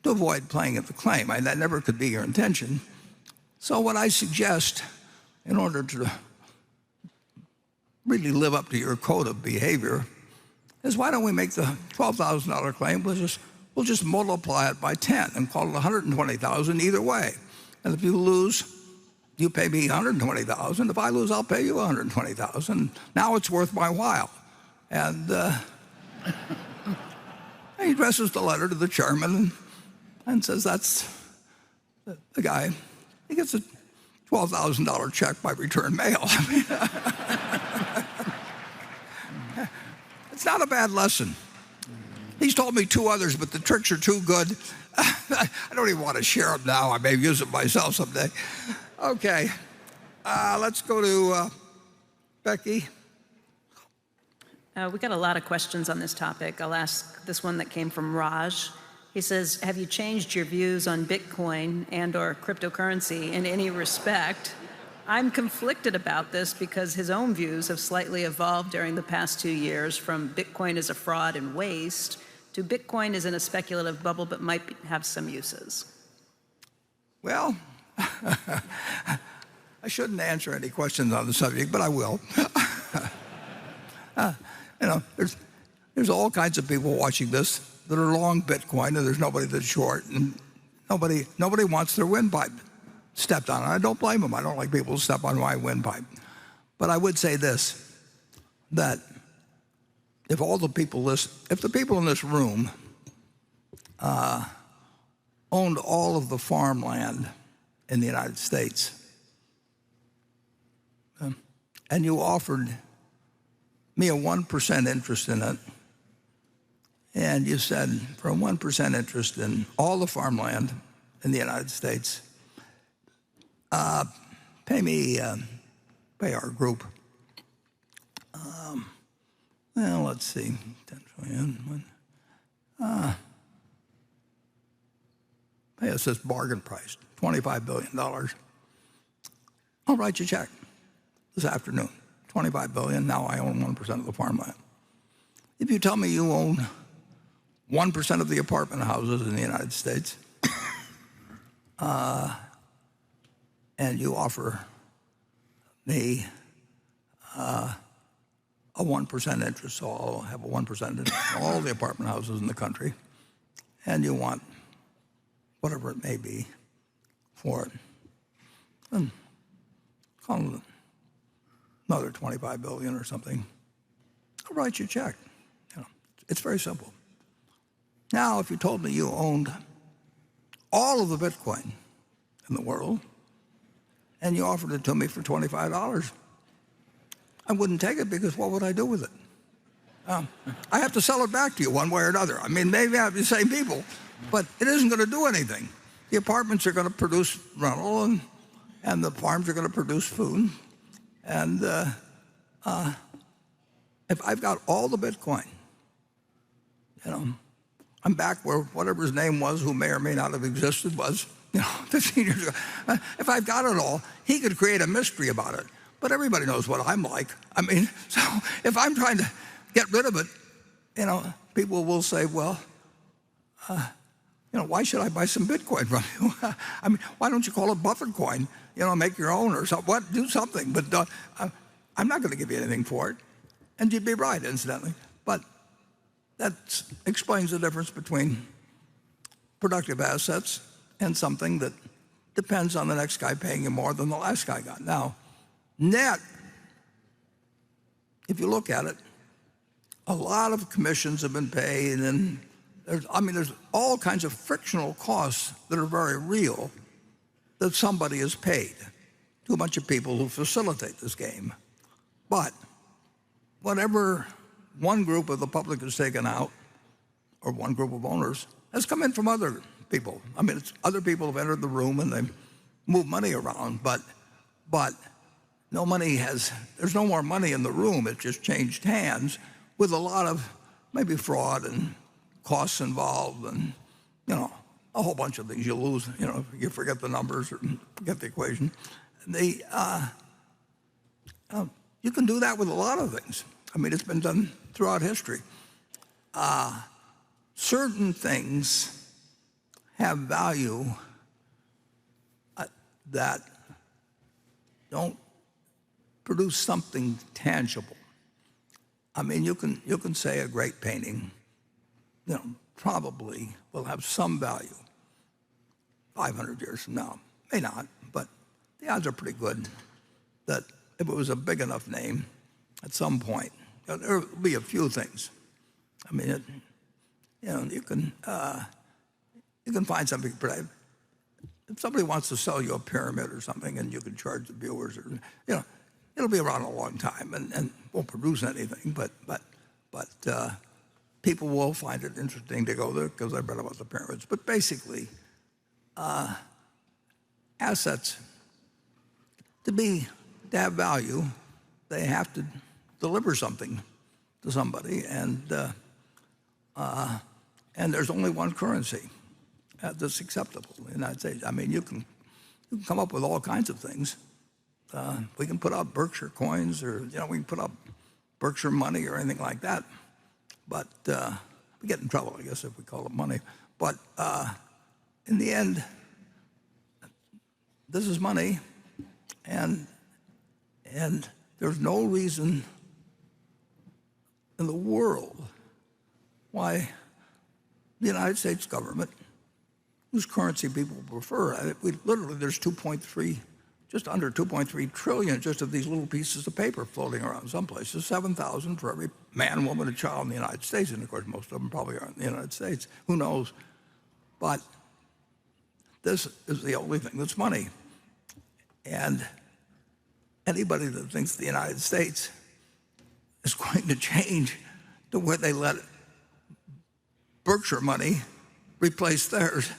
to avoid paying at the claim. That never could be your intention. So what I suggest, in order to really live up to your code of behavior, is why don't we make the $12,000 claim, we'll just multiply it by 10 and call it $120,000 either way. And if you lose, you pay me $120,000. If I lose, I'll pay you $120,000. Now it's worth my while. And he addresses the letter to the chairman and says that's the guy. He gets a $12,000 check by return mail. It's not a bad lesson. He's told me 2 others, but the tricks are too good. I don't even want to share them now. I may use them myself someday. Okay, let's go to Becky. We got a lot of questions on this topic. I'll ask this one that came from Raj. He says, have you changed your views on Bitcoin and or cryptocurrency in any respect? I'm conflicted about this because his own views have slightly evolved during the past 2 years from Bitcoin as a fraud and waste to Bitcoin is in a speculative bubble but might have some uses. Well, I shouldn't answer any questions on the subject, but I will. There's all kinds of people watching this that are long Bitcoin, and there's nobody that's short, and nobody wants their windpipe stepped on. I don't blame them. I don't like people who step on my windpipe. But I would say this, that if the people in this room owned all of the farmland in the United States, and you offered me a 1% interest in it, and you said for a 1% interest in all the farmland in the United States, pay our group, well, let's see, 10 trillion, pay us this bargain price, $25 billion. I'll write you a check this afternoon, $25 billion, now I own 1% of the farmland. If you tell me you own 1% of the apartment houses in the United States, and you offer me a 1% interest, so I'll have a 1% interest in all the apartment houses in the country, and you want whatever it may be for it, then call it another $25 billion or something. I'll write you a check. It's very simple. Now, if you told me you owned all of the Bitcoin in the world, and you offered it to me for $25, I wouldn't take it because what would I do with it? I have to sell it back to you one way or another. I mean, maybe I have the same people, but it isn't going to do anything. The apartments are going to produce rental, and the farms are going to produce food. And if I've got all the Bitcoin, I'm back where whatever his name was, who may or may not have existed, was 15 years ago. If I've got it all, he could create a mystery about it. But everybody knows what I'm like. I mean, so if I'm trying to get rid of it, people will say, well, why should I buy some Bitcoin from you? I mean, why don't you call it Buffett coin? Make your own or something. Do something. But I'm not going to give you anything for it. And you'd be right, incidentally. But that explains the difference between productive assets and something that depends on the next guy paying you more than the last guy got. Now, net, if you look at it, a lot of commissions have been paid, and there's all kinds of frictional costs that are very real that somebody has paid. to a bunch of people who facilitate this game. But whatever one group of the public has taken out, or one group of owners, has come in from other people. I mean, it's other people have entered the room and they move money around, but no money there's no more money in the room. It just changed hands with a lot of maybe fraud and costs involved and, a whole bunch of things. You lose, you forget the numbers or forget the equation. You can do that with a lot of things. I mean, it's been done throughout history. Certain things have value that don't produce something tangible. I mean, you can say a great painting, probably will have some value 500 years from now. May not, but the odds are pretty good that if it was a big enough name, at some point, there will be a few things. I mean, you can find something. If somebody wants to sell you a pyramid or something, and you can charge the viewers, or it'll be around a long time and won't produce anything. But people will find it interesting to go there because I've read about the pyramids. But basically, assets to have value, they have to deliver something to somebody, and there's only one currency that's acceptable in the United States. I mean, you can come up with all kinds of things. We can put up Berkshire coins, or we can put up Berkshire money or anything like that. But we get in trouble, I guess, if we call it money. But in the end, this is money, and there's no reason in the world why the United States government, whose currency people prefer, there's just under 2.3 trillion just of these little pieces of paper floating around some places, 7,000 for every man, woman, and child in the United States. And of course, most of them probably aren't in the United States. Who knows? But this is the only thing that's money. And anybody that thinks the United States is going to change to where they let Berkshire money replace theirs,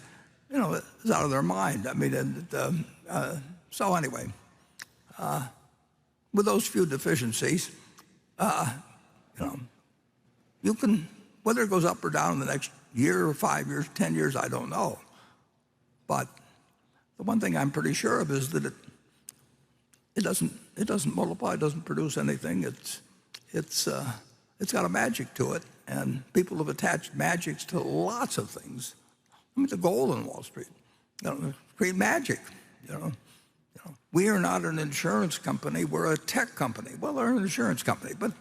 is out of their mind. I mean, so anyway, with those few deficiencies, you can, whether it goes up or down in the next year or 5 years, 10 years, I don't know. But the one thing I'm pretty sure of is that it doesn't multiply, it doesn't produce anything. It's got a magic to it, and people have attached magics to lots of things. I mean, the gold on Wall Street, create magic. We are not an insurance company; we're a tech company. Well, they're an insurance company, but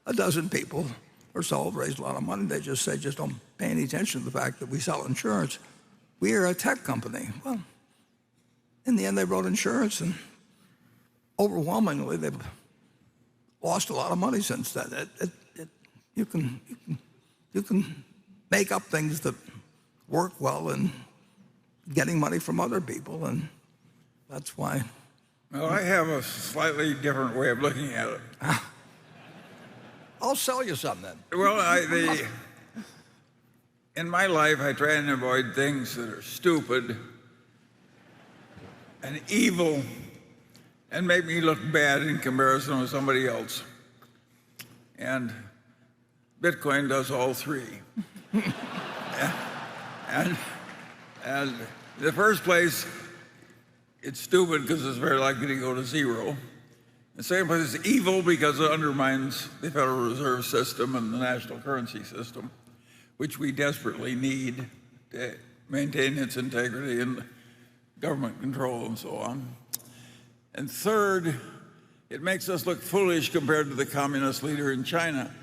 a dozen people or so have raised a lot of money. They just say, just don't pay any attention to the fact that we sell insurance. We are a tech company. Well, in the end, they wrote insurance, and overwhelmingly, they've lost a lot of money since then. You can make up things that work well in getting money from other people, and that's why. Well, I have a slightly different way of looking at it. I'll sell you some then. Well, in my life, I try and avoid things that are stupid and evil and make me look bad in comparison with somebody else. And Bitcoin does all three. And in the first place, it's stupid because it's very likely to go to zero. In the second place, it's evil because it undermines the Federal Reserve System and the national currency system, which we desperately need to maintain its integrity and government control and so on. And third, it makes us look foolish compared to the communist leader in China.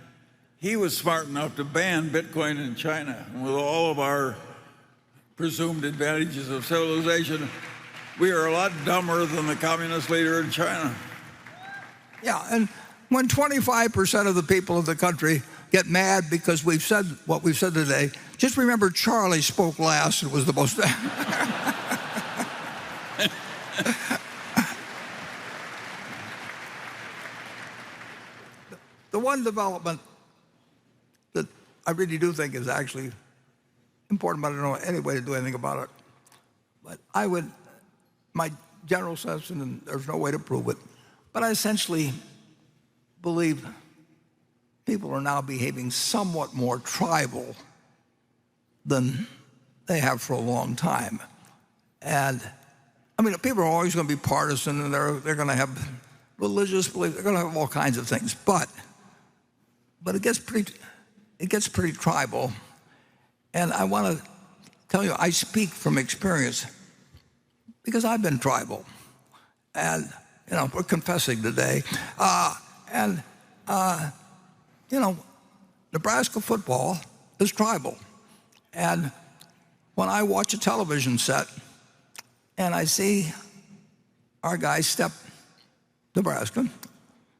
He was smart enough to ban Bitcoin in China. And with all of our presumed advantages of civilization, we are a lot dumber than the communist leader in China. Yeah, and when 25% of the people of the country get mad because we've said what we've said today, just remember Charlie spoke last and was the most... the one development that I really do think is actually important, but I don't know any way to do anything about it. But my general sense, and there's no way to prove it, but I essentially believe people are now behaving somewhat more tribal than they have for a long time. And I mean, people are always going to be partisan, and they're going to have religious beliefs. They're going to have all kinds of things, but it gets pretty tribal. And I want to tell you, I speak from experience because I've been tribal, and we're confessing today. Nebraska football is tribal, and when I watch a television set and I see our guys Nebraska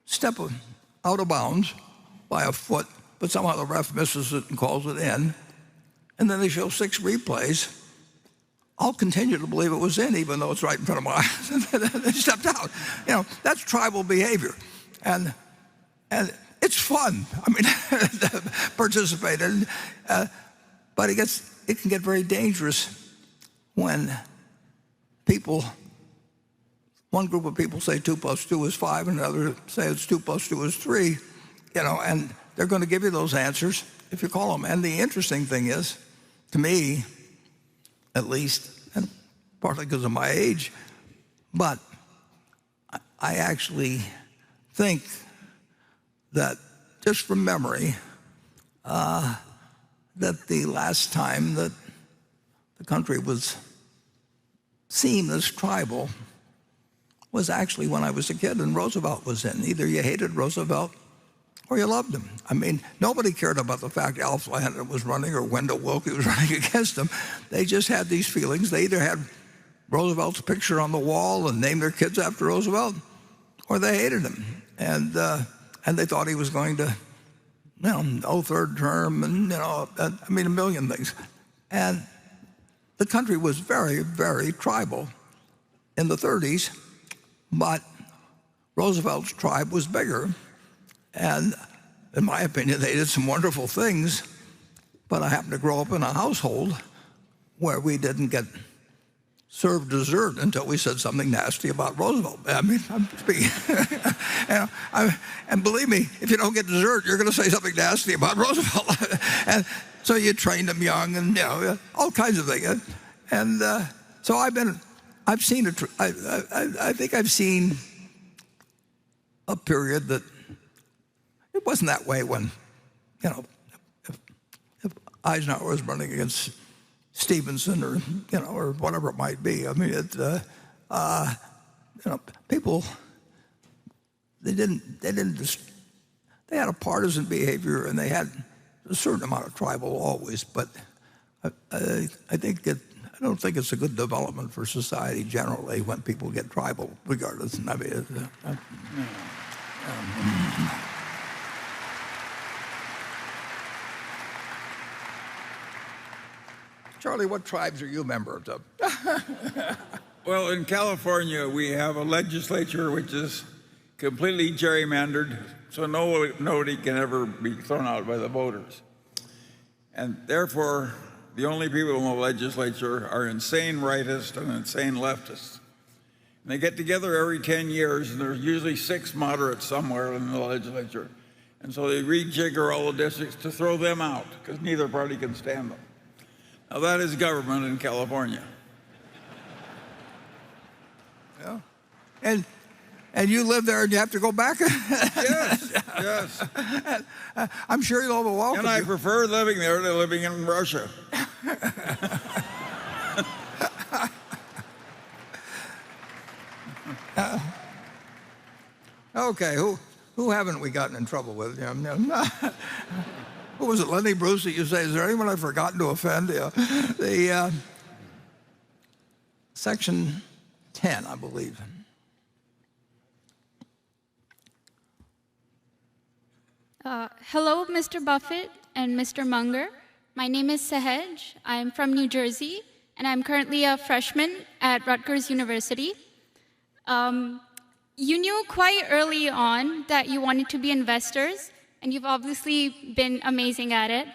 step out of bounds by a foot, but somehow the ref misses it and calls it in, and then they show 6 replays, I'll continue to believe it was in, even though it's right in front of my eyes. They stepped out. That's tribal behavior, and it's fun. I mean, to participate in, but it can get very dangerous when one group of people say 2 + 2 is 5, and another say it's 2 + 2 is 3, and they're going to give you those answers if you call them. And the interesting thing is, to me, at least, and partly because of my age, but I actually think that, just from memory, that the last time that the country was seen as tribal was actually when I was a kid and Roosevelt was in. Either you hated Roosevelt or you loved him. I mean, nobody cared about the fact Alf Landon was running or Wendell Willkie was running against him. They just had these feelings. They either had Roosevelt's picture on the wall and named their kids after Roosevelt, or they hated him. And they thought he was going to, no third term, and a million things. And the country was very, very tribal in the 30s, but Roosevelt's tribe was bigger. And in my opinion, they did some wonderful things, but I happened to grow up in a household where we didn't get served dessert until we said something nasty about Roosevelt. I mean, I'm speaking. And believe me, if you don't get dessert, you're going to say something nasty about Roosevelt. And so you trained them young, and all kinds of things. And so I think I've seen a period that it wasn't that way when, if Eisenhower was running against Stevenson or whatever it might be. I mean, people, they had a partisan behavior, and they had a certain amount of tribal always, but I don't think it's a good development for society generally when people get tribal, regardless. I mean, Charlie, what tribes are you members of? Well, in California, we have a legislature which is completely gerrymandered, so nobody can ever be thrown out by the voters. And therefore, the only people in the legislature are insane rightists and insane leftists. And they get together every 10 years, and there's usually 6 moderates somewhere in the legislature. And so they rejigger all the districts to throw them out, because neither party can stand them. Now, that is government in California. Yeah. And you live there and you have to go back? Yes. I'm sure you'll have a welcome. And I prefer living there to living in Russia. Okay, who haven't we gotten in trouble with? Who was it, Lenny Bruce, that you say, is there anyone I've forgotten to offend? The Section 10, I believe. Hello, Mr. Buffett and Mr. Munger. My name is Hedge. I'm from New Jersey, and I'm currently a freshman at Rutgers University. You knew quite early on that you wanted to be investors, and you've obviously been amazing at it.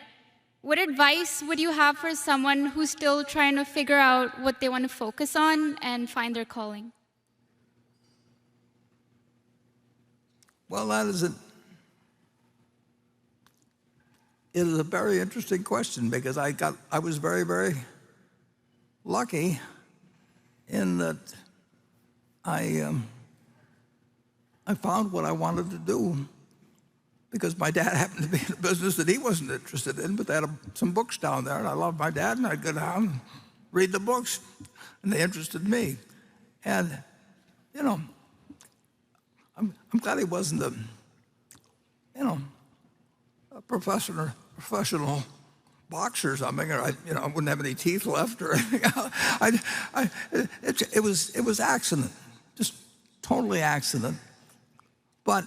What advice would you have for someone who's still trying to figure out what they want to focus on and find their calling? Well, it is a very interesting question, because I was very, very lucky in that I found what I wanted to do, because my dad happened to be in a business that he wasn't interested in, but they had some books down there, and I loved my dad, and I'd go down and read the books, and they interested me. And, you know, I'm glad he wasn't a professional boxer or something, or I wouldn't have any teeth left or anything. It was accident, just totally accident. But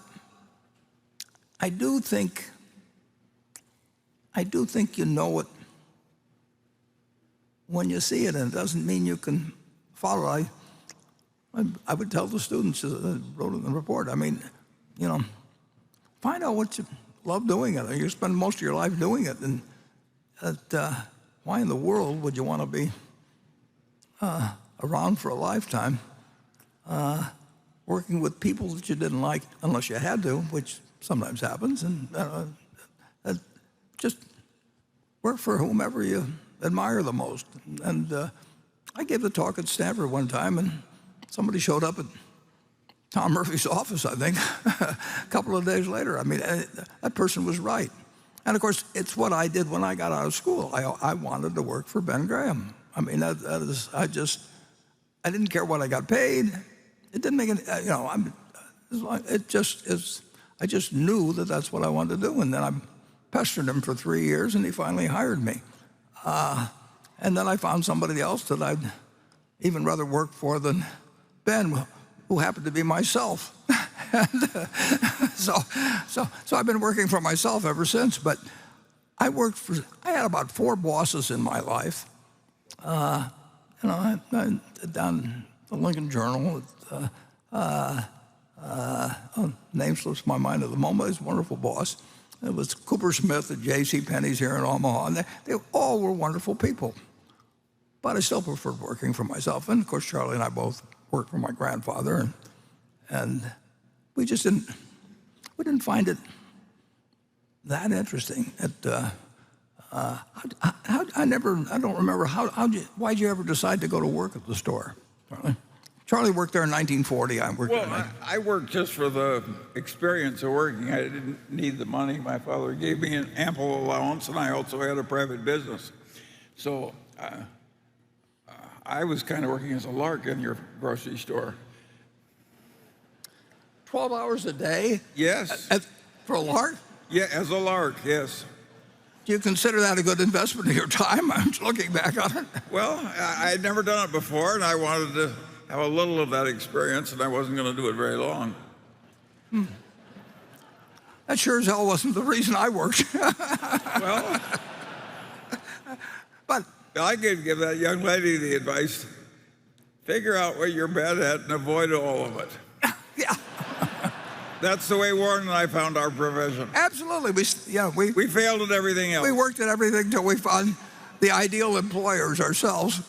I do think you know it when you see it, and it doesn't mean you can follow it. I would tell the students, as I wrote in the report, find out what you love doing it. You spend most of your life doing it, and why in the world would you want to be around for a lifetime working with people that you didn't like, unless you had to, which sometimes happens, and just work for whomever you admire the most. And I gave a talk at Stanford one time, and somebody showed up at Tom Murphy's office, I think, a couple of days later. That person was right. And of course, it's what I did when I got out of school. I wanted to work for Ben Graham. I didn't care what I got paid. It didn't make any, it just is. I just knew that that's what I wanted to do. And then I pestered him for 3 years, and he finally hired me. And then I found somebody else that I'd even rather work for than Ben, who happened to be myself. So I've been working for myself ever since. But I had about 4 bosses in my life. Down the Lincoln Journal, name slips my mind at the moment. He's a wonderful boss. It was Cooper Smith at J.C. Penney's here in Omaha, and they all were wonderful people. But I still preferred working for myself. And of course, Charlie and I both worked for my grandfather, and we just didn't find it that interesting. I don't remember why'd you ever decide to go to work at the store, Charlie? Charlie worked there in 1940. I worked just for the experience of working. I didn't need the money. My father gave me an ample allowance, and I also had a private business. So I was kind of working as a lark in your grocery store. 12 hours a day? Yes. For a lark? Yeah, as a lark, yes. Do you consider that a good investment of your time? I'm just looking back on it. Well, I'd never done it before, and I wanted to have a little of that experience, and I wasn't going to do it very long. That sure as hell wasn't the reason I worked. Well, but I could give that young lady the advice: figure out what you're bad at and avoid all of it. Yeah. That's the way Warren and I found our profession. Absolutely. We failed at everything else. We worked at everything till we found the ideal employers ourselves.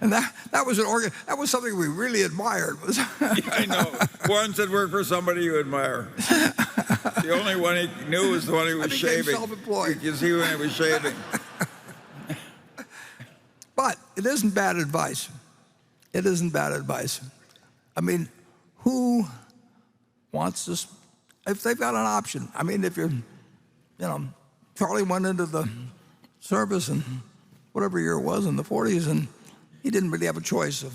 And that was something we really admired. Yeah, I know. Warren said work for somebody you admire. The only one he knew was the one who was shaving. Self-employed. You can see when he was shaving. But it isn't bad advice. It isn't bad advice. Who wants this? If they've got an option. If Charlie went into the service in whatever year it was in the 40s, and he didn't really have a choice of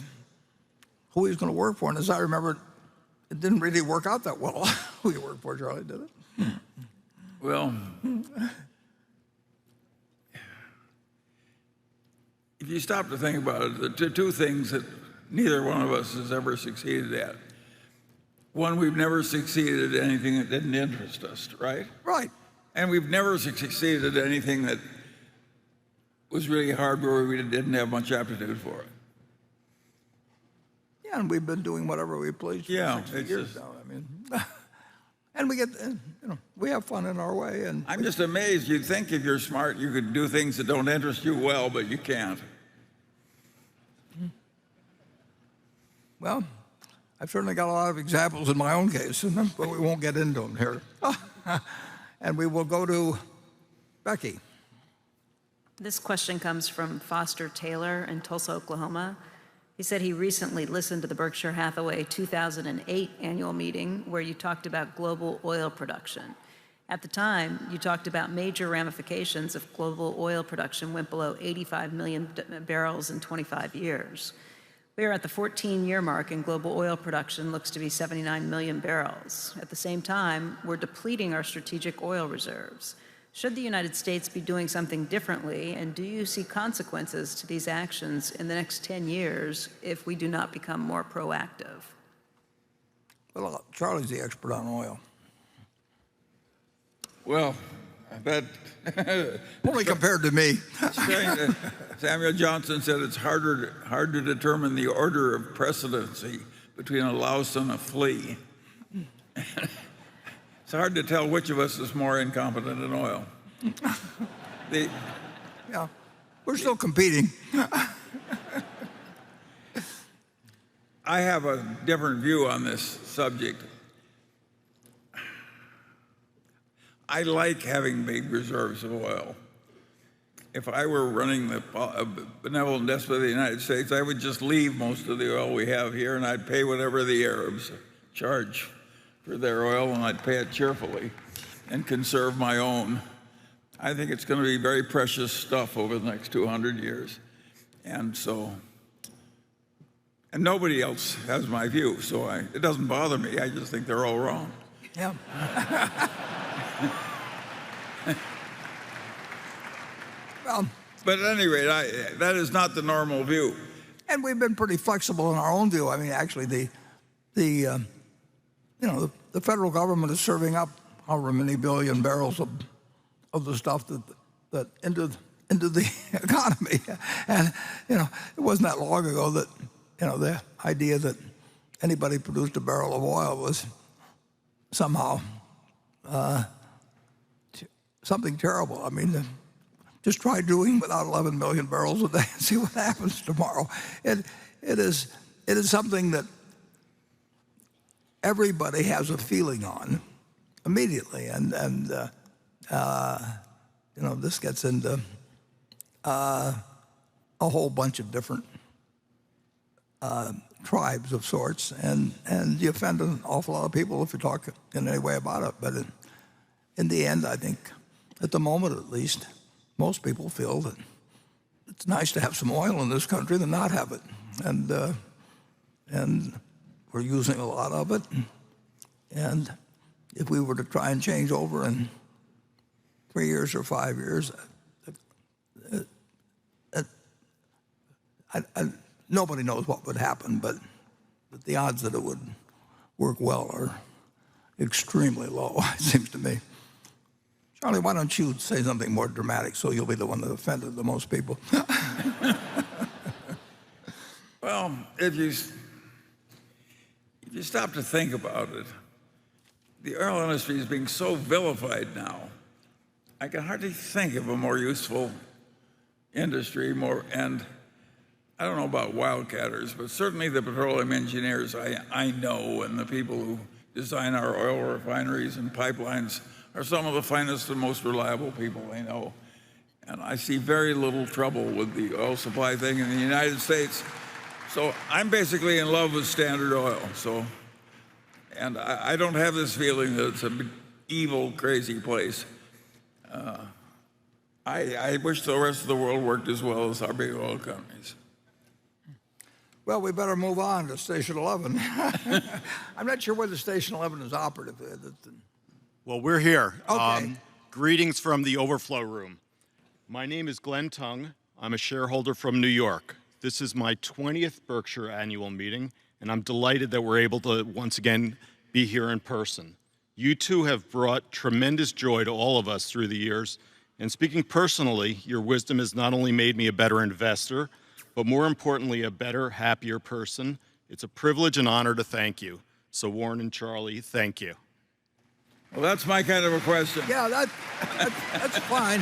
who he was going to work for. And as I remember, it didn't really work out that well who you worked for, Charlie, did it? Well, if you stop to think about it, the two things that neither one of us has ever succeeded at. One, we've never succeeded at anything that didn't interest us, right? Right. And we've never succeeded at anything that was really hard where we didn't have much aptitude for it. Yeah, and we've been doing whatever we please for 60 years now. And we get, we have fun in our way. And I'm just amazed. You'd think if you're smart, you could do things that don't interest you well, but you can't. Well, I've certainly got a lot of examples in my own case, but we won't get into them here. And we will go to Becky. This question comes from Foster Taylor in Tulsa, Oklahoma. He said he recently listened to the Berkshire Hathaway 2008 annual meeting where you talked about global oil production. At the time, you talked about major ramifications if global oil production went below 85 million barrels in 25 years. We are at the 14-year mark and global oil production looks to be 79 million barrels. At the same time, we're depleting our strategic oil reserves. Should the United States be doing something differently, and do you see consequences to these actions in the next 10 years if we do not become more proactive? Well, Charlie's the expert on oil. Well, that... Only compared to me. Samuel Johnson said it's hard to determine the order of precedency between a louse and a flea. It's hard to tell which of us is more incompetent in oil. Yeah, we're still competing. I have a different view on this subject. I like having big reserves of oil. If I were running the benevolent despot of the United States, I would just leave most of the oil we have here and I'd pay whatever the Arabs charge for their oil, and I'd pay it cheerfully and conserve my own. I think it's going to be very precious stuff over the next 200 years. And nobody else has my view, so it doesn't bother me. I just think they're all wrong. Yeah. Well, but at any rate, that is not the normal view. And we've been pretty flexible in our own view. I mean, actually, the federal government is serving up however many billion barrels of the stuff that into the economy. And it wasn't that long ago that the idea that anybody produced a barrel of oil was somehow something terrible. I mean, just try doing without 11 million barrels a day and see what happens tomorrow. It is something that everybody has a feeling on immediately, and this gets into a whole bunch of different tribes of sorts, and you offend an awful lot of people if you talk in any way about it. But in the end, I think, at the moment at least, most people feel that it's nice to have some oil in this country than not have it, and we're using a lot of it. And if we were to try and change over in 3 years or 5 years, nobody knows what would happen, but the odds that it would work well are extremely low, it seems to me. Charlie, why don't you say something more dramatic so you'll be the one that offended the most people? Well, if you stop to think about it, the oil industry is being so vilified now. I can hardly think of a more useful industry, and I don't know about wildcatters, but certainly the petroleum engineers I know, and the people who design our oil refineries and pipelines are some of the finest and most reliable people I know. And I see very little trouble with the oil supply thing in the United States. So I'm basically in love with Standard Oil. And I don't have this feeling that it's an evil, crazy place. I wish the rest of the world worked as well as our big oil companies. Well, we better move on to Station 11. I'm not sure whether Station 11 is operative. Well, we're here. Okay. Greetings from the overflow room. My name is Glenn Tung. I'm a shareholder from New York. This is my 20th Berkshire annual meeting, and I'm delighted that we're able to once again be here in person. You two have brought tremendous joy to all of us through the years, and speaking personally, your wisdom has not only made me a better investor, but more importantly, a better, happier person. It's a privilege and honor to thank you. So Warren and Charlie, thank you. Well, that's my kind of a question. Yeah, that's fine.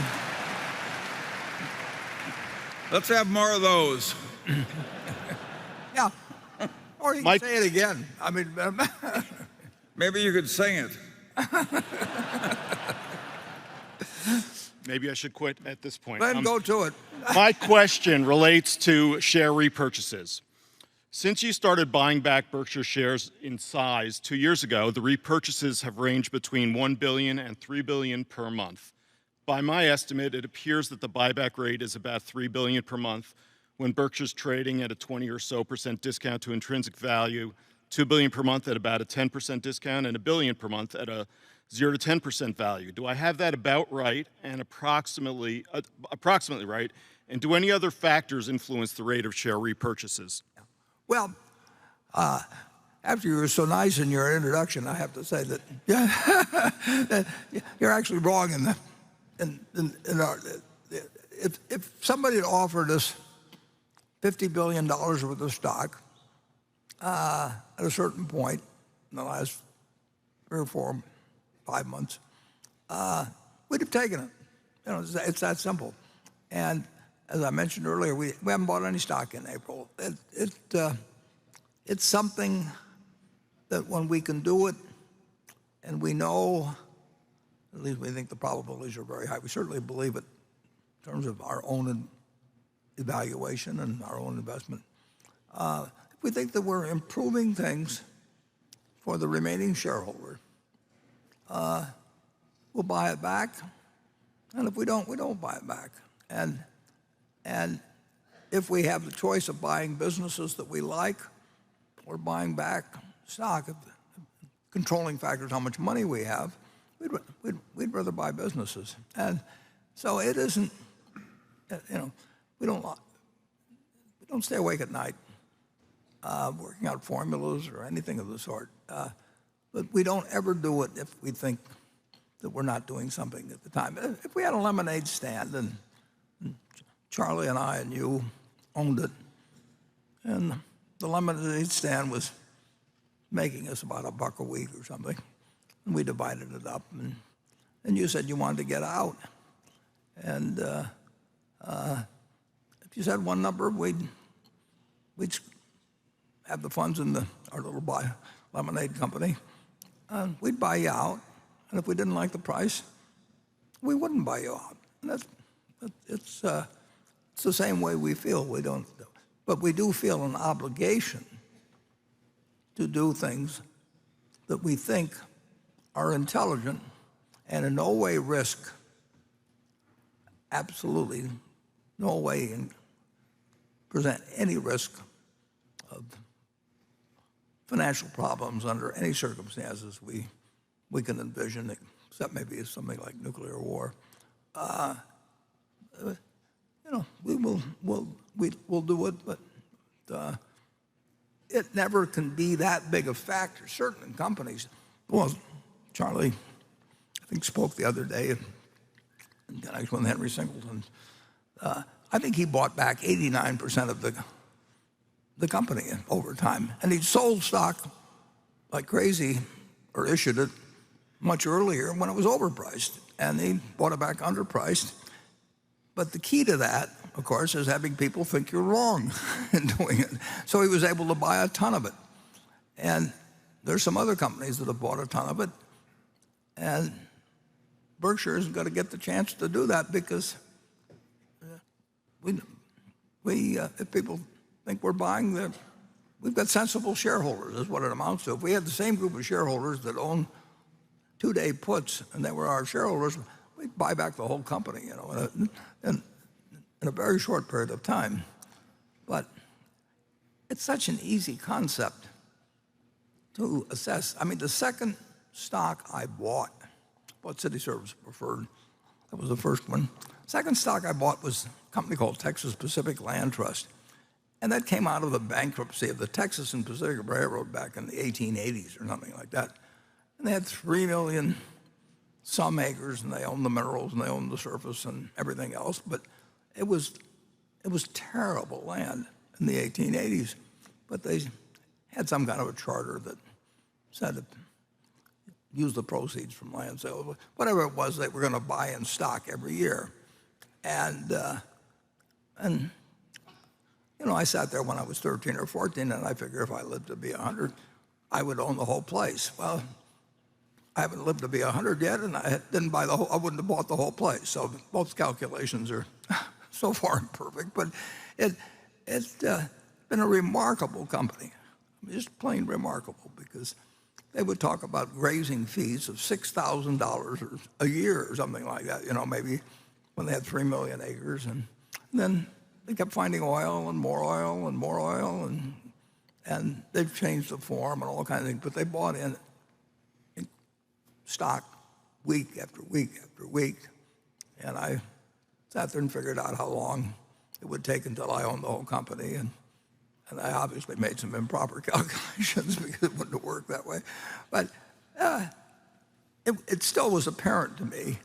Let's have more of those. Yeah. Or you can say it again. I mean, maybe you could sing it. Maybe I should quit at this point. Let him go to it. My question relates to share repurchases. Since you started buying back Berkshire shares in size 2 years ago, the repurchases have ranged between $1 billion and $3 billion per month. By my estimate, it appears that the buyback rate is about $3 billion per month when Berkshire's trading at a 20 or so % discount to intrinsic value, $2 billion per month at about a 10% discount, and $1 billion per month at a 0 to 10% value. Do I have that about right and approximately right? And do any other factors influence the rate of share repurchases? Well, after you were so nice in your introduction, I have to say that, that you're actually wrong in our, if somebody had offered us $50 billion worth of stock at a certain point in the last 3 or 4, 5 months, we'd have taken it. You know, it's that simple. And as I mentioned earlier, we haven't bought any stock in April. It's something that when we can do it, and we know, at least we think the probabilities are very high. We certainly believe it in terms of our own evaluation and our own investment. If we think that we're improving things for the remaining shareholder, we'll buy it back. And if we don't, we don't buy it back. And if we have the choice of buying businesses that we like or buying back stock, controlling factors how much money we have, we'd rather buy businesses. And so it isn't, you know, we don't stay awake at night working out formulas or anything of the sort. But we don't ever do it if we think that we're not doing something at the time. If we had a lemonade stand and Charlie and I and you owned it, and the lemonade stand was making us about $1 a week or something, and we divided it up, and you said you wanted to get out. And if you said one number, we'd have the funds in our little lemonade company, and we'd buy you out. And if we didn't like the price, we wouldn't buy you out. And it's the same way we feel. But we do feel an obligation to do things that we think are intelligent and in no way risk, absolutely no way present any risk of financial problems under any circumstances we can envision, except maybe something like nuclear war. You know, we'll do it, but it never can be that big a factor. Certain companies, well, Charlie, I think spoke the other day in connection with Henry Singleton. I think he bought back 89% of the company over time, and he sold stock like crazy, or issued it much earlier when it was overpriced, and he bought it back underpriced. But the key to that, of course, is having people think you're wrong in doing it. So he was able to buy a ton of it. And there's some other companies that have bought a ton of it. And Berkshire isn't going to get the chance to do that because if people think we're buying, we've got sensible shareholders, is what it amounts to. If we had the same group of shareholders that own 2-day puts and they were our shareholders, we'd buy back the whole company, you know, in a very short period of time. But it's such an easy concept to assess. I mean, the second stock I bought City Service Preferred. That was the first one. Second stock I bought was a company called Texas Pacific Land Trust. And that came out of the bankruptcy of the Texas and Pacific Railroad back in the 1880s or something like that. And they had 3 million some acres, and they owned the minerals, and they owned the surface and everything else. But it was terrible land in the 1880s. But they had some kind of a charter that said if use the proceeds from land sales, whatever it was they were going to buy in stock every year. And I sat there when I was 13 or 14, and I figured if I lived to be 100, I would own the whole place. Well, I haven't lived to be 100 yet, and I wouldn't have bought the whole place. So both calculations are so far imperfect, but it's been a remarkable company. Just plain remarkable, because they would talk about grazing fees of $6,000 a year or something like that, maybe when they had 3 million acres. And then they kept finding oil and more oil and more oil, and they've changed the form and all kinds of things, but they bought in stock week after week after week. And I sat there and figured out how long it would take until I owned the whole company. And I obviously made some improper calculations because it wouldn't have worked that way. But it still was apparent to me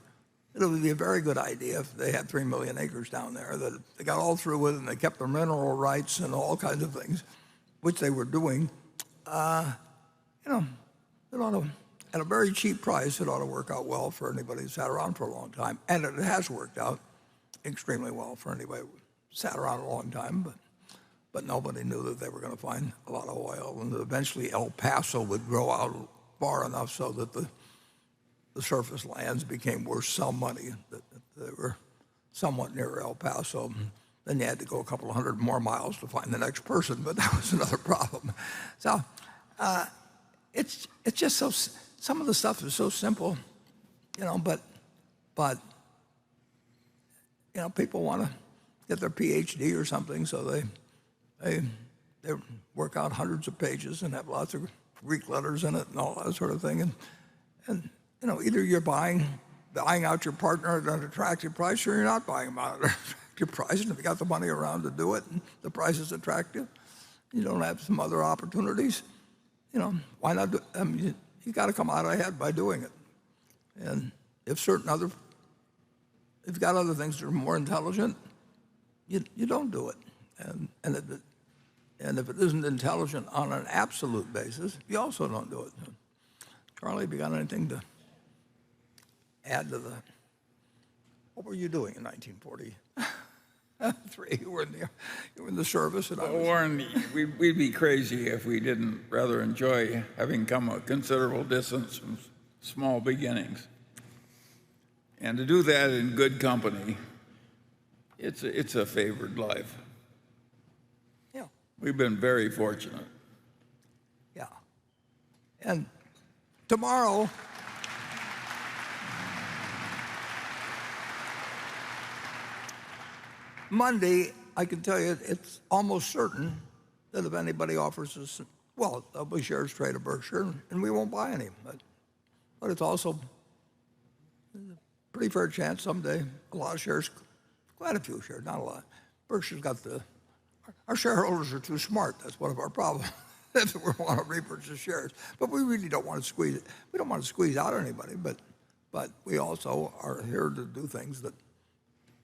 that it would be a very good idea if they had 3 million acres down there, that if they got all through with it and they kept their mineral rights and all kinds of things, which they were doing, it ought to, at a very cheap price, it ought to work out well for anybody who sat around for a long time. And it has worked out extremely well for anybody who sat around a long time, but nobody knew that they were going to find a lot of oil, and that eventually El Paso would grow out far enough so that the surface lands became worth some money, that they were somewhat near El Paso. Then you had to go a couple of hundred more miles to find the next person, but that was another problem. So it's just so, some of the stuff is so simple, but people want to get their PhD or something, so they work out hundreds of pages and have lots of Greek letters in it and all that sort of thing. And either you're buying out your partner at an attractive price, or you're not buying them out at an attractive price. And if you got the money around to do it and the price is attractive, you don't have some other opportunities, why not do it? You got to come out ahead by doing it. And if you've got other things that are more intelligent, you don't do it. And if it isn't intelligent on an absolute basis, you also don't do it. Charlie, have you got anything to add to that? What were you doing in 1943? You were in the service. And Warren, we'd be crazy if we didn't rather enjoy having come a considerable distance from small beginnings. And to do that in good company, it's a favored life. Yeah. We've been very fortunate. Yeah. And tomorrow, Monday, I can tell you it's almost certain that if anybody offers us, well, there'll be shares trade at Berkshire, and we won't buy any. But it's also a pretty fair chance someday a lot of shares, quite a few shares, not a lot. Berkshire's got our shareholders are too smart. That's one of our problems. If we want to repurchase shares. But we really don't want to squeeze it. We don't want to squeeze out anybody, but we also are here to do things that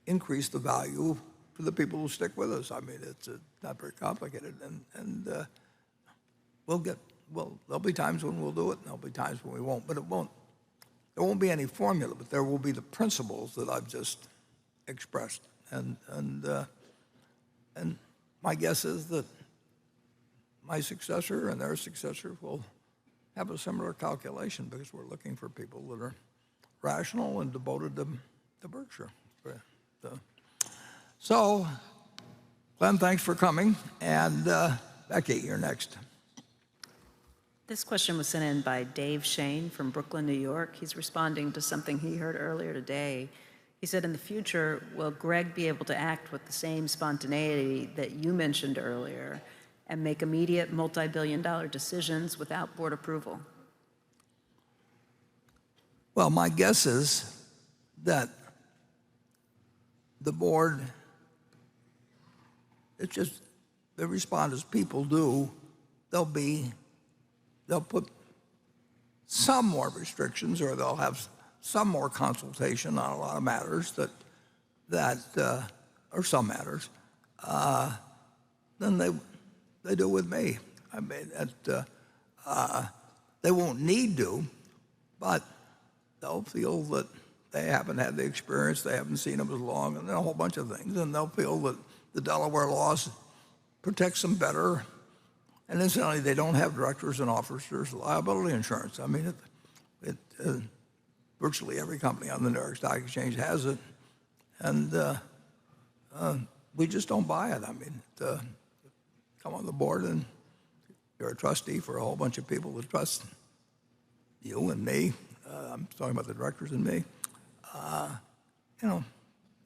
increase the value for the people who stick with us. I mean, it's not very complicated, and there'll be times when we'll do it, and there'll be times when we won't. But there won't be any formula, but there will be the principles that I've just expressed, and my guess is that my successor and their successor will have a similar calculation, because we're looking for people that are rational and devoted to Berkshire. So, Glenn, thanks for coming. And Becky, you're next. This question was sent in by Dave Shane from Brooklyn, New York. He's responding to something he heard earlier today. He said, in the future, will Greg be able to act with the same spontaneity that you mentioned earlier and make immediate multi-billion-dollar decisions without board approval? Well, my guess is that the board, it's just, they respond as people do. They'll put some more restrictions, or they'll have some more consultation on a lot of matters or some matters, than they do with me. I mean, they won't need to, but they'll feel that they haven't had the experience, they haven't seen them as long, and then a whole bunch of things, and they'll feel that the Delaware laws protects them better. And incidentally, they don't have directors and officers liability insurance. I mean, virtually every company on the New York Stock Exchange has it, and we just don't buy it. I mean, come on the board and you're a trustee for a whole bunch of people that trust you and me. I'm talking about the directors and me.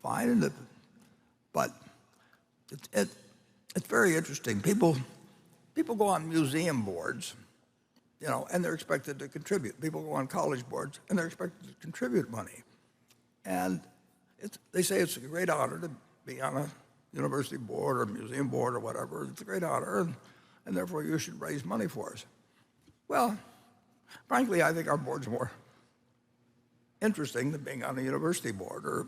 Fine, but it's very interesting. People go on museum boards, and they're expected to contribute. People go on college boards, and they're expected to contribute money. And they say it's a great honor to be on a university board or museum board or whatever. It's a great honor, and therefore you should raise money for us. Well, frankly, I think our board's more interesting than being on a university board or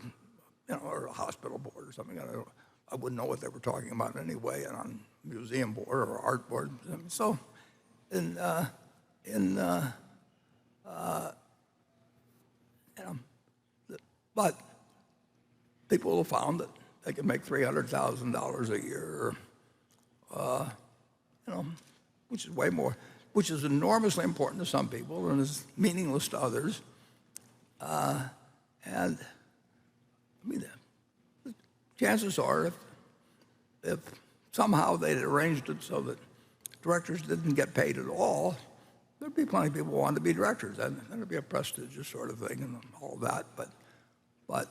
a hospital board or something. I wouldn't know what they were talking about anyway, and on a museum board or art board. So, but people have found that they can make $300,000 a year, which is way more, which is enormously important to some people and is meaningless to others. And I mean, the chances are, if somehow they'd arranged it so that directors didn't get paid at all, there'd be plenty of people who wanted to be directors. And it'd be a prestigious sort of thing and all that. But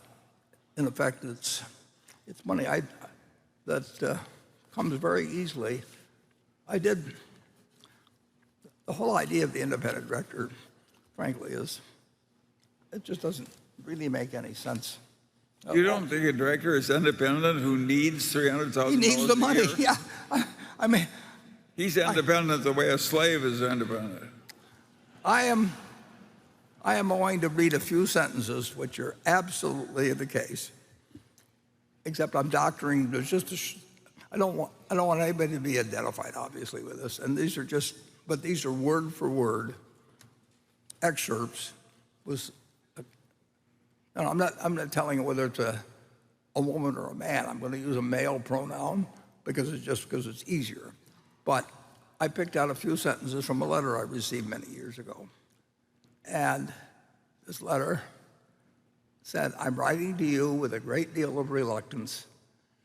in effect, it's money that comes very easily. The whole idea of the independent director, frankly, it just doesn't really make any sense. You don't think a director is independent who needs $300,000? He needs the money. Yeah, I mean, he's independent the way a slave is independent. I am going to read a few sentences which are absolutely the case. Except I'm doctoring. There's just I don't want anybody to be identified, obviously, with this. And these are word for word excerpts. I'm not telling you whether it's a woman or a man. I'm going to use a male pronoun because it's easier. But I picked out a few sentences from a letter I received many years ago. And this letter said, "I'm writing to you with a great deal of reluctance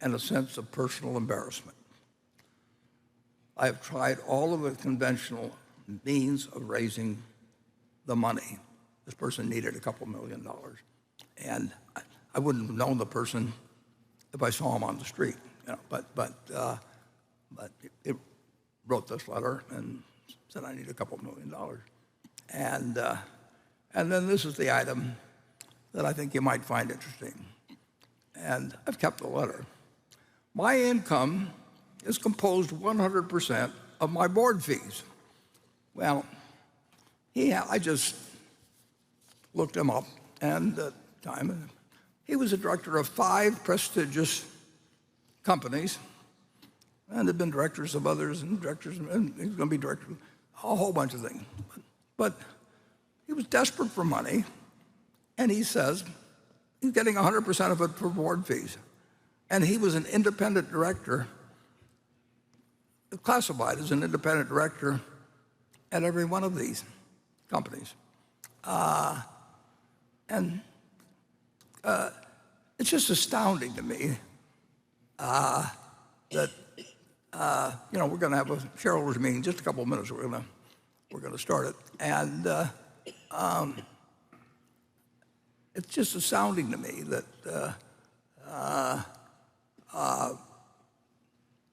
and a sense of personal embarrassment. I have tried all of the conventional means of raising the money." This person needed a couple $1 million. And I wouldn't have known the person if I saw him on the street. But it wrote this letter and said, "I need a couple $1 million. And then this is the item that I think you might find interesting. And I've kept the letter. "My income is composed 100% of my board fees." Well, I just looked him up, and at the time, he was a director of 5 prestigious companies, and had been directors of others, and he's going to be director of a whole bunch of things. But he was desperate for money, and he says he's getting 100% of it for board fees. And he was an independent director, classified as an independent director at every one of these companies. And it's just astounding to me that we're going to have a shareholders meeting in just a couple of minutes. We're going to start it, and it's just astounding to me that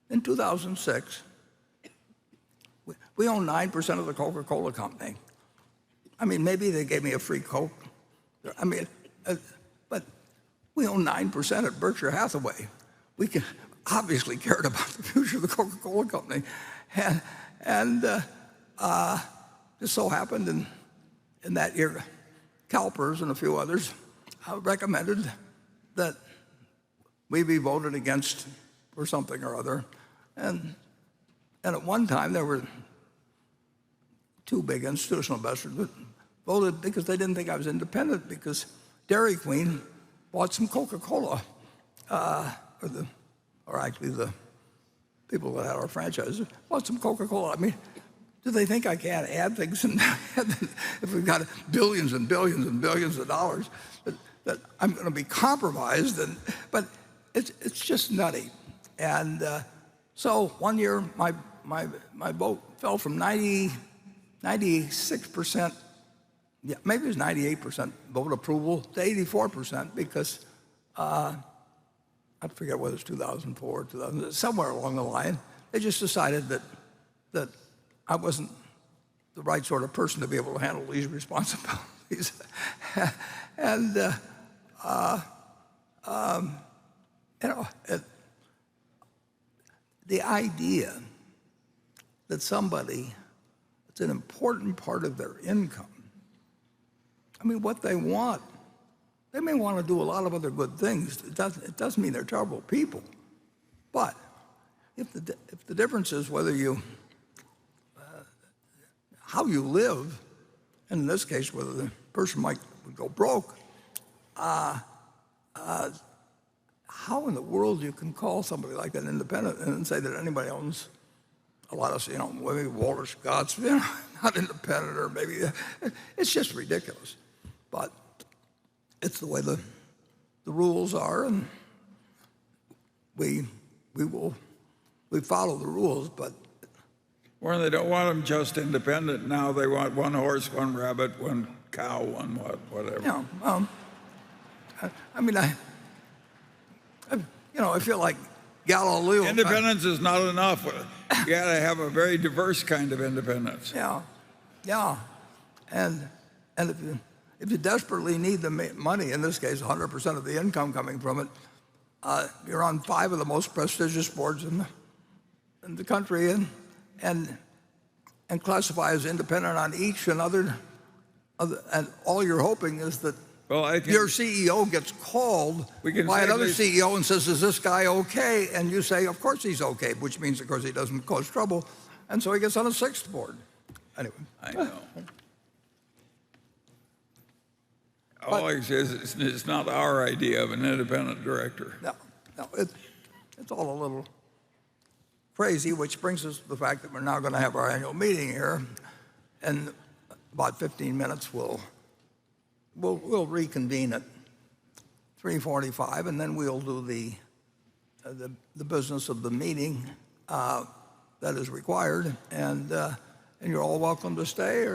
in 2006 we own 9% of the Coca-Cola company. I mean, maybe they gave me a free Coke. I mean, but we own 9% at Berkshire Hathaway. We obviously cared about the future of the Coca-Cola company. And just so happened in that year, CalPERS and a few others recommended that we be voted against for something or other. And at one time, there were 2 big institutional investors that voted because they didn't think I was independent, because Dairy Queen bought some Coca-Cola, or actually the people that had our franchises bought some Coca-Cola. I mean, do they think I can't add things? And if we've got billions and billions and billions of dollars, that I'm going to be compromised? But it's just nutty. And so one year, my vote fell from 96%, yeah, maybe it was 98% vote approval, to 84%, because I forget whether it's 2004, 2000, somewhere along the line, they just decided that I wasn't the right sort of person to be able to handle these responsibilities. And the idea that somebody, it's an important part of their income, I mean, what they want, they may want to do a lot of other good things. It doesn't mean they're terrible people. But if the difference is whether you, how you live, and in this case, whether the person would go broke, how in the world you can call somebody like that independent and say that anybody owns a lot of, maybe Walter Scott's not independent, or maybe, it's just ridiculous. But it's the way the rules are, and we follow the rules. But Warren, they don't want them just independent now. They want one horse, one rabbit, one cow, one whatever. I mean, I feel like Galileo. Independence is not enough. You got to have a very diverse kind of independence. Yeah, and if you desperately need the money, in this case, 100% of the income coming from it, you're on 5 of the most prestigious boards in the country, and classify as independent on each and other, and all you're hoping is that your CEO gets called by another CEO and says, "Is this guy okay?" And you say, "Of course he's okay," which means, of course, he doesn't cause trouble, and so he gets on a 6th board. Anyway, I know. All I say is it's not our idea of an independent director. No, it's all a little crazy, which brings us to the fact that we're now going to have our annual meeting here. In about 15 minutes, we'll reconvene at 3:45, and then we'll do the business of the meeting that is required. And you're all welcome to stay,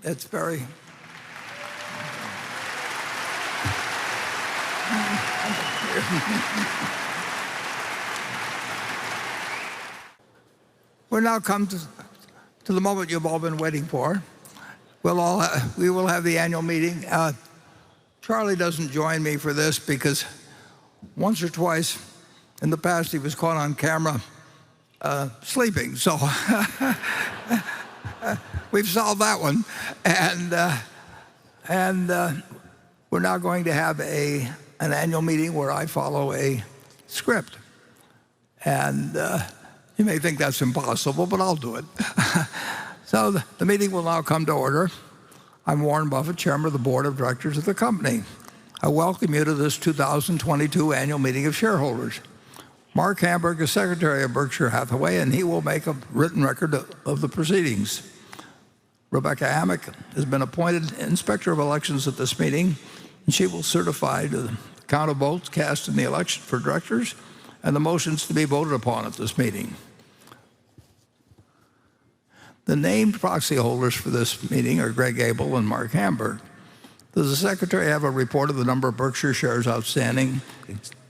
it's very... We're now come to the moment you've all been waiting for. We will have the annual meeting. Charlie doesn't join me for this because once or twice in the past he was caught on camera sleeping. So we've solved that one. And we're now going to have an annual meeting where I follow a script. And you may think that's impossible, but I'll do it. So the meeting will now come to order. I'm Warren Buffett, Chairman of the Board of Directors of the company. I welcome you to this 2022 annual meeting of shareholders. Mark Hamburg is Secretary of Berkshire Hathaway, and he will make a written record of the proceedings. Rebecca Amick has been appointed Inspector of Elections at this meeting, and she will certify the count of votes cast in the election for directors and the motions to be voted upon at this meeting. The named proxy holders for this meeting are Greg Abel and Mark Hamburg. Does the Secretary have a report of the number of Berkshire shares outstanding,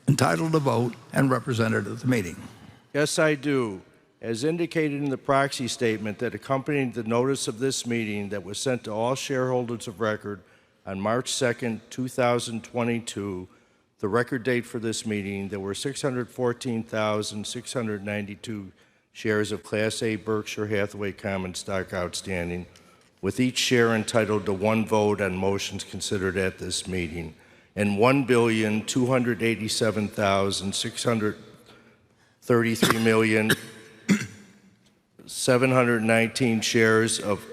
entitled to vote, and represented at the meeting? Yes, I do. As indicated in the proxy statement that accompanied the notice of this meeting that was sent to all shareholders of record on March 2nd, 2022, the record date for this meeting, there were 614,692 shares of Class A Berkshire Hathaway common stock outstanding, with each share entitled to 1 vote on motions considered at this meeting, and 1,287,633,719 shares of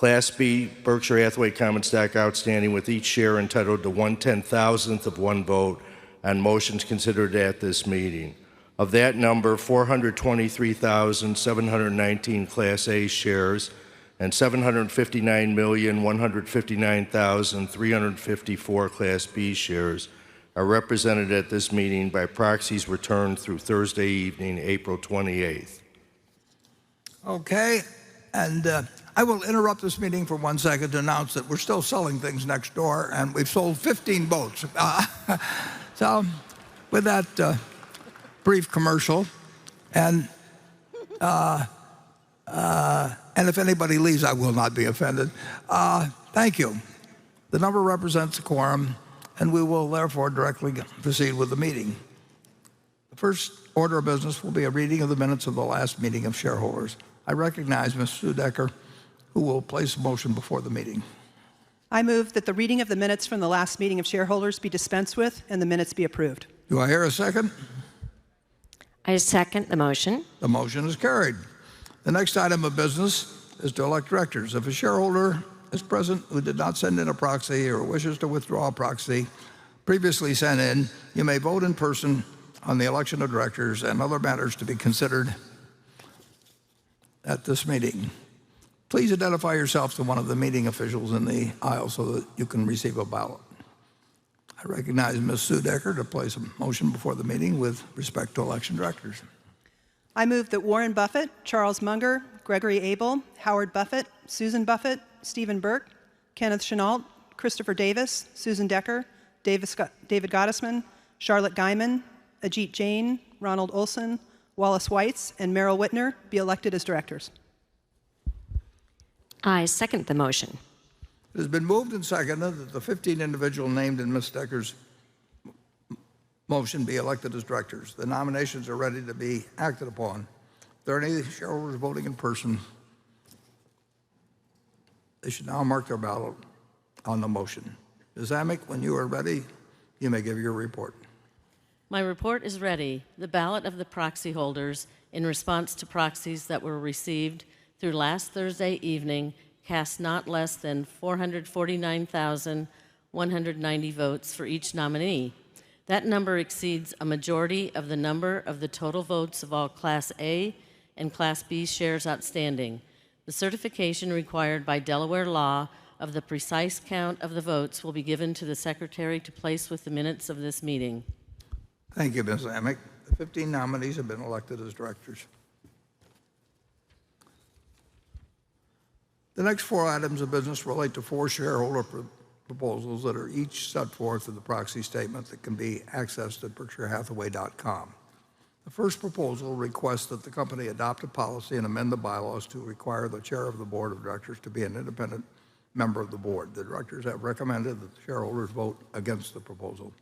Class B Berkshire Hathaway common stock outstanding, with each share entitled to 1/10,000th of one vote on motions considered at this meeting. Of that number, 423,719 Class A shares and 759,159,354 Class B shares are represented at this meeting by proxies returned through Thursday evening, April 28th. Okay, and I will interrupt this meeting for 1 second to announce that we're still selling things next door, and we've sold 15 boats. So, with that brief commercial, and if anybody leaves, I will not be offended. Thank you. The number represents a quorum, and we will therefore directly proceed with the meeting. The first order of business will be a reading of the minutes of the last meeting of shareholders. I recognize Ms. Sudecker, who will place a motion before the meeting. I move that the reading of the minutes from the last meeting of shareholders be dispensed with and the minutes be approved. Do I hear a second? I second the motion. The motion is carried. The next item of business is to elect directors. If a shareholder is present who did not send in a proxy or wishes to withdraw a proxy previously sent in, you may vote in person on the election of directors and other matters to be considered at this meeting. Please identify yourself to one of the meeting officials in the aisle so that you can receive a ballot. I recognize Ms. Sudecker to place a motion before the meeting with respect to election directors. I move that Warren Buffett, Charles Munger, Gregory Abel, Howard Buffett, Susan Buffett, Stephen Burke, Kenneth Chenault, Christopher Davis, Susan Decker, David Gottesman, Charlotte Guyman, Ajit Jain, Ronald Olson, Wallace Weitz, and Meryl Whitner be elected as directors. I second the motion. It has been moved and seconded that the 15 individuals named in Ms. Decker's motion be elected as directors. The nominations are ready to be acted upon. If there are any shareholders voting in person, they should now mark their ballot on the motion. Ms. Amick, when you are ready, you may give your report. My report is ready. The ballot of the proxy holders in response to proxies that were received through last Thursday evening cast not less than 449,190 votes for each nominee. That number exceeds a majority of the number of the total votes of all Class A and Class B shares outstanding. The certification required by Delaware law of the precise count of the votes will be given to the Secretary to place with the minutes of this meeting. Thank you, Ms. Amick. The 15 nominees have been elected as directors. The next 4 items of business relate to 4 shareholder proposals that are each set forth in the proxy statement that can be accessed at berkshirehathaway.com. The first proposal requests that the company adopt a policy and amend the bylaws to require the chair of the board of directors to be an independent member of the board. The directors have recommended that the shareholders vote against the proposal.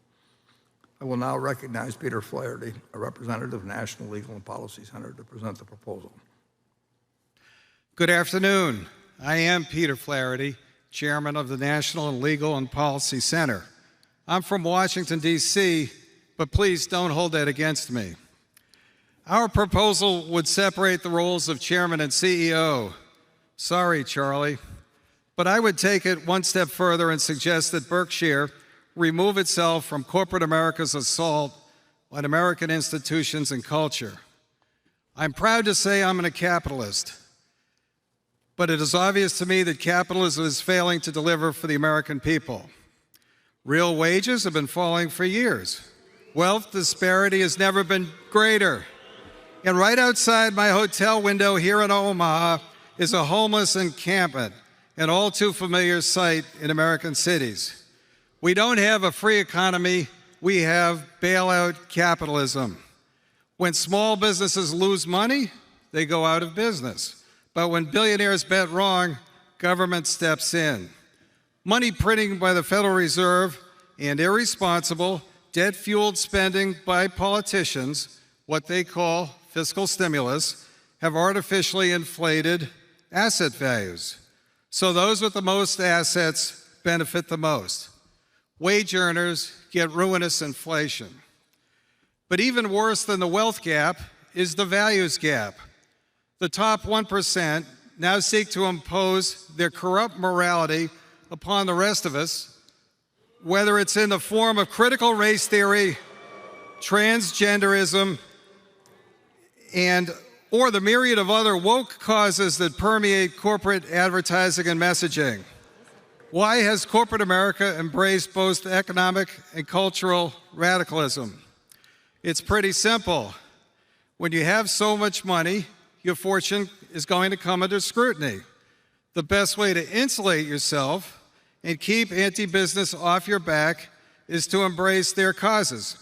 I will now recognize Peter Flaherty, a representative of National Legal and Policy Center, to present the proposal. Good afternoon. I am Peter Flaherty, chairman of the National Legal and Policy Center. I'm from Washington, D.C., but please don't hold that against me. Our proposal would separate the roles of chairman and CEO. Sorry, Charlie, but I would take it one step further and suggest that Berkshire remove itself from corporate America's assault on American institutions and culture. I'm proud to say I'm a capitalist, but it is obvious to me that capitalism is failing to deliver for the American people. Real wages have been falling for years. Wealth disparity has never been greater. And right outside my hotel window here in Omaha is a homeless encampment, an all too familiar sight in American cities. We don't have a free economy, we have bailout capitalism. When small businesses lose money, they go out of business. But when billionaires bet wrong, government steps in. Money printing by the Federal Reserve and irresponsible, debt-fueled spending by politicians, what they call fiscal stimulus, have artificially inflated asset values. So those with the most assets benefit the most. Wage earners get ruinous inflation. But even worse than the wealth gap is the values gap. The top 1% now seek to impose their corrupt morality upon the rest of us, whether it's in the form of critical race theory, transgenderism, or the myriad of other woke causes that permeate corporate advertising and messaging. Why has corporate America embraced both economic and cultural radicalism? It's pretty simple. When you have so much money, your fortune is going to come under scrutiny. The best way to insulate yourself and keep anti-business off your back is to embrace their causes,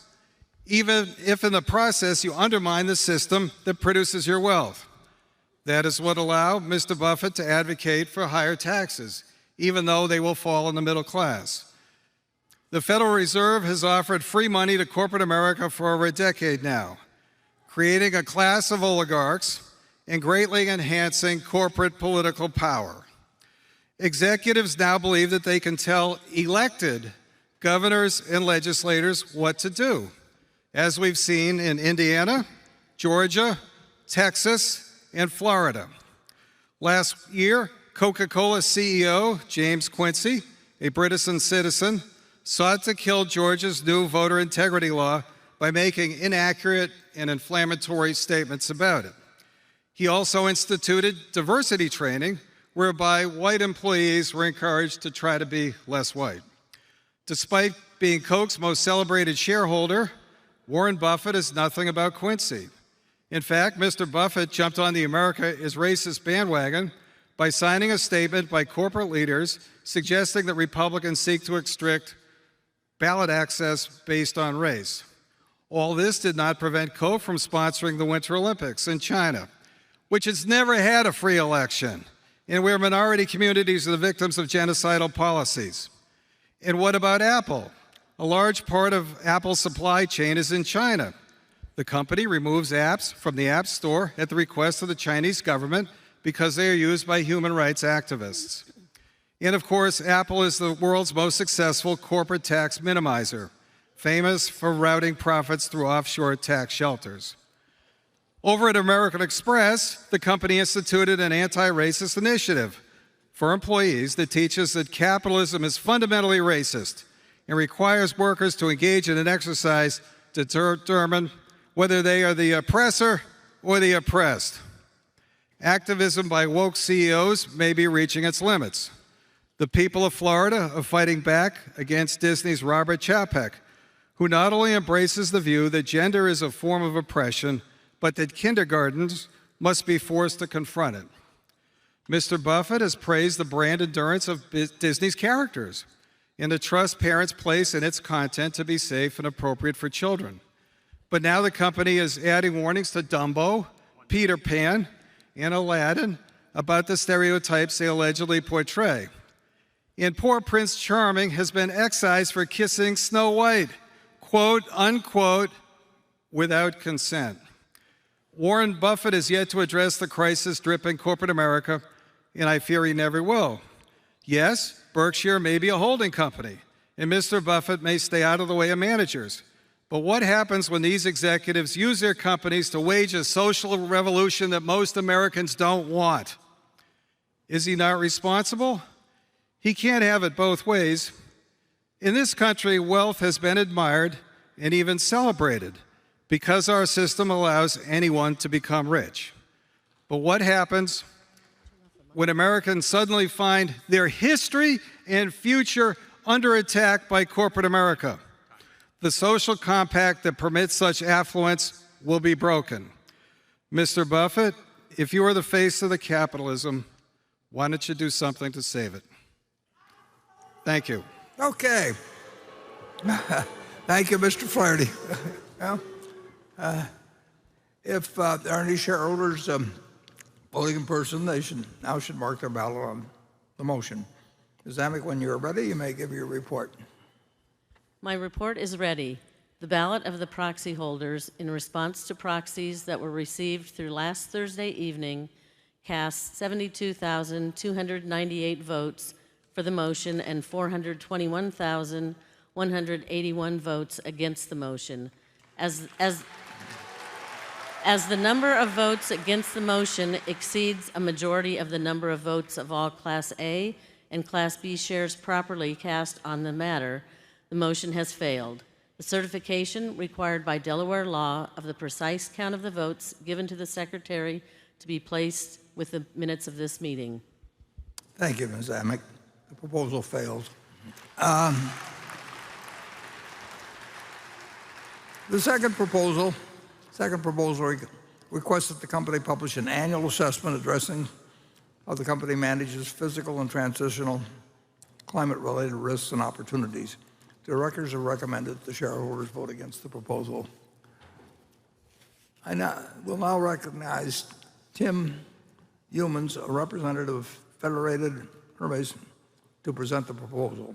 even if in the process you undermine the system that produces your wealth. That is what allowed Mr. Buffett to advocate for higher taxes, even though they will fall in the middle class. The Federal Reserve has offered free money to corporate America for over a decade now, creating a class of oligarchs and greatly enhancing corporate political power. Executives now believe that they can tell elected governors and legislators what to do, as we've seen in Indiana, Georgia, Texas, and Florida. Last year, Coca-Cola CEO James Quincy, a British citizen, sought to kill Georgia's new voter integrity law by making inaccurate and inflammatory statements about it. He also instituted diversity training, whereby white employees were encouraged to try to be less white. Despite being Coke's most celebrated shareholder, Warren Buffett is nothing about Quincy. In fact, Mr. Buffett jumped on the America is racist bandwagon by signing a statement by corporate leaders suggesting that Republicans seek to restrict ballot access based on race. All this did not prevent Coke from sponsoring the Winter Olympics in China, which has never had a free election, and where minority communities are the victims of genocidal policies. And what about Apple? A large part of Apple's supply chain is in China. The company removes apps from the App Store at the request of the Chinese government because they are used by human rights activists. And of course, Apple is the world's most successful corporate tax minimizer, famous for routing profits through offshore tax shelters. Over at American Express, the company instituted an anti-racist initiative for employees that teaches that capitalism is fundamentally racist and requires workers to engage in an exercise to determine whether they are the oppressor or the oppressed. Activism by woke CEOs may be reaching its limits. The people of Florida are fighting back against Disney's Robert Chapek, who not only embraces the view that gender is a form of oppression, but that kindergartens must be forced to confront it. Mr. Buffett has praised the brand endurance of Disney's characters and the trust parents place in its content to be safe and appropriate for children. But now the company is adding warnings to Dumbo, Peter Pan, and Aladdin about the stereotypes they allegedly portray. And poor Prince Charming has been excised for kissing Snow White, quote, unquote, without consent. Warren Buffett has yet to address the crisis dripping corporate America, and I fear he never will. Yes, Berkshire may be a holding company, and Mr. Buffett may stay out of the way of managers. But what happens when these executives use their companies to wage a social revolution that most Americans don't want? Is he not responsible? He can't have it both ways. In this country, wealth has been admired and even celebrated because our system allows anyone to become rich. But what happens when Americans suddenly find their history and future under attack by corporate America? The social compact that permits such affluence will be broken. Mr. Buffett, if you are the face of the capitalism, why don't you do something to save it? Thank you. Okay. Thank you, Mr. Flaherty. Well, if there are any shareholders voting in person, they should mark their ballot on the motion. Ms. Amick, when you're ready, you may give your report. My report is ready. The ballot of the proxy holders in response to proxies that were received through last Thursday evening cast 72,298 votes for the motion and 421,181 votes against the motion. As As the number of votes against the motion exceeds a majority of the number of votes of all Class A and Class B shares properly cast on the matter, the motion has failed. The certification required by Delaware law of the precise count of the votes given to the Secretary to be placed with the minutes of this meeting. Thank you, Ms. Amick. The proposal fails. The second proposal requests that the company publish an annual assessment addressing how the company manages physical and transitional climate-related risks and opportunities. The directors have recommended that the shareholders vote against the proposal. I will now recognize Tim Humans, a representative of Federated Hermes, to present the proposal.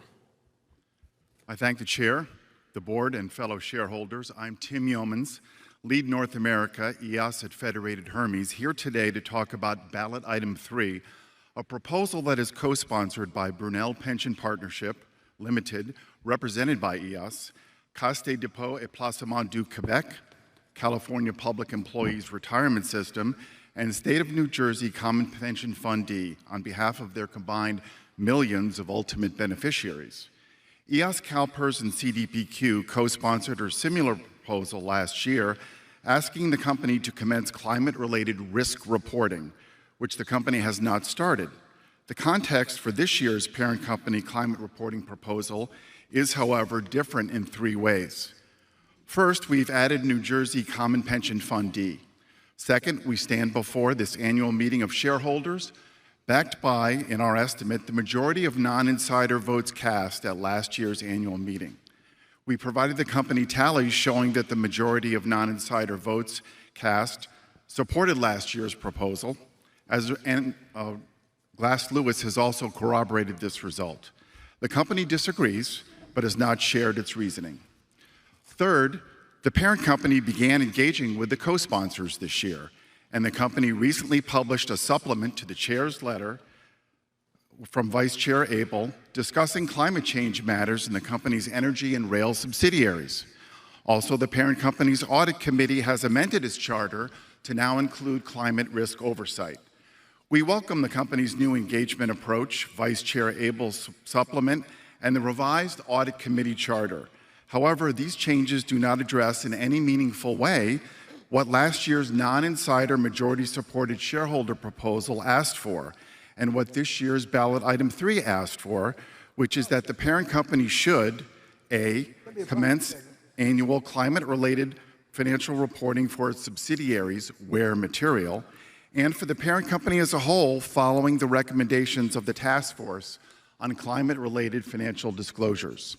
I thank the chair, the board, and fellow shareholders. I'm Tim Yeomans, lead North America EOS at Federated Hermes, here today to talk about ballot item 3, a proposal that is co-sponsored by Brunel Pension Partnership Limited, represented by EOS, Caisse de dépôt et placement du Québec, California Public Employees Retirement System, and State of New Jersey Common Pension Fund D on behalf of their combined millions of ultimate beneficiaries. EOS, CalPERS, and CDPQ co-sponsored a similar proposal last year, asking the company to commence climate-related risk reporting, which the company has not started. The context for this year's parent company climate reporting proposal is, however, different in 3 ways. First, we've added New Jersey Common Pension Fund D. Second, we stand before this annual meeting of shareholders backed by, in our estimate, the majority of non-insider votes cast at last year's annual meeting. We provided the company tallies showing that the majority of non-insider votes cast supported last year's proposal, and Glass Lewis has also corroborated this result. The company disagrees, but has not shared its reasoning. Third, the parent company began engaging with the co-sponsors this year, and the company recently published a supplement to the chair's letter from Vice Chair Abel discussing climate change matters in the company's energy and rail subsidiaries. Also, the parent company's audit committee has amended its charter to now include climate risk oversight. We welcome the company's new engagement approach, Vice Chair Abel's supplement, and the revised audit committee charter. However, these changes do not address in any meaningful way what last year's non-insider majority-supported shareholder proposal asked for, and what this year's ballot item 3 asked for, which is that the parent company should, A, commence annual climate-related financial reporting for its subsidiaries where material, and for the parent company as a whole following the recommendations of the task force on climate-related financial disclosures.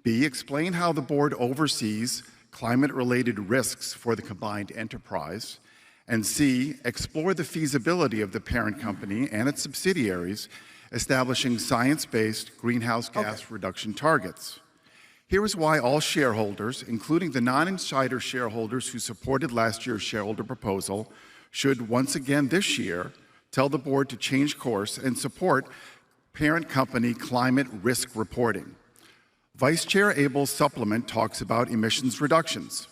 B, explain how the board oversees climate-related risks for the combined enterprise. And C, explore the feasibility of the parent company and its subsidiaries establishing science-based greenhouse gas reduction targets. Here is why all shareholders, including the non-insider shareholders who supported last year's shareholder proposal, should once again this year tell the board to change course and support parent company climate risk reporting. Vice Chair Abel's supplement talks about emissions reductions.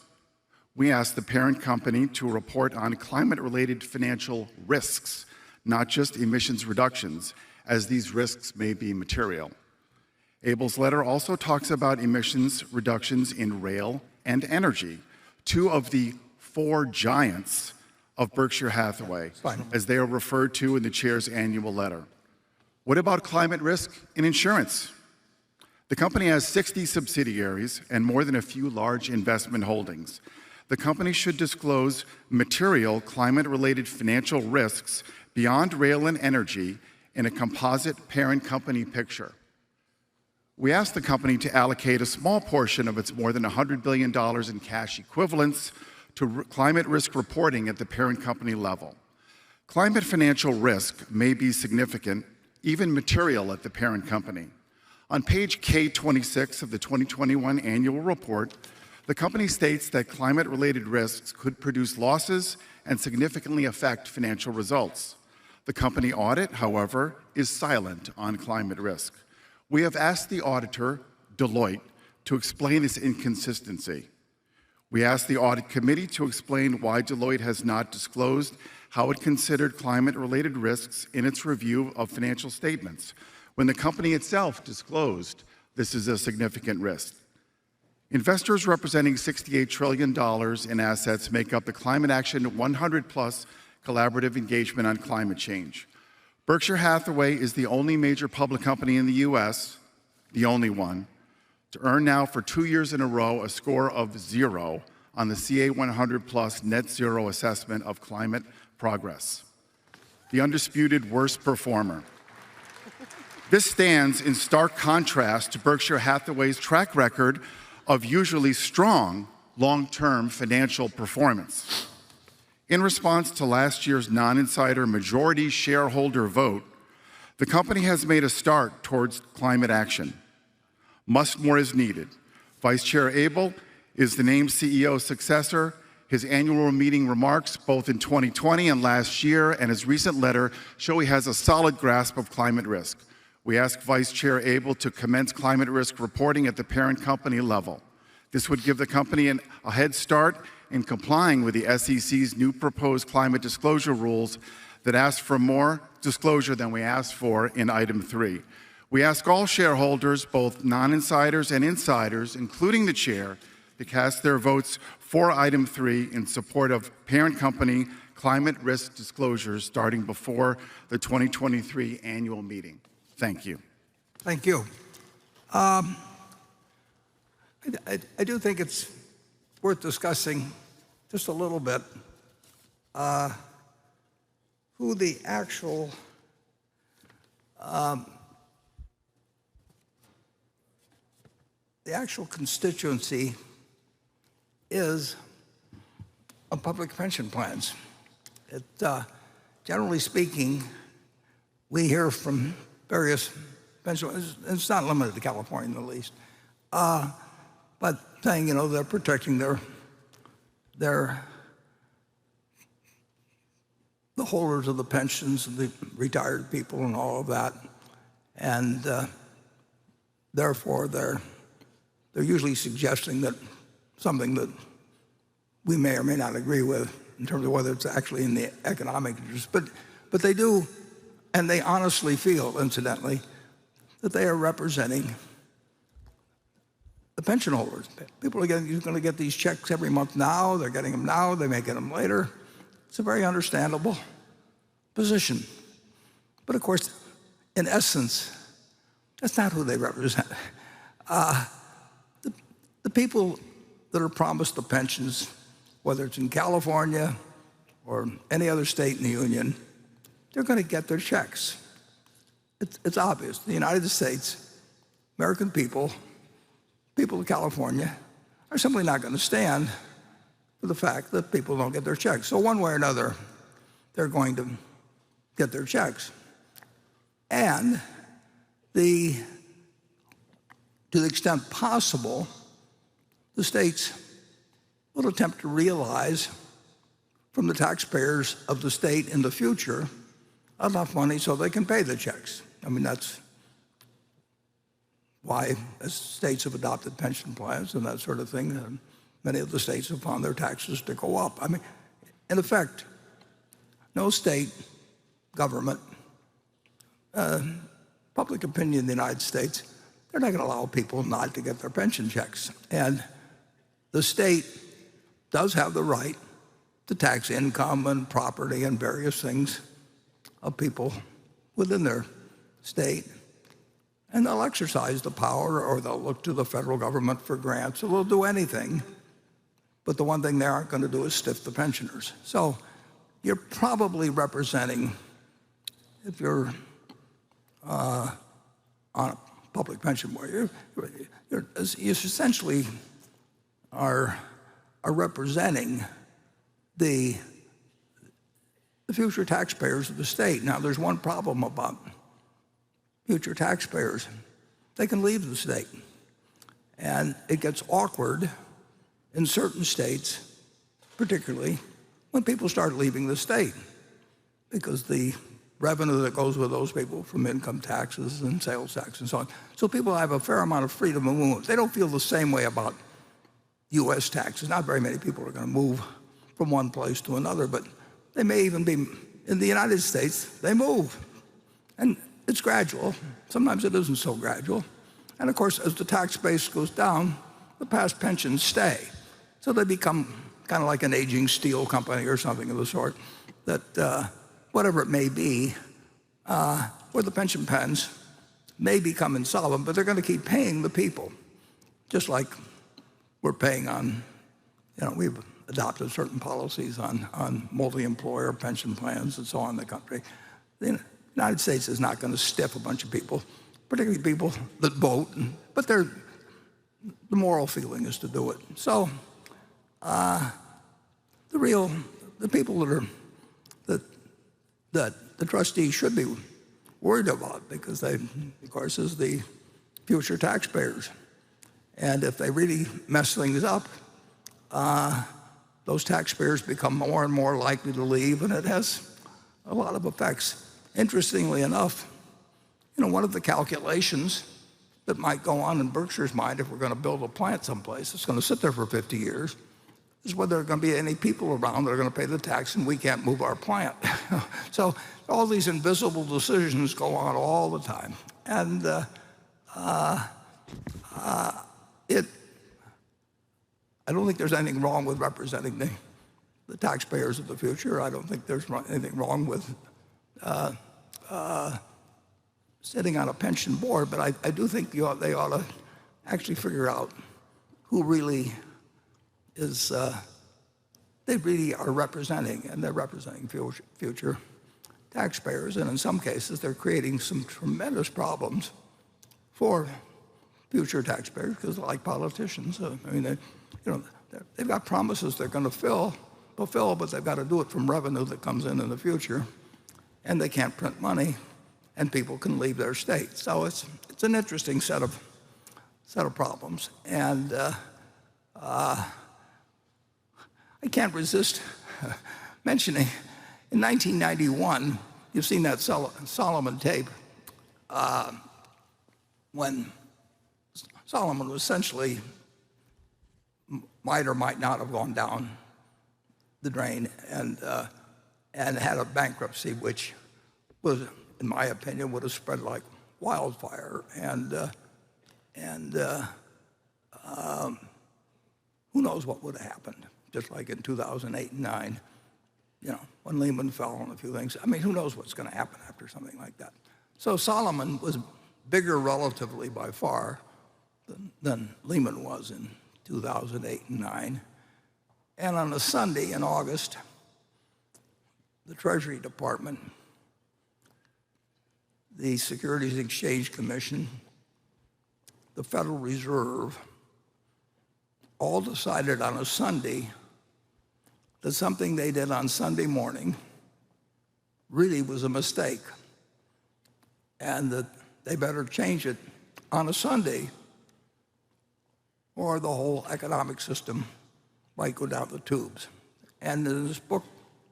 We ask the parent company to report on climate-related financial risks, not just emissions reductions, as these risks may be material. Abel's letter also talks about emissions reductions in rail and energy, 2 of the 4 giants of Berkshire Hathaway, as they are referred to in the chair's annual letter. What about climate risk in insurance? The company has 60 subsidiaries and more than a few large investment holdings. The company should disclose material climate-related financial risks beyond rail and energy in a composite parent company picture. We asked the company to allocate a small portion of its more than $100 billion in cash equivalents to climate risk reporting at the parent company level. Climate financial risk may be significant, even material at the parent company. On page K26 of the 2021 annual report, the company states that climate-related risks could produce losses and significantly affect financial results. The company audit, however, is silent on climate risk. We have asked the auditor, Deloitte, to explain this inconsistency. We asked the audit committee to explain why Deloitte has not disclosed how it considered climate-related risks in its review of financial statements, when the company itself disclosed this is a significant risk. Investors representing $68 trillion in assets make up the Climate Action 100+ collaborative engagement on climate change. Berkshire Hathaway is the only major public company in the U.S., the only one, to earn now for 2 years in a row a score of 0 on the CA 100+ net zero assessment of climate progress. The undisputed worst performer. This stands in stark contrast to Berkshire Hathaway's track record of usually strong long-term financial performance. In response to last year's non-insider majority shareholder vote, the company has made a start towards climate action. Much more is needed. Vice Chair Abel is the named CEO's successor. His annual meeting remarks, both in 2020 and last year, and his recent letter show he has a solid grasp of climate risk. We ask Vice Chair Abel to commence climate risk reporting at the parent company level. This would give the company a head start in complying with the SEC's new proposed climate disclosure rules that ask for more disclosure than we asked for in item 3. We ask all shareholders, both non-insiders and insiders, including the chair, to cast their votes for item 3 in support of parent company climate risk disclosures starting before the 2023 annual meeting. Thank you. Thank you. I do think it's worth discussing just a little bit who the actual constituency is of public pension plans. Generally speaking, we hear from various pension plans, it's not limited to California in the least, but saying, they're protecting the holders of the pensions and the retired people and all of that, and therefore they're usually suggesting that something that we may or may not agree with in terms of whether it's actually in the economic interest, but they do, and they honestly feel, incidentally, that they are representing the pension holders. People are going to get these checks every month now. They're getting them now. They may get them later. It's a very understandable position. But of course, in essence, that's not who they represent. The people that are promised the pensions, whether it's in California or any other state in the union, they're going to get their checks. It's obvious. The United States, American people of California are simply not going to stand for the fact that people don't get their checks. So one way or another, they're going to get their checks. And to the extent possible, the states will attempt to realize from the taxpayers of the state in the future enough money so they can pay the checks. I mean, that's why states have adopted pension plans and that sort of thing. And many of the states have found their taxes to go up. I mean, in effect, no state government, public opinion in the United States, they're not going to allow people not to get their pension checks. And the state does have the right to tax income and property and various things of people within their state. And they'll exercise the power, or they'll look to the federal government for grants, or they'll do anything. But the one thing they aren't going to do is stiff the pensioners. So you're probably representing, if you're on a public pension board, you essentially are representing the future taxpayers of the state. Now, there's one problem about future taxpayers. They can leave the state. And it gets awkward in certain states, particularly when people start leaving the state, because the revenue that goes with those people from income taxes and sales tax and so on. So people have a fair amount of freedom of movement. They don't feel the same way about U.S. taxes. Not very many people are going to move from one place to another, but they may even be in the United States. They move, and it's gradual. Sometimes it isn't so gradual. And of course, as the tax base goes down, the past pensions stay. So they become kind of like an aging steel company or something of the sort, that whatever it may be, where the pension plans may become insolvent, but they're going to keep paying the people, just like we're paying on, we've adopted certain policies on multi-employer pension plans and so on in the country. The United States is not going to stiff a bunch of people, particularly people that vote, but the moral feeling is to do it. So the people that the trustees should be worried about, because they, of course, is the future taxpayers. And if they really mess things up, those taxpayers become more and more likely to leave, and it has a lot of effects. Interestingly enough, one of the calculations that might go on in Berkshire's mind, if we're going to build a plant someplace, it's going to sit there for 50 years, is whether there are going to be any people around that are going to pay the tax and we can't move our plant. So all these invisible decisions go on all the time. And I don't think there's anything wrong with representing the taxpayers of the future. I don't think there's anything wrong with sitting on a pension board, but I do think they ought to actually figure out who really is, they really are representing, and they're representing future taxpayers. And in some cases, they're creating some tremendous problems for future taxpayers, because they're like politicians. They've got promises they're going to fulfill, but they've got to do it from revenue that comes in the future, and they can't print money, and people can leave their state. So it's an interesting set of problems, and I can't resist mentioning in 1991, you've seen that Solomon tape, when Solomon was essentially might or might not have gone down the drain and had a bankruptcy, which was, in my opinion, would have spread like wildfire. And who knows what would have happened, just like in 2008 and 9, when Lehman fell and a few things. I mean, who knows what's going to happen after something like that. So Solomon was bigger relatively by far than Lehman was in 2008 and 9. And on a Sunday in August, the Treasury Department, the Securities and Exchange Commission, the Federal Reserve, all decided on a Sunday that something they did on Sunday morning really was a mistake, and that they better change it on a Sunday, or the whole economic system might go down the tubes. And in this book,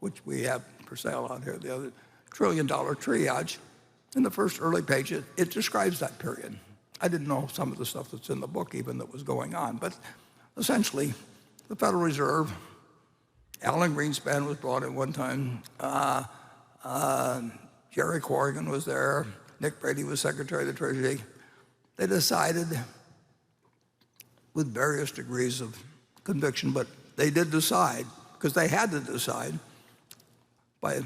which we have for sale out here, the other $1 Trillion Triage, in the first early page, it describes that period. I didn't know some of the stuff that's in the book even that was going on, but essentially, the Federal Reserve, Alan Greenspan was brought in one time, Jerry Corrigan was there, Nick Brady was Secretary of the Treasury. They decided, with various degrees of conviction, but they did decide, because they had to decide by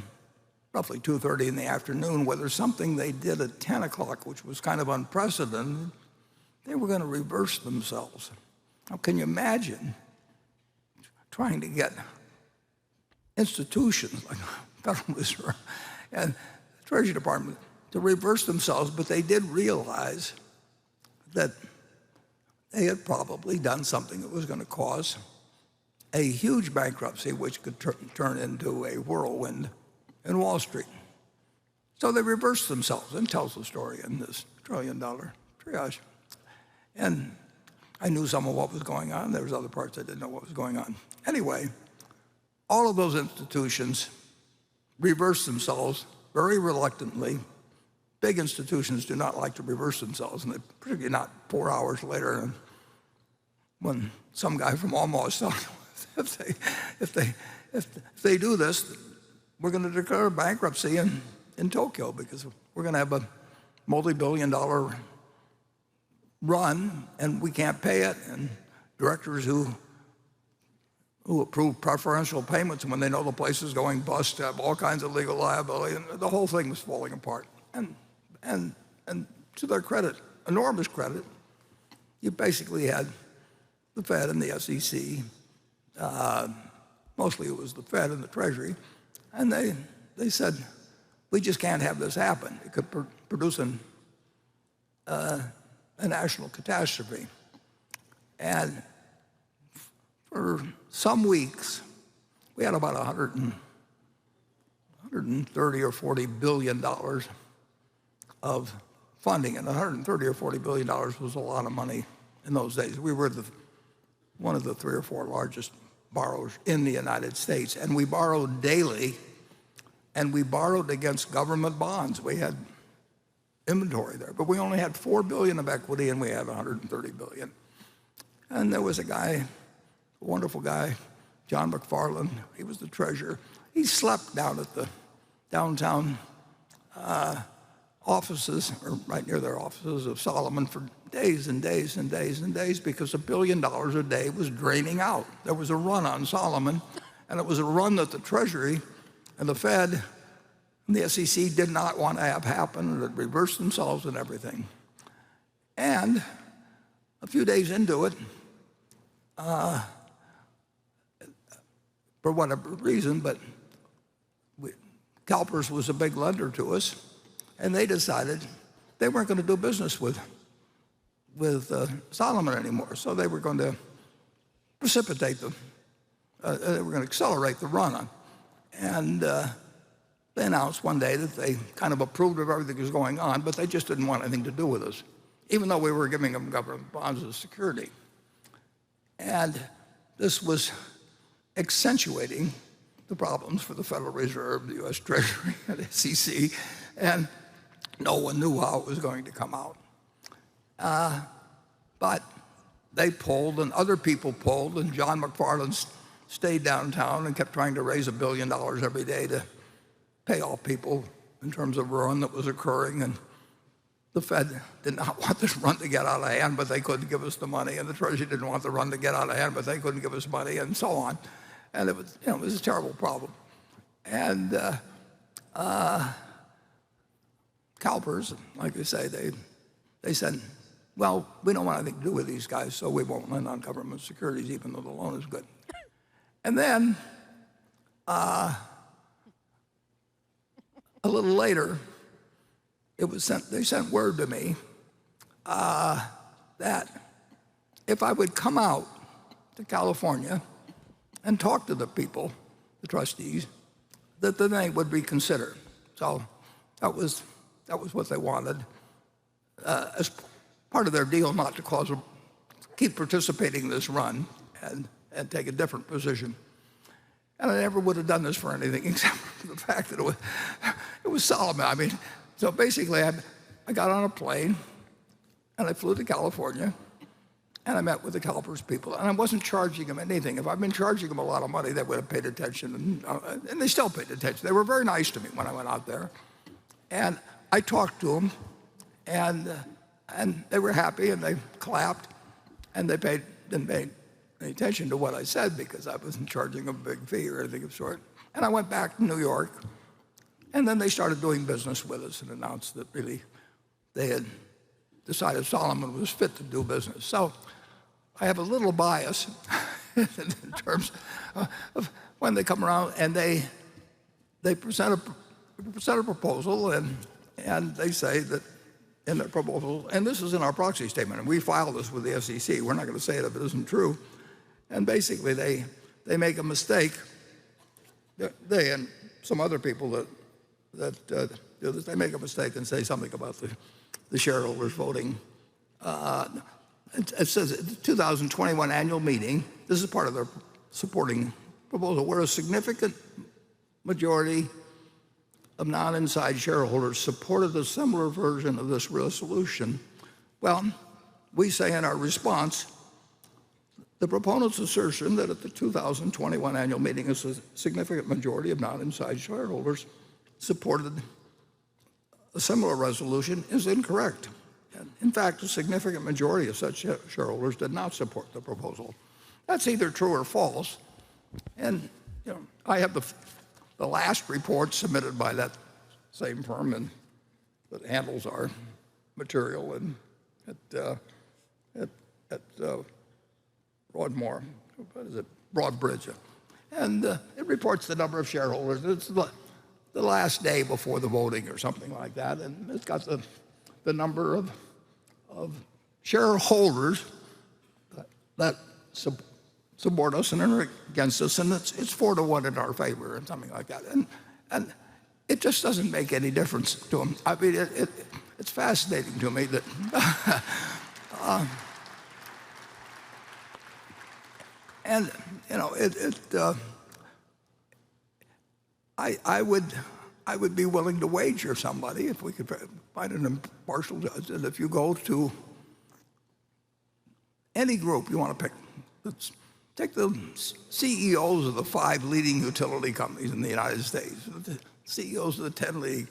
roughly 2:30 in the afternoon whether something they did at 10 o'clock, which was kind of unprecedented, they were going to reverse themselves. Now, can you imagine trying to get institutions like the Federal Reserve and the Treasury Department to reverse themselves? But they did realize that they had probably done something that was going to cause a huge bankruptcy, which could turn into a whirlwind in Wall Street. So they reversed themselves, and tells the story in this $1 Trillion Triage. And I knew some of what was going on. There was other parts I didn't know what was going on. Anyway, all of those institutions reversed themselves very reluctantly. Big institutions do not like to reverse themselves, and particularly not 4 hours later. when some guy from Omaha is telling them if they do this, we're going to declare bankruptcy in Tokyo because we're going to have a multi-billion-dollar run and we can't pay it. And directors who approve preferential payments when they know the place is going bust have all kinds of legal liability, and the whole thing was falling apart. And to their credit, enormous credit, you basically had the Fed and the SEC, mostly it was the Fed and the Treasury, and they said, we just can't have this happen. It could produce a national catastrophe. And for some weeks, we had about 130 or 40 billion dollars of funding, and 130 or 40 billion dollars was a lot of money in those days. We were one of the 3 or 4 largest borrowers in the United States, and we borrowed daily, and we borrowed against government bonds. We had inventory there, but we only had $4 billion of equity, and we had 130 billion. And there was a guy, a wonderful guy, John McFarland. He was the treasurer. He slept down at the downtown offices, or right near their offices of Solomon, for days and days and days and days because $1 billion a day was draining out. There was a run on Solomon, and it was a run that the Treasury and the Fed and the SEC did not want to have happen, and it reversed themselves and everything. And a few days into it, for whatever reason, but CalPERS was a big lender to us, and they decided they weren't going to do business with Solomon anymore. So they were going to precipitate they were going to accelerate the run on. And they announced one day that they kind of approved of everything that was going on, but they just didn't want anything to do with us, even though we were giving them government bonds as security. And this was accentuating the problems for the Federal Reserve, the U.S. Treasury, and SEC, and no one knew how it was going to come out. But they pulled, and other people pulled, and John McFarland stayed downtown and kept trying to raise $1 billion every day to pay off people in terms of ruin that was occurring. And the Fed did not want this run to get out of hand, but they couldn't give us the money, and the Treasury didn't want the run to get out of hand, but they couldn't give us money, and so on. And it was, it was a terrible problem. And CalPERS, like I say, they said, well, we don't want anything to do with these guys, so we won't lend on government securities, even though the loan is good. And then a little later, they sent word to me that if I would come out to California and talk to the people, the trustees, that then they would reconsider. So that was what they wanted as part of their deal, not to keep participating in this run and take a different position. And I never would have done this for anything except for the fact that it was Solomon. I mean, so basically I got on a plane and I flew to California and I met with the CalPERS people, and I wasn't charging them anything. If I'd been charging them a lot of money, they would have paid attention, and they still paid attention. They were very nice to me when I went out there. And I talked to them, and they were happy, and they clapped, and they didn't pay any attention to what I said because I wasn't charging them a big fee or anything of the sort. And I went back to New York, and then they started doing business with us and announced that really they had decided Solomon was fit to do business. So I have a little bias in terms of when they come around and they present a proposal, and they say that in their proposal, and this is in our proxy statement, and we filed this with the SEC. We're not going to say it if it isn't true. And basically, they make a mistake. They and some other people that do this, they make a mistake and say something about the shareholders voting. It says the 2021 annual meeting, this is part of their supporting proposal, where a significant majority of non-inside shareholders supported a similar version of this resolution. Well, we say in our response the proponent's assertion that at the 2021 annual meeting, a significant majority of non-inside shareholders supported a similar resolution is incorrect. And in fact, a significant majority of such shareholders did not support the proposal. That's either true or false. And I have the last report submitted by that same firm that handles our material at Broadmoor, what is it, Broadbridge. And it reports the number of shareholders. It's the last day before the voting or something like that. And it's got the number of shareholders that support us and are against us, and it's 4-1 in our favor and something like that. And it just doesn't make any difference to them. I mean, it's fascinating to me that and I would be willing to wager somebody if we could find an impartial judge that if you go to any group you want to pick, take the CEOs of the 5 leading utility companies in the United States, the CEOs of the 10 league,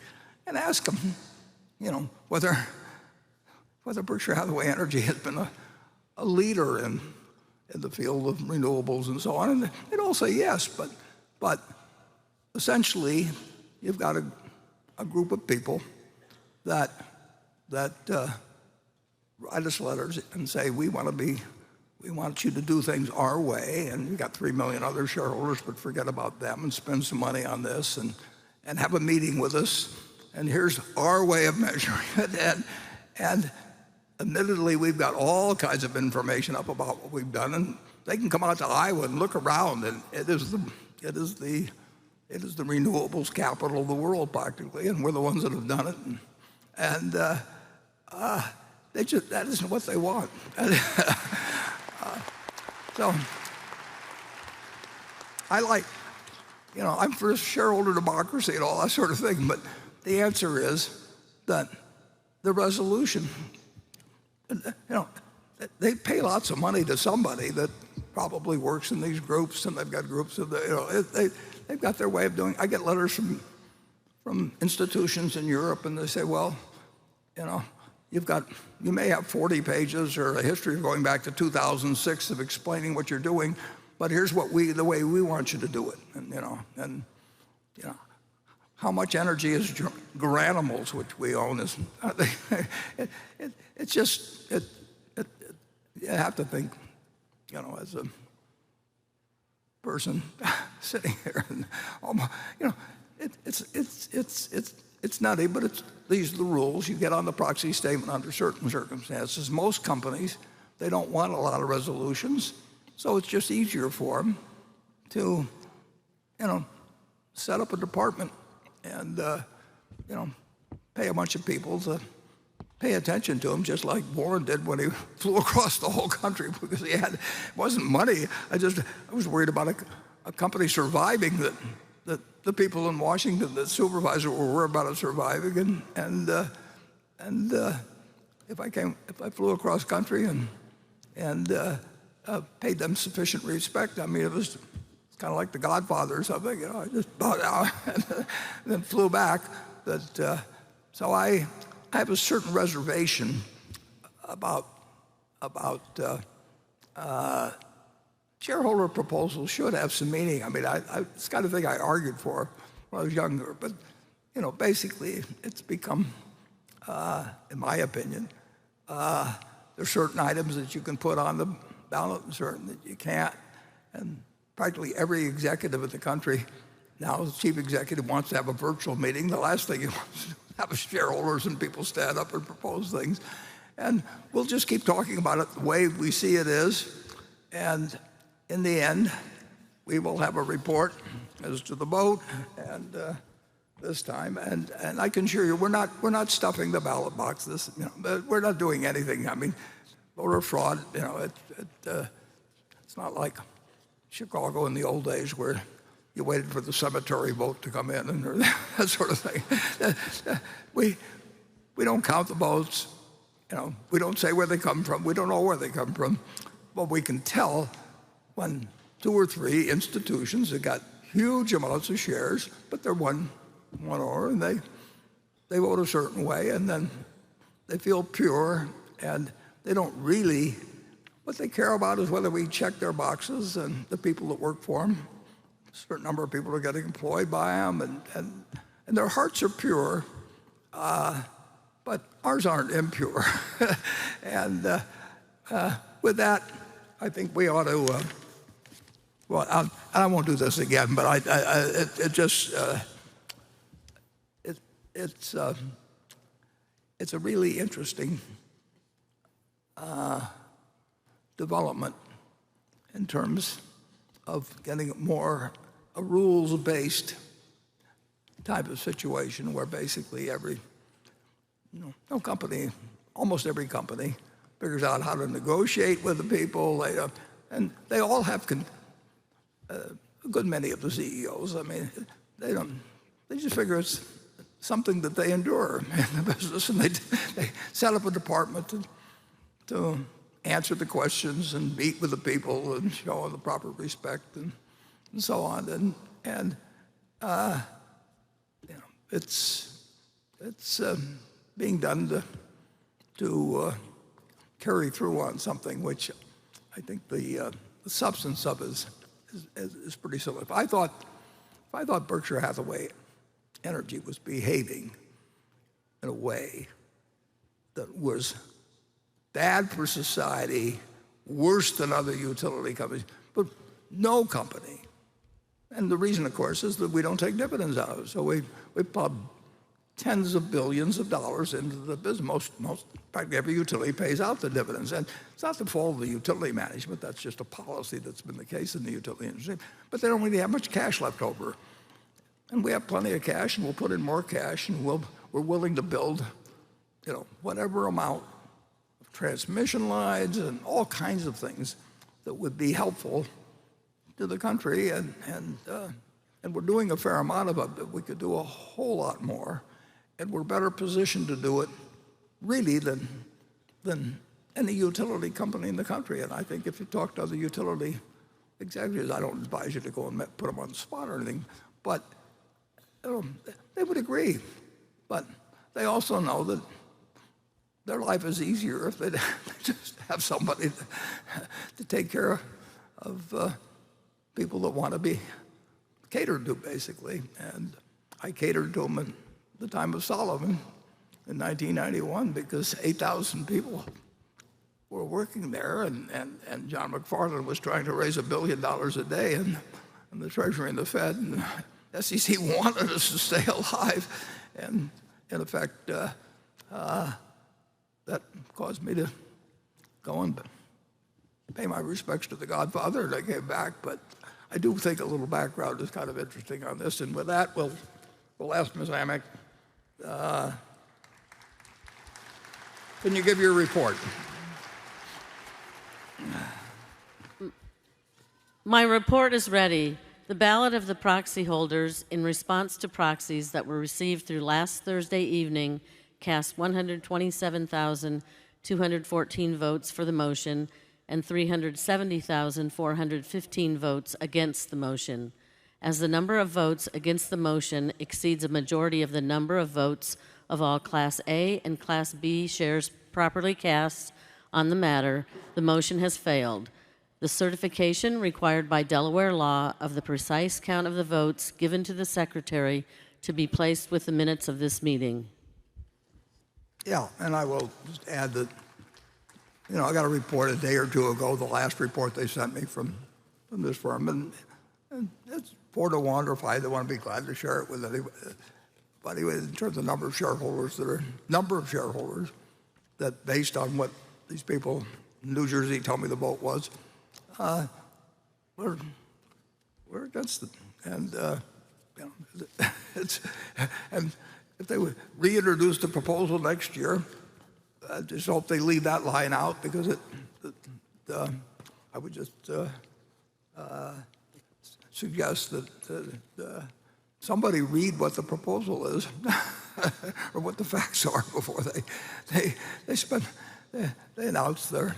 and ask them, whether Berkshire Hathaway Energy has been a leader in the field of renewables and so on, and they'd all say yes, but essentially you've got a group of people that write us letters and say we want you to do things our way, and you've got 3 million other shareholders, but forget about them and spend some money on this and have a meeting with us, and here's our way of measuring it. And admittedly, we've got all kinds of information up about what we've done, and they can come out to Iowa and look around, and it is the renewables capital of the world practically, and we're the ones that have done it. And that isn't what they want. So I'm for shareholder democracy and all that sort of thing, but the answer is that the resolution, they pay lots of money to somebody that probably works in these groups, and they've got groups of they've got their way of doing. I get letters from institutions in Europe, and they say, well, you may have 40 pages or a history going back to 2006 of explaining what you're doing, but here's the way we want you to do it. And how much energy is Garanimals, which we own, is it's just you have to think, as a person sitting here, and it's nutty, but these are the rules. You get on the proxy statement under certain circumstances. Most companies, they don't want a lot of resolutions, so it's just easier for them to, set up a department and, pay a bunch of people to pay attention to him, just like Warren did when he flew across the whole country, because it wasn't money. I was worried about a company surviving that the people in Washington, the supervisor, were worried about it surviving, and if I flew across country and paid them sufficient respect, I mean, it was kind of like The Godfather or something, I just bowed out and then flew back. So I have a certain reservation about shareholder proposals should have some meaning. I mean, it's the kind of thing I argued for when I was younger, but basically it's become, in my opinion, there's certain items that you can put on the ballot and certain that you can't. And practically every executive in the country now, the chief executive, wants to have a virtual meeting. The last thing he wants to have shareholders and people stand up and propose things. And we'll just keep talking about it the way we see it is. And in the end, we will have a report as to the vote, and this time, and I can assure you, we're not stuffing the ballot box. We're not doing anything. I mean, voter fraud. It's not like Chicago in the old days where you waited for the cemetery vote to come in and that sort of thing. We don't count the votes. We don't say where they come from. We don't know where they come from, but we can tell when 2 or 3 institutions that got huge amounts of shares, but they're one owner, and they vote a certain way, and then they feel pure, and they don't really, what they care about is whether we check their boxes and the people that work for them. A certain number of people are getting employed by them, and their hearts are pure, but ours aren't impure. And with that, I think we ought to, well, I won't do this again, but it's a really interesting development in terms of getting more a rules-based type of situation where basically no company, almost every company, figures out how to negotiate with the people. And they all have a good many of the CEOs. I mean, they just figure it's something that they endure in the business, and they set up a department to answer the questions and meet with the people and show the proper respect and so on. And it's being done to carry through on something which I think the substance of is pretty similar. If I thought Berkshire Hathaway Energy was behaving in a way that was bad for society, worse than other utility companies, but no company. And the reason, of course, is that we don't take dividends out of it. So we pump tens of billions of dollars into the business. Most practically every utility pays out the dividends. And it's not the fault of the utility management. That's just a policy that's been the case in the utility industry. But they don't really have much cash left over. And we have plenty of cash, and we'll put in more cash, and we're willing to build, whatever amount of transmission lines and all kinds of things that would be helpful to the country. And we're doing a fair amount of it, but we could do a whole lot more. And we're better positioned to do it, really, than any utility company in the country. And I think if you talk to other utility executives, I don't advise you to go and put them on the spot or anything, but they would agree. But they also know that their life is easier if they just have somebody to take care of people that want to be catered to, basically. And I catered to them at the time of Sullivan in 1991 because 8,000 people were working there, and John McFarland was trying to raise $1 billion a day, and the Treasury and the Fed and the SEC wanted us to stay alive. And in effect, that caused me to go and pay my respects to the Godfather, and I came back. But I do think a little background is kind of interesting on this. And with that, we'll ask Ms. Amick, can you give your report? My report is ready. The ballot of the proxy holders in response to proxies that were received through last Thursday evening cast 127,214 votes for the motion and 370,415 votes against the motion. As the number of votes against the motion exceeds a majority of the number of votes of all Class A and Class B shares properly cast on the matter, the motion has failed. The certification required by Delaware law of the precise count of the votes given to the Secretary to be placed with the minutes of this meeting. Yeah, and I will just add that, I got a report a day or two ago, the last report they sent me from this firm, and it's 4 to 1 or 5 to 1. I'd be glad to share it with anybody. But anyway, in terms of number of shareholders, that based on what these people in New Jersey told me the vote was, we're against it. And and if they would reintroduce the proposal next year, I just hope they leave that line out, because I would just suggest that somebody read what the proposal is or what the facts are before they announce their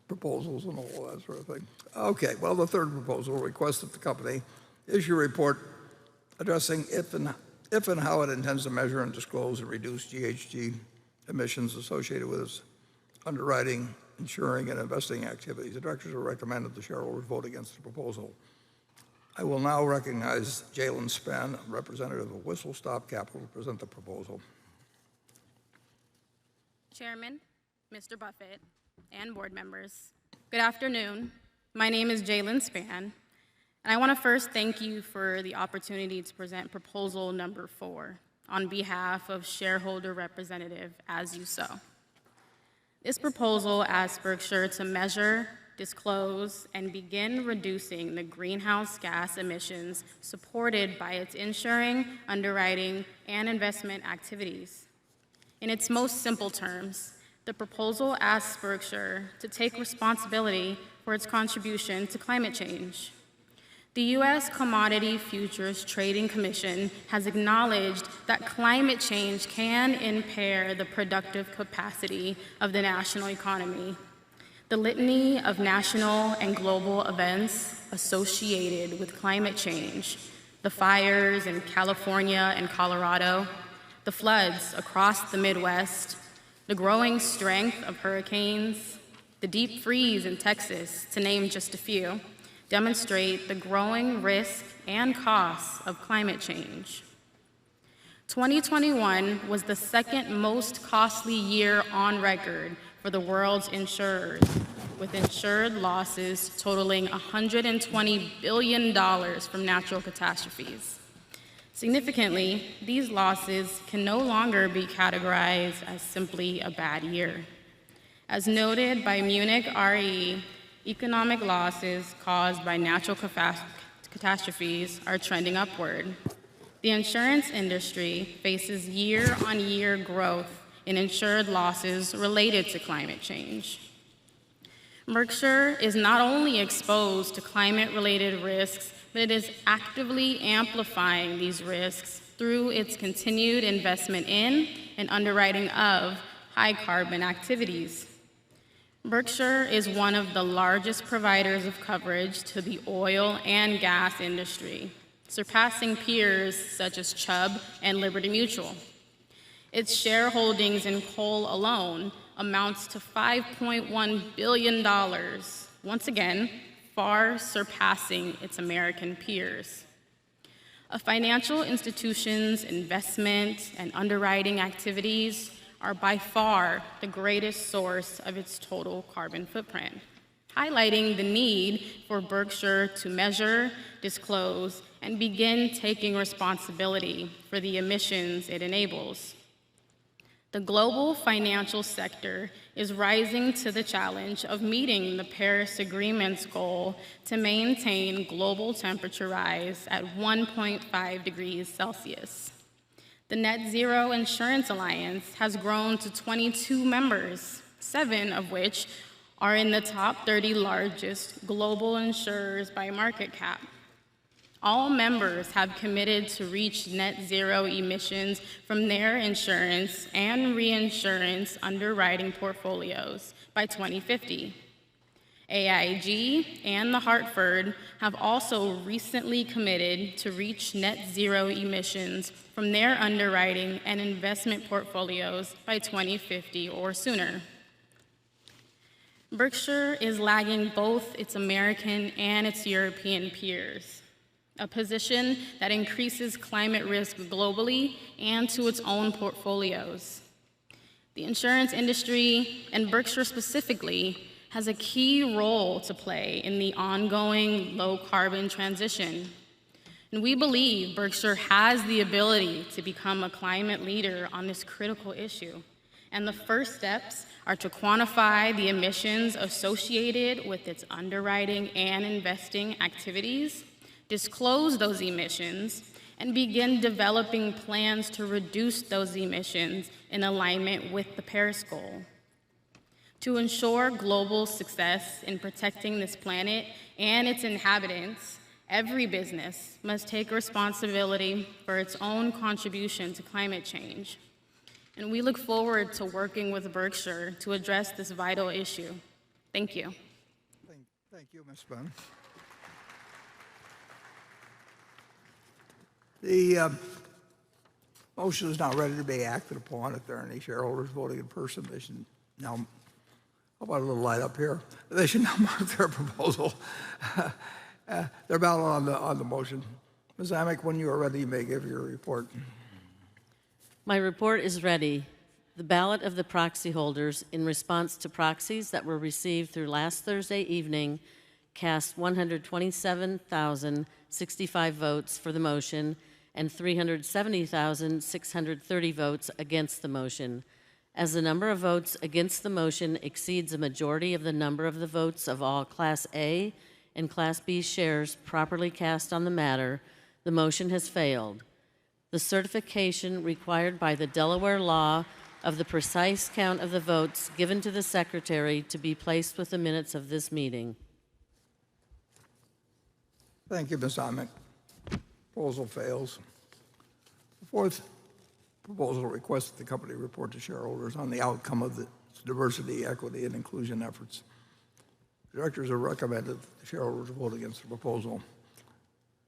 proposals and all that sort of thing. Okay, well, the third proposal requests that the company issue a report addressing if and how it intends to measure and disclose and reduce GHG emissions associated with its underwriting, insuring, and investing activities. The directors will recommend that the shareholders vote against the proposal. I will now recognize Jalen Spann, representative of Whistle Stop Capital, to present the proposal. Chairman, Mr. Buffett, and board members, good afternoon. My name is Jalen Spann, and I want to first thank you for the opportunity to present proposal number 4 on behalf of shareholder representative As You Sow. This proposal asks Berkshire to measure, disclose, and begin reducing the greenhouse gas emissions supported by its insuring, underwriting, and investment activities. In its most simple terms, the proposal asks Berkshire to take responsibility for its contribution to climate change. The U.S. Commodity Futures Trading Commission has acknowledged that climate change can impair the productive capacity of the national economy. The litany of national and global events associated with climate change, the fires in California and Colorado, the floods across the Midwest, the growing strength of hurricanes, the deep freeze in Texas, to name just a few, demonstrate the growing risk and costs of climate change. 2021 was the second most costly year on record for the world's insurers, with insured losses totaling $120 billion from natural catastrophes. Significantly, these losses can no longer be categorized as simply a bad year. As noted by Munich Re, economic losses caused by natural catastrophes are trending upward. The insurance industry faces year-on-year growth in insured losses related to climate change. Berkshire is not only exposed to climate-related risks, but it is actively amplifying these risks through its continued investment in and underwriting of high-carbon activities. Berkshire is one of the largest providers of coverage to the oil and gas industry, surpassing peers such as Chubb and Liberty Mutual. Its shareholdings in coal alone amounts to $5.1 billion, once again, far surpassing its American peers. A financial institution's investment and underwriting activities are by far the greatest source of its total carbon footprint, highlighting the need for Berkshire to measure, disclose, and begin taking responsibility for the emissions it enables. The global financial sector is rising to the challenge of meeting the Paris Agreement's goal to maintain global temperature rise at 1.5 degrees Celsius. The Net Zero Insurance Alliance has grown to 22 members, 7 of which are in the top 30 largest global insurers by market cap. All members have committed to reach net zero emissions from their insurance and reinsurance underwriting portfolios by 2050. AIG and The Hartford have also recently committed to reach net zero emissions from their underwriting and investment portfolios by 2050 or sooner. Berkshire is lagging both its American and its European peers, a position that increases climate risk globally and to its own portfolios. The insurance industry, and Berkshire specifically, has a key role to play in the ongoing low-carbon transition. And we believe Berkshire has the ability to become a climate leader on this critical issue. And the first steps are to quantify the emissions associated with its underwriting and investing activities, disclose those emissions, and begin developing plans to reduce those emissions in alignment with the Paris goal. To ensure global success in protecting this planet and its inhabitants, every business must take responsibility for its own contribution to climate change. And we look forward to working with Berkshire to address this vital issue. Thank you. Thank you, Ms. Spoon. The motion is now ready to be acted upon. If there are any shareholders voting in person, they should now, how about a little light up here? They should now mark their proposal, their ballot on the motion. Ms. Amick, when you are ready, you may give your report. My report is ready. The ballot of the proxy holders in response to proxies that were received through last Thursday evening cast 127,065 votes for the motion and 370,630 votes against the motion. As the number of votes against the motion exceeds a majority of the number of the votes of all Class A and Class B shares properly cast on the matter, the motion has failed. The certification required by the Delaware law of the precise count of the votes given to the Secretary to be placed with the minutes of this meeting. Thank you, Ms. Amick. Proposal fails. The fourth proposal requests that the company report to shareholders on the outcome of its diversity, equity, and inclusion efforts. The directors have recommended that the shareholders vote against the proposal.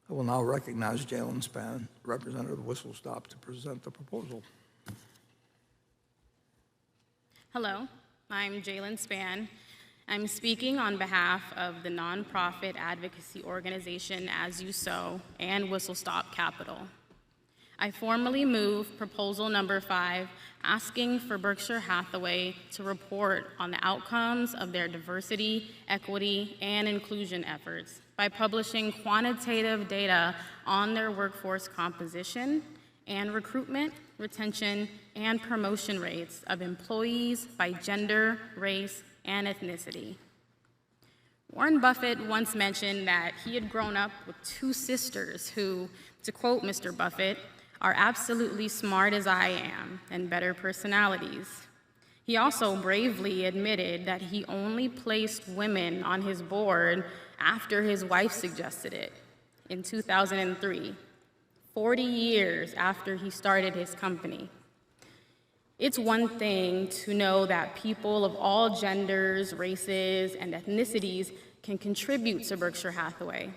I will now recognize Jalen Spann, representative of Whistle Stop, to present the proposal. Hello, I'm Jalen Spann. I'm speaking on behalf of the nonprofit advocacy organization As You Sow and Whistle Stop Capital. I formally move proposal number 5, asking for Berkshire Hathaway to report on the outcomes of their diversity, equity, and inclusion efforts by publishing quantitative data on their workforce composition and recruitment, retention, and promotion rates of employees by gender, race, and ethnicity. Warren Buffett once mentioned that he had grown up with 2 sisters who, to quote Mr. Buffett, are absolutely smart as I am and better personalities. He also bravely admitted that he only placed women on his board after his wife suggested it in 2003. 40 years after he started his company. It's one thing to know that people of all genders, races, and ethnicities can contribute to Berkshire Hathaway.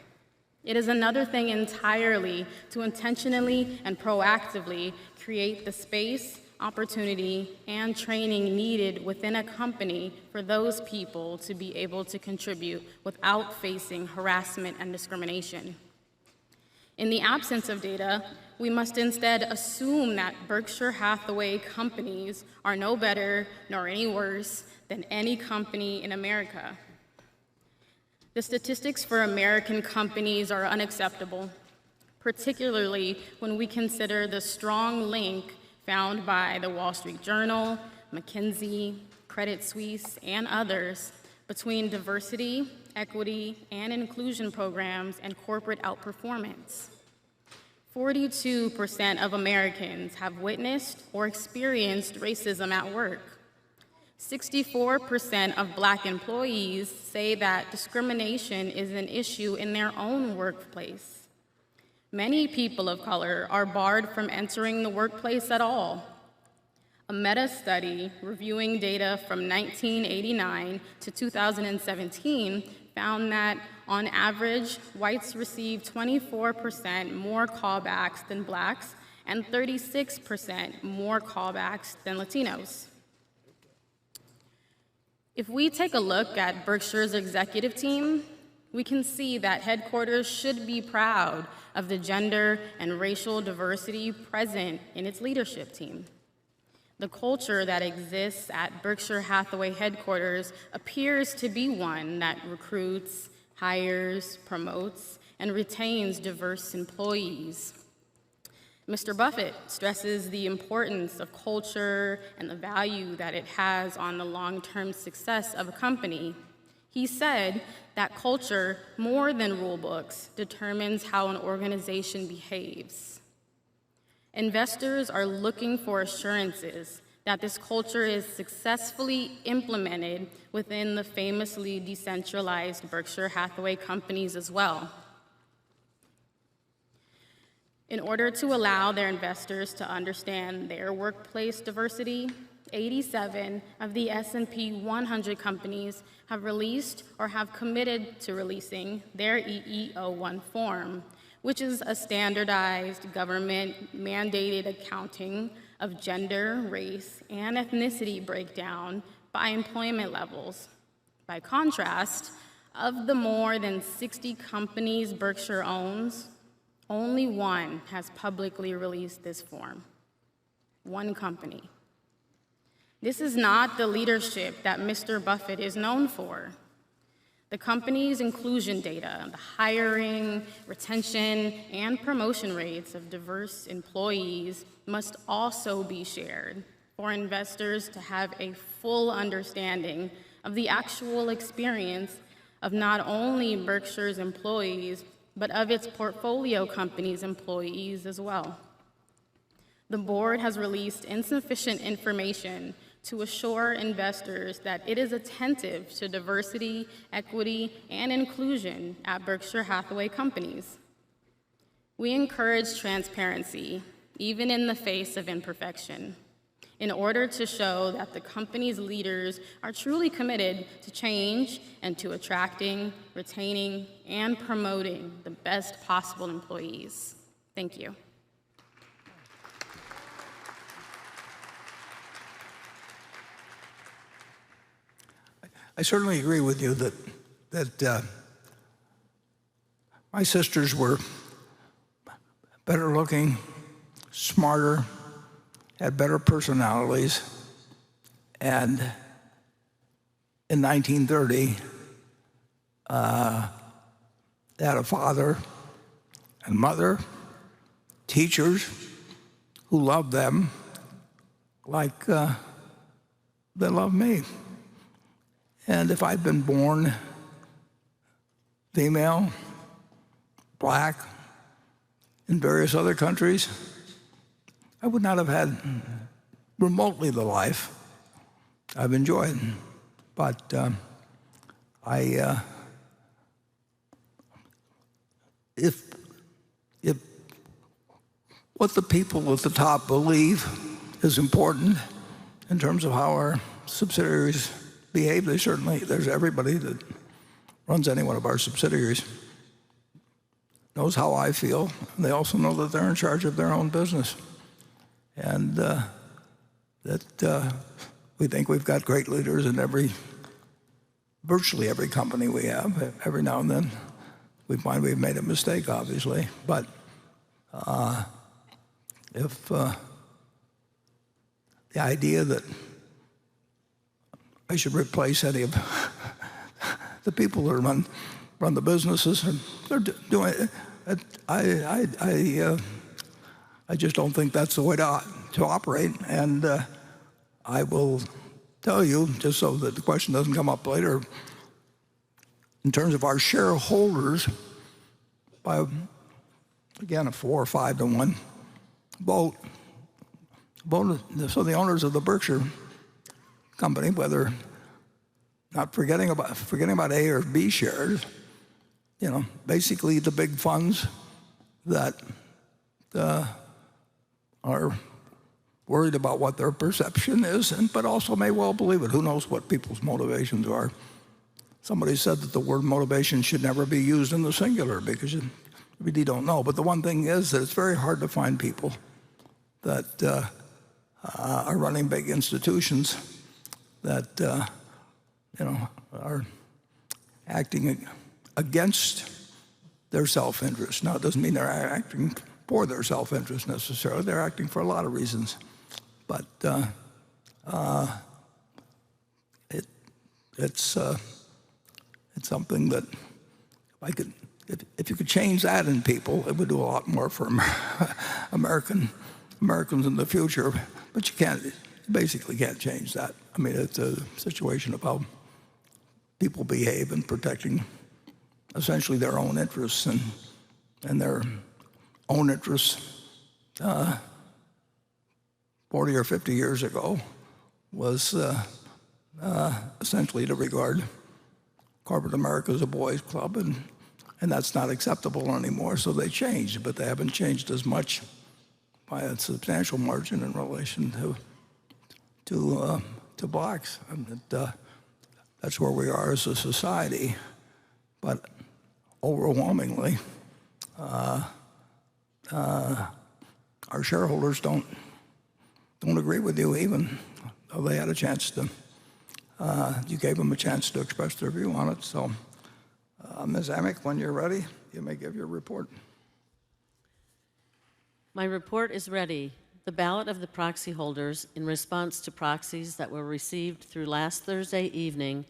It is another thing entirely to intentionally and proactively create the space, opportunity, and training needed within a company for those people to be able to contribute without facing harassment and discrimination. In the absence of data, we must instead assume that Berkshire Hathaway companies are no better nor any worse than any company in America. The statistics for American companies are unacceptable, particularly when we consider the strong link found by the Wall Street Journal, McKinsey, Credit Suisse, and others between diversity, equity, and inclusion programs and corporate outperformance. 42% of Americans have witnessed or experienced racism at work. 64% of Black employees say that discrimination is an issue in their own workplace. Many people of color are barred from entering the workplace at all. A meta-study reviewing data from 1989 to 2017 found that, on average, whites receive 24% more callbacks than Blacks and 36% more callbacks than Latinos. If we take a look at Berkshire's executive team, we can see that headquarters should be proud of the gender and racial diversity present in its leadership team. The culture that exists at Berkshire Hathaway headquarters appears to be one that recruits, hires, promotes, and retains diverse employees. Mr. Buffett stresses the importance of culture and the value that it has on the long-term success of a company. He said that culture, more than rule books, determines how an organization behaves. Investors are looking for assurances that this culture is successfully implemented within the famously decentralized Berkshire Hathaway companies as well. In order to allow their investors to understand their workplace diversity, 87 of the S&P 100 companies have released or have committed to releasing their EEO-1 form, which is a standardized government-mandated accounting of gender, race, and ethnicity breakdown by employment levels. By contrast, of the more than 60 companies Berkshire owns, only one has publicly released this form. One company. This is not the leadership that Mr. Buffett is known for. The company's inclusion data, the hiring, retention, and promotion rates of diverse employees must also be shared for investors to have a full understanding of the actual experience of not only Berkshire's employees, but of its portfolio companies' employees as well. The board has released insufficient information to assure investors that it is attentive to diversity, equity, and inclusion at Berkshire Hathaway companies. We encourage transparency, even in the face of imperfection, in order to show that the company's leaders are truly committed to change and to attracting, retaining, and promoting the best possible employees. Thank you. I certainly agree with you that my sisters were better looking, smarter, had better personalities, and in 1930, they had a father and mother, teachers who loved them like they loved me. And if I'd been born female, black, in various other countries, I would not have had remotely the life I've enjoyed. But if what the people at the top believe is important in terms of how our subsidiaries behave, there's everybody that runs any one of our subsidiaries knows how I feel, and they also know that they're in charge of their own business. And that we think we've got great leaders in virtually every company we have. Every now and then we find we've made a mistake, obviously. But if the idea that I should replace any of the people that run the businesses, they're doing it, I just don't think that's the way to operate. And I will tell you, just so that the question doesn't come up later, in terms of our shareholders, by, again, a 4 or 5 to 1 vote, so the owners of the Berkshire company, whether not forgetting about A or B shares, basically the big funds that are worried about what their perception is, but also may well believe it. Who knows what people's motivations are? Somebody said that the word motivation should never be used in the singular because you really don't know. But the one thing is that it's very hard to find people that are running big institutions that are acting against their self-interest. Now, it doesn't mean they're acting for their self-interest necessarily. They're acting for a lot of reasons. But it's something that if you could change that in people, it would do a lot more for Americans in the future. But you basically can't change that. I mean, it's a situation of how people behave in protecting essentially their own interests and their own interests 40 or 50 years ago was essentially to regard corporate America as a boys' club, and that's not acceptable anymore, so they changed, but they haven't changed as much by a substantial margin in relation to blacks. And that's where we are as a society. But overwhelmingly, our shareholders don't agree with you, even though they had a chance to. You gave them a chance to express their view on it. So, Ms. Amick, when you're ready, you may give your report. My report is ready. The ballot of the proxy holders in response to proxies that were received through last Thursday evening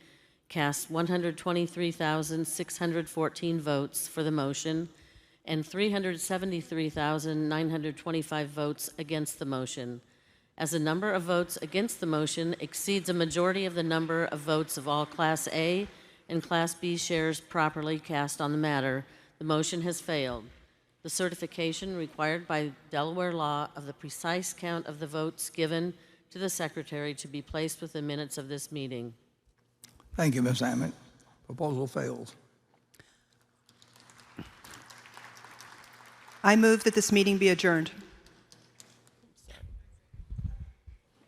cast 123,614 votes for the motion and 373,925 votes against the motion. As the number of votes against the motion exceeds a majority of the number of votes of all Class A and Class B shares properly cast on the matter, the motion has failed. The certification required by Delaware law of the precise count of the votes given to the Secretary to be placed with the minutes of this meeting. Thank you, Ms. Amick. Proposal fails. I move that this meeting be adjourned.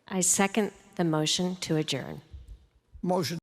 I second the motion to adjourn. Motion